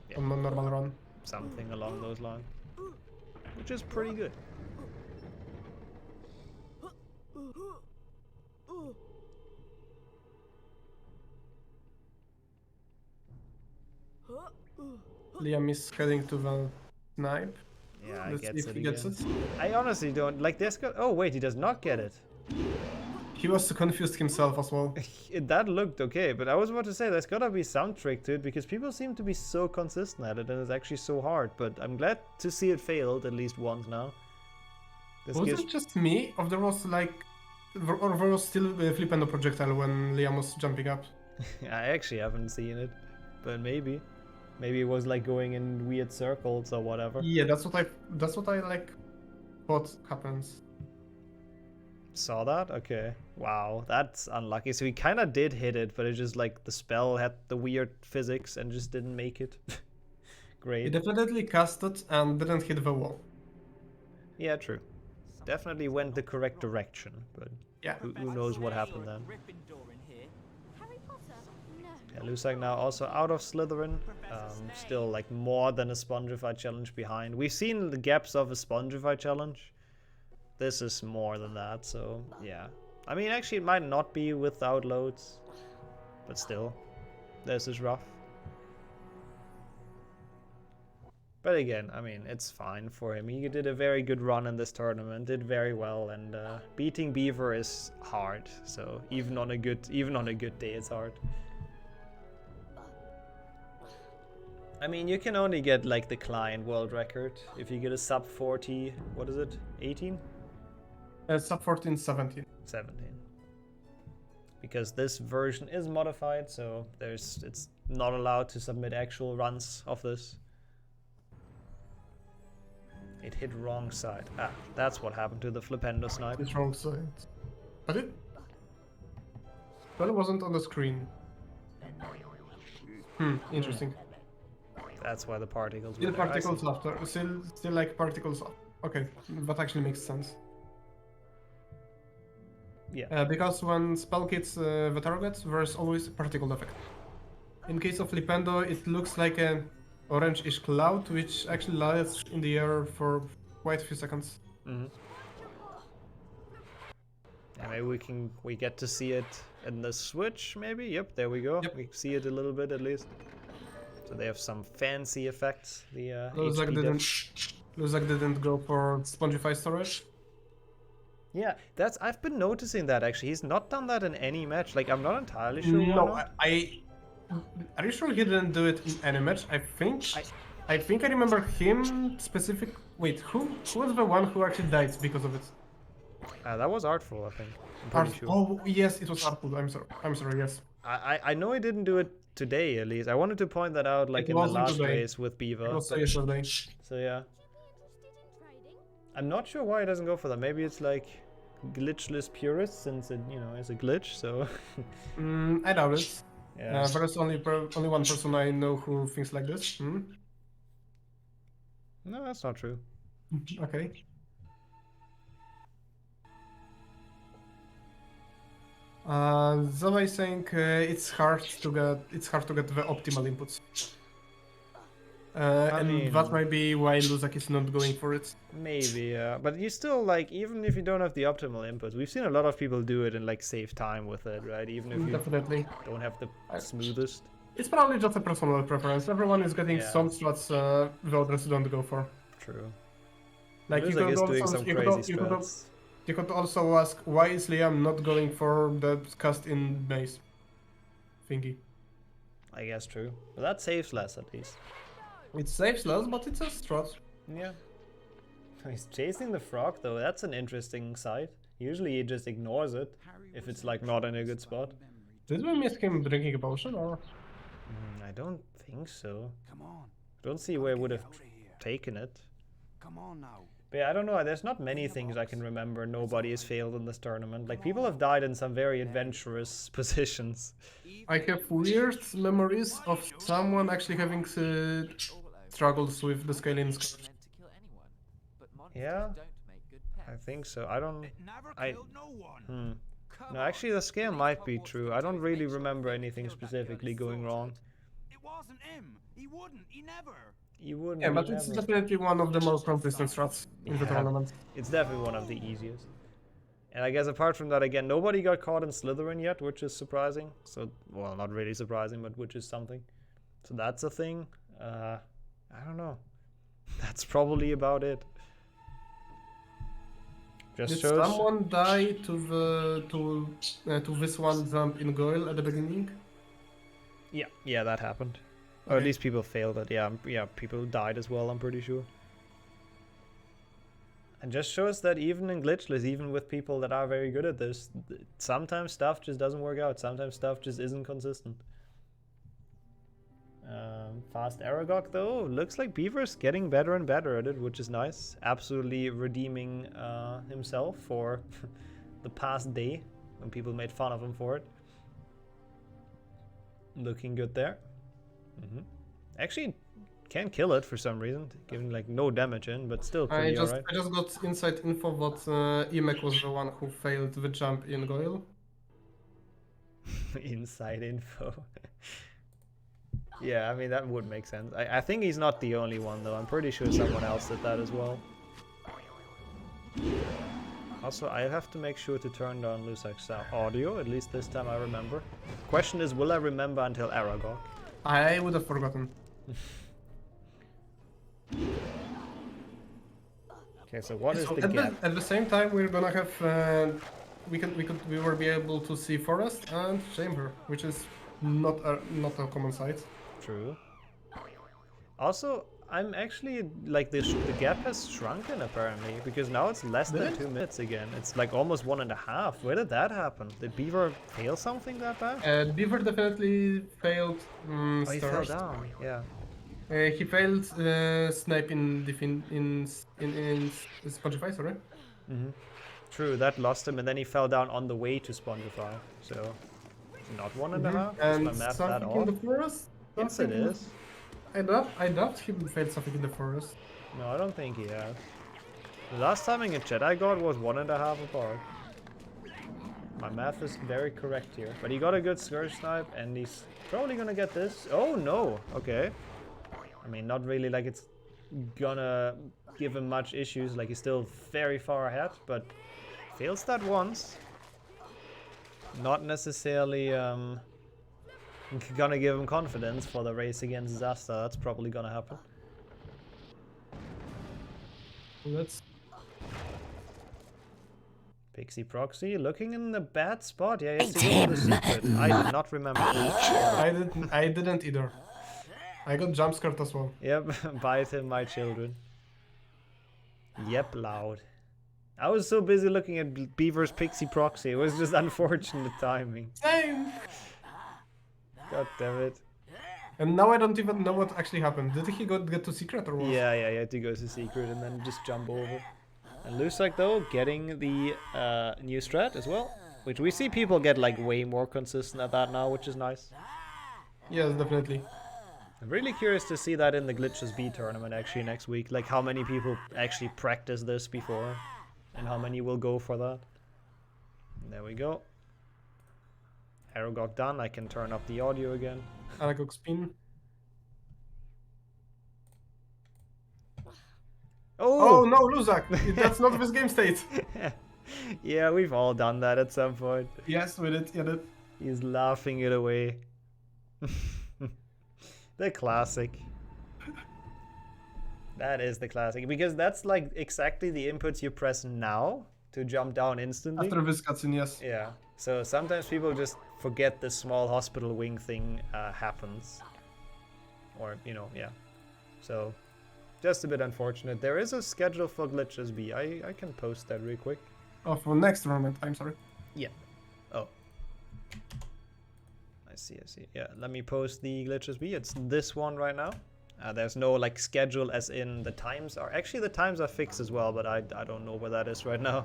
Yeah. On normal run. Something along those lines. Which is pretty good. Liam is heading to the snipe. Yeah, Let's see if he gets it. I honestly don't like this guy. Oh wait, he does not get it. He was confused himself as well. That looked okay, but I was about to say there's gotta be some trick to it, because people seem to be so consistent at it and it's actually so hard, but I'm glad to see it failed at least once now. Was it just me, or there was still flip and a projectile when Liam was jumping up? I actually haven't seen it, but maybe it was like going in weird circles or whatever. Yeah, that's what I like thought happens. Saw that? Okay. Wow, that's unlucky. So he kind of did hit it, but it just like the spell had the weird physics and just didn't make it. Great. He definitely cast it and didn't hit the wall. Yeah, true. Definitely went the correct direction, but yeah, who knows what happened then. Harry Potter? No. Yeah, Lusak now also out of Slytherin. Still like more than a Spongify challenge behind. We've seen the gaps of a Spongify challenge. This is more than that, so yeah. I mean, actually it might not be without loads, but still, this is rough. But again, I mean, it's fine for him. He did a very good run in this tournament, did very well, and beating Beaver is hard. So even on a good day, it's hard. I mean, you can only get like the client world record if you get a sub 40. What is it? 18? Sub 14, 17. 17. because this version is modified, so it's not allowed to submit actual runs of this. It hit wrong side. Ah, that's what happened to the Flipendo snipe. It's wrong side. But it wasn't on the screen. Interesting. That's why the particles Still were there. particles after. Still like particles. Okay, that actually makes sense. Yeah. Because when spell hits the target, there's always a particle effect. In case of Flipendo, it looks like an orange-ish cloud, which actually lies in the air for quite a few seconds. Mm-hmm. Yeah, maybe we get to see it in the Switch, maybe? Yep, there we go. Yep. We see it a little bit at least. So they have some fancy effects. The Luzak didn't go for Spongify storage. Yeah, I've been noticing that actually. He's not done that in any match. Like, I'm not entirely sure why No, not. Are you sure he didn't do it in any match? I think I remember him specific. Wait, who was the one who actually died because of it? That was Artful, I think. I'm pretty sure. Oh yes, it was Artful. I'm sorry. Yes. I know he didn't do it today at least. I wanted to point that out, like in the last race with Beaver. It was yesterday. So yeah. I'm not sure why he doesn't go for that. Maybe it's like glitchless purist, since it is a glitch. So. I doubt it. Yeah. There's only one person I know who thinks like this. No, that's not true. Okay. So I think it's hard to get the optimal inputs. That might be why Luzak is not going for it. Maybe, yeah. But you still, like, even if you don't have the optimal inputs, we've seen a lot of people do it and, like, save time with it, right? Even if you don't have the smoothest. It's probably just a personal preference. Everyone is getting some strats the others don't go for. True. Like, you could also ask, why is Liam not going for the cast in base thingy? I guess true. But that saves less, at least. It saves less, but it's a strat. Yeah. He's chasing the frog, though. That's an interesting sight. Usually he just ignores it if it's, like, not in a good spot. Did we miss him drinking a potion, or? I don't think so. Come on. I don't see where he would have taken it. Come on now. But yeah, I don't know. There's not many things I can remember nobody has failed in this tournament. Like, people have died in some very adventurous positions. I have weird memories of someone actually having struggles with the scaling. Yeah, I think so. No, actually, the scale might be true. I don't really remember anything specifically going wrong. It wasn't him. He wouldn't. He never. You wouldn't. Yeah, but it's definitely one of the most consistent strats in the tournament. It's definitely one of the easiest. And I guess apart from that, again, nobody got caught in Slytherin yet, which is surprising. So, well, not really surprising, but which is something. So that's a thing. I don't know. That's probably about it. Did someone die to this one jump in Goyle at the beginning? Yeah, that happened. Or at least people failed it. Yeah, people died as well, I'm pretty sure. And just shows that even in Glitchless, even with people that are very good at this, sometimes stuff just doesn't work out. Sometimes stuff just isn't consistent. Fast Aragog, though, looks like Beaver's getting better and better at it, which is nice. Absolutely redeeming himself for the past day when people made fun of him for it. Looking good there. Actually, can't kill it for some reason, giving like no damage in, but still pretty alright. I just got inside info that Emek was the one who failed the jump in Goyle. Inside info. Yeah, I mean, that would make sense. I think he's not the only one, though. I'm pretty sure someone else did that as well. Also, I have to make sure to turn down Luzak's audio, at least this time I remember. Question is, will I remember until Aragog? I would have forgotten. Okay, so what is the gap? At the same time, we're gonna have we will be able to see Forest and Chamber, which is not a common sight. True. Also, I'm actually like the gap has shrunken apparently because now it's less than 2 minutes again. It's like almost 1.5. Where did that happen? Did Beaver fail something that bad? Beaver definitely failed Oh, he fell stars. down. Yeah. He failed snipe in Spongify, sorry. True, that lost him, and then he fell down on the way to Spongify. So not 1.5. Is And my math that something off? in the forest. Yes, it is. I doubt he failed something in the forest. No, I don't think he has. The last timing a Jedi God was 1.5 apart. My math is very correct here. But he got a good Scourge snipe, and he's probably gonna get this. Oh no! Okay. I mean, not really like it's gonna give him much issues. Like he's still very far ahead, but fails that once. Not necessarily gonna give him confidence for the race against Zasta. That's probably gonna happen. Let's. Pixie Proxy looking in the bad spot. Yeah, he has to go for the secret. I did not remember. I didn't either. I got jump scared as well. Yep, bite him, my children. Yep, loud. I was so busy looking at Beaver's Pixie Proxy. It was just unfortunate timing. Same. God damn it. And now I don't even know what actually happened. Did he get to secret or what? Yeah, he had to go to secret and then just jump over. And Lusak though, getting the new strat as well. Which we see people get like way more consistent at that now, which is nice. Yes, definitely. I'm really curious to see that in the Glitchless B tournament actually next week. Like how many people actually practice this before. And how many will go for that. There we go. Aragog done. I can turn up the audio again. Aragog spin. Oh no, Luzak! That's not his game state. Yeah, we've all done that at some point. Yes, we did. Yeah, He's laughing it away. The classic. That is the classic. Because that's like exactly the inputs you press now to jump down instantly. After this cutscene, yes. Yeah. So sometimes people just forget the small hospital wing thing happens. Or, you know, yeah. So, just a bit unfortunate. There is a schedule for Glitchless B. I can post that real quick. Oh, for next tournament, I'm sorry. Yeah. Oh. I see. Yeah, let me post the Glitchless B. It's this one right now. There's no like schedule as in the times are. Actually, the times are fixed as well, but I don't know where that is right now.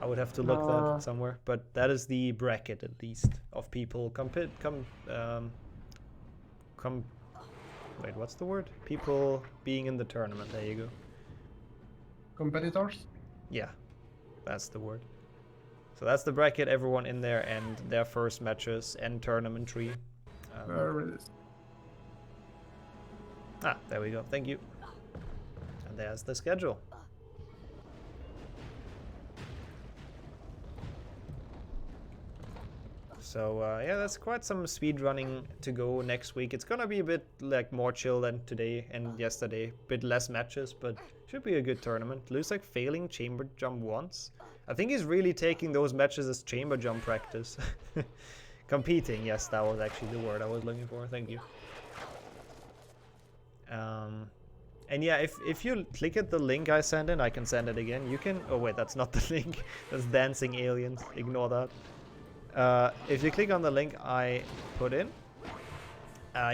I would have to look that somewhere. But that is the bracket at least of people wait, what's the word? People being in the tournament. There you go. Competitors? Yeah, that's the word. So that's the bracket, everyone in there and their first matches and tournament tree. Where it is. Ah, there we go. Thank you. And there's the schedule. So yeah, that's quite some speed running to go next week. It's gonna be a bit like more chill than today and yesterday. Bit less matches, but should be a good tournament. Looks like failing chamber jump once. I think he's really taking those matches as chamber jump practice. Competing, yes, that was actually the word I was looking for. Thank you. And yeah, if you click at the link I sent in, I can send it again. You can. Oh wait, that's not the link. That's dancing aliens. Ignore that. If you click on the link I put in,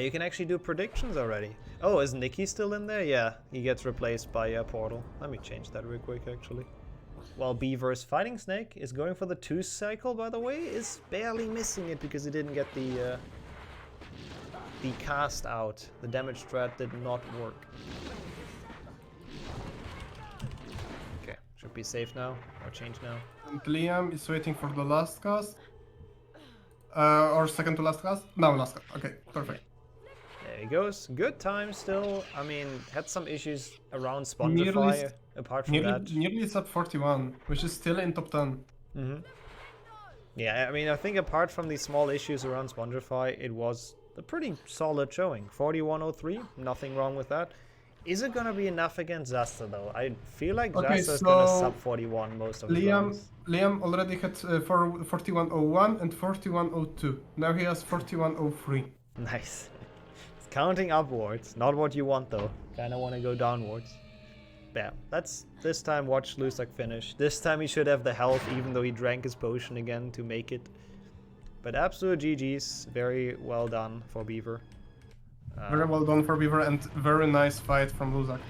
you can actually do predictions already. Oh, is Nikki still in there? Yeah, he gets replaced by a portal. Let me change that real quick, actually. While Beaver's Fighting Snake is going for the 2 cycle, by the way, is barely missing it because he didn't get the cast out. The damage strat did not work. Okay, should be safe now, or change now. And Liam is waiting for the last cast. Or second to last cast? No, last cast. Okay, perfect. There he goes. Good time still. I mean, had some issues around Spongify. Apart from that, nearly sub 41, which is still in top 10. Yeah, I mean, I think apart from these small issues around Spongify, it was a pretty solid showing. 41.03, nothing wrong with that. Is it gonna be enough against Zasta though? I feel like Zasta is gonna sub 41 most of the times. Liam already had 41.01 and 41.02. Now he has 41.03. Nice. It's Counting upwards. Not what you want though. Kinda want to go downwards. Yeah, let's this time watch Lusak finish. This time he should have the health even though he drank his potion again to make it. But absolute GG's. Very well done for Beaver. Very well done for Beaver and very nice fight from Luzak.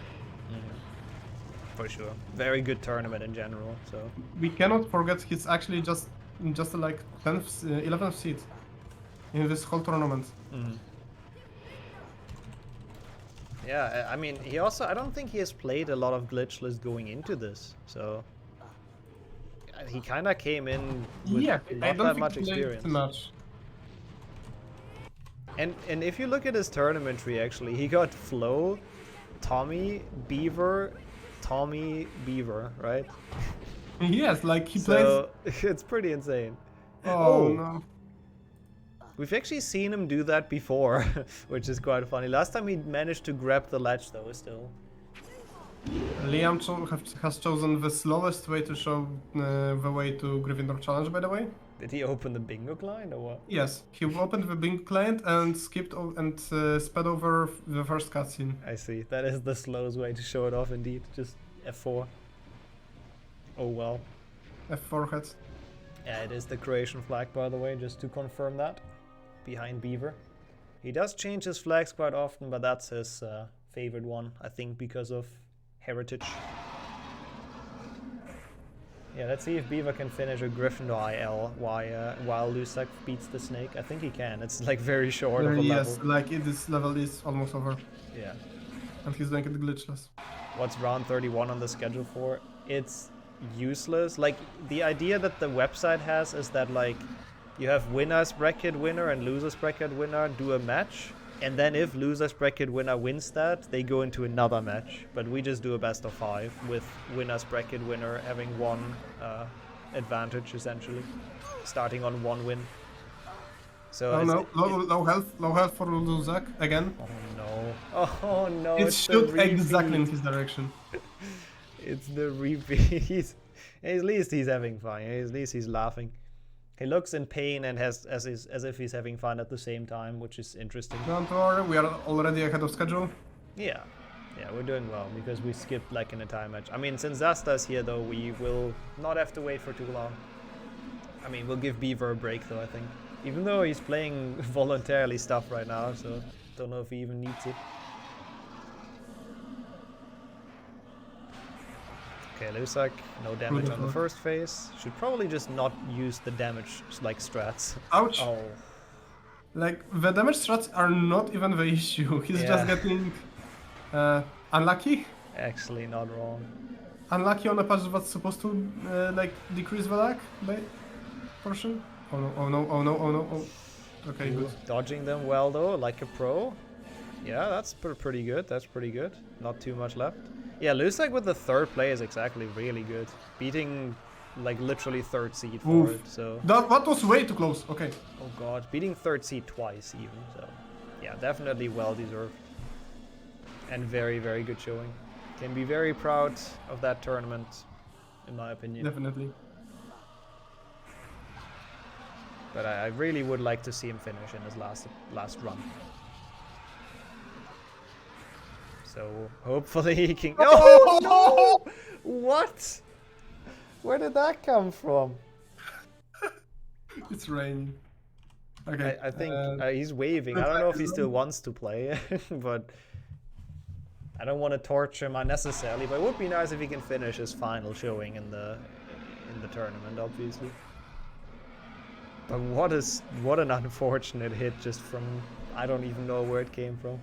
For sure. Very good tournament in general. So We cannot forget he's actually just like 10th, 11th seed in this whole tournament. yeah, I mean, he also, I don't think he has played a lot of Glitchless going into this, so he kind of came in with not that much experience. Much. And if you look at his tournament tree, actually, he got Flo, Tommy, Beaver, Tommy, Beaver, right? Yes, like he so, plays. It's pretty insane. Oh no. We've actually seen him do that before, which is quite funny. Last time he managed to grab the ledge though, still. Liam has chosen the slowest way to show the way to Gryffindor Challenge, by the way. Did he open the bingo client or what? Yes, he opened the bingo client and skipped and sped over the first cutscene. I see. That is the slowest way to show it off indeed. Just F4. Oh well. F4 heads. Yeah, it is the Croatian flag, by the way, just to confirm that. Behind Beaver. He does change his flags quite often, but that's his favorite one, I think, because of heritage. Yeah, let's see if Beaver can finish a Gryffindor IL while Lusak beats the snake. I think he can. It's like very short of a level. Yes, like this level is almost over. Yeah. And he's doing it glitchless. What's round 31 on the schedule for? It's useless. Like, the idea that the website has is that, like, you have winners bracket winner and losers bracket winner do a match, and then if losers bracket winner wins that, they go into another match. But we just do a best of 5 with winners bracket winner having one advantage essentially, starting on 1 win. So oh no, low health for Luzak again. Oh no! It shoot exactly in his direction. It's the repeat. At least he's having fun. At least he's laughing. He looks in pain and has as if he's having fun at the same time, which is interesting. Don't worry, we are already ahead of schedule. Yeah, we're doing well because we skipped like an entire match. I mean, since Zasta's here though, we will not have to wait for too long. I mean, we'll give Beaver a break though, I think. Even though he's playing voluntarily stuff right now, so don't know if he even needs it. Okay, Lusak, no damage on the first phase. Should probably just not use the damage like strats. Ouch! Oh. Like, the damage strats are not even the issue. He's just getting unlucky. Actually, not wrong. Unlucky on a patch that's supposed to like decrease the lag portion. Oh no, oh no, oh no, oh no, oh. Okay, good. Dodging them well though, like a pro. Yeah, that's pretty good. That's pretty good. Not too much left. Yeah, Lusak with the 3rd play is exactly really good. Beating like literally 3rd seed for it, so... That was way too close, okay. Oh god, beating 3rd seed twice even, so... Yeah, definitely well deserved. And very, very good showing. Can be very proud of that tournament, in my opinion. Definitely. But I really would like to see him finish in his last run. So hopefully he can. Oh no! What? Where did that come from? It's raining. Okay. I think he's waving. I don't know if he still wants to play, but I don't want to torture him unnecessarily. But it would be nice if he can finish his final showing in the tournament, obviously. But what an unfortunate hit just from I don't even know where it came from.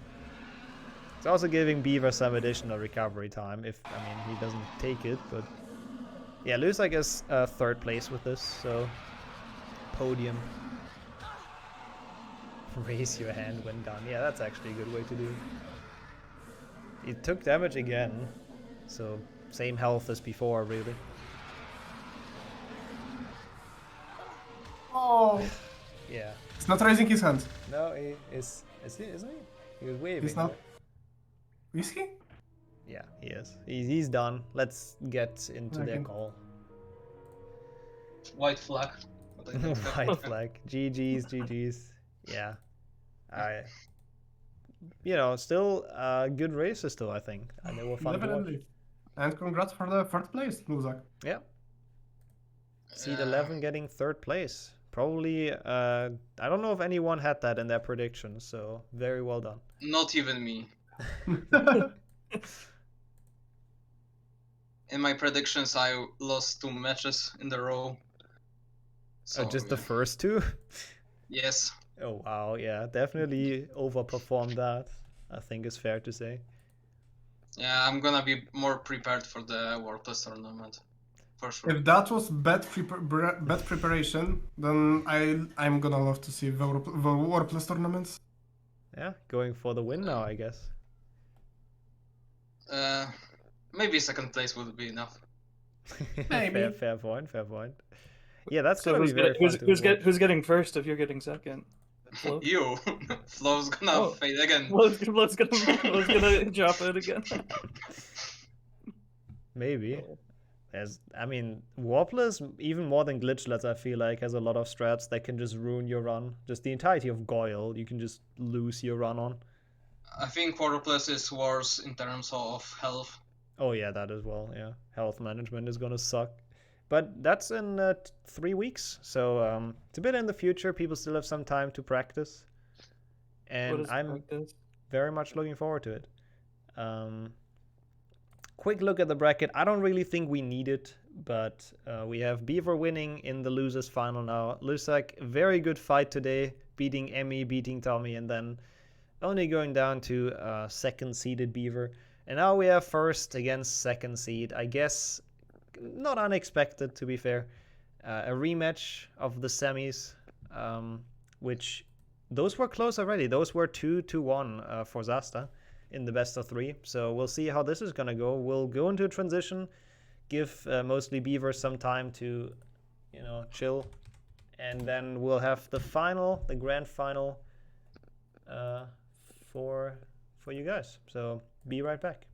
It's also giving Beaver some additional recovery time if, I mean, he doesn't take it, but... Yeah, Lusak is 3rd place with this, so... Podium. Raise your hand when done. Yeah, that's actually a good way to do it. He took damage again, so same health as before, really. Oh! Yeah. He's not raising his hand. No, he is he, isn't he? He was waving. He's not. Is he? Yeah, he is. He's done. Let's get into their call. White flag. White flag. GG's, GG's. Yeah. still good races though, I think. And they were fun to watch. Definitely. And congrats for the third place, Luzak. Yeah. Seed 11 getting third place. Probably, I don't know if anyone had that in their predictions, so very well done. Not even me. In my predictions, I lost 2 matches in a row. So, just the first 2? Yes. Oh, wow. Yeah, definitely overperformed that, I think is fair to say. Yeah, I'm gonna be more prepared for the World Plus tournament. For sure. If that was bad preparation, then I'm gonna love to see the World Plus tournaments. Yeah, going for the win now, I guess. Maybe second place would be enough. Maybe. fair point. Yeah, that's So gonna be very fun. Who's getting first if you're getting second? Flo? You. Flo's gonna fade again. Flo's gonna drop out again. Maybe. Warpless, even more than Glitchless, I feel like, has a lot of strats that can just ruin your run. Just the entirety of Goyle, you can just lose your run on. I think Warpless is worse in terms of health. Oh yeah, that as well, yeah. Health management is gonna suck. But that's in 3 weeks, so it's a bit in the future. People still have some time to practice. And I'm very much looking forward to it. Quick look at the bracket. I don't really think we need it, but we have Beaver winning in the losers final now. Lusak, very good fight today, beating Emmy, beating Tommy, and then only going down to second seeded Beaver. And now we have first against second seed. I guess not unexpected, to be fair. A rematch of the semis, which those were close already. Those were 2-1 for Zasta in the best of 3. So we'll see how this is going to go. We'll go into a transition, give mostly Beaver some time to, chill. And then we'll have the final, the grand final for you guys. So be right back.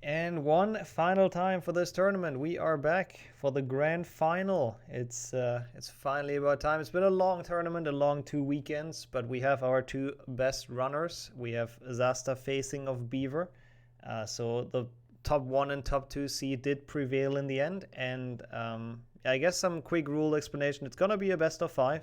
And one final time for this tournament, we are back for the grand final. It's finally about time. It's been a long tournament, a long 2 weekends, but we have our 2 best runners. We have Zasta facing off Beaver. So the top 1 and top 2 seed did prevail in the end. And I guess some quick rule explanation. It's going to be a best of 5.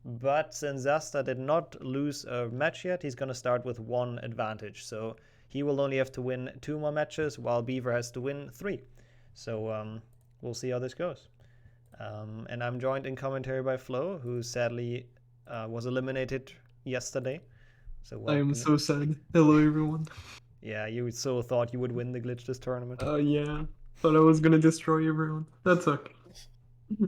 But since Zasta did not lose a match yet, he's going to start with 1 advantage. So he will only have to win 2 more matches, while Beaver has to win 3. So we'll see how this goes. And I'm joined in commentary by Flo, who sadly was eliminated yesterday. So I am so sad. Hello, everyone. Yeah, you so thought you would win the Glitchless tournament. Oh, yeah. Thought I was gonna destroy everyone. That's okay.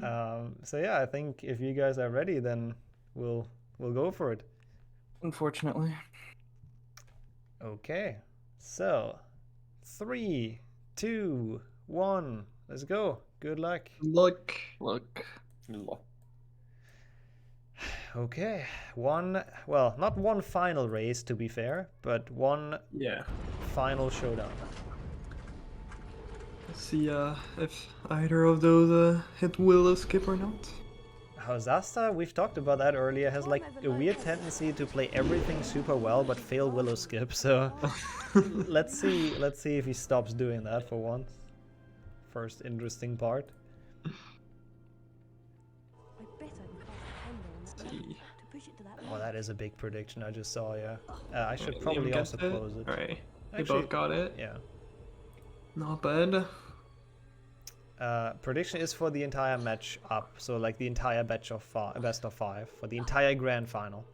So yeah, I think if you guys are ready, then we'll go for it. Unfortunately. Okay. So 3, 2, 1. Let's go. Good luck. Luck. Okay. Not one final race to be fair, but one final showdown. Let's see if either of those hit Willow skip or not. Zasta, we've talked about that earlier, has like a weird tendency to play everything super well but fail Willow skip, so let's see if he stops doing that for once. First interesting part. Oh, that is a big prediction I just saw, yeah. I should probably also close it. Alright, they both got it. Yeah. Not bad. Prediction is for the entire match up, so like the entire best of 5 for the entire grand final.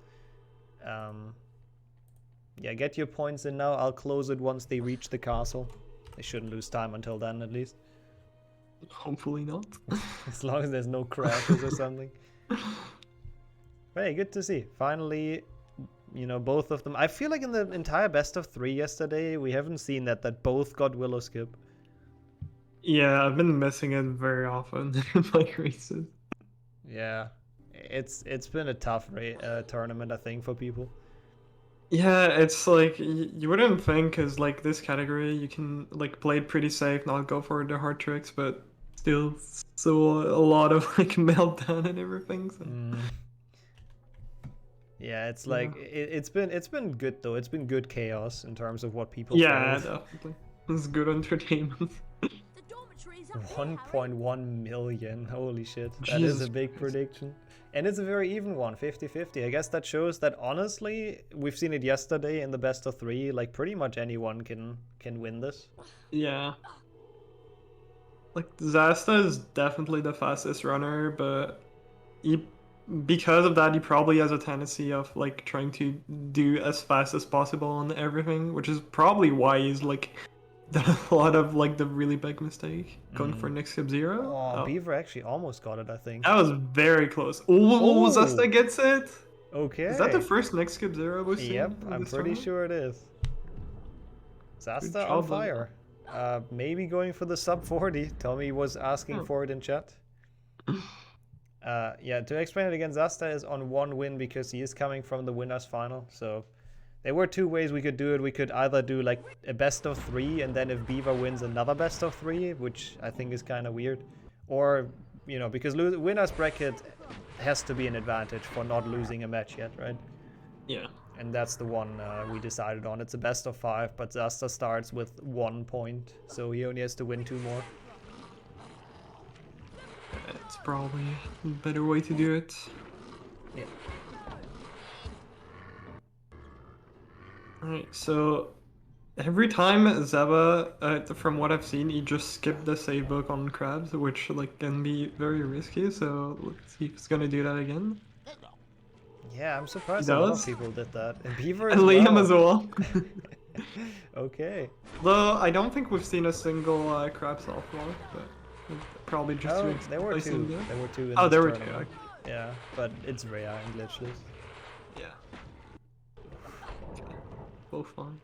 Yeah, get your points in now. I'll close it once they reach the castle. They shouldn't lose time until then, at least. Hopefully not. As long as there's no crashes or something. But hey, good to see. Finally, you know, both of them. I feel like in the entire best of 3 yesterday, we haven't seen that both got Willow skip. Yeah, I've been missing it very often in my races. Yeah, it's been a tough tournament, I think, for people. Yeah, it's like you wouldn't think, cause like this category you can like play it pretty safe, not go for the hard tricks, but still so a lot of like meltdown and everything. So. Yeah, it's like it's been good though. It's been good chaos in terms of what people. Yeah, definitely. It's good entertainment. 1.1 million. Holy shit. That is a big prediction. And it's a very even one, 50-50. I guess that shows that honestly, we've seen it yesterday in the best of 3, like pretty much anyone can win this. Yeah. Like Zasta is definitely the fastest runner, but because of that he probably has a tendency of like trying to do as fast as possible on everything, which is probably why he's like done a lot of like the really big mistake going for next skip 0. Oh, Beaver actually almost got it, I think. That was very close. Oh, Zasta gets it. Okay. Is that the first next skip 0 we've seen? Yep, I'm pretty sure it is. Zasta on fire. Maybe going for the sub 40. Tommy was asking for it in chat. Yeah, to explain it again, Zasta is on 1 win because he is coming from the winners final. So there were 2 ways we could do it. We could either do like a best of 3 and then if Beaver wins another best of 3, which I think is kind of weird. Or, you know, because winners bracket has to be an advantage for not losing a match yet, right? Yeah. And that's the one we decided on. It's a best of 5, but Zasta starts with 1 point, so he only has to win 2 more. It's probably a better way to do it. Yeah. Alright, so every time Zeba, from what I've seen, he just skipped the save book on crabs, which like can be very risky. So let's see if he's gonna do that again. Yeah, I'm surprised He a lot of does. people did that. And Beaver as And Liam well. as well. Okay. Though I don't think we've seen a single crab soft lock, but probably just Oh, there were replacing 2. the- There were 2 in Oh, this there were 2. tournament. Yeah, but it's rare in Glitchless. Yeah. Okay. Both fine.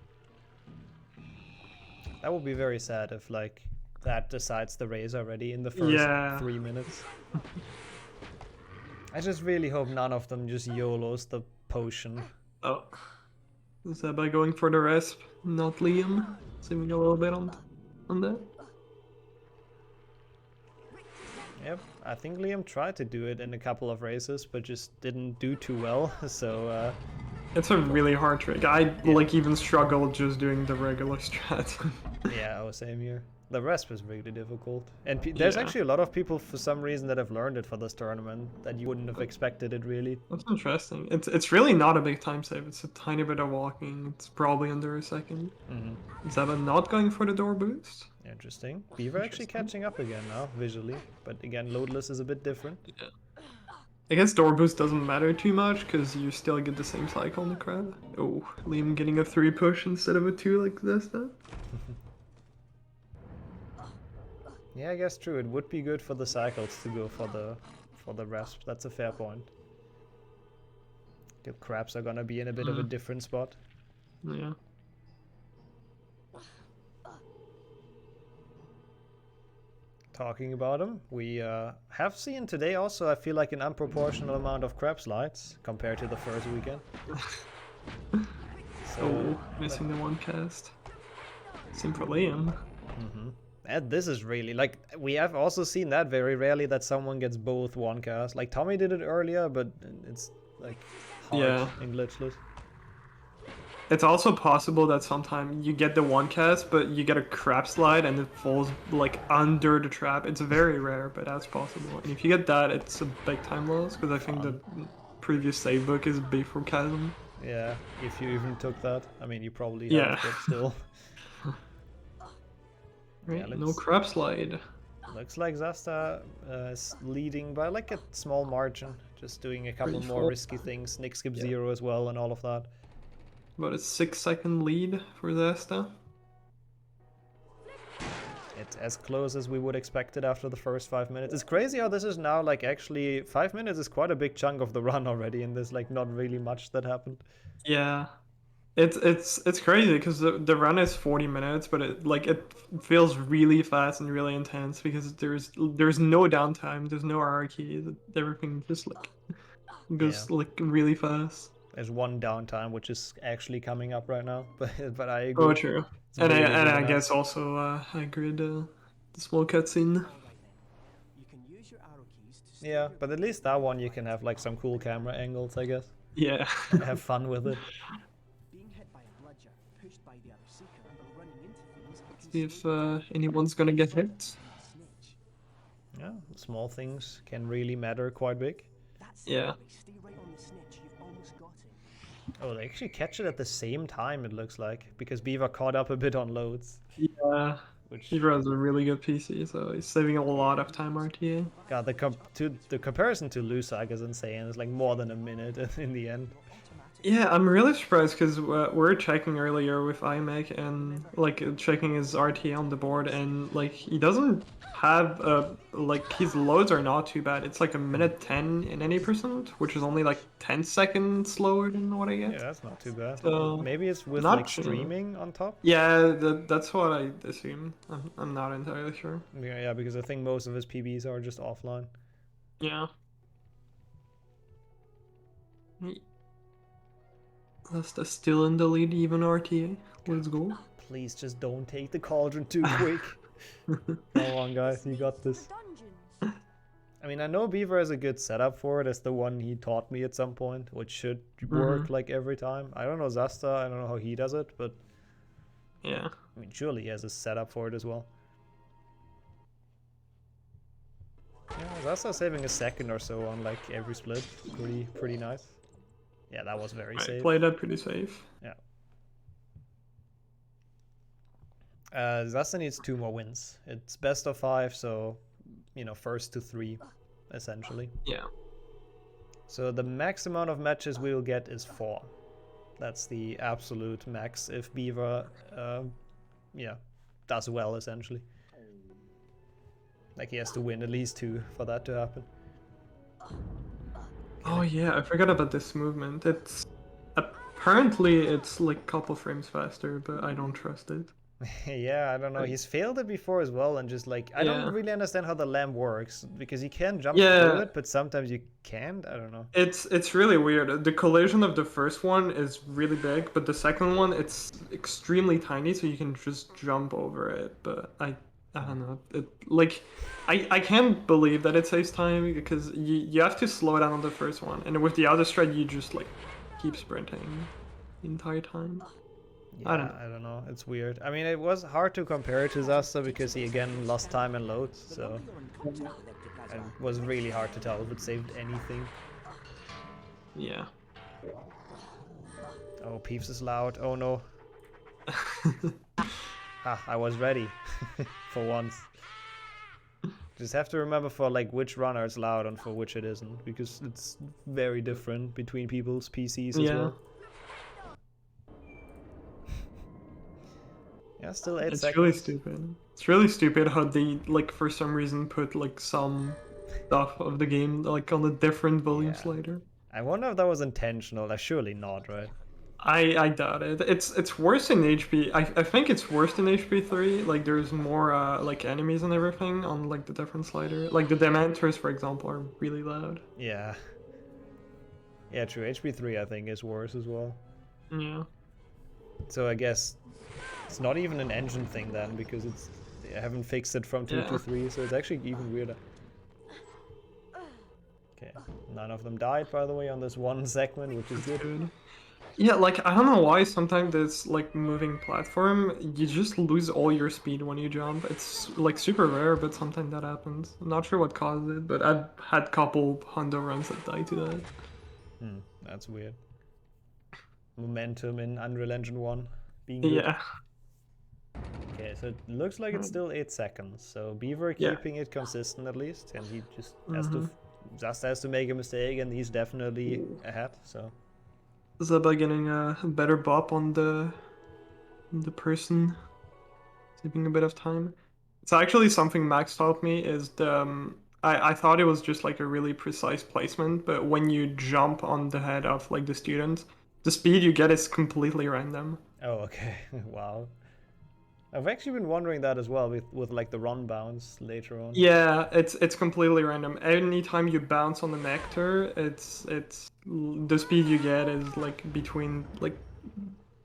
That would be very sad if like that decides the race already in the first 3 minutes. I just really hope none of them just YOLOs the potion. Oh. Zeba going for the resp, not Liam. Saving a little bit on that. Yep, I think Liam tried to do it in a couple of races, but just didn't do too well, so It's a really hard trick. I like even struggled just doing the regular strat. yeah, I was same here. The rest was really difficult. And there's Yeah. actually a lot of people for some reason that have learned it for this tournament that you wouldn't have expected it really. That's interesting. It's really not a big time save. It's a tiny bit of walking. It's probably under a second. Zeba not going for the door boost. Interesting. Beaver actually catching up again now, visually. But again, loadless is a bit different. Yeah. I guess door boost doesn't matter too much because you still get the same cycle on the crab. Oh, Liam getting a 3 push instead of a 2 like this then. Yeah, I guess true. It would be good for the cycles to go for the rasp. That's a fair point. The crabs are gonna be in a bit of a different spot. Yeah. Talking about them, we have seen today also, I feel like, an unproportional amount of crab slides compared to the first weekend. So, missing the 1 cast. Same for Liam. And this is really, like, we have also seen that very rarely that someone gets both 1 cast. Like, Tommy did it earlier, but it's, like, hard in Glitchless. It's also possible that sometimes you get the 1 cast, but you get a crab slide and it falls like under the trap. It's very rare, but that's possible. And if you get that, it's a big time loss because I think the previous save book is big for Chasm. Yeah, if you even took that. I mean, you probably Yeah. have, but still. Right, Yeah, no crab slide. Looks like Zasta is leading by like a small margin. Just doing a couple Pretty more full. risky things. Nick skip 0 as well and all of that. About a 6-second lead for Zesta. It's as close as we would expect it after the first 5 minutes. It's crazy how this is now like actually 5 minutes is quite a big chunk of the run already, and there's like not really much that happened. Yeah. It's crazy because the run is 40 minutes, but it feels really fast and really intense because there's no downtime, there's no hierarchy, everything just like goes like really fast. There's one downtime which is actually coming up right now, but I agree. Oh, true. It's And really I good enough. guess also I agree the small cutscene. Yeah, but at least that one you can have like some cool camera angles, I guess. Yeah. And have fun with it. See if anyone's gonna get hit. Yeah, small things can really matter quite big. Yeah. Oh, they actually catch it at the same time, it looks like, because Beaver caught up a bit on loads. Yeah. He runs a really good PC, so he's saving a lot of time RTA. God, the comparison to Lusag is insane. It's like more than a minute in the end. Yeah, I'm really surprised because we're checking earlier with iMac and like checking his RTA on the board, and like he doesn't have like his loads are not too bad. It's like a minute 10 in any percent, which is only like 10 seconds slower than what I get. Yeah, that's not too bad. So, maybe it's with not like sure. streaming on top. Yeah, that's what I assume. I'm not entirely sure. Yeah, because I think most of his PBs are just offline. Yeah. Zasta's still in the lead, even RTA. Let's go. Please just don't take the cauldron too quick. Come on, guys, you got this. I mean, I know Beaver has a good setup for it. It's the one he taught me at some point, which should work like every time. I don't know Zasta, I don't know how he does it, but yeah. I mean, surely he has a setup for it as well. Yeah, Zasta saving a second or so on like every split. Pretty nice. Yeah, that was very safe. Played that pretty safe. Yeah. Zasta needs 2 more wins. It's best of 5, so you know, first to 3, essentially. Yeah. So the max amount of matches we will get is 4. That's the absolute max if Beaver, yeah, does well, essentially. Like, he has to win at least 2 for that to happen. Oh yeah, I forgot about this movement. Apparently it's like a couple frames faster, but I don't trust it. Yeah, I don't know. He's failed it before as well, and just like I don't really understand how the lamp works because you can jump through it, but sometimes you can't. I don't know. It's really weird. The collision of the first one is really big, but the second one it's extremely tiny, so you can just jump over it. But I don't know. I can't believe that it saves time because you have to slow down on the first one, and with the other stride you just like keep sprinting the entire time. Yeah, I don't know. It's weird. I mean, it was hard to compare it to Zasta because he again lost time and loads, so it was really hard to tell if it saved anything. Yeah. Oh, Peeps is loud. Oh no. I was ready for once. Just have to remember for like which runner is loud and for which it isn't, because it's very different between people's PCs as well. Yeah, still 8 seconds. It's really stupid. It's really stupid how they like for some reason put like some stuff of the game like on a different volume slider. I wonder if that was intentional. Surely not, right? I doubt it. It's worse in HP. I think it's worse in HP3. Like there's more like enemies and everything on like the different slider. Like the Dementors, for example, are really loud. Yeah. Yeah, true. HP3 I think is worse as well. Yeah. So I guess it's not even an engine thing then, because I haven't fixed it from 2 to 3, so it's actually even weirder. Okay, none of them died, by the way, on this one segment, which is good. Yeah, like, I don't know why sometimes this, like, moving platform, you just lose all your speed when you jump. It's, like, super rare, but sometimes that happens. I'm not sure what caused it, but I've had couple Hondo runs that died to that. That's weird. Momentum in Unreal Engine 1 being good. Yeah. Okay, so it looks like it's still 8 seconds, so Beaver keeping it consistent at least, and he just has to make a mistake, and he's definitely ahead, so... Zeba getting a better bop on the person, saving a bit of time. It's actually something Max taught me, is the... I thought it was just like a really precise placement, but when you jump on the head of like the student, the speed you get is completely random. Oh, okay. Wow. I've actually been wondering that as well with like the run bounce later on. Yeah, it's completely random. Anytime you bounce on the nectar, it's the speed you get is like between like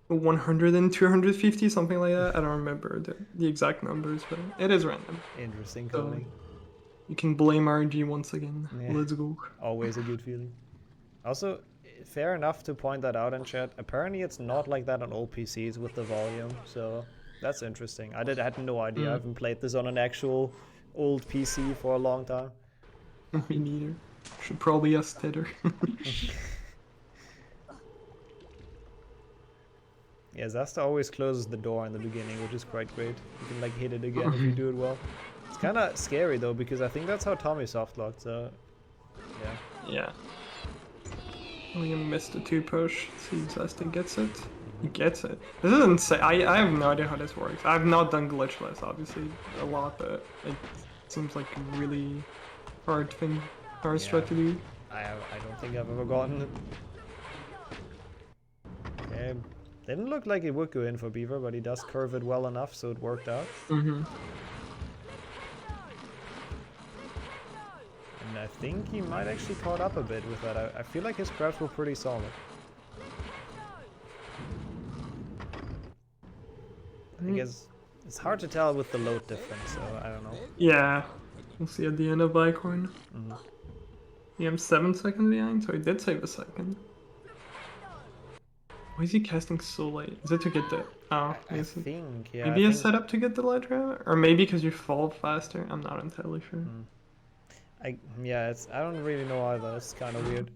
100 and 250, something like that. I don't remember the exact numbers, but it is random. Interesting coding. So you can blame RNG once again. Yeah. Let's go. Always a good feeling. Also, fair enough to point that out in chat. Apparently it's not like that on all PCs with the volume, so that's interesting. I had no idea. I haven't played this on an actual old PC for a long time. Me neither. Should probably ask Tedder. Yeah, Zasta always closes the door in the beginning, which is quite great. You can like hit it again if you do it well. It's kind of scary though, because I think that's how Tommy softlocked, so yeah. Yeah. We're gonna miss the 2 push. See if Zasta gets it. He gets it. This is insane. I have no idea how this works. I've not done Glitchless, obviously, a lot, but it seems like a really hard strat to do. I don't think I've ever gotten it. Okay. Didn't look like it would go in for Beaver, but he does curve it well enough, so it worked out. And I think he might actually caught up a bit with that. I feel like his grabs were pretty solid. I guess it's hard to tell with the load difference, so I don't know. Yeah, we'll see at the end of Bicorn. Mm-hmm. Yeah, I'm 7 seconds behind, so he did save a second. Why is he casting so late? Is it to get the... Oh, I think, yeah. Maybe a setup to get the light grab? Or maybe because you fall faster? I'm not entirely sure. Yeah, I don't really know either. It's kind of weird.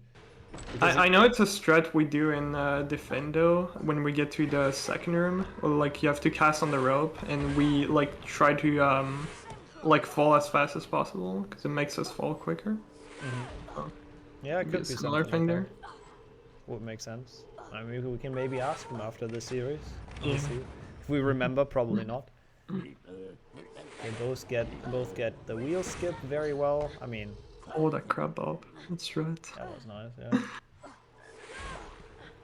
I know it's a strat we do in Defendo when we get to the second room. Or, like, you have to cast on the rope, and we, like, try to, like, fall as fast as possible, because it makes us fall quicker. Mm-hmm. So, yeah, it could be similar something thing like there. That. Would make sense. I mean, we can maybe ask him after the series. We'll Yeah. see. If we remember, probably not. They both get the wheel skip very well. I mean... Oh, that crab up. That's right. That was nice, yeah.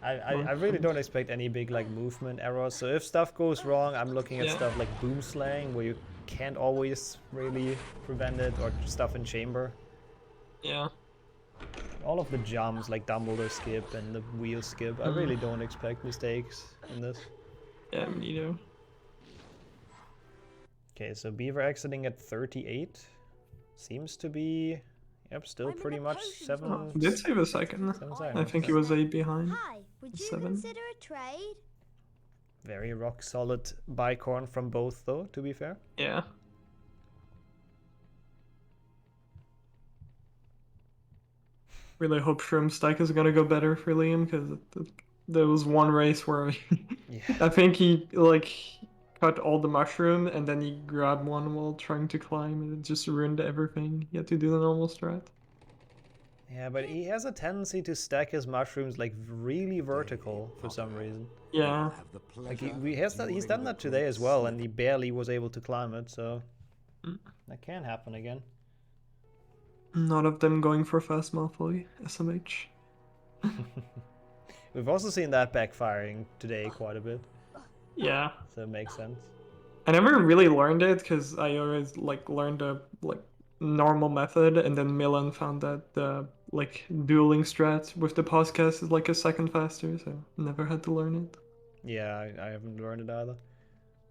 I really don't expect any big like movement errors. So if stuff goes wrong, I'm looking at stuff like boom slaying, where you can't always really prevent it, or stuff in chamber. Yeah. All of the jumps like Dumbledore skip and the wheel skip, I really don't expect mistakes in this. Yeah, me neither. Okay, so Beaver exiting at 38 seems to be, yep, still pretty much 7. Oh, he did save a second. 7 I seconds. think he was 8 behind. Hi, would you 7. consider a trade? Very rock solid bicorn from both, though, to be fair. Yeah. Really hope Shroom Stack is gonna go better for Liam, because there was one race where I think he like cut all the mushroom and then he grabbed one while trying to climb, and it just ruined everything. He had to do the normal strat. Yeah, but he has a tendency to stack his mushrooms like really vertical for some reason. Yeah. Like he's done that today as well, and he barely was able to climb it, so that can happen again. None of them going for fast Malfoy, SMH. We've also seen that backfiring today quite a bit. Yeah. So it makes sense. I never really learned it because I always like learned a like normal method, and then Milan found that the like dueling strat with the podcast is like a second faster, so never had to learn it. Yeah, I haven't learned it either.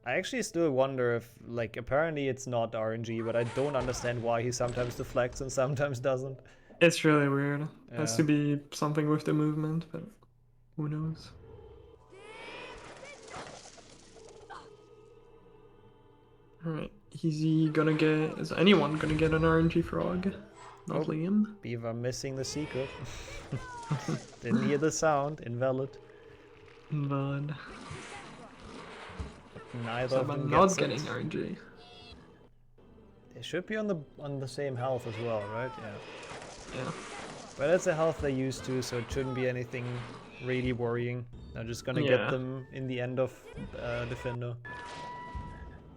I actually still wonder if, like, apparently it's not RNG, but I don't understand why he sometimes deflects and sometimes doesn't. It's really weird. Yeah. Has to be something with the movement, but who knows? Alright, is anyone gonna get an RNG frog? Not Liam. Beaver missing the secret. Didn't hear the sound, invalid. Invalid. Neither of them not gets getting it. RNG. They should be on the same health as well, right? Yeah. Yeah. But it's a health they used to, so it shouldn't be anything really worrying. They're just gonna get them in the end of Defender.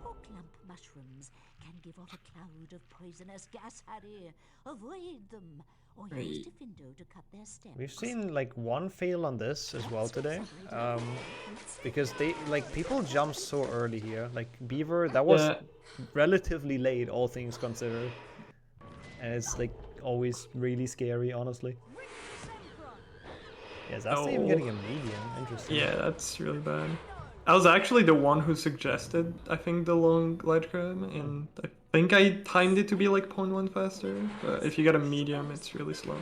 Hawklamp mushrooms can give off a cloud of poisonous gas, Harry. Avoid them, or use Defendo to cut their steps. We've seen like one fail on this as well today, because people jump so early here. Like Beaver, that was relatively late, all things considered, and it's like always really scary, honestly. Yeah, that's even getting a medium. Interesting. Yeah, that's really bad. I was actually the one who suggested, I think, the long light grab, and I think I timed it to be like 0.1 faster, but if you get a medium, it's really slow.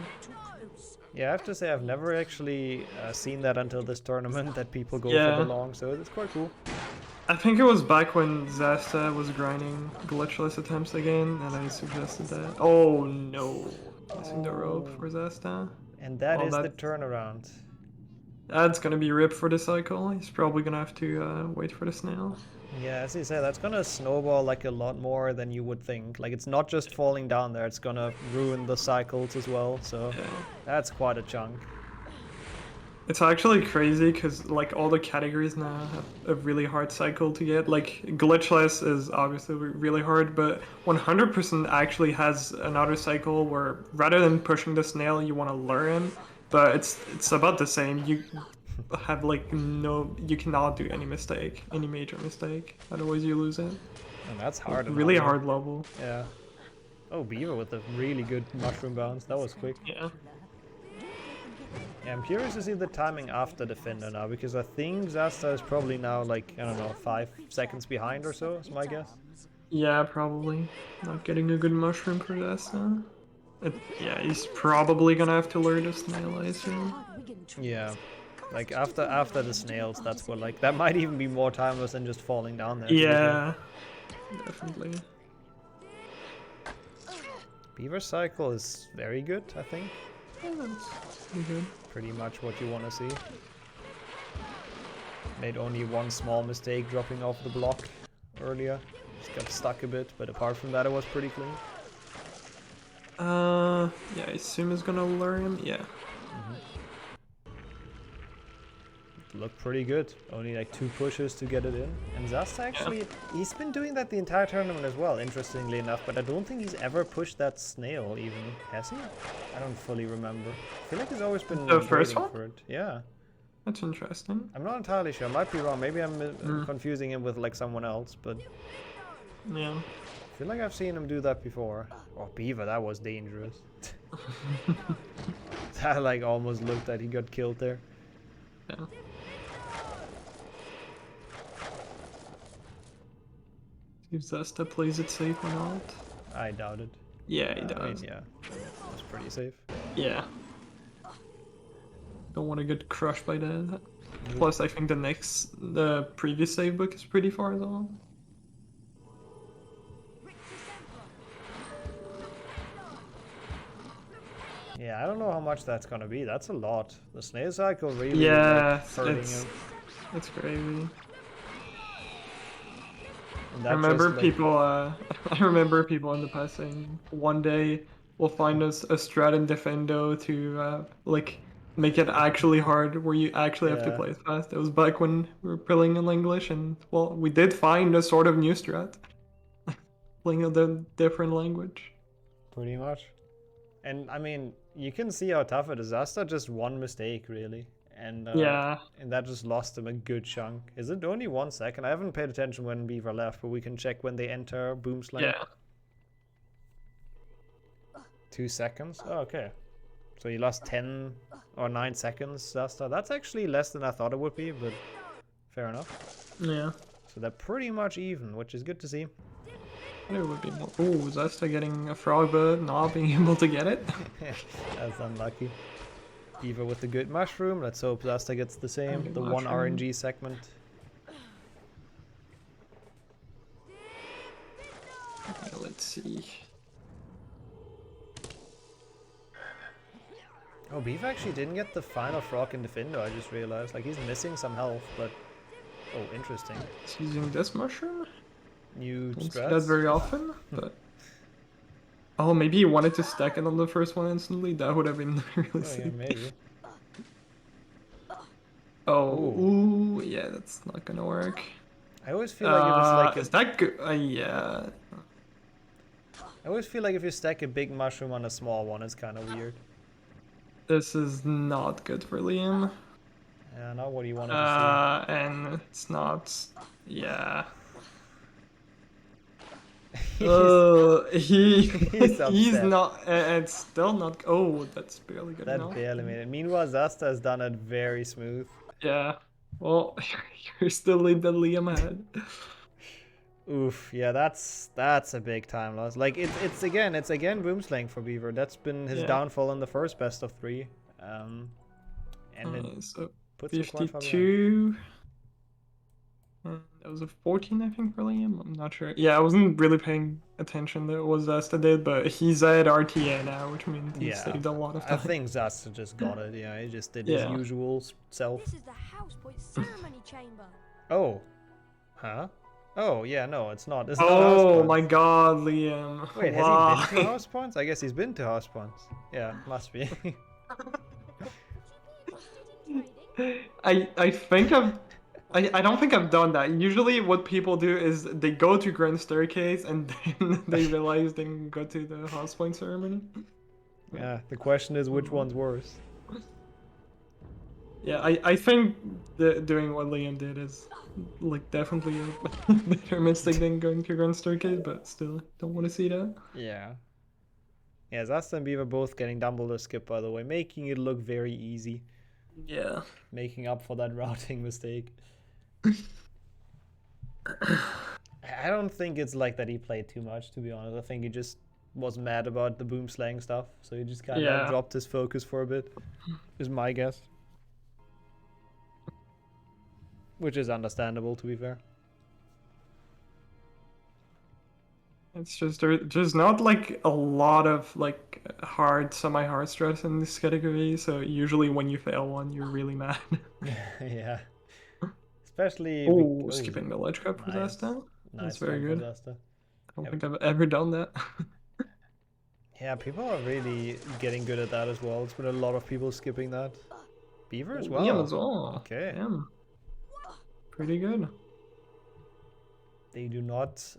Yeah, I have to say I've never actually seen that until this tournament, that people go for the long, so it's quite cool. I think it was back when Zasta was grinding glitchless attempts again, and I suggested that. Oh no, missing the rope for Zasta. And that is the turnaround. That's gonna be rip for the cycle. He's probably gonna have to wait for the snail. Yeah, as you said, that's gonna snowball like a lot more than you would think. Like, it's not just falling down there, it's gonna ruin the cycles as well, so that's quite a chunk. It's actually crazy because like all the categories now have a really hard cycle to get. Like glitchless is obviously really hard, but 100% actually has another cycle where rather than pushing the snail, you want to lure him. But it's about the same. You have like you cannot do any major mistake. Otherwise you lose it. And that's hard. Really hard level. Yeah. Oh, Beaver with a really good mushroom bounce. That was quick. Yeah. Yeah, I'm curious to see the timing after the Fender now, because I think Zasta is probably now like, I don't know, 5 seconds behind or so, is my guess. Yeah, probably. Not getting a good mushroom for Zasta. Yeah, he's probably gonna have to learn the snail, I assume. Yeah. Like after the snails, that's what, like, that might even be more timeless than just falling down there. Yeah, definitely. Beaver cycle is very good, I think. Yeah, that's pretty good. Pretty much what you want to see. Made only one small mistake dropping off the block earlier. Just got stuck a bit, but apart from that, it was pretty clean. Yeah, I assume he's gonna lure him. Yeah. Looked pretty good. Only like 2 pushes to get it in. And Zasta actually, he's been doing that the entire tournament as well, interestingly enough, but I don't think he's ever pushed that snail even. Has he? I don't fully remember. I feel like he's always been the first one? for it. Yeah. That's interesting. I'm not entirely sure. I might be wrong. Maybe I'm confusing him with like someone else, but yeah. I feel like I've seen him do that before. Oh, Beaver, that was dangerous. That like almost looked like he got killed there. Yeah. If Zasta plays it safe or not. I doubt it. Yeah, he I mean, does. yeah, that's pretty safe. Yeah. Don't want to get crushed by that. Plus, I think the previous save book is pretty far as well. Yeah, I don't know how much that's gonna be. That's a lot. The snail cycle really Yeah, is, like, hurting him. it's crazy. And I that remember just, like, people. I remember people in the past saying one day we'll find us a strat in Defendo to like make it actually hard, where you actually have to Yeah. play it fast. It was back when we were playing in English, and well, we did find a sort of new strat, playing a different language. Pretty much. And I mean, you can see how tough it is. Asta just one mistake, really. And Yeah. and that just lost him a good chunk. Is it only 1 second? I haven't paid attention when Beaver left, but we can check when they enter Boomslang. Yeah. 2 seconds? Oh, okay. So he lost 10 or 9 seconds, Asta. That's actually less than I thought it would be, but fair enough. Yeah. So they're pretty much even, which is good to see. There would be more. Oh, Zasta getting a frog, but not being able to get it. That's unlucky. Beaver with the good mushroom. Let's hope Zasta gets the same. Good The one mushroom. RNG segment. Okay, let's see. Oh, Beaver actually didn't get the final frog in Defendo, I just realized. Like, he's missing some health, but... Oh, interesting. He's using this mushroom? New Don't see strats? that very often, but... Oh, maybe he wanted to stack it on the first one instantly? That would have been really Oh, yeah, sick. maybe. Oh, ooh, yeah, that's not gonna work. I always feel like if it's like... Is that good? Yeah. I always feel like if you stack a big mushroom on a small one, it's kind of weird. This is not good for Liam. Yeah, not what you wanted to And it's not... Yeah. He's He's upset. not... It's still not... Oh, that's barely good That enough. barely made it. Meanwhile, Zasta has done it very smooth. Yeah. Well, you're still lead that Liam had. Oof, yeah, that's a big time loss. Like it's again Boomslang for Beaver. That's been his Yeah. downfall in the first best of 3. And it So puts you quite far behind. 52. That was a 14, I think, for Liam. I'm not sure. Yeah, I wasn't really paying attention to what Zasta did, but he's at RTA now, which means he Yeah, saved a lot of I time. think Zasta just got it. Yeah, he just did Yeah. his usual self. This is the house point ceremony chamber. Oh, huh? Oh yeah, no, it's not. It's not Oh house my points. god, Liam. Wait, has Why? he been to house points? I guess he's been to house points. Yeah, must be. I think I don't think I've done that. Usually what people do is they go to Grand Staircase and then they realize they can go to the house point ceremony. Yeah, the question is which one's worse. Yeah, I think doing what Liam did is like definitely a better mistake than going to Grand Staircase, but still don't want to see that. Yeah. Yeah, Zasta and Beaver both getting Dumbledore skip, by the way, making it look very easy. Yeah. Making up for that routing mistake. I don't think it's like that he played too much, to be honest. I think he just was mad about the boom slang stuff, so he just kind of dropped his focus for a bit, is my guess. Which is understandable, to be fair. It's just not like a lot of like hard, semi-hard strats in this category. So usually when you fail one, you're really mad. Yeah. Especially. Oh, skipping the ledge grab for Zasta. That's very good. I don't think I've ever done that. Yeah, people are really getting good at that as well. It's been a lot of people skipping that. Beaver as well. Liam as well. Okay. Damn. Pretty good. They do not,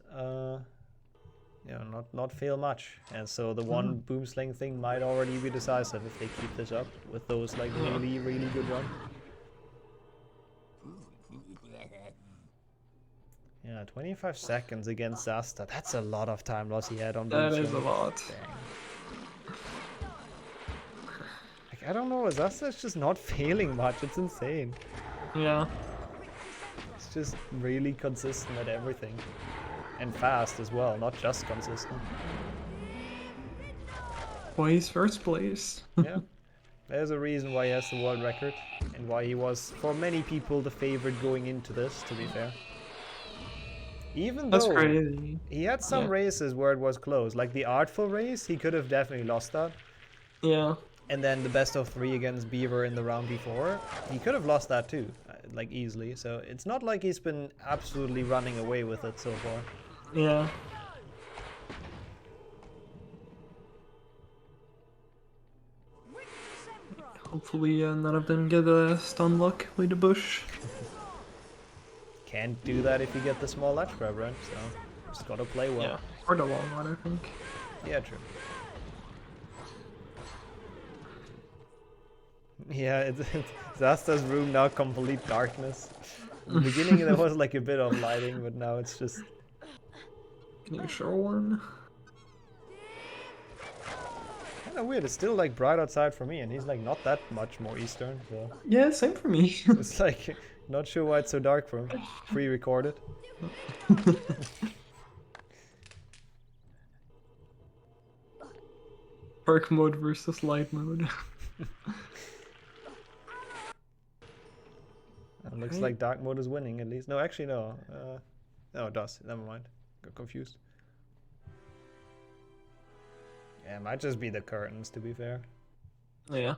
not fail much, and so the one boom sling thing might already be decisive if they keep this up with those like really good runs. Yeah, 25 seconds against Zasta. That's a lot of time loss he had on boom That sling. is a lot. Dang. Like, I don't know, Zasta's just not failing much. It's insane. Yeah. It's just really consistent at everything. And fast as well, not just consistent. Well, he's first place. Yeah. There's a reason why he has the world record, and why he was, for many people, the favorite going into this, to be fair. Even That's though crazy. he had some races where it was close, like the Artful race, he could have definitely lost that. Yeah. And then the best of 3 against Beaver in the round before, he could have lost that too, like easily. So it's not like he's been absolutely running away with it so far. Yeah. Hopefully none of them get a stun luck with the bush. Can't do that if you get the small ledge grab, right? So just gotta play well. Yeah. Or the long one, I think. Yeah, true. Yeah, it's Zasta's room now complete darkness. In the beginning there was like a bit of lighting, but now it's just... Can you show one? Kinda weird, it's still like bright outside for me, and he's like not that much more eastern, so... Yeah, same for me. It's like, not sure why it's so dark for him. Pre-recorded. Dark mode versus light mode. It looks like dark mode is winning at least. No, actually no. No, it does. Never mind. Got confused. Yeah, it might just be the curtains, to be fair. Yeah.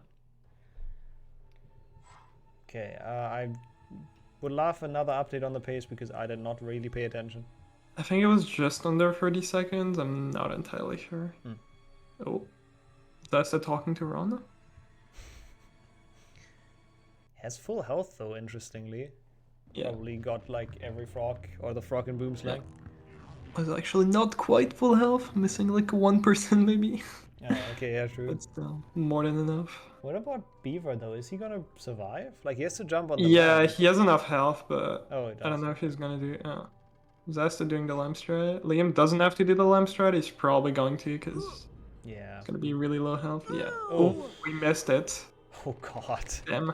Okay, I would love another update on the pace because I did not really pay attention. I think it was just under 30 seconds. I'm not entirely sure. Oh. That's the talking to Rana? Has full health though, interestingly. Yeah. Probably got like every frog or the frog and boom slang. Was actually not quite full health, missing like 1% maybe. Oh, okay, yeah, true. But still, more than enough. What about Beaver though? Is he gonna survive? Like he has to jump on the Yeah, lamp. he has enough health, but Oh, he does. I don't know if he's gonna do it. Yeah. Zasta doing the lamp strat. Liam doesn't have to do the lamp strat. He's probably going to because yeah, it's gonna be really low health. Yeah. Oh. Oh, we missed it. Oh god. Damn.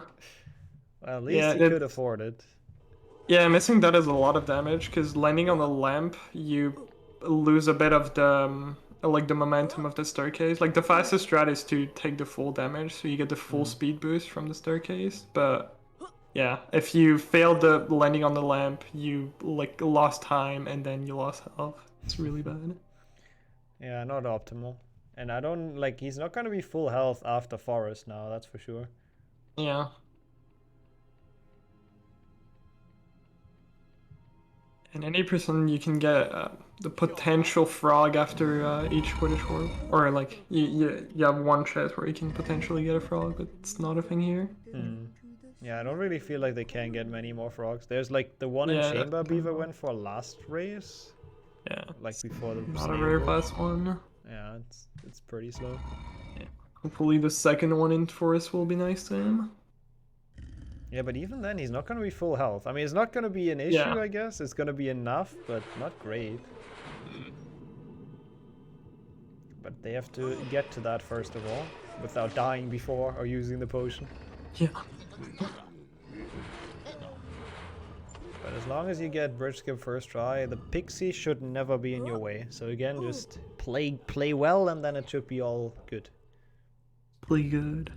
Well, at least he could afford it. Yeah, missing that is a lot of damage because landing on the lamp, you lose a bit of the like the momentum of the staircase. Like the fastest strat is to take the full damage, so you get the full speed boost from the staircase. But yeah, if you fail the landing on the lamp, you like lost time and then you lost health. It's really bad. Yeah, not optimal. And I don't like he's not gonna be full health after Forest now, that's for sure. Yeah. And any person you can get the potential frog after each Quidditch World. Or like, you have one chance where you can potentially get a frog, but it's not a thing here. Yeah, I don't really feel like they can get many more frogs. There's like the one in Chamber Beaver went for last race. Yeah. Like before the Not a very fast one. Yeah, it's pretty slow. Yeah. Hopefully the second one in Forest will be nice to him. Yeah, but even then, he's not going to be full health. I mean, it's not going to be an issue, I guess. It's going to be enough, but not great. But they have to get to that first of all, without dying before or using the potion. Yeah. But as long as you get bridge skip first try, the pixie should never be in your way. So again, just play well, and then it should be all good. Play good.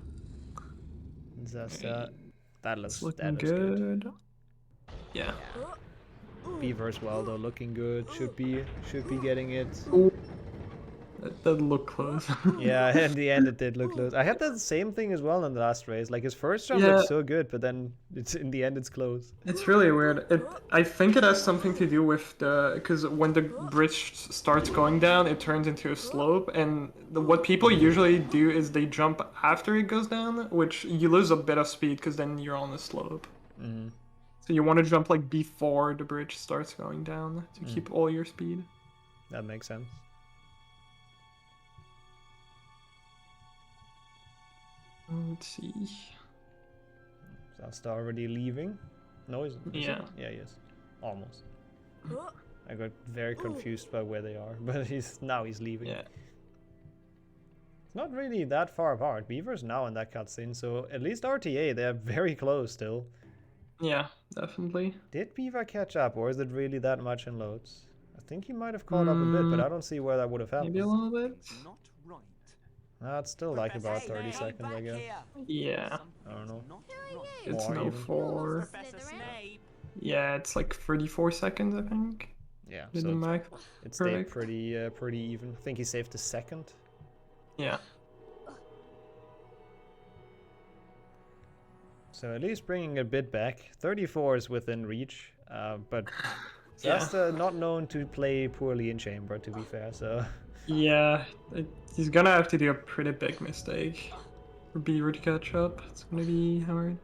That's, that looks looking good. good. Yeah. Beaver as well though, looking good. Should be getting it. Ooh. That looked close. Yeah, in the end it did look close. I had that same thing as well in the last race. Like his first jump looked so good, but then it's in the end it's close. It's really weird. I think it has something to do with because when the bridge starts going down, it turns into a slope, and what people usually do is they jump after it goes down, which you lose a bit of speed because then you're on the slope. Mm. So you want to jump like before the bridge starts going down to keep all your speed. That makes sense. Let's see. Zasta already leaving? No, is Yeah. He? Yeah, he is. Almost. I got very confused by where they are, but he's leaving. Yeah. It's not really that far apart. Beaver's now in that cutscene, so at least RTA, they're very close still. Yeah, definitely. Did Beaver catch up, or is it really that much in loads? I think he might have caught up a bit, but I don't see where that would have happened. Maybe a little bit. It's still like about 30 seconds, I guess. Yeah. I don't know. It's More now even. 4. Yeah, it's like 34 seconds, I think. Yeah, Did so the math it stayed correct? pretty even. I think he saved a second. Yeah. So at least bringing a bit back. 34 is within reach, but Yeah. Zasta not known to play poorly in chamber, to be fair. So Yeah, he's gonna have to do a pretty big mistake for Beaver to catch up. It's gonna be hard.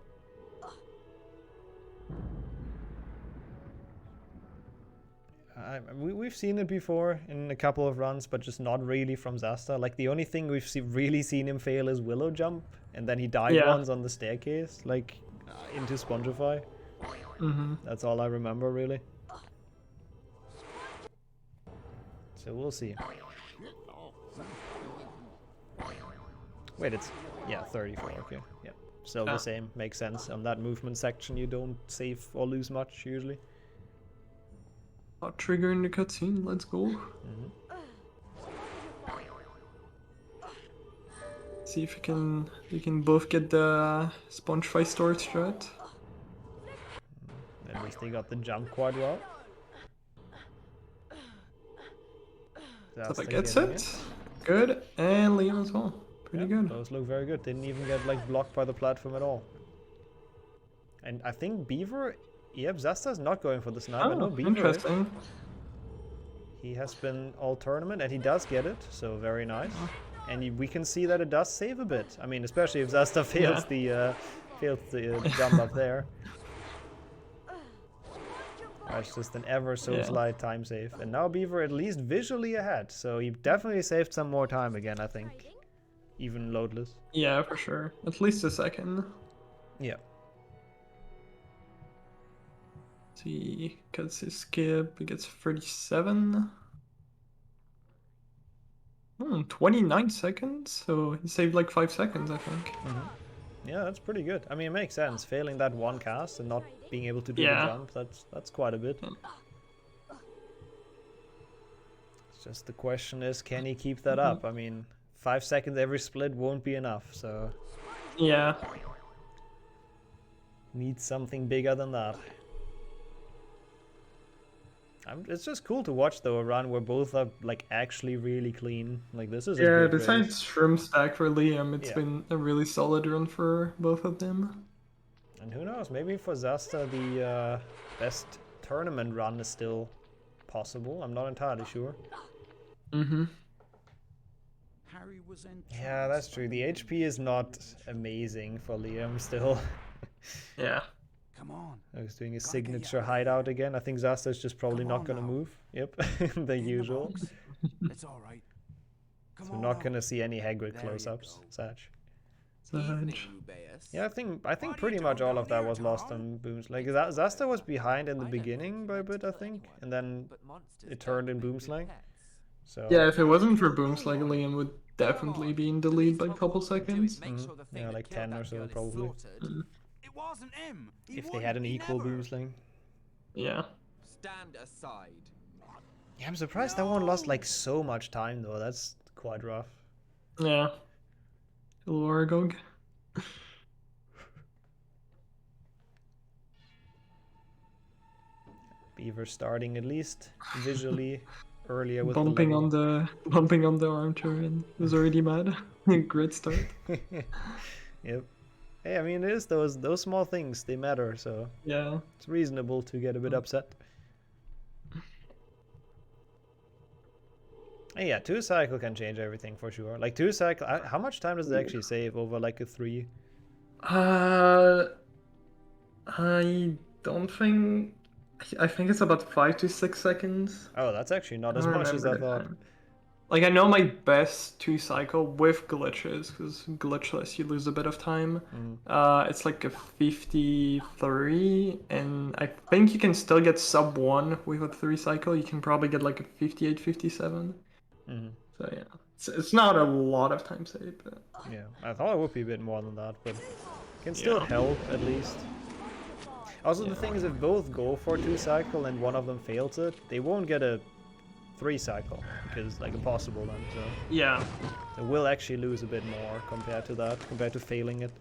we've seen it before in a couple of runs, but just not really from Zasta. Like the only thing we've really seen him fail is Willow Jump, and then he died once on the staircase, like into Spongify. That's all I remember really. So we'll see. Wait, it's 34. Okay, yeah, still the same. Makes sense. On that movement section, you don't save or lose much usually. Not triggering the cutscene. Let's go. See if we can both get the Spongify storage strat. At least they got the jump quite well. Zasta gets it. Good, and Liam as well. Pretty good. Those look very good. Didn't even get like blocked by the platform at all. And I think Beaver, Zasta's not going for the sniper. No, Beaver interesting. Is. He has been all tournament and he does get it, so very nice. And we can see that it does save a bit. I mean, especially if Zasta fails the jump up there. It's just an ever so slight time save. And now Beaver at least visually ahead, so he definitely saved some more time again, I think. Even loadless. Yeah, for sure. At least a second. Yeah. See, cuts his skip, he gets 37. 29 seconds, so he saved like 5 seconds, I think. Yeah, that's pretty good. I mean, it makes sense. Failing that one cast and not being able to do the jump, that's quite a bit. It's just the question is, can he keep that up? I mean, 5 seconds every split won't be enough, so... Yeah. Needs something bigger than that. It's just cool to watch though, a run where both are like actually really clean. Like this is a good besides Shroom Stack for Liam, it's been a really solid run for both of them. And who knows, maybe for Zasta the best tournament run is still possible. I'm not entirely sure. Yeah, that's true. The HP is not amazing for Liam still. Yeah. Come on. I was doing a signature hideout again. I think Zasta's just probably not gonna move. Yep, the usual. It's all right. So we're not gonna see any Hagrid close-ups, Satch. Yeah, I think pretty much all of that was lost on Booms. Like Zasta was behind in the beginning by a bit, I think, and then it turned in Boomslang. So yeah, if it wasn't for booms, like Liam would definitely be in the lead by a couple seconds. Yeah, like 10 or so probably. It wasn't him. If they had an equal boom sling. Yeah. Stand aside. Yeah, I'm surprised that one lost like so much time though. That's quite rough. Yeah. Lorgog. Beaver starting at least visually earlier with bumping the on the armchair and was already mad. Great start. Yep. Hey, I mean, it is those small things, they matter, so yeah, it's reasonable to get a bit upset. Hey, yeah, 2 cycle can change everything for sure. Like 2 cycle, how much time does it actually save over like a 3? I don't think. I think it's about 5 to 6 seconds. Oh, that's actually not as much as I thought. Like, I know my best 2 cycle with glitches, because glitchless you lose a bit of time. It's like a 53, and I think you can still get sub 1 with a 3 cycle. You can probably get like a 58, 57. So yeah, it's not a lot of time saved. But... Yeah, I thought it would be a bit more than that, but it can still help at least. Also, the thing is, if both go for 2 cycle and one of them fails it, they won't get a 3 cycle, because like impossible then, so yeah, they will actually lose a bit more compared to that, compared to failing it.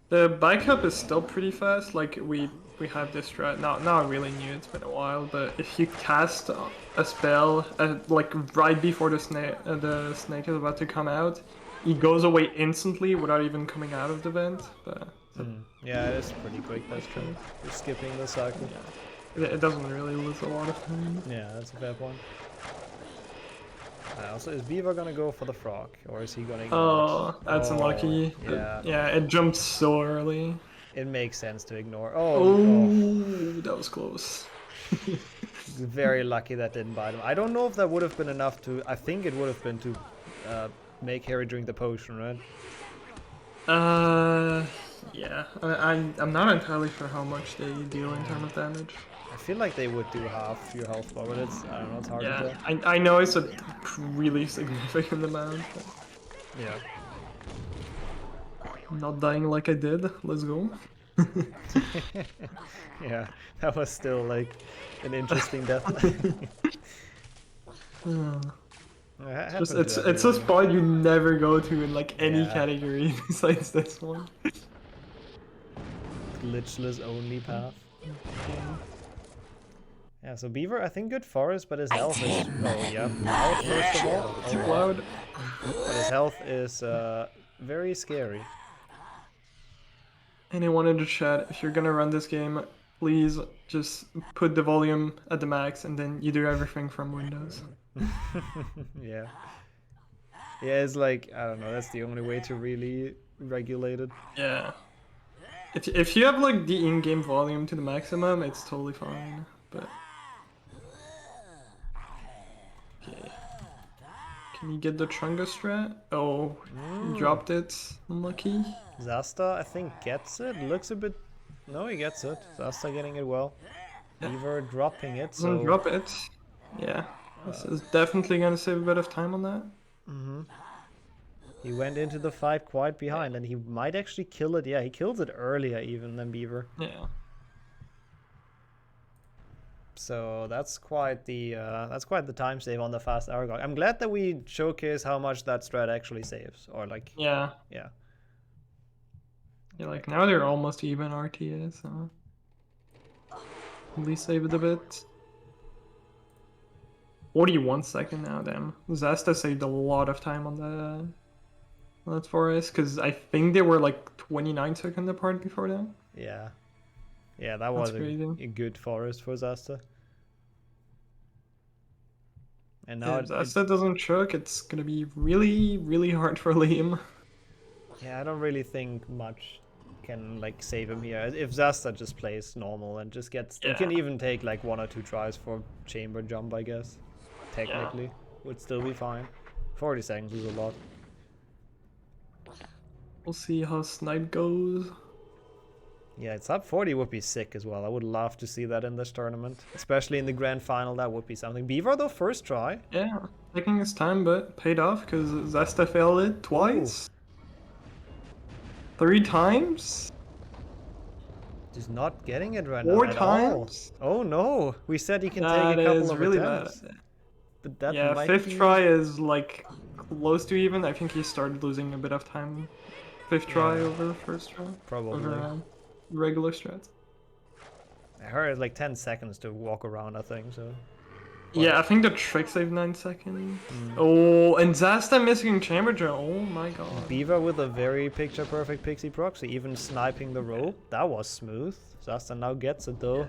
The bike up is still pretty fast. Like we have this strat not really new, it's been a while, but if you cast a spell like right before the snake is about to come out, he goes away instantly without even coming out of the vent. But yeah, it is pretty quick, that's true. You're skipping the cycle. It doesn't really lose a lot of time. Yeah, that's a fair point. Also, is Beaver gonna go for the frog, or is he gonna ignore it? That's unlucky. Yeah. It jumped so early. It makes sense to ignore. That was close. Very lucky that didn't bite him. I don't know if that would have been enough to... I think it would have been to make Harry drink the potion, right? Yeah. I'm not entirely sure how much they deal in terms of damage. I feel like they would do half your health bar, but it's, I don't know, it's hard to tell. I know it's a really significant amount. But... Yeah. Not dying like I did. Let's go. Yeah, that was still like an interesting death. It's a spot you never go to in like any category besides this one. Glitchless only path. Yeah, so Beaver, I think good forest, but his health is... Oh, yeah. Loud, first of all. Too loud. But his health is very scary. Anyone in the chat, if you're gonna run this game, please just put the volume at the max and then you do everything from Windows. Yeah. Yeah, it's like, I don't know, that's the only way to really regulate it. Yeah. If you have like the in-game volume to the maximum, it's totally fine, but... Okay. Can you get the Chunga strat? Oh, dropped it. Unlucky. Zasta, I think, gets it. Looks a bit... No, he gets it. Zasta getting it well. Beaver dropping it, so... Doesn't drop it. Yeah. This is definitely gonna save a bit of time on that. He went into the fight quite behind, and he might actually kill it. Yeah, he kills it earlier even than Beaver. Yeah. So that's quite the time save on the fast Aragog. I'm glad that we showcase how much that strat actually saves, or like yeah. Yeah, like now they're almost even RTA, so at least save it a bit. 41 second now, damn. Zesta saved a lot of time on that forest, because I think they were like 29 seconds apart before that. Yeah. Yeah, that was a good forest for Zasta. And now if Zasta doesn't choke, it's gonna be really, really hard for Liam. Yeah, I don't really think much can like save him here. If Zasta just plays normal and just gets... You can even take like 1 or 2 tries for chamber jump, I guess. Technically. Would still be fine. 40 seconds is a lot. We'll see how Snipe goes. Yeah, top 40 would be sick as well. I would love to see that in this tournament, especially in the grand final. That would be something. Beaver though, first try. Yeah, taking his time, but paid off because Zesta failed it twice. Ooh. 3 times. Just not getting it right now 4 at times. All. Oh no, we said he can take a couple of really attempts. Bad. But that yeah, might 5th be... try is like close to even. I think he started losing a bit of time. 5th try over 1st try. Probably. Over regular strats. I heard it's like 10 seconds to walk around, I think, so... Yeah, I think the trick saved 9 seconds. Oh, and Zasta missing chamber drill. Oh my god. Beaver with a very picture-perfect pixie proxy, even sniping the rope. That was smooth. Zasta now gets it though.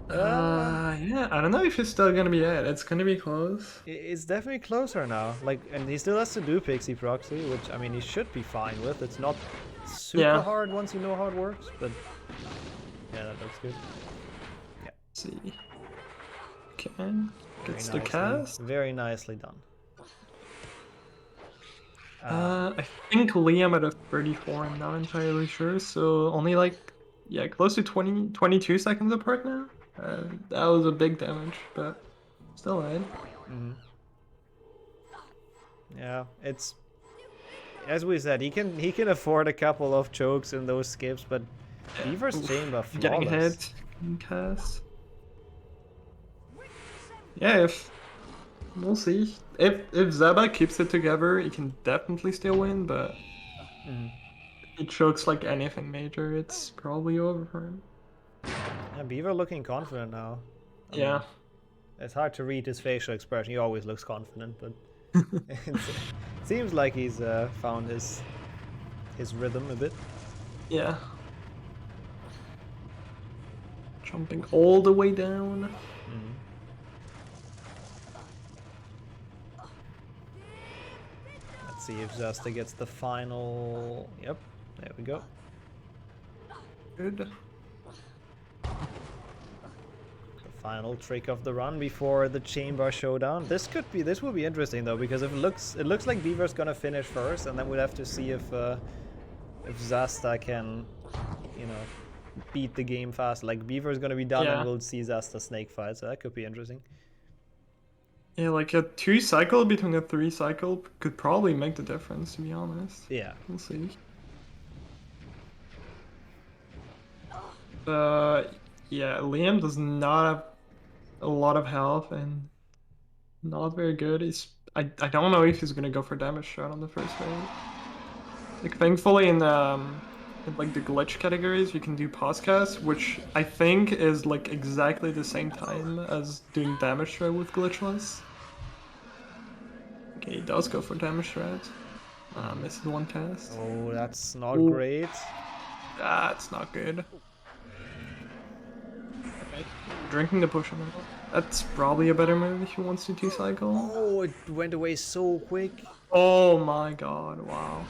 Yeah, I don't know if it's still gonna be it. It's gonna be close. It's definitely closer now. Like, and he still has to do pixie proxy, which I mean he should be fine with. It's not super hard once you know how it works, but yeah, that looks good. Yeah. Let's see. Okay, gets the cast. Very nicely done. I think Liam at a 34, I'm not entirely sure, so only like, yeah, close to 22 seconds apart now. That was a big damage, but still right. Yeah, it's, as we said, he can afford a couple of chokes in those skips, but Beaver's chamber flawless. Getting hit, cast. Yeah, we'll see. If Zaba keeps it together, he can definitely still win, but if it chokes like anything major, it's probably over for him. Yeah, Beaver looking confident now. Yeah. It's hard to read his facial expression. He always looks confident, but it seems like he's found his rhythm a bit. Yeah. Jumping all the way down. Let's see if Zasta gets the final... Yep, there we go. Good. The final trick of the run before the chamber showdown. This will be interesting though, because it looks like Beaver's gonna finish first, and then we'll have to see if Zasta can, you know, beat the game fast. Like Beaver's gonna be done and we'll see Zasta snake fight, so that could be interesting. Yeah, like a 2 cycle between a 3 cycle could probably make the difference, to be honest. Yeah. We'll see. Yeah, Liam does not have a lot of health and not very good. I don't know if he's gonna go for damage shot on the first wave. Like thankfully in like the glitch categories you can do pause cast, which I think is like exactly the same time as doing damage threat with Glitchless. Okay, he does go for damage threat. Misses 1 cast. Oh, that's not great. That's not good. Okay. Drinking the potion. That's probably a better move if he wants to 2 cycle. Oh, it went away so quick. Oh my god, wow.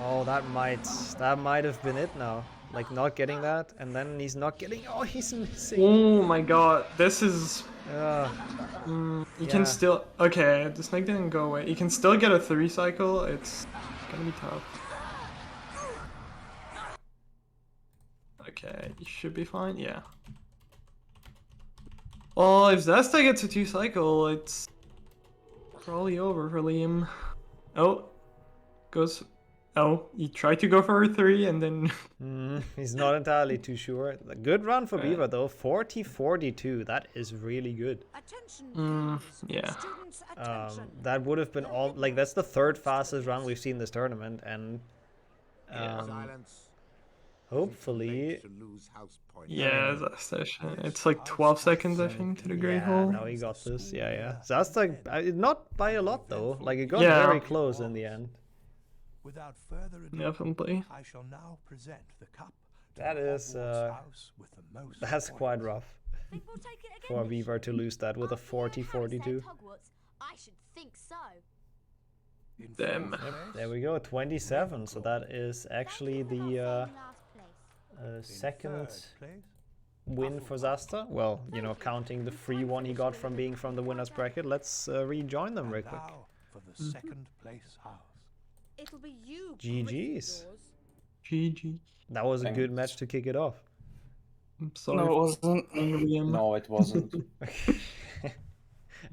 Oh, that might have been it now. Like not getting that, and then he's not getting. Oh, he's missing. Oh my god, this is. You can still. Okay, the snake didn't go away. You can still get a 3 cycle. It's gonna be tough. Okay, you should be fine. Yeah. Well, if Zesta gets a 2 cycle, it's probably over for Liam. Oh, goes. Oh, he tried to go for a 3 and then... he's not entirely too sure. A good run for Beaver though, 40-42. That is really good. Yeah. That would have been all... Like, that's the 3rd fastest run we've seen this tournament, and... hopefully... Yeah, Zasta. It's like 12 seconds, I think, to the Grey Hole. No, he got this. Yeah. Zasta, not by a lot though. Like, it got very close in the end. Without further ado, definitely. I shall now present the cup to that is that's quite rough for Beaver to lose that with a 40-42. I should think so. Damn. Yep, there we go, 27. So that is actually the 2nd win for Zasta. Well, you know, counting the free one he got from being from the winners bracket. Let's rejoin them real quick. For the 2nd place house. It'll be you. GG's. GG. That was a good match to kick it off. I'm sorry. No, it wasn't. No, it wasn't.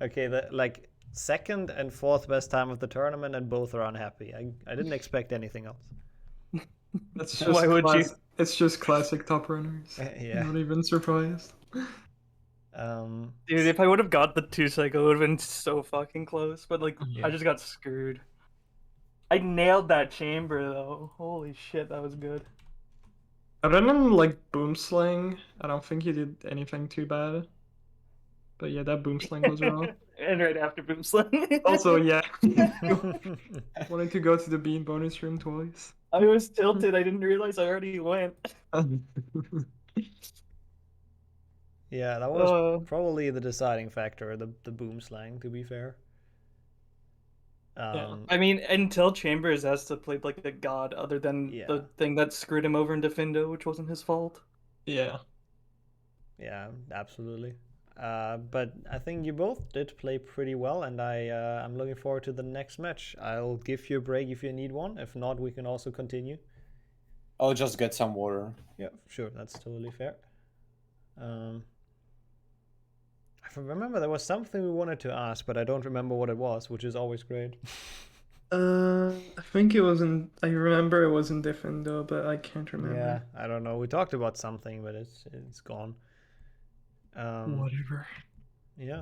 Okay, the like second and fourth best time of the tournament, and both are unhappy. I didn't expect anything else. That's just Why would you? It's just classic top runners. Yeah. Not even surprised. Dude, if I would have got the 2 cycle, it would have been so fucking close. But like, Yeah. I just got screwed. I nailed that chamber though. Holy shit, that was good. Other than like boom sling, I don't think you did anything too bad. But yeah, that boom sling was wrong. And right after boom sling. Also, yeah. Wanted to go to the bean bonus room twice. I was tilted. I didn't realize I already went. Yeah, that was probably the deciding factor, the boom slang, to be fair. I mean, until Chambers has to play like a god, other than the thing that screwed him over in Defindo, which wasn't his fault. Yeah. Yeah, absolutely. But I think you both did play pretty well, and I'm looking forward to the next match. I'll give you a break if you need one. If not, we can also continue. I'll just get some water. Yeah, sure, that's totally fair. I remember there was something we wanted to ask, but I don't remember what it was, which is always great. I think it wasn't. I remember it wasn't Defendo, but I can't remember. Yeah, I don't know. We talked about something, but it's gone. Whatever. Yeah.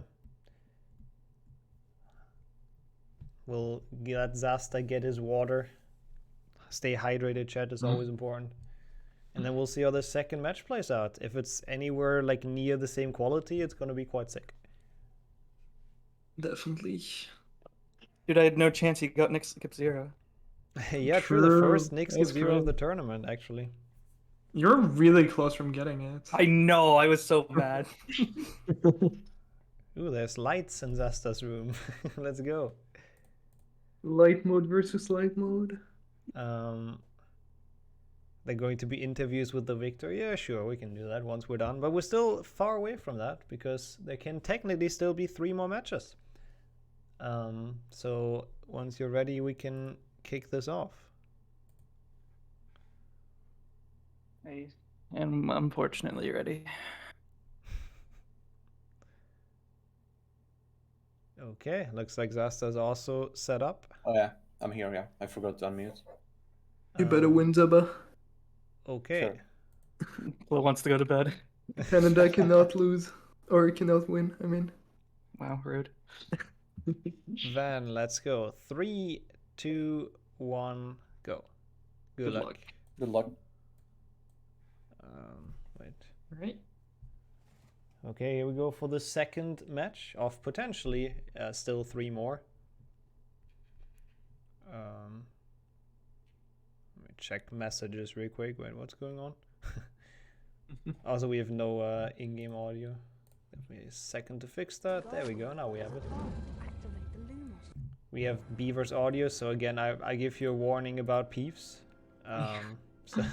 We'll let Zasta get his water. Stay hydrated, chat is always important. And then we'll see how the second match plays out. If it's anywhere like near the same quality, it's gonna be quite sick. Definitely. Dude, I had no chance he got Nick Skip 0. Yeah, true. The first Nick Skip 0 of the tournament, actually. You're really close from getting it. I know, I was so mad. Ooh, there's lights in Zasta's room. Let's go. Light mode versus light mode. They're going to be interviews with the victor. Yeah, sure, we can do that once we're done. But we're still far away from that, because there can technically still be 3 more matches. So once you're ready, we can kick this off. I am unfortunately ready. Okay, looks like Zasta's also set up. Oh yeah, I'm here, yeah. I forgot to unmute. You better win, Zaba. Okay. Sure. Flo wants to go to bed. Canada cannot lose. Or cannot win, I mean. Wow, rude. Van, let's go. 3, 2, 1, go. Good luck. Good luck. Wait. Right. Okay, here we go for the second match of potentially still 3 more. Let me check messages real quick. Wait, what's going on? Also, we have no in-game audio. Give me a second to fix that. There we go. Now we have it. We have Beaver's audio, so again, I give you a warning about peeves. So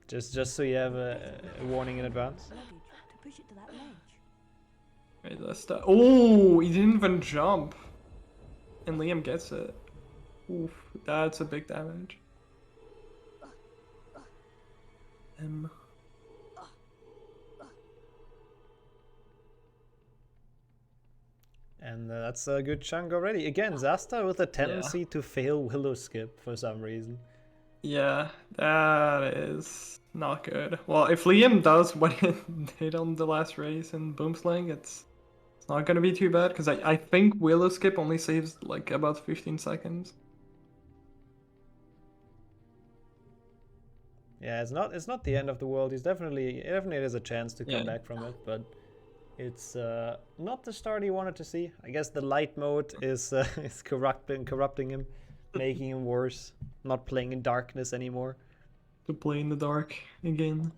just so you have a warning in advance. Wait, that's that. Oh, he didn't even jump. And Liam gets it. Oof, that's a big damage. And that's a good chunk already. Again, Zasta with a tendency to fail Willow Skip for some reason. Yeah, that is not good. Well, if Liam does what he did on the last race in Boomslang, it's not gonna be too bad, because I think Willow Skip only saves like about 15 seconds. Yeah, it's not the end of the world. He definitely has a chance to come back from it, but it's not the start he wanted to see. I guess the light mode is corrupting him, making him worse. Not playing in darkness anymore. To play in the dark again.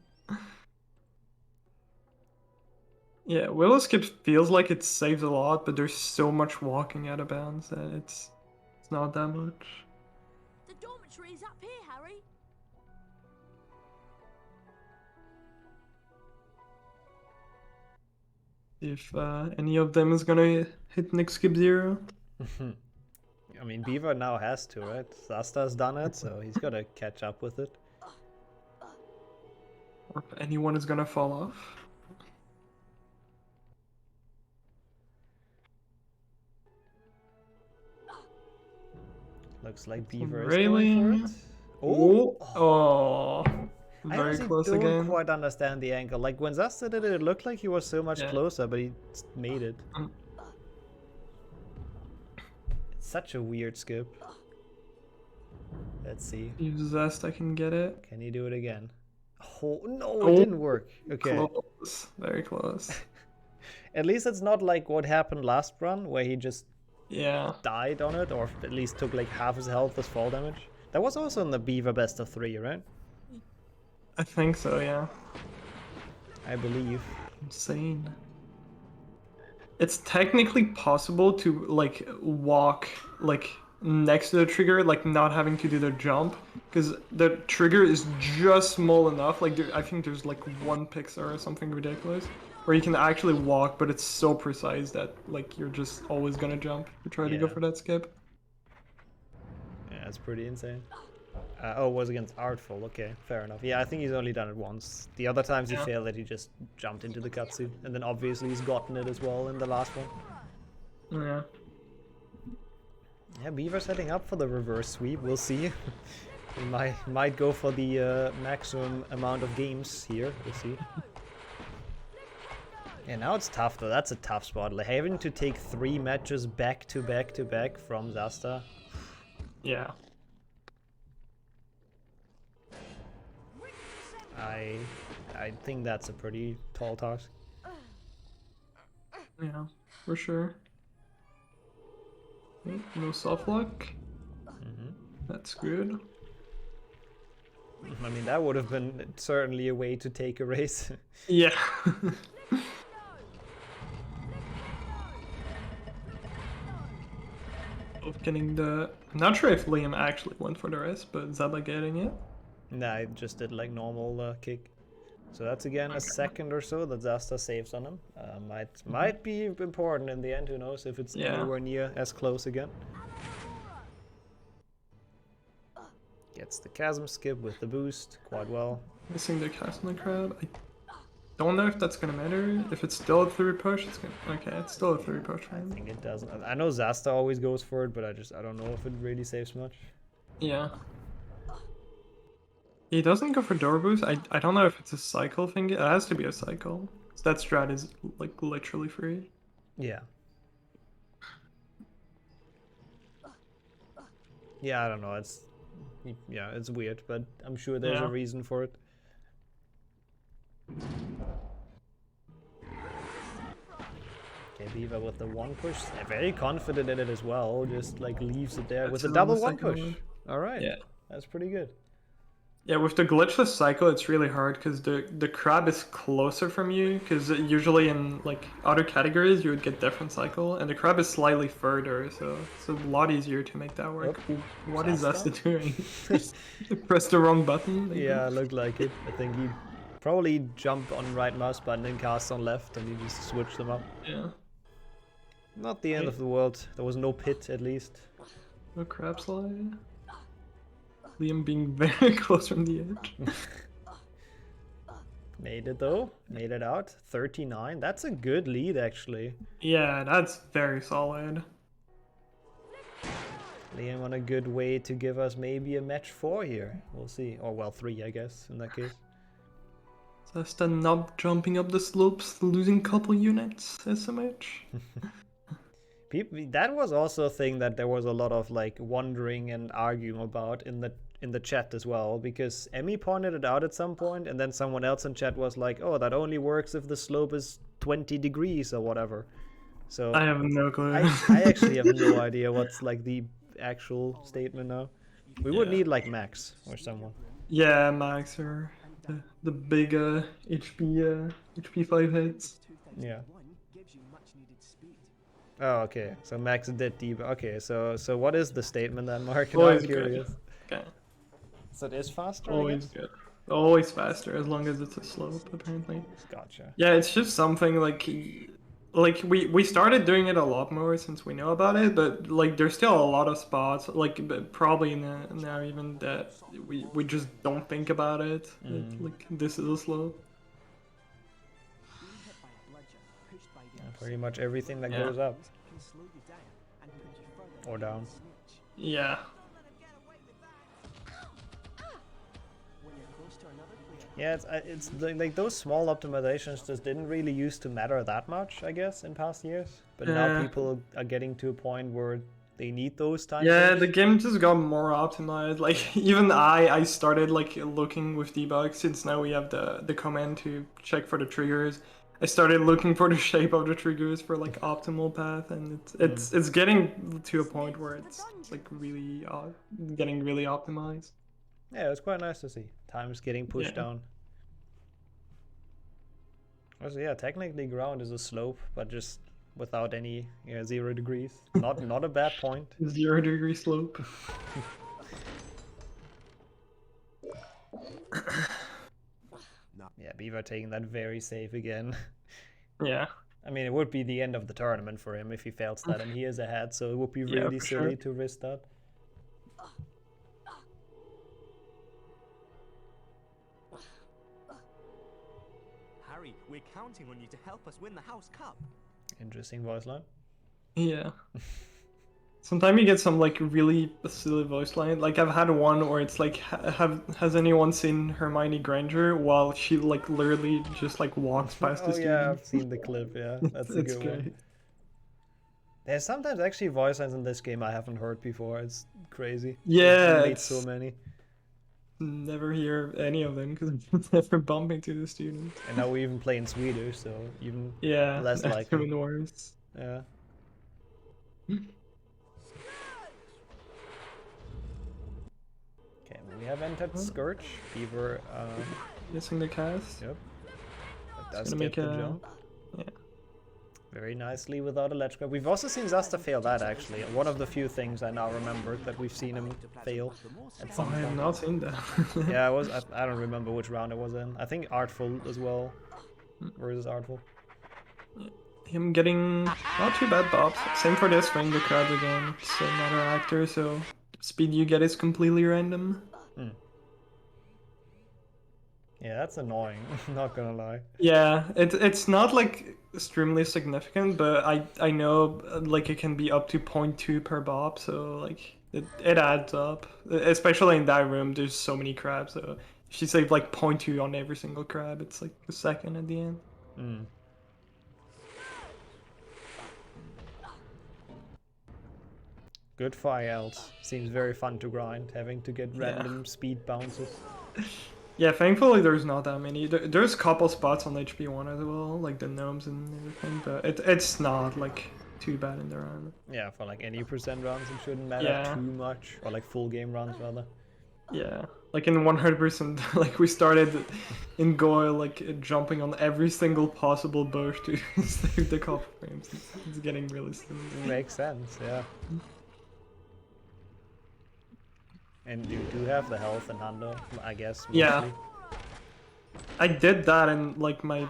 Yeah, Willow Skip feels like it saves a lot, but there's so much walking out of bounds that it's not that much. The dormitory is up here, Harry. If any of them is gonna hit Nick Skip 0. I mean, Beaver now has to, right? Zasta's done it, so he's gotta catch up with it. Or if anyone is gonna fall off. Looks like Beaver is going for it. Oh! Oh! I Very honestly close don't again. quite understand the angle. Like when Zasta did it, it looked like he was so much closer, but he made it. It's such a weird skip. Let's see. If Zasta can get it. Can he do it again? Oh no, it didn't work. Okay. Close. Very close. At least it's not like what happened last run, where he just died on it, or at least took like half his health as fall damage. That was also in the Beaver best of 3, right? I think so, yeah. I believe. Insane. It's technically possible to like walk like next to the trigger, like not having to do the jump, because the trigger is just small enough. Like I think there's like 1 pixel or something ridiculous, where you can actually walk, but it's so precise that like you're just always gonna jump to try to go for that skip. Yeah, that's pretty insane. Oh, it was against Artful. Okay, fair enough. Yeah, I think he's only done it once. The other times he failed that he just jumped into the cutscene, and then obviously he's gotten it as well in the last one. Yeah. Yeah, Beaver's heading up for the reverse sweep. We'll see. He might go for the maximum amount of games here. We'll see. Yeah, now it's tough though. That's a tough spot. Like having to take 3 matches back to back to back from Zasta. Yeah. I think that's a pretty tall task. Yeah, for sure. No soft lock. That's good. I mean, that would have been certainly a way to take a race. Yeah. Of getting the... I'm not sure if Liam actually went for the race, but Zaba getting it? Nah, I just did like normal kick. So that's again a second or so that Zasta saves on him. Might be important in the end, who knows if it's anywhere near as close again. Gets the chasm skip with the boost quite well. Missing the cast on the crab. I don't know if that's gonna matter. If it's still a 3 push, it's gonna... Okay, it's still a 3 push. I think it doesn't. I know Zasta always goes for it, but I don't know if it really saves much. Yeah. He doesn't go for door boost. I don't know if it's a cycle thing. It has to be a cycle. So that strat is like literally free. Yeah. Yeah, I don't know. It's weird, but I'm sure there's a reason for it. Okay, Beaver with the 1 push. Very confident in it as well. Just like leaves it there with a double 1 push. All right. Yeah. That's pretty good. Yeah, with the glitchless cycle, it's really hard because the crab is closer from you. Because usually in like other categories, you would get different cycle, and the crab is slightly further, so it's a lot easier to make that work. What is Zasta doing? Pressed the wrong button. Yeah, it looked like it. I think he probably jumped on right mouse button and cast on left, and he just switched them up. Yeah. Not the end of the world. There was no pit, at least. No crab slide. Liam being very close from the edge. Made it though. Made it out. 39. That's a good lead, actually. Yeah, that's very solid. Liam on a good way to give us maybe a match 4 here. We'll see. Or well, 3, I guess, in that case. Just a knob jumping up the slopes, losing couple units, SMH. That was also a thing that there was a lot of like wondering and arguing about in the chat as well, because Emmy pointed it out at some point, and then someone else in chat was like, oh, that only works if the slope is 20 degrees or whatever. So I have no clue. I actually have no idea what's like the actual statement now. We would need like Max or someone. Yeah, Max or the big HP 5 heads. Yeah. Oh, okay. So Max did deep. Okay, so what is the statement then, Mark? Always I'm curious. Good. Okay. So it is faster. Always good. Always faster, as long as it's a slope, apparently. Gotcha. Yeah, it's just something like like we started doing it a lot more since we know about it, but like there's still a lot of spots, like probably now even that we just don't think about it. Like this is a slope. Pretty much everything that goes up or down. Yeah. Yeah, it's like those small optimizations just didn't really used to matter that much, I guess, in past years. But now people are getting to a point where they need those time Yeah, the game just got more optimized. Like even I started like looking with debug since now we have the command to check for the triggers. I started looking for the shape of the triggers for like optimal path, and it's getting to a point where it's like really getting really optimized. Yeah, it's quite nice to see. Time's getting pushed down. Also, yeah, technically ground is a slope, but just without any 0 degrees. Not a bad point. 0 degree slope. Yeah, Beaver taking that very safe again. Yeah. I mean, it would be the end of the tournament for him if he fails that, and he is ahead, so it would be really silly to risk that. Harry, we're counting on you to help us win the House Cup. Interesting voice line. Yeah. Sometimes you get some like really silly voice line. Like I've had one where it's like, has anyone seen Hermione Granger while she like literally just like walks past the student? Yeah, I've seen the clip. Yeah, that's a good one. There's sometimes actually voice lines in this game I haven't heard before. It's crazy. Yeah, made so many. Never hear any of them because I'm never bumping to the student. And now we even play in Swedish, so even less that's likely. even worse. Yeah. Okay, we have entered Scourge. Beaver missing the cast. Yep. That does get the jump. Yeah. Very nicely without a ledge grab. We've also seen Zasta fail that actually. One of the few things I now remember that we've seen him fail at some point. I have not seen that. Yeah, I don't remember which round it was in. I think Artful as well. Versus Artful. Him getting not too bad bobs. Same for this thing, the crowd again. It's another actor, so speed you get is completely random. Yeah, that's annoying, not gonna lie. Yeah, it's not like extremely significant, but I know like it can be up to 0.2 per bob, so like it adds up. Especially in that room, there's so many crabs, so if you save like 0.2 on every single crab, it's like a second at the end. Good for ILs. Seems very fun to grind, having to get random speed bounces. Yeah, thankfully there's not that many. There's a couple spots on HP1 as well, like the gnomes and everything, but it's not like too bad in the round. Yeah, for like any percent runs it shouldn't matter too much, or like full game runs rather. Yeah, like in 100%, like we started in Goyle, like jumping on every single possible bush to save the couple frames. It's getting really silly. Makes sense, yeah. And you do have the health and Hundo, I guess. Mostly. Yeah. I did that in like my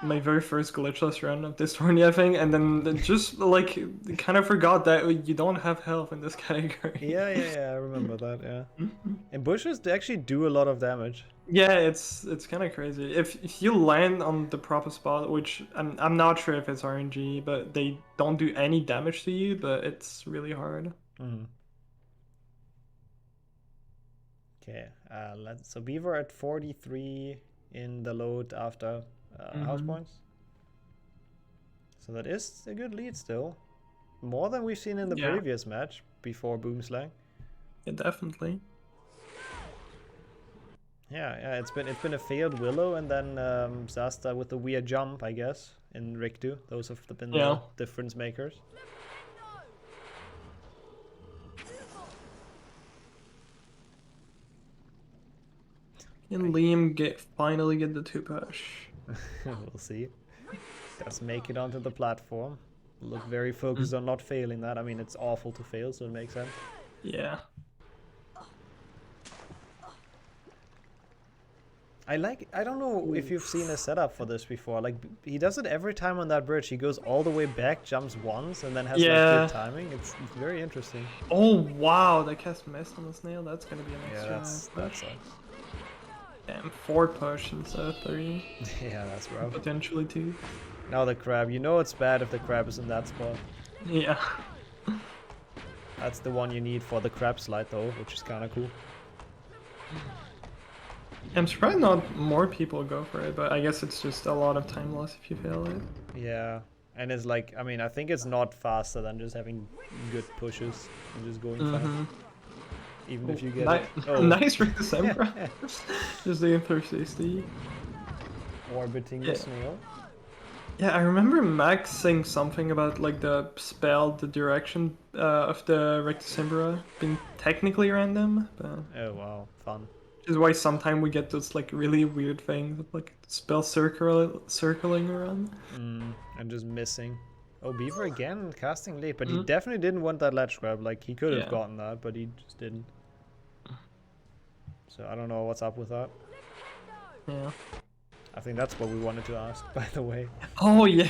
very first glitchless run of this tourney, I think, and then just like kind of forgot that you don't have health in this category. Yeah, I remember that. Yeah. And bushes they actually do a lot of damage. Yeah, it's kind of crazy. If you land on the proper spot, which I'm not sure if it's RNG, but they don't do any damage to you, but it's really hard. Okay, so Beaver at 43 in the load after house points. So that is a good lead still. More than we've seen in the previous match before Boomslang. Yeah, definitely. Yeah, it's been a failed Willow and then Zasta with the weird jump, I guess, in Riktu. Those have been the difference makers. Can Liam finally get the 2-push? We'll see. Does make it onto the platform. Look very focused on not failing that. I mean, it's awful to fail, so it makes sense. Yeah. I don't know if you've seen a setup for this before. Like, he does it every time on that bridge. He goes all the way back, jumps once, and then has like good timing. It's very interesting. Oh wow, they cast mist on the snail. That's gonna be an extra. Yeah, that sucks. Damn, 4 push instead of 3. Yeah, that's rough. Potentially 2. Now the crab. You know it's bad if the crab is in that spot. Yeah. That's the one you need for the crab slide though, which is kind of cool. I'm surprised not more people go for it, but I guess it's just a lot of time loss if you fail it. Yeah, and it's like, I mean, I think it's not faster than just having good pushes and just going fast. Even if you get it. Oh. Nice Ring December. Just doing 360. Orbiting the snail. Yeah, I remember Max saying something about like the spell, the direction of the Rectisimbra being technically random. But... Oh wow, fun. Which is why sometimes we get those like really weird things of like spell circling around. And just missing. Oh, Beaver again, casting late, but he definitely didn't want that ledge grab. Like, he could have gotten that, but he just didn't. So I don't know what's up with that. Yeah. I think that's what we wanted to ask, by the way. Oh yeah.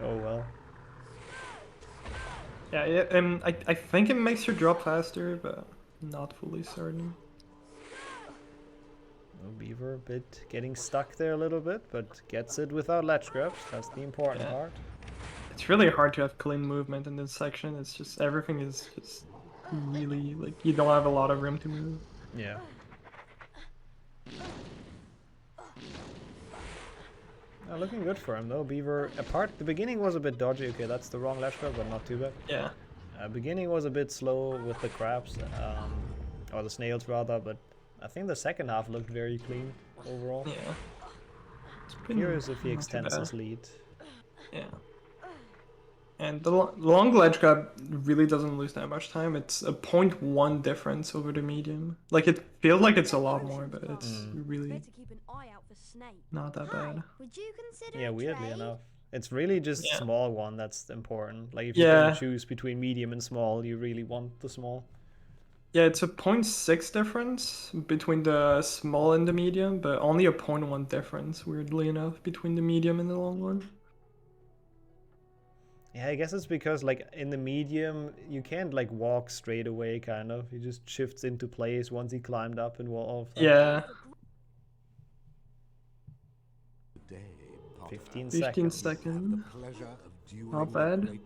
Oh well. Yeah, I think it makes her drop faster, but not fully certain. Oh, Beaver a bit getting stuck there a little bit, but gets it without ledge grabs. That's the important part. It's really hard to have clean movement in this section. It's just everything is just really like you don't have a lot of room to move. Yeah. Looking good for him though. Beaver, the beginning was a bit dodgy. Okay, that's the wrong ledge grab, but not too bad. Yeah. Beginning was a bit slow with the crabs, or the snails rather, but I think the second half looked very clean overall. Yeah. Curious if he extends his lead. Yeah. And the long ledge grab really doesn't lose that much time. It's a 0.1 difference over the medium. Like, it feels like it's a lot more, but it's really not that bad. Would you consider Yeah, weirdly enough. It's really just small one that's important. Like, if you can choose between medium and small, you really want the small. Yeah, it's a 0.6 difference between the small and the medium, but only a 0.1 difference, weirdly enough, between the medium and the long one. Yeah, I guess it's because, like, in the medium, you can't, like, walk straight away, kind of. He just shifts into place once he climbed up and off. Yeah. 15 seconds. Not bad.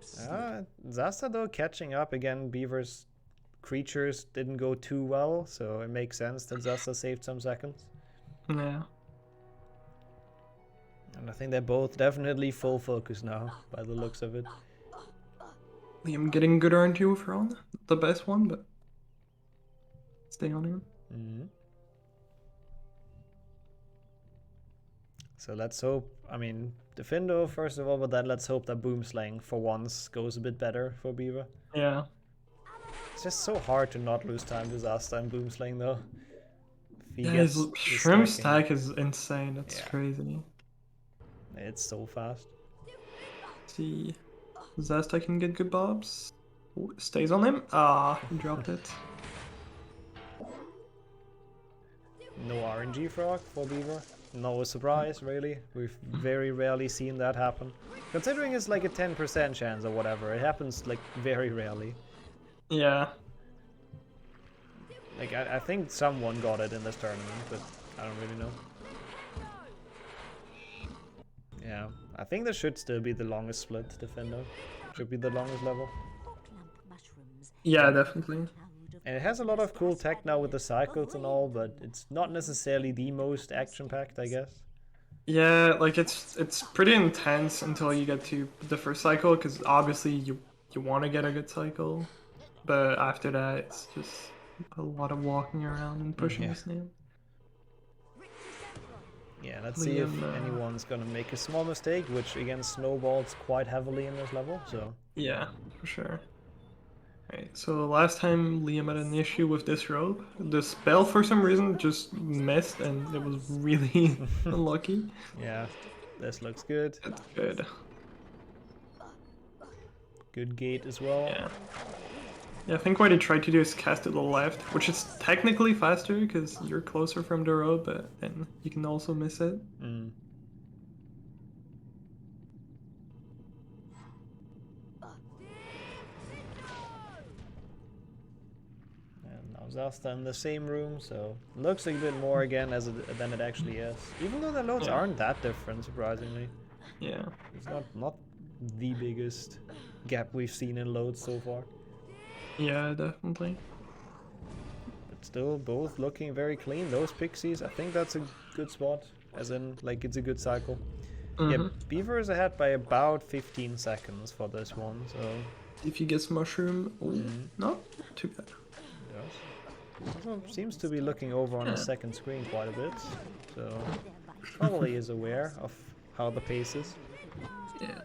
Zasta, though, catching up again. Beaver's creatures didn't go too well, so it makes sense that Zasta saved some seconds. Yeah. And I think they're both definitely full focus now, by the looks of it. Liam getting good RNG with Ron. The best one, but stay on him. So let's hope, I mean, Defendo first of all, but then let's hope that Boomslang for once goes a bit better for Beaver. Yeah. It's just so hard to not lose time to Zasta and Boomslang though. His shrimp stack is insane, it's crazy. It's so fast. See, Zasta can get good bobs. Ooh, stays on him. Ah, he dropped it. No RNG frog for Beaver. No surprise, really. We've very rarely seen that happen. Considering it's like a 10% chance or whatever, it happens like very rarely. Yeah. Like, I think someone got it in this tournament, but I don't really know. Yeah, I think this should still be the longest split, Defender. Should be the longest level. Yeah, definitely. And it has a lot of cool tech now with the cycles and all, but it's not necessarily the most action-packed, I guess. Yeah, like it's pretty intense until you get to the first cycle, because obviously you want to get a good cycle, but after that it's just a lot of walking around and pushing the snail. Yeah, let's see if anyone's gonna make a small mistake, which again snowballs quite heavily in this level, so... Yeah, for sure. Right, so last time Liam had an issue with this rope, the spell for some reason just missed and it was really unlucky. Yeah, this looks good. That's good. Good gate as well. Yeah. Yeah, I think what he tried to do is cast to the left, which is technically faster because you're closer from the road, but then you can also miss it. Mm. And now Zasta in the same room, so looks a bit more again than it actually is. Even though the loads aren't that different, surprisingly. Yeah. It's not the biggest gap we've seen in loads so far. Yeah, definitely. But still, both looking very clean. Those pixies, I think that's a good spot. As in, like, it's a good cycle. Yeah, Beaver is ahead by about 15 seconds for this one, so... If he gets mushroom, not too bad. Yes. Also seems to be looking over on the second screen quite a bit, so probably is aware of how the pace is. Yeah.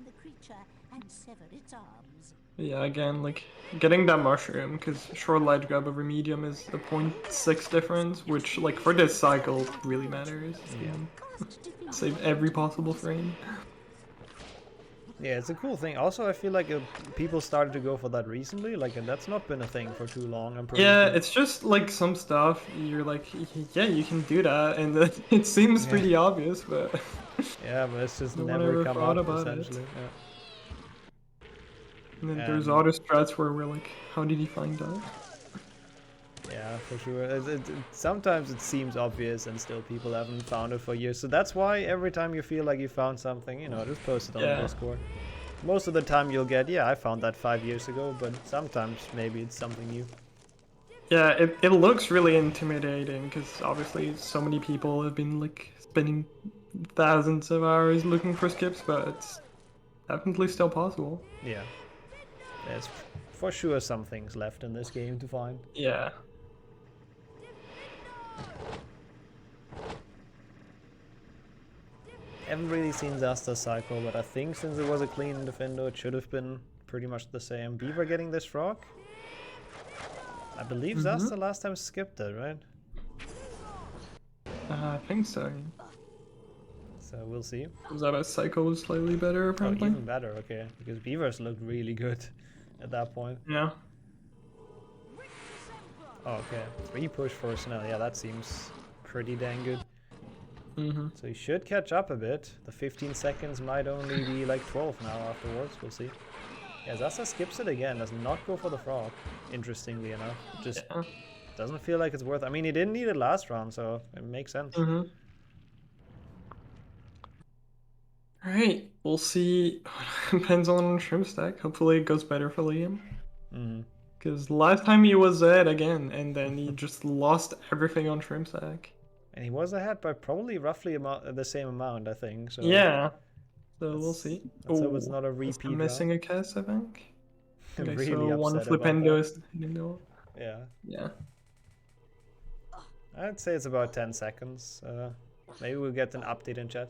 The creature and sever its arms. Yeah, again, like, getting that mushroom, because short ledge grab over medium is a 0.6 difference, which, like, for this cycle, really matters. Yeah. Save every possible frame. Yeah, it's a cool thing. Also, I feel like people started to go for that recently. Like, that's not been a thing for too long. I'm pretty Yeah, sure. it's just, like, some stuff, you're like, yeah, you can do that, and it seems pretty obvious, but... Yeah, but it's just no one never ever come thought up, about essentially. it. Yeah. And then there's other strats where we're like, how did he find that? Yeah, for sure. Sometimes it seems obvious and still people haven't found it for years. So that's why every time you feel like you found something, you know, just post it on the Discord. Most of the time you'll get, yeah, I found that 5 years ago, but sometimes maybe it's something new. Yeah, it looks really intimidating because obviously so many people have been like spending thousands of hours looking for skips, but it's definitely still possible. Yeah. There's for sure some things left in this game to find. Yeah. Haven't really seen Zasta's cycle, but I think since it was a clean defender, it should have been pretty much the same. Beaver getting this frog? I believe Zasta last time skipped it, right? I think so. So we'll see. Was that a cycle was slightly better apparently? Oh, even better, okay. Because Beavers looked really good at that point. Yeah. Oh, okay. 3 push for Snell. Yeah, that seems pretty dang good. So he should catch up a bit. The 15 seconds might only be like 12 now afterwards. We'll see. Yeah, Zasta skips it again. Does not go for the frog, interestingly enough. Just doesn't feel like it's worth it. I mean, he didn't need it last round, so it makes sense. Alright, we'll see. Depends on Shrimp Stack. Hopefully it goes better for Liam. Because last time he was ahead again, and then he just lost everything on Shrimp Stack. And he was ahead by probably roughly the same amount, I think. So yeah. So we'll see. Let's hope it's not a repeat. I'm missing a cast, I think. Okay, really so one Flipendo is Yeah. Yeah. I'd say it's about 10 seconds. Maybe we'll get an update in chat.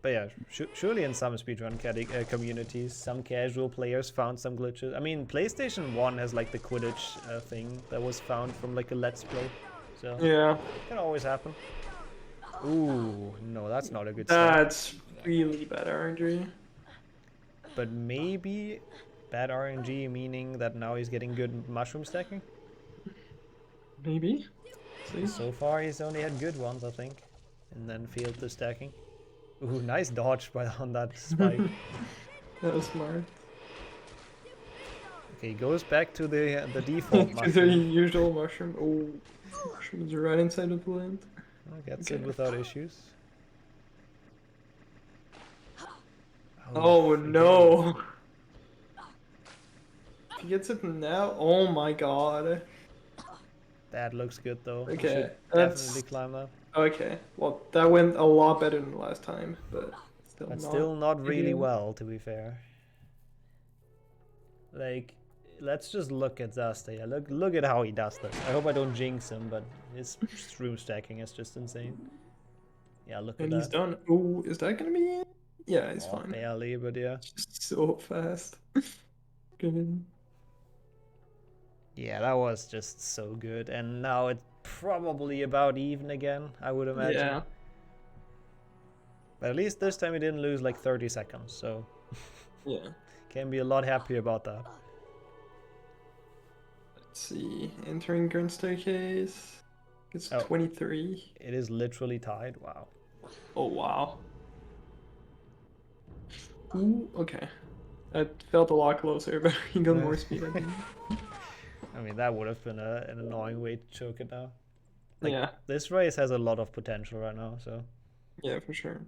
But yeah, surely in some speedrun communities, some casual players found some glitches. I mean, PlayStation 1 has like the Quidditch thing that was found from like a Let's Play. So yeah, it can always happen. Ooh, no, that's not a good start. That's really bad RNG. But maybe bad RNG meaning that now he's getting good mushroom stacking? Maybe. See? So far he's only had good ones, I think. And then failed the stacking. Ooh, nice dodge on that spike. That was smart. Okay, he goes back to the default to mushroom. the usual mushroom. Oh, mushrooms are right inside of the land. Gets it without issues. Oh no! He gets it now? Oh my god. That looks good though. Okay, definitely climb that. Okay, well that went a lot better than last time, but still not really well, to be fair. Like, let's just look at Zasta. Yeah, look at how he does this. I hope I don't jinx him, but his shroom stacking is just insane. Yeah, look at that. And he's done. Oh, is that gonna be it? Yeah, it's fine. Barely, but yeah. Just so fast. Good. Yeah, that was just so good. And now it's probably about even again, I would imagine. Yeah. But at least this time he didn't lose like 30 seconds, so... yeah. Can be a lot happier about that. Let's see. Entering Grand Staircase. It's 23. It is literally tied. Wow. Oh, wow. Ooh, okay. That felt a lot closer, but he got more speed, I think. I mean, that would have been an annoying way to choke it now. Like, Yeah. this race has a lot of potential right now, so. Yeah, for sure.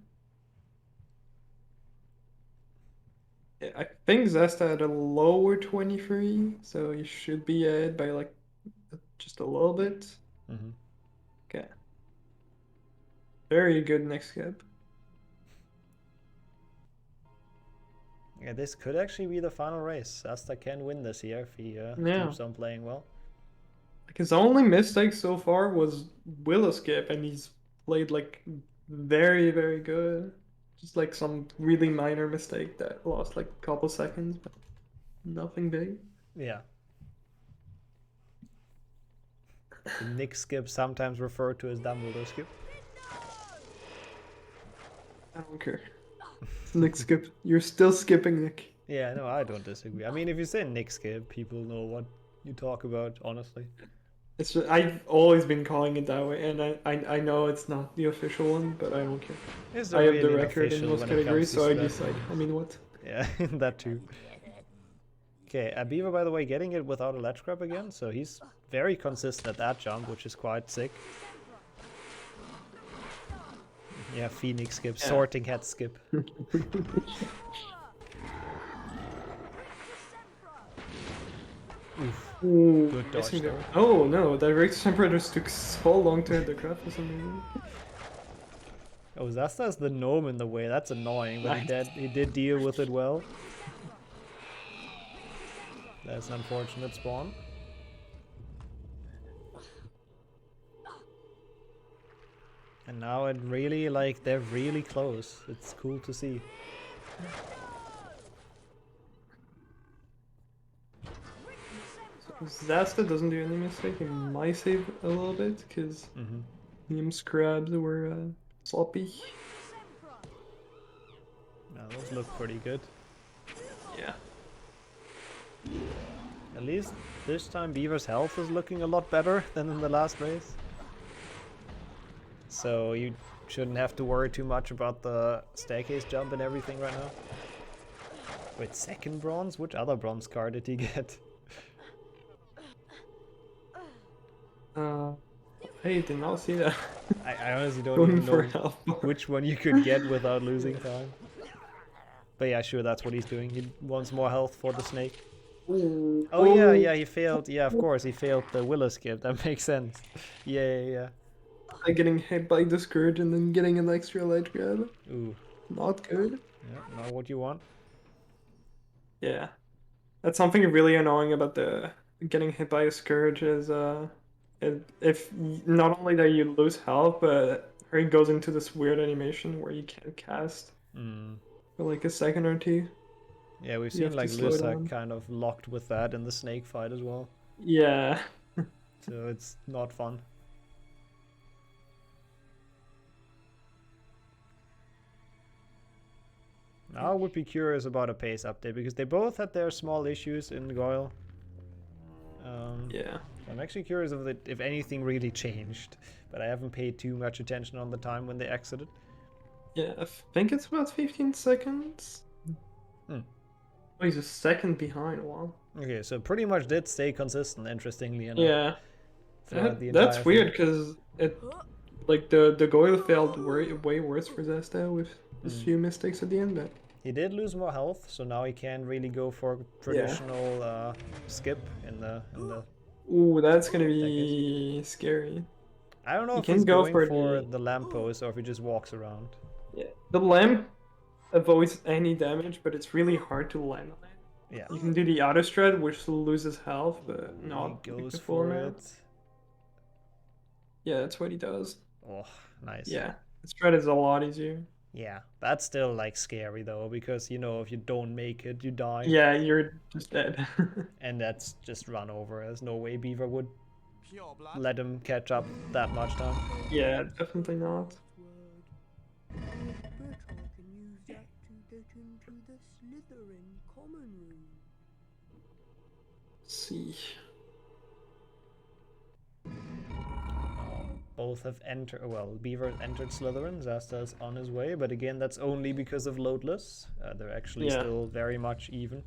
Yeah, I think Zesta had a lower 23, so you should be ahead by like just a little bit. Mm-hmm. Okay. Very good next skip. Yeah, this could actually be the final race. Asta can win this here if he keeps on playing well. Like his only mistake so far was Willow skip, and he's played like very, very good. Just like some really minor mistake that lost like a couple seconds, but nothing big. Yeah. The Nick skip, sometimes referred to as Dumbledore skip. I don't care. Nick skip. You're still skipping, Nick. Yeah, no, I don't disagree. I mean, if you say Nick skip, people know what you talk about, honestly. It's just, I've always been calling it that way, and I know it's not the official one, but I don't care. I have the record in most categories, so I decide. I mean, what? Yeah, that too. Okay, Beaver, by the way, getting it without a ledge grab again, so he's very consistent at that jump, which is quite sick. Yeah, Phoenix skip, sorting hat skip. Oof. Ooh, Good dodge though. Oh no, that Rex Temperatures took so long to hit the crap for some reason. Oh, Zasta's the gnome in the way, that's annoying, but he did deal with it well. That's an unfortunate spawn. And now it really, like, they're really close. It's cool to see. Zasta doesn't do any mistake, he might save a little bit, because Liam's crabs were sloppy. Now those look pretty good. Yeah. At least this time Beaver's health is looking a lot better than in the last race. So you shouldn't have to worry too much about the staircase jump and everything right now. Wait, second bronze? Which other bronze card did he get? I did not see that. I honestly don't even know which one you could get without losing time. But yeah, sure, that's what he's doing. He wants more health for the snake. Ooh. Oh yeah, he failed. Yeah, of course, he failed the Willow skip. That makes sense. Yeah. Like getting hit by the scourge and then getting an extra ledge grab. Ooh. Not good. Yeah, not what you want. Yeah. That's something really annoying about the getting hit by a scourge is if not only that you lose health, but it goes into this weird animation where you can't cast for like a second or two. Yeah, we've seen like Lyssa kind of locked with that in the snake fight as well. Yeah. So it's not fun. Now I would be curious about a pace update because they both had their small issues in Goyle. Yeah. I'm actually curious if anything really changed, but I haven't paid too much attention on the time when they exited. Yeah, I think it's about 15 seconds. Oh, he's a second behind. Wow. Okay, so pretty much did stay consistent, interestingly enough. Yeah. That's weird because it, like the Goyle failed way worse for Zesta with a few mistakes at the end. But he did lose more health, so now he can really go for traditional skip in the. Ooh, that's gonna be scary. I don't know if he's going for the lamppost or if he just walks around. Yeah, the lamp avoids any damage, but it's really hard to land on it. Yeah. You can do the auto strat, which loses health, but not he goes for it. Yeah, that's what he does. Oh, nice. Yeah, the strat is a lot easier. Yeah, that's still like scary though, because you know if you don't make it, you die. Yeah, you're just dead. And that's just run over. There's no way Beaver would let him catch up that much time. Yeah, definitely not. Bertrand can use that to get into the Slytherin common room. Let's see. both have entered. Well, Beaver entered Slytherin. Zasta is on his way, but again, that's only because of Loadless. They're actually still very much even.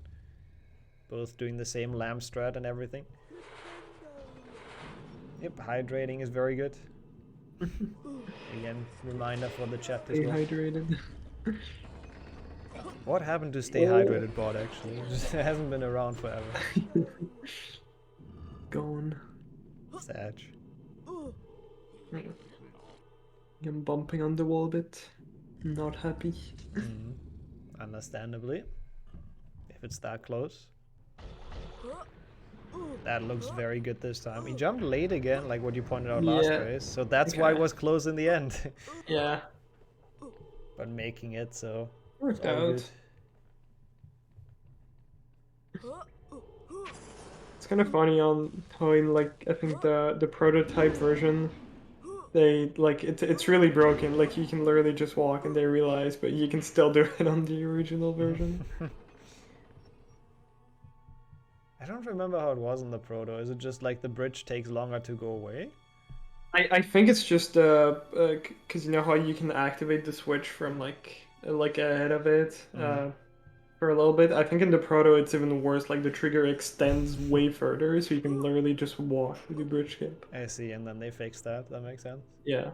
Both doing the same lamp strat and everything. Yep, hydrating is very good. Again, reminder for the chat as Stay well. hydrated. What happened to Stay Hydrated bot actually? It just hasn't been around forever. Gone. Sad. I'm bumping on the wall a bit. Not happy. Understandably. If it's that close. That looks very good this time. He jumped late again, like what you pointed out last race. So that's why it was close in the end. Yeah. But making it, so worked all out. good. It's kind of funny on how in like I think the prototype version, they like it's really broken. Like you can literally just walk and they realize, but you can still do it on the original version. I don't remember how it was in the proto. Is it just like the bridge takes longer to go away? I think it's just because you know how you can activate the switch from like ahead of it for a little bit. I think in the proto it's even worse. Like the trigger extends way further, so you can literally just walk through the bridge skip. I see, and then they fixed that. That makes sense. Yeah,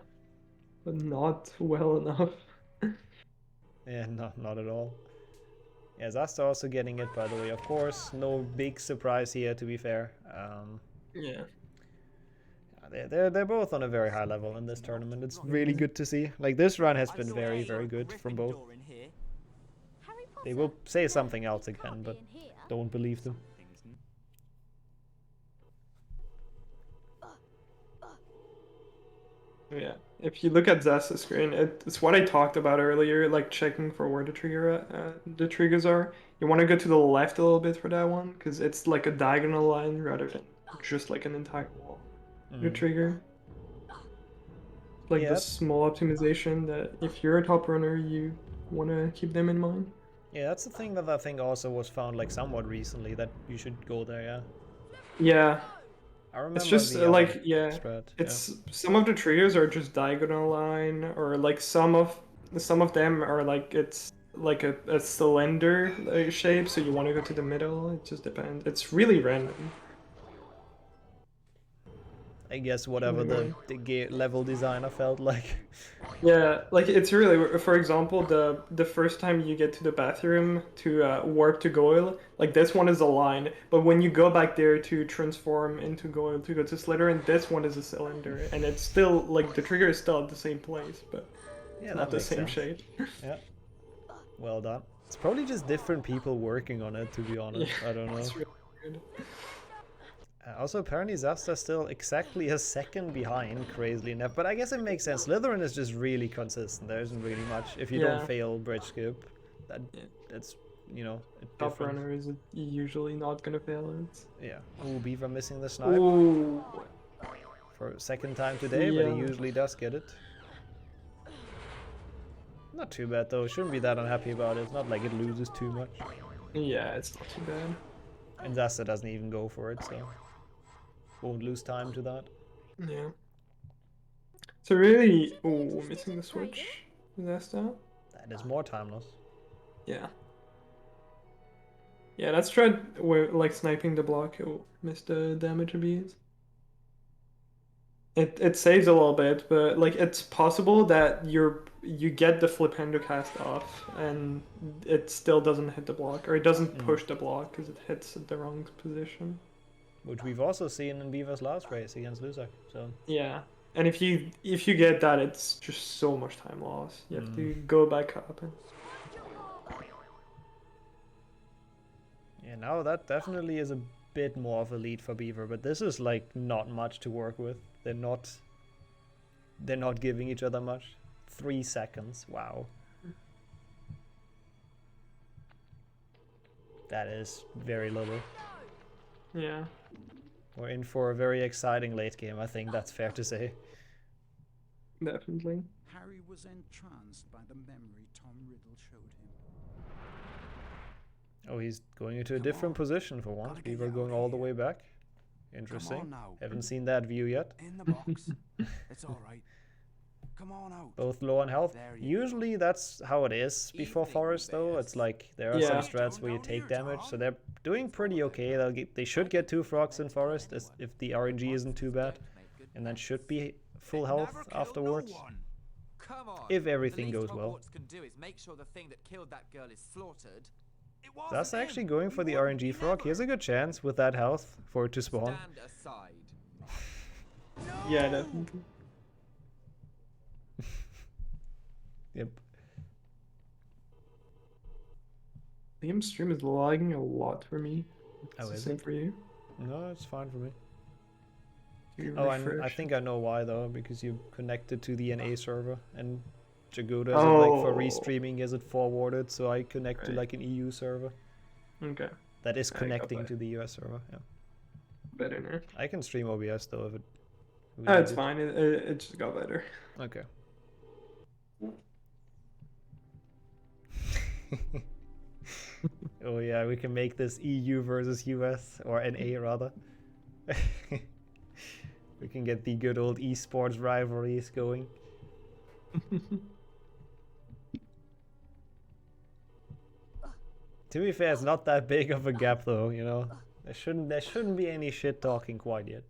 but not well enough. Yeah, not at all. Yeah, Zasta also getting it, by the way. Of course, no big surprise here, to be fair. Yeah. They're both on a very high level in this tournament. It's really good to see. Like, this run has been very, very good from both. They will say something else again, but don't believe them. Yeah, if you look at Zasta's screen, it's what I talked about earlier, like checking for where the triggers are. You want to go to the left a little bit for that one, because it's like a diagonal line rather than just like an entire wall. The trigger. Like the small optimization that if you're a top runner, you want to keep them in mind. Yeah, that's the thing that I think also was found like somewhat recently, that you should go there, yeah. Yeah. I remember it's just the like strat, it's some of the triggers are just diagonal line, or like some of them are like it's like a cylinder shape, so you want to go to the middle. It just depends. It's really random. I guess whatever the level designer felt like. Yeah, like it's really, for example, the first time you get to the bathroom to warp to Goyle, like this one is a line, but when you go back there to transform into Goyle to go to Slytherin, this one is a cylinder, and it's still like the trigger is still at the same place, but it's not the same shape. Yeah, well done. It's probably just different people working on it, to be honest. Yeah, I don't know. it's really good. Also, apparently Zasta's still exactly a second behind, crazily enough. But I guess it makes sense. Slytherin is just really consistent. There isn't really much. If you don't fail bridge skip, that's, you know, Top runner is usually not gonna fail it. Yeah. Ooh, Beaver missing the snipe. Ooh. For a second time today, but he usually does get it. Not too bad though. Shouldn't be that unhappy about it. It's not like it loses too much. Yeah, it's not too bad. And Zasta doesn't even go for it, so won't lose time to that. Yeah. So really, missing the switch. Zasta. That is more timeless. Yeah. Yeah, let's try like sniping the block. Oh, missed the damage abuse. It saves a little bit, but like it's possible that you get the flip hand to cast off and it still doesn't hit the block, or it doesn't push the block because it hits at the wrong position. Which we've also seen in Beaver's last race against Luzak. So yeah, and if you get that, it's just so much time loss. You have to go back up. Yeah, now that definitely is a bit more of a lead for Beaver, but this is like not much to work with. They're not giving each other much. 3 seconds. Wow. That is very little. Yeah. We're in for a very exciting late game, I think that's fair to say. Definitely. Harry was entranced by the memory Tom Riddle showed him. Oh, he's going into a different position for once. Beaver going all the way back. Interesting. now. Haven't seen that view yet. In the box. It's all right. Come on out. Both low on health. There you Usually that's how it is before Forest, though. It's like there are some strats where you take damage, so they're doing pretty okay. They should get 2 frogs in Forest if the RNG isn't too bad, and that should be full health afterwards. Come on. If everything the least goes well. Hogwarts can do is make sure the thing that killed that girl is slaughtered. That's actually going for the RNG frog. He has a good chance with that health for it to spawn. Stand aside. Yeah, definitely. Yep. The game stream is lagging a lot for me. It's Oh, the is same it? for you. No, it's fine for me. You Oh, I refresh. think I know why though, because you connected to the NA server and Jagoda is like for restreaming is it forwarded, so I connect to like an EU server. Okay. That is I got connecting that. to the US server, yeah. Better now. I can stream OBS though if it... we Oh, it's need it. fine. It just got better. Okay. Oh yeah, we can make this EU versus US, or NA rather. We can get the good old esports rivalries going. To be fair, it's not that big of a gap though, you know. There shouldn't be any shit talking quite yet.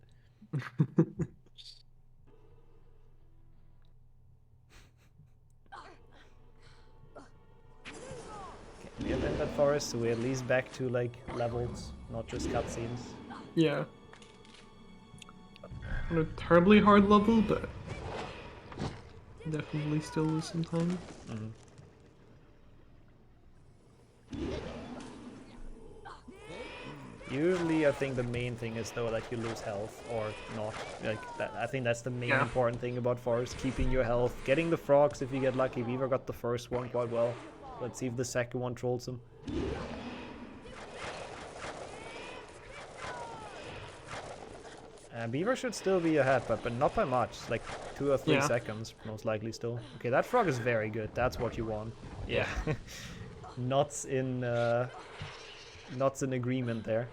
We have entered Forest, so we're at least back to like levels, not just cutscenes. Yeah. On a terribly hard level, but definitely still lose some time. Mm-hmm. Usually, I think the main thing is though that you lose health or not. Like that, I think that's the main important thing about Forest: keeping your health, getting the frogs if you get lucky. Beaver got the first one quite well. Let's see if the second one trolls him. Beaver should still be ahead, but not by much. Like 2 or 3 seconds, most likely still. Okay, that frog is very good. That's what you want. Yeah. Knots in agreement there.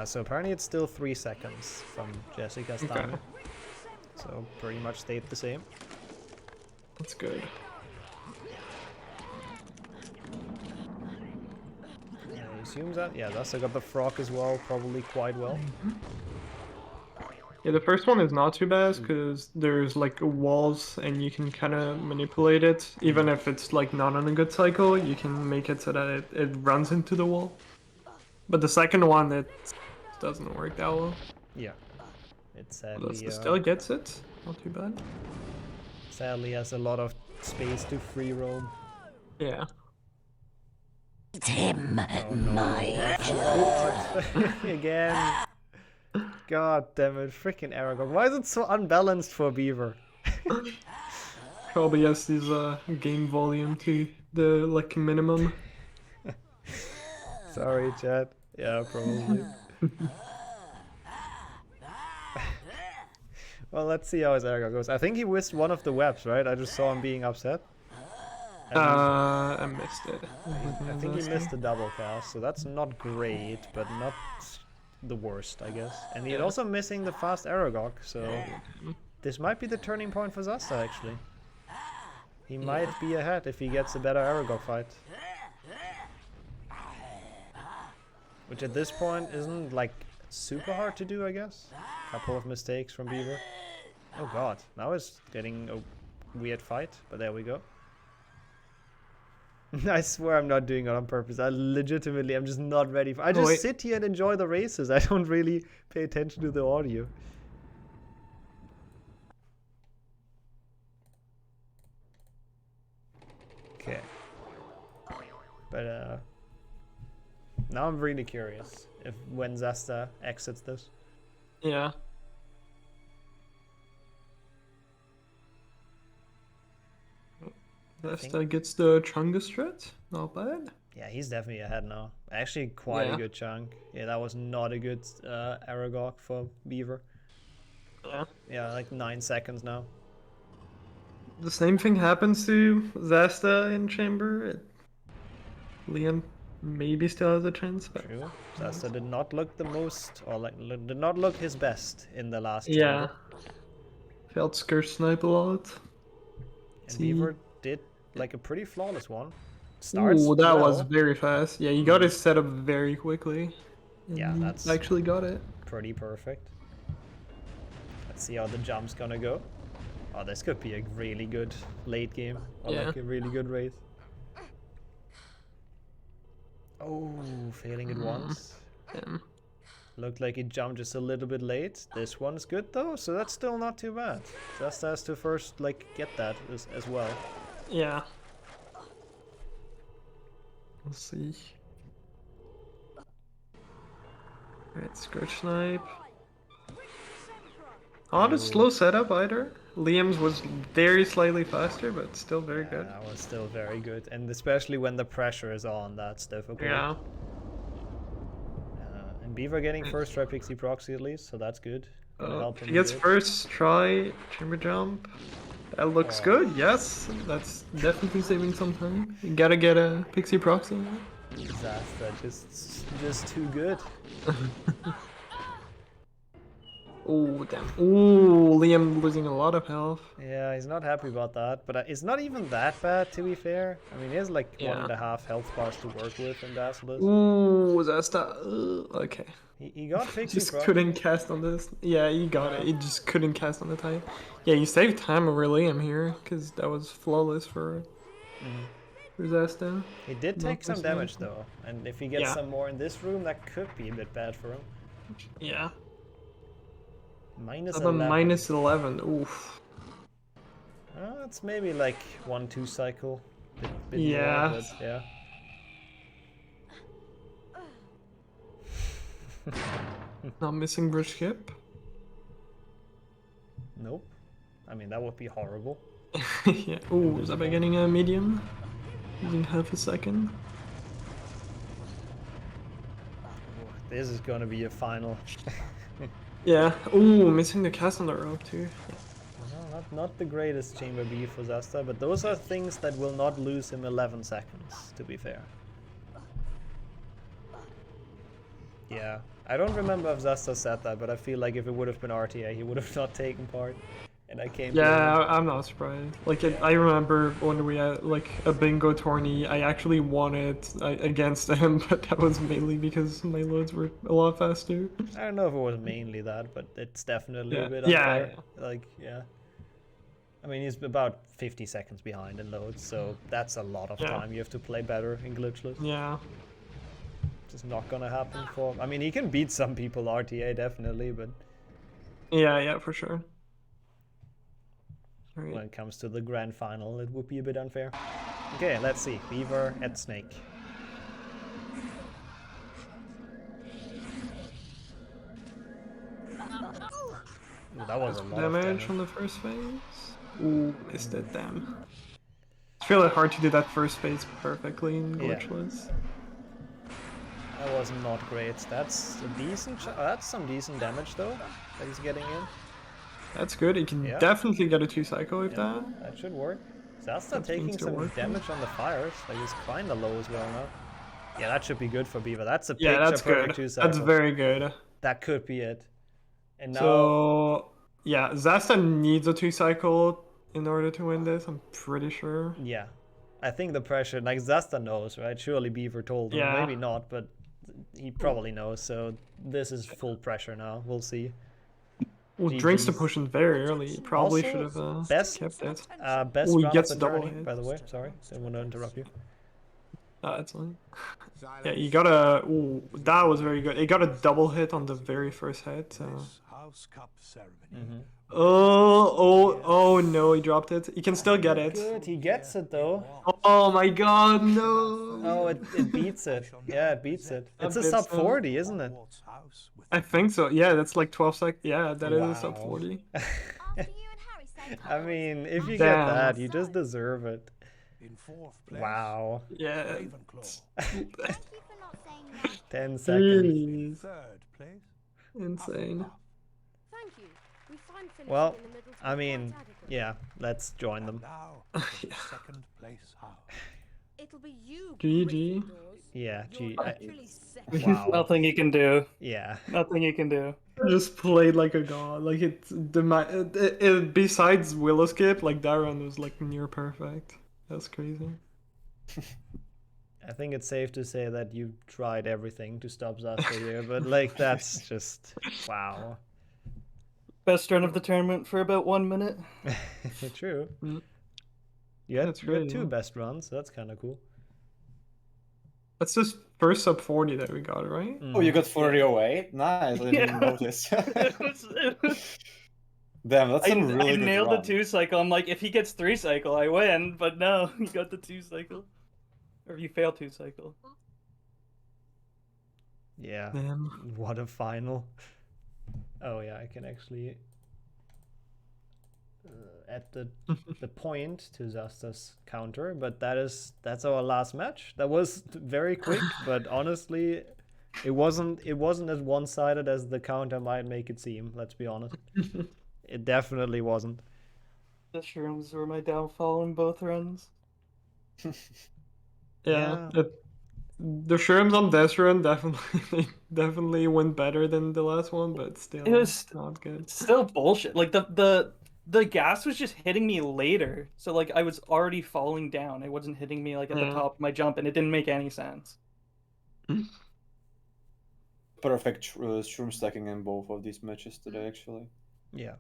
So apparently it's still 3 seconds from Jessica's time. So pretty much stayed the same. That's good. I assume that, yeah, that's I got the frog as well, probably quite well. Yeah, the first one is not too bad because there's like walls and you can kind of manipulate it. Even if it's like not on a good cycle, you can make it so that it runs into the wall. But the second one, it doesn't work that well. Yeah. It But sadly, still gets it. Not too bad. sadly has a lot of space to free roam. Yeah. It's him, my God. Again. God damn it, freaking Aragog. Why is it so unbalanced for Beaver? Probably has his game volume to the like minimum. Sorry, chat. Yeah, probably. Well, let's see how his Aragog goes. I think he missed one of the webs, right? I just saw him being upset. I missed it. I think he missed the double cast, so that's not great, but not the worst, I guess. And he had also missing the fast Aragog, so this might be the turning point for Zasta, actually. He might be ahead if he gets a better Aragog fight. Which at this point isn't, like, super hard to do, I guess. Couple of mistakes from Beaver. Oh god, now it's getting a weird fight, but there we go. I swear I'm not doing it on purpose. I legitimately am just not ready for. I just sit here and enjoy the races. I don't really pay attention to the audio. Okay. But now I'm really curious if when Zasta exits this. Yeah. Zasta gets the Chungus strat. Not bad. Yeah, he's definitely ahead now. Actually, quite a good chunk. Yeah, that was not a good Aragog for Beaver. Yeah. Yeah, like 9 seconds now. The same thing happens to Zasta in Chamber. Liam maybe still has a chance, but True. Zasta did not look the most, or like did not look his best in the last yeah, chamber. felt Scourge snipe a lot. And Beaver did like a pretty flawless one. Starts Ooh, that was well. very fast. Yeah, he got his setup very quickly. And Yeah, he that's actually got it. pretty perfect. Let's see how the jump's gonna go. Oh, this could be a really good late game, or Yeah. like a really good race. Oh, failing it once. Damn. Looked like he jumped just a little bit late. This one's good though, so that's still not too bad. Just has to first like get that as well. Yeah. We'll see. Alright, Scourge snipe. Not a slow setup either. Liam's was very slightly faster, but still very good. That was still very good, and especially when the pressure is on, that's difficult. Yeah. And Beaver getting first try Pixie Proxy at least, so that's good. Gonna help If him he gets a bit. first try chamber jump. That looks good, yes. That's definitely saving some time. You gotta get a Pixie Proxy now. Disaster, just too good. Oh, damn. Ooh, Liam losing a lot of health. Yeah, he's not happy about that, but it's not even that bad to be fair. I mean, he has like 1.5 health bars to work with in Dazzlers. Ooh, that's that. Okay. He got Pixie Just Proxy. couldn't cast on this. Yeah, he got it. He just couldn't cast on the type. Yeah, you saved time over Liam here, because that was flawless for Zasta. He did take some damage though, and if he gets some more in this room, that could be a bit bad for him. Yeah. Minus How about 11. minus 11? Oof. It's maybe like 1-2 cycle. Bit Yeah. More, but yeah. Not missing bridge skip. Nope. I mean, that would be horrible. Yeah. Ooh, is that by getting a medium? Using half a second. This is gonna be a final. Yeah. Ooh, missing the cast on the rope too. Well, not the greatest chamber B for Zasta, but those are things that will not lose him 11 seconds, to be fair. Yeah, I don't remember if Zasta said that, but I feel like if it would have been RTA, he would have not taken part. And I came. Yeah, I'm not surprised. Like, I remember when we had like a bingo tourney, I actually won it against him, but that was mainly because my loads were a lot faster. I don't know if it was mainly that, but it's definitely a bit Yeah, unfair. Like, yeah. I mean, he's about 50 seconds behind in loads, so that's a lot of time. You have to play better in Glitchless. Yeah. Just not gonna happen for. I mean, he can beat some people RTA definitely, but. Yeah, for sure. Right. When it comes to the grand final, it would be a bit unfair. Okay, let's see. Beaver at Snake. Ooh, that was a lot of Damage on the first phase. Ooh, missed it, damn. It's really hard to do that first phase perfectly in Glitchless. That was not great. That's a decent. That's some decent damage though that he's getting in. That's good. He can definitely get a 2 cycle with that. That should work. Zasta taking some damage on the fires. Like he's kinda low as well now. Yeah, that should be good for Beaver. That's a picture that's perfect good. 2 cycle. That's very good. That could be it. And now. So yeah, Zasta needs a 2 cycle in order to win this. I'm pretty sure. Yeah, I think the pressure. Like Zasta knows, right? Surely Beaver told him. Yeah. Maybe not, but he probably knows. So this is full pressure now. We'll see. Well, drinks the potion very early. Probably Also, should have kept it. Best Ooh, he round gets of the double tourney, hit. by the way. Sorry, didn't want to interrupt you. That's fine. Yeah, you got a. Ooh, that was very good. He got a double hit on the very first hit. So. House Cup ceremony. Oh no, he dropped it. He can still get it. Good, he gets it though. Oh my god, no. Oh, it beats it. Yeah, it beats it. It's a bit sub so. 40, isn't it? I think so. Yeah, that's like 12 seconds. Yeah, that is a sub 40. I mean, if you Damn. get that, you just deserve it. In 4th place. Wow. Yeah. 10 seconds. Jeez. 3rd place. Insane. Thank you. We find finishing Well, in the middle I mean, yeah, let's join them. Now, 2nd place house. It'll be you, GG. Yeah, You're literally sick. Wow. Nothing he can do. Yeah. Nothing he can do. Just played like a god. Like besides Willow Skip, like that run was like near perfect. That's crazy. I think it's safe to say that you tried everything to stop Zasta here, but like that's just wow. Best run of the tournament for about 1 minute. True. Mm. You had, That's you had great, two yeah. best runs, so that's kind of cool. That's just first sub 40 that we got, right? Oh, you got 4008? Nice, I didn't even notice. Damn, that's a really I good nailed run. the 2 cycle. I'm like, if he gets 3 cycle, I win. But no, he got the 2 cycle. Or if you fail 2 cycle. Yeah. Damn. What a final. Oh yeah, I can actually add the point to Zasta's counter, but that's our last match. That was very quick, but honestly, it wasn't as one-sided as the counter might make it seem. Let's be honest. It definitely wasn't. The shrooms were my downfall in both runs. Yeah. The shrooms on this run definitely went better than the last one, but still It was not good. Still bullshit. Like the gas was just hitting me later, so like I was already falling down. It wasn't hitting me like at the top of my jump, and it didn't make any sense. Perfect shroom stacking in both of these matches today, actually. Yeah,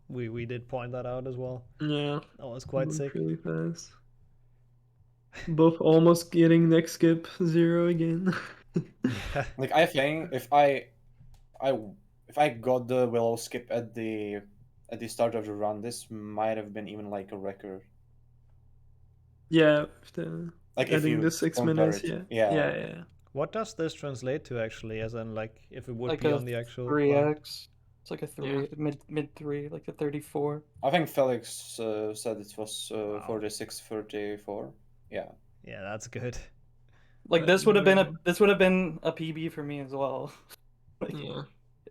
we did point that out as well. Yeah, that was quite sick. Really fast. Both almost getting next skip 0 again. Like I think if I got the Willow skip at the start of the run, this might have been even like a record. Yeah, like adding if you the 6 compare minutes, it. Yeah. What does this translate to actually? As in, like, if it would Like be a on the actual 3x. It's like a 3, mid 3, like a 34. I think Felix said it was 46-34. Yeah. Yeah, that's good. Like this would have been a PB for me as well. Like,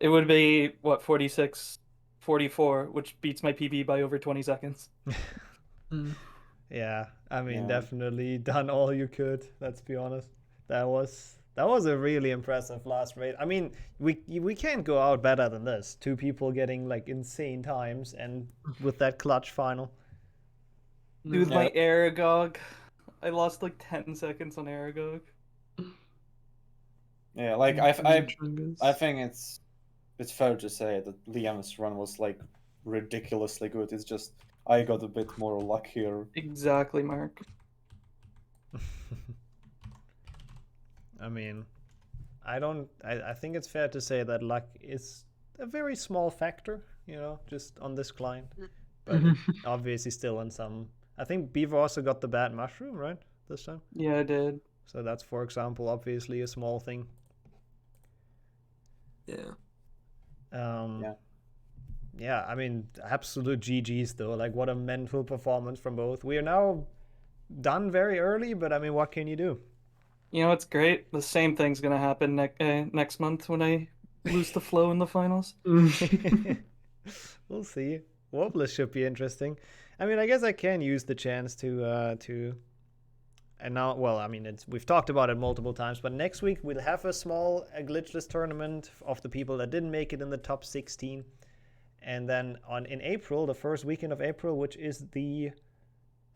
it would be what 46-44, which beats my PB by over 20 seconds. Yeah, I mean, definitely done all you could. Let's be honest. That was a really impressive last raid. I mean, we can't go out better than this. 2 people getting like insane times, and with that clutch final. Dude, my Aragog, I lost like 10 seconds on Aragog. Yeah, like I think it's fair to say that Liam's run was like ridiculously good. It's just I got a bit more luck here. Exactly, Mark. I mean, I think it's fair to say that luck is a very small factor, you know, just on this client. But obviously still in some... I think Beaver also got the bad mushroom, right? This time? Yeah, I did. So that's, for example, obviously a small thing. Yeah. Yeah, I mean, absolute GG's though. Like, what a mental performance from both. We are now done very early, but I mean, what can you do? You know, it's great. The same thing's gonna happen next month when I lose the flow in the finals. We'll see. Wobblers should be interesting. I mean, I guess I can use the chance to. And now, well, I mean, we've talked about it multiple times, but next week we'll have a small glitchless tournament of the people that didn't make it in the top 16. And then in April, the first weekend of April, which is the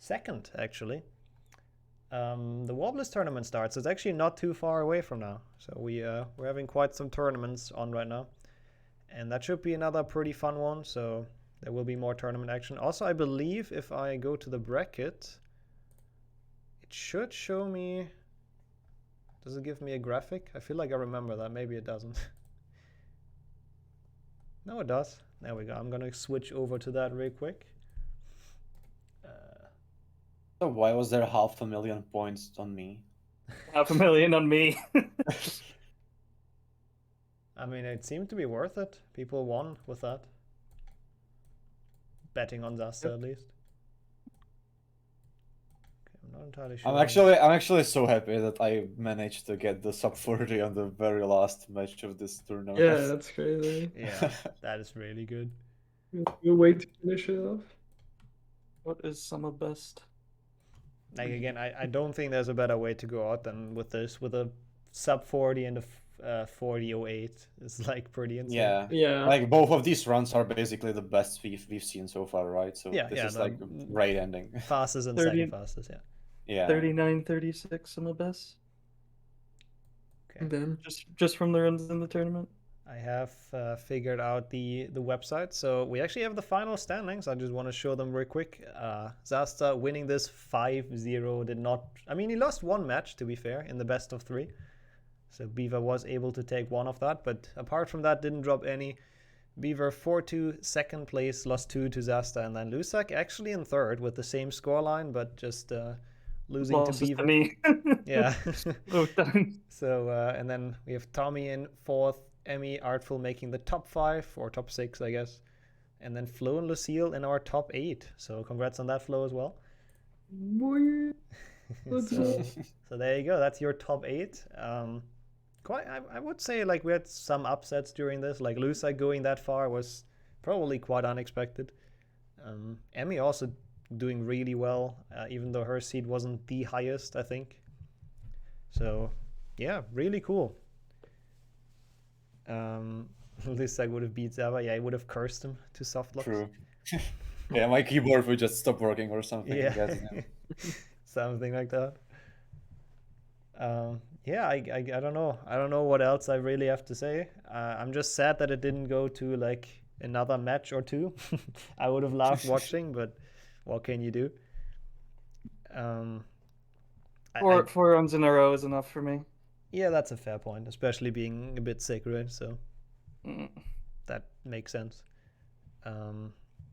2nd, actually, the Wobblers tournament starts. It's actually not too far away from now. So we're having quite some tournaments on right now. And that should be another pretty fun one. So there will be more tournament action. Also, I believe if I go to the bracket, it should show me... Does it give me a graphic? I feel like I remember that. Maybe it doesn't. No, it does. There we go. I'm going to switch over to that real quick. So why was there 500,000 points on me? 500,000 on me. I mean, it seemed to be worth it. People won with that. Betting on Zasta at least. Okay, I'm not entirely sure. I'm actually so happy that I managed to get the sub 40 on the very last match of this tournament. Yeah, that's crazy. Yeah, that is really good. You wait to finish it off. What is summer best? Like again, I don't think there's a better way to go out than with this, with a sub 40 and a 40.08. It's like pretty insane. Yeah. Like both of these runs are basically the best we've seen so far, right? So this is like a great ending. Fastest and second fastest, yeah. Yeah. 39-36 some of best. Okay. Then just from the runs in the tournament. I have figured out the website. So we actually have the final standings. I just want to show them real quick. Zasta winning this 5-0 did not... I mean, he lost one match, to be fair, in the best of 3. So Beaver was able to take one of that. But apart from that, didn't drop any. Beaver 4-2, second place, lost 2 to Zasta. And then Lusak actually in third with the same scoreline, but just losing Losses to Beaver. To me. Yeah. Both times. So, and then we have Tommy in fourth. Emmy, Artful making the top 5 or top 6, I guess. And then Flo and Lucille in our top 8. So congrats on that, Flo, as well. So there you go. That's your top 8. I would say like we had some upsets during this. Like Lusa going that far was probably quite unexpected. Emmy also doing really well, even though her seed wasn't the highest, I think. So yeah, really cool. Lusak would have beat Zava. Yeah, he would have cursed him to soft locks. True. Yeah, my keyboard would just stop working or something. Yeah, something like that. Yeah, I don't know. I don't know what else I really have to say. I'm just sad that it didn't go to like another match or 2. I would have loved watching, but what can you do? Four runs in a row is enough for me. Yeah, that's a fair point, especially being a bit sick, right? So that makes sense.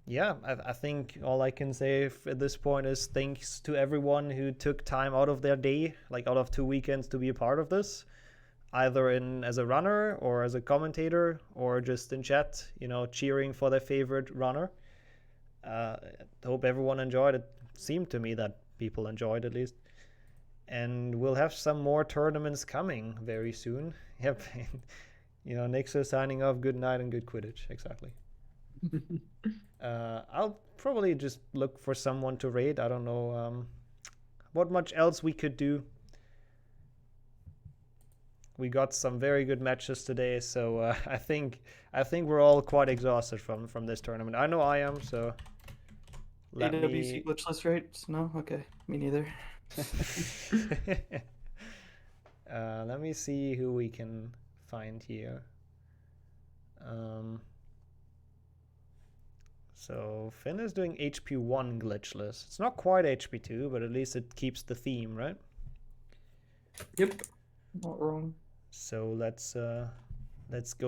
Yeah, I think all I can say at this point is thanks to everyone who took time out of their day, like out of 2 weekends, to be a part of this, either as a runner or as a commentator or just in chat, cheering for their favorite runner. Hope everyone enjoyed it. Seemed to me that people enjoyed at least. And we'll have some more tournaments coming very soon. Yep. Nixo signing off. Good night and good Quidditch. Exactly. I'll probably just look for someone to raid. I don't know what much else we could do. We got some very good matches today, so I think we're all quite exhausted from this tournament. I know I am. So AWC glitchless rates? No, okay, me neither. Let me see who we can find here. So Finn is doing HP1 glitchless. It's not quite HP2, but at least it keeps the theme, right? Yep. Not wrong. So let's go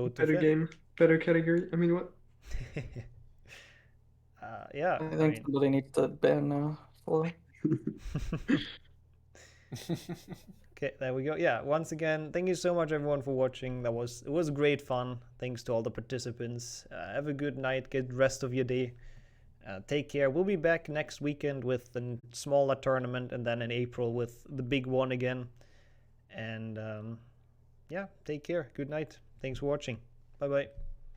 to better Finn. Game, better category. I mean, what? Yeah. I think somebody needs to ban now. Okay, there we go. Yeah, once again, thank you so much everyone for watching. It was great fun. Thanks to all the participants. Have a good night. Get the rest of your day. Take care. We'll be back next weekend with a smaller tournament, and then in April with the big one again. And yeah, take care. Good night. Thanks for watching. Bye bye.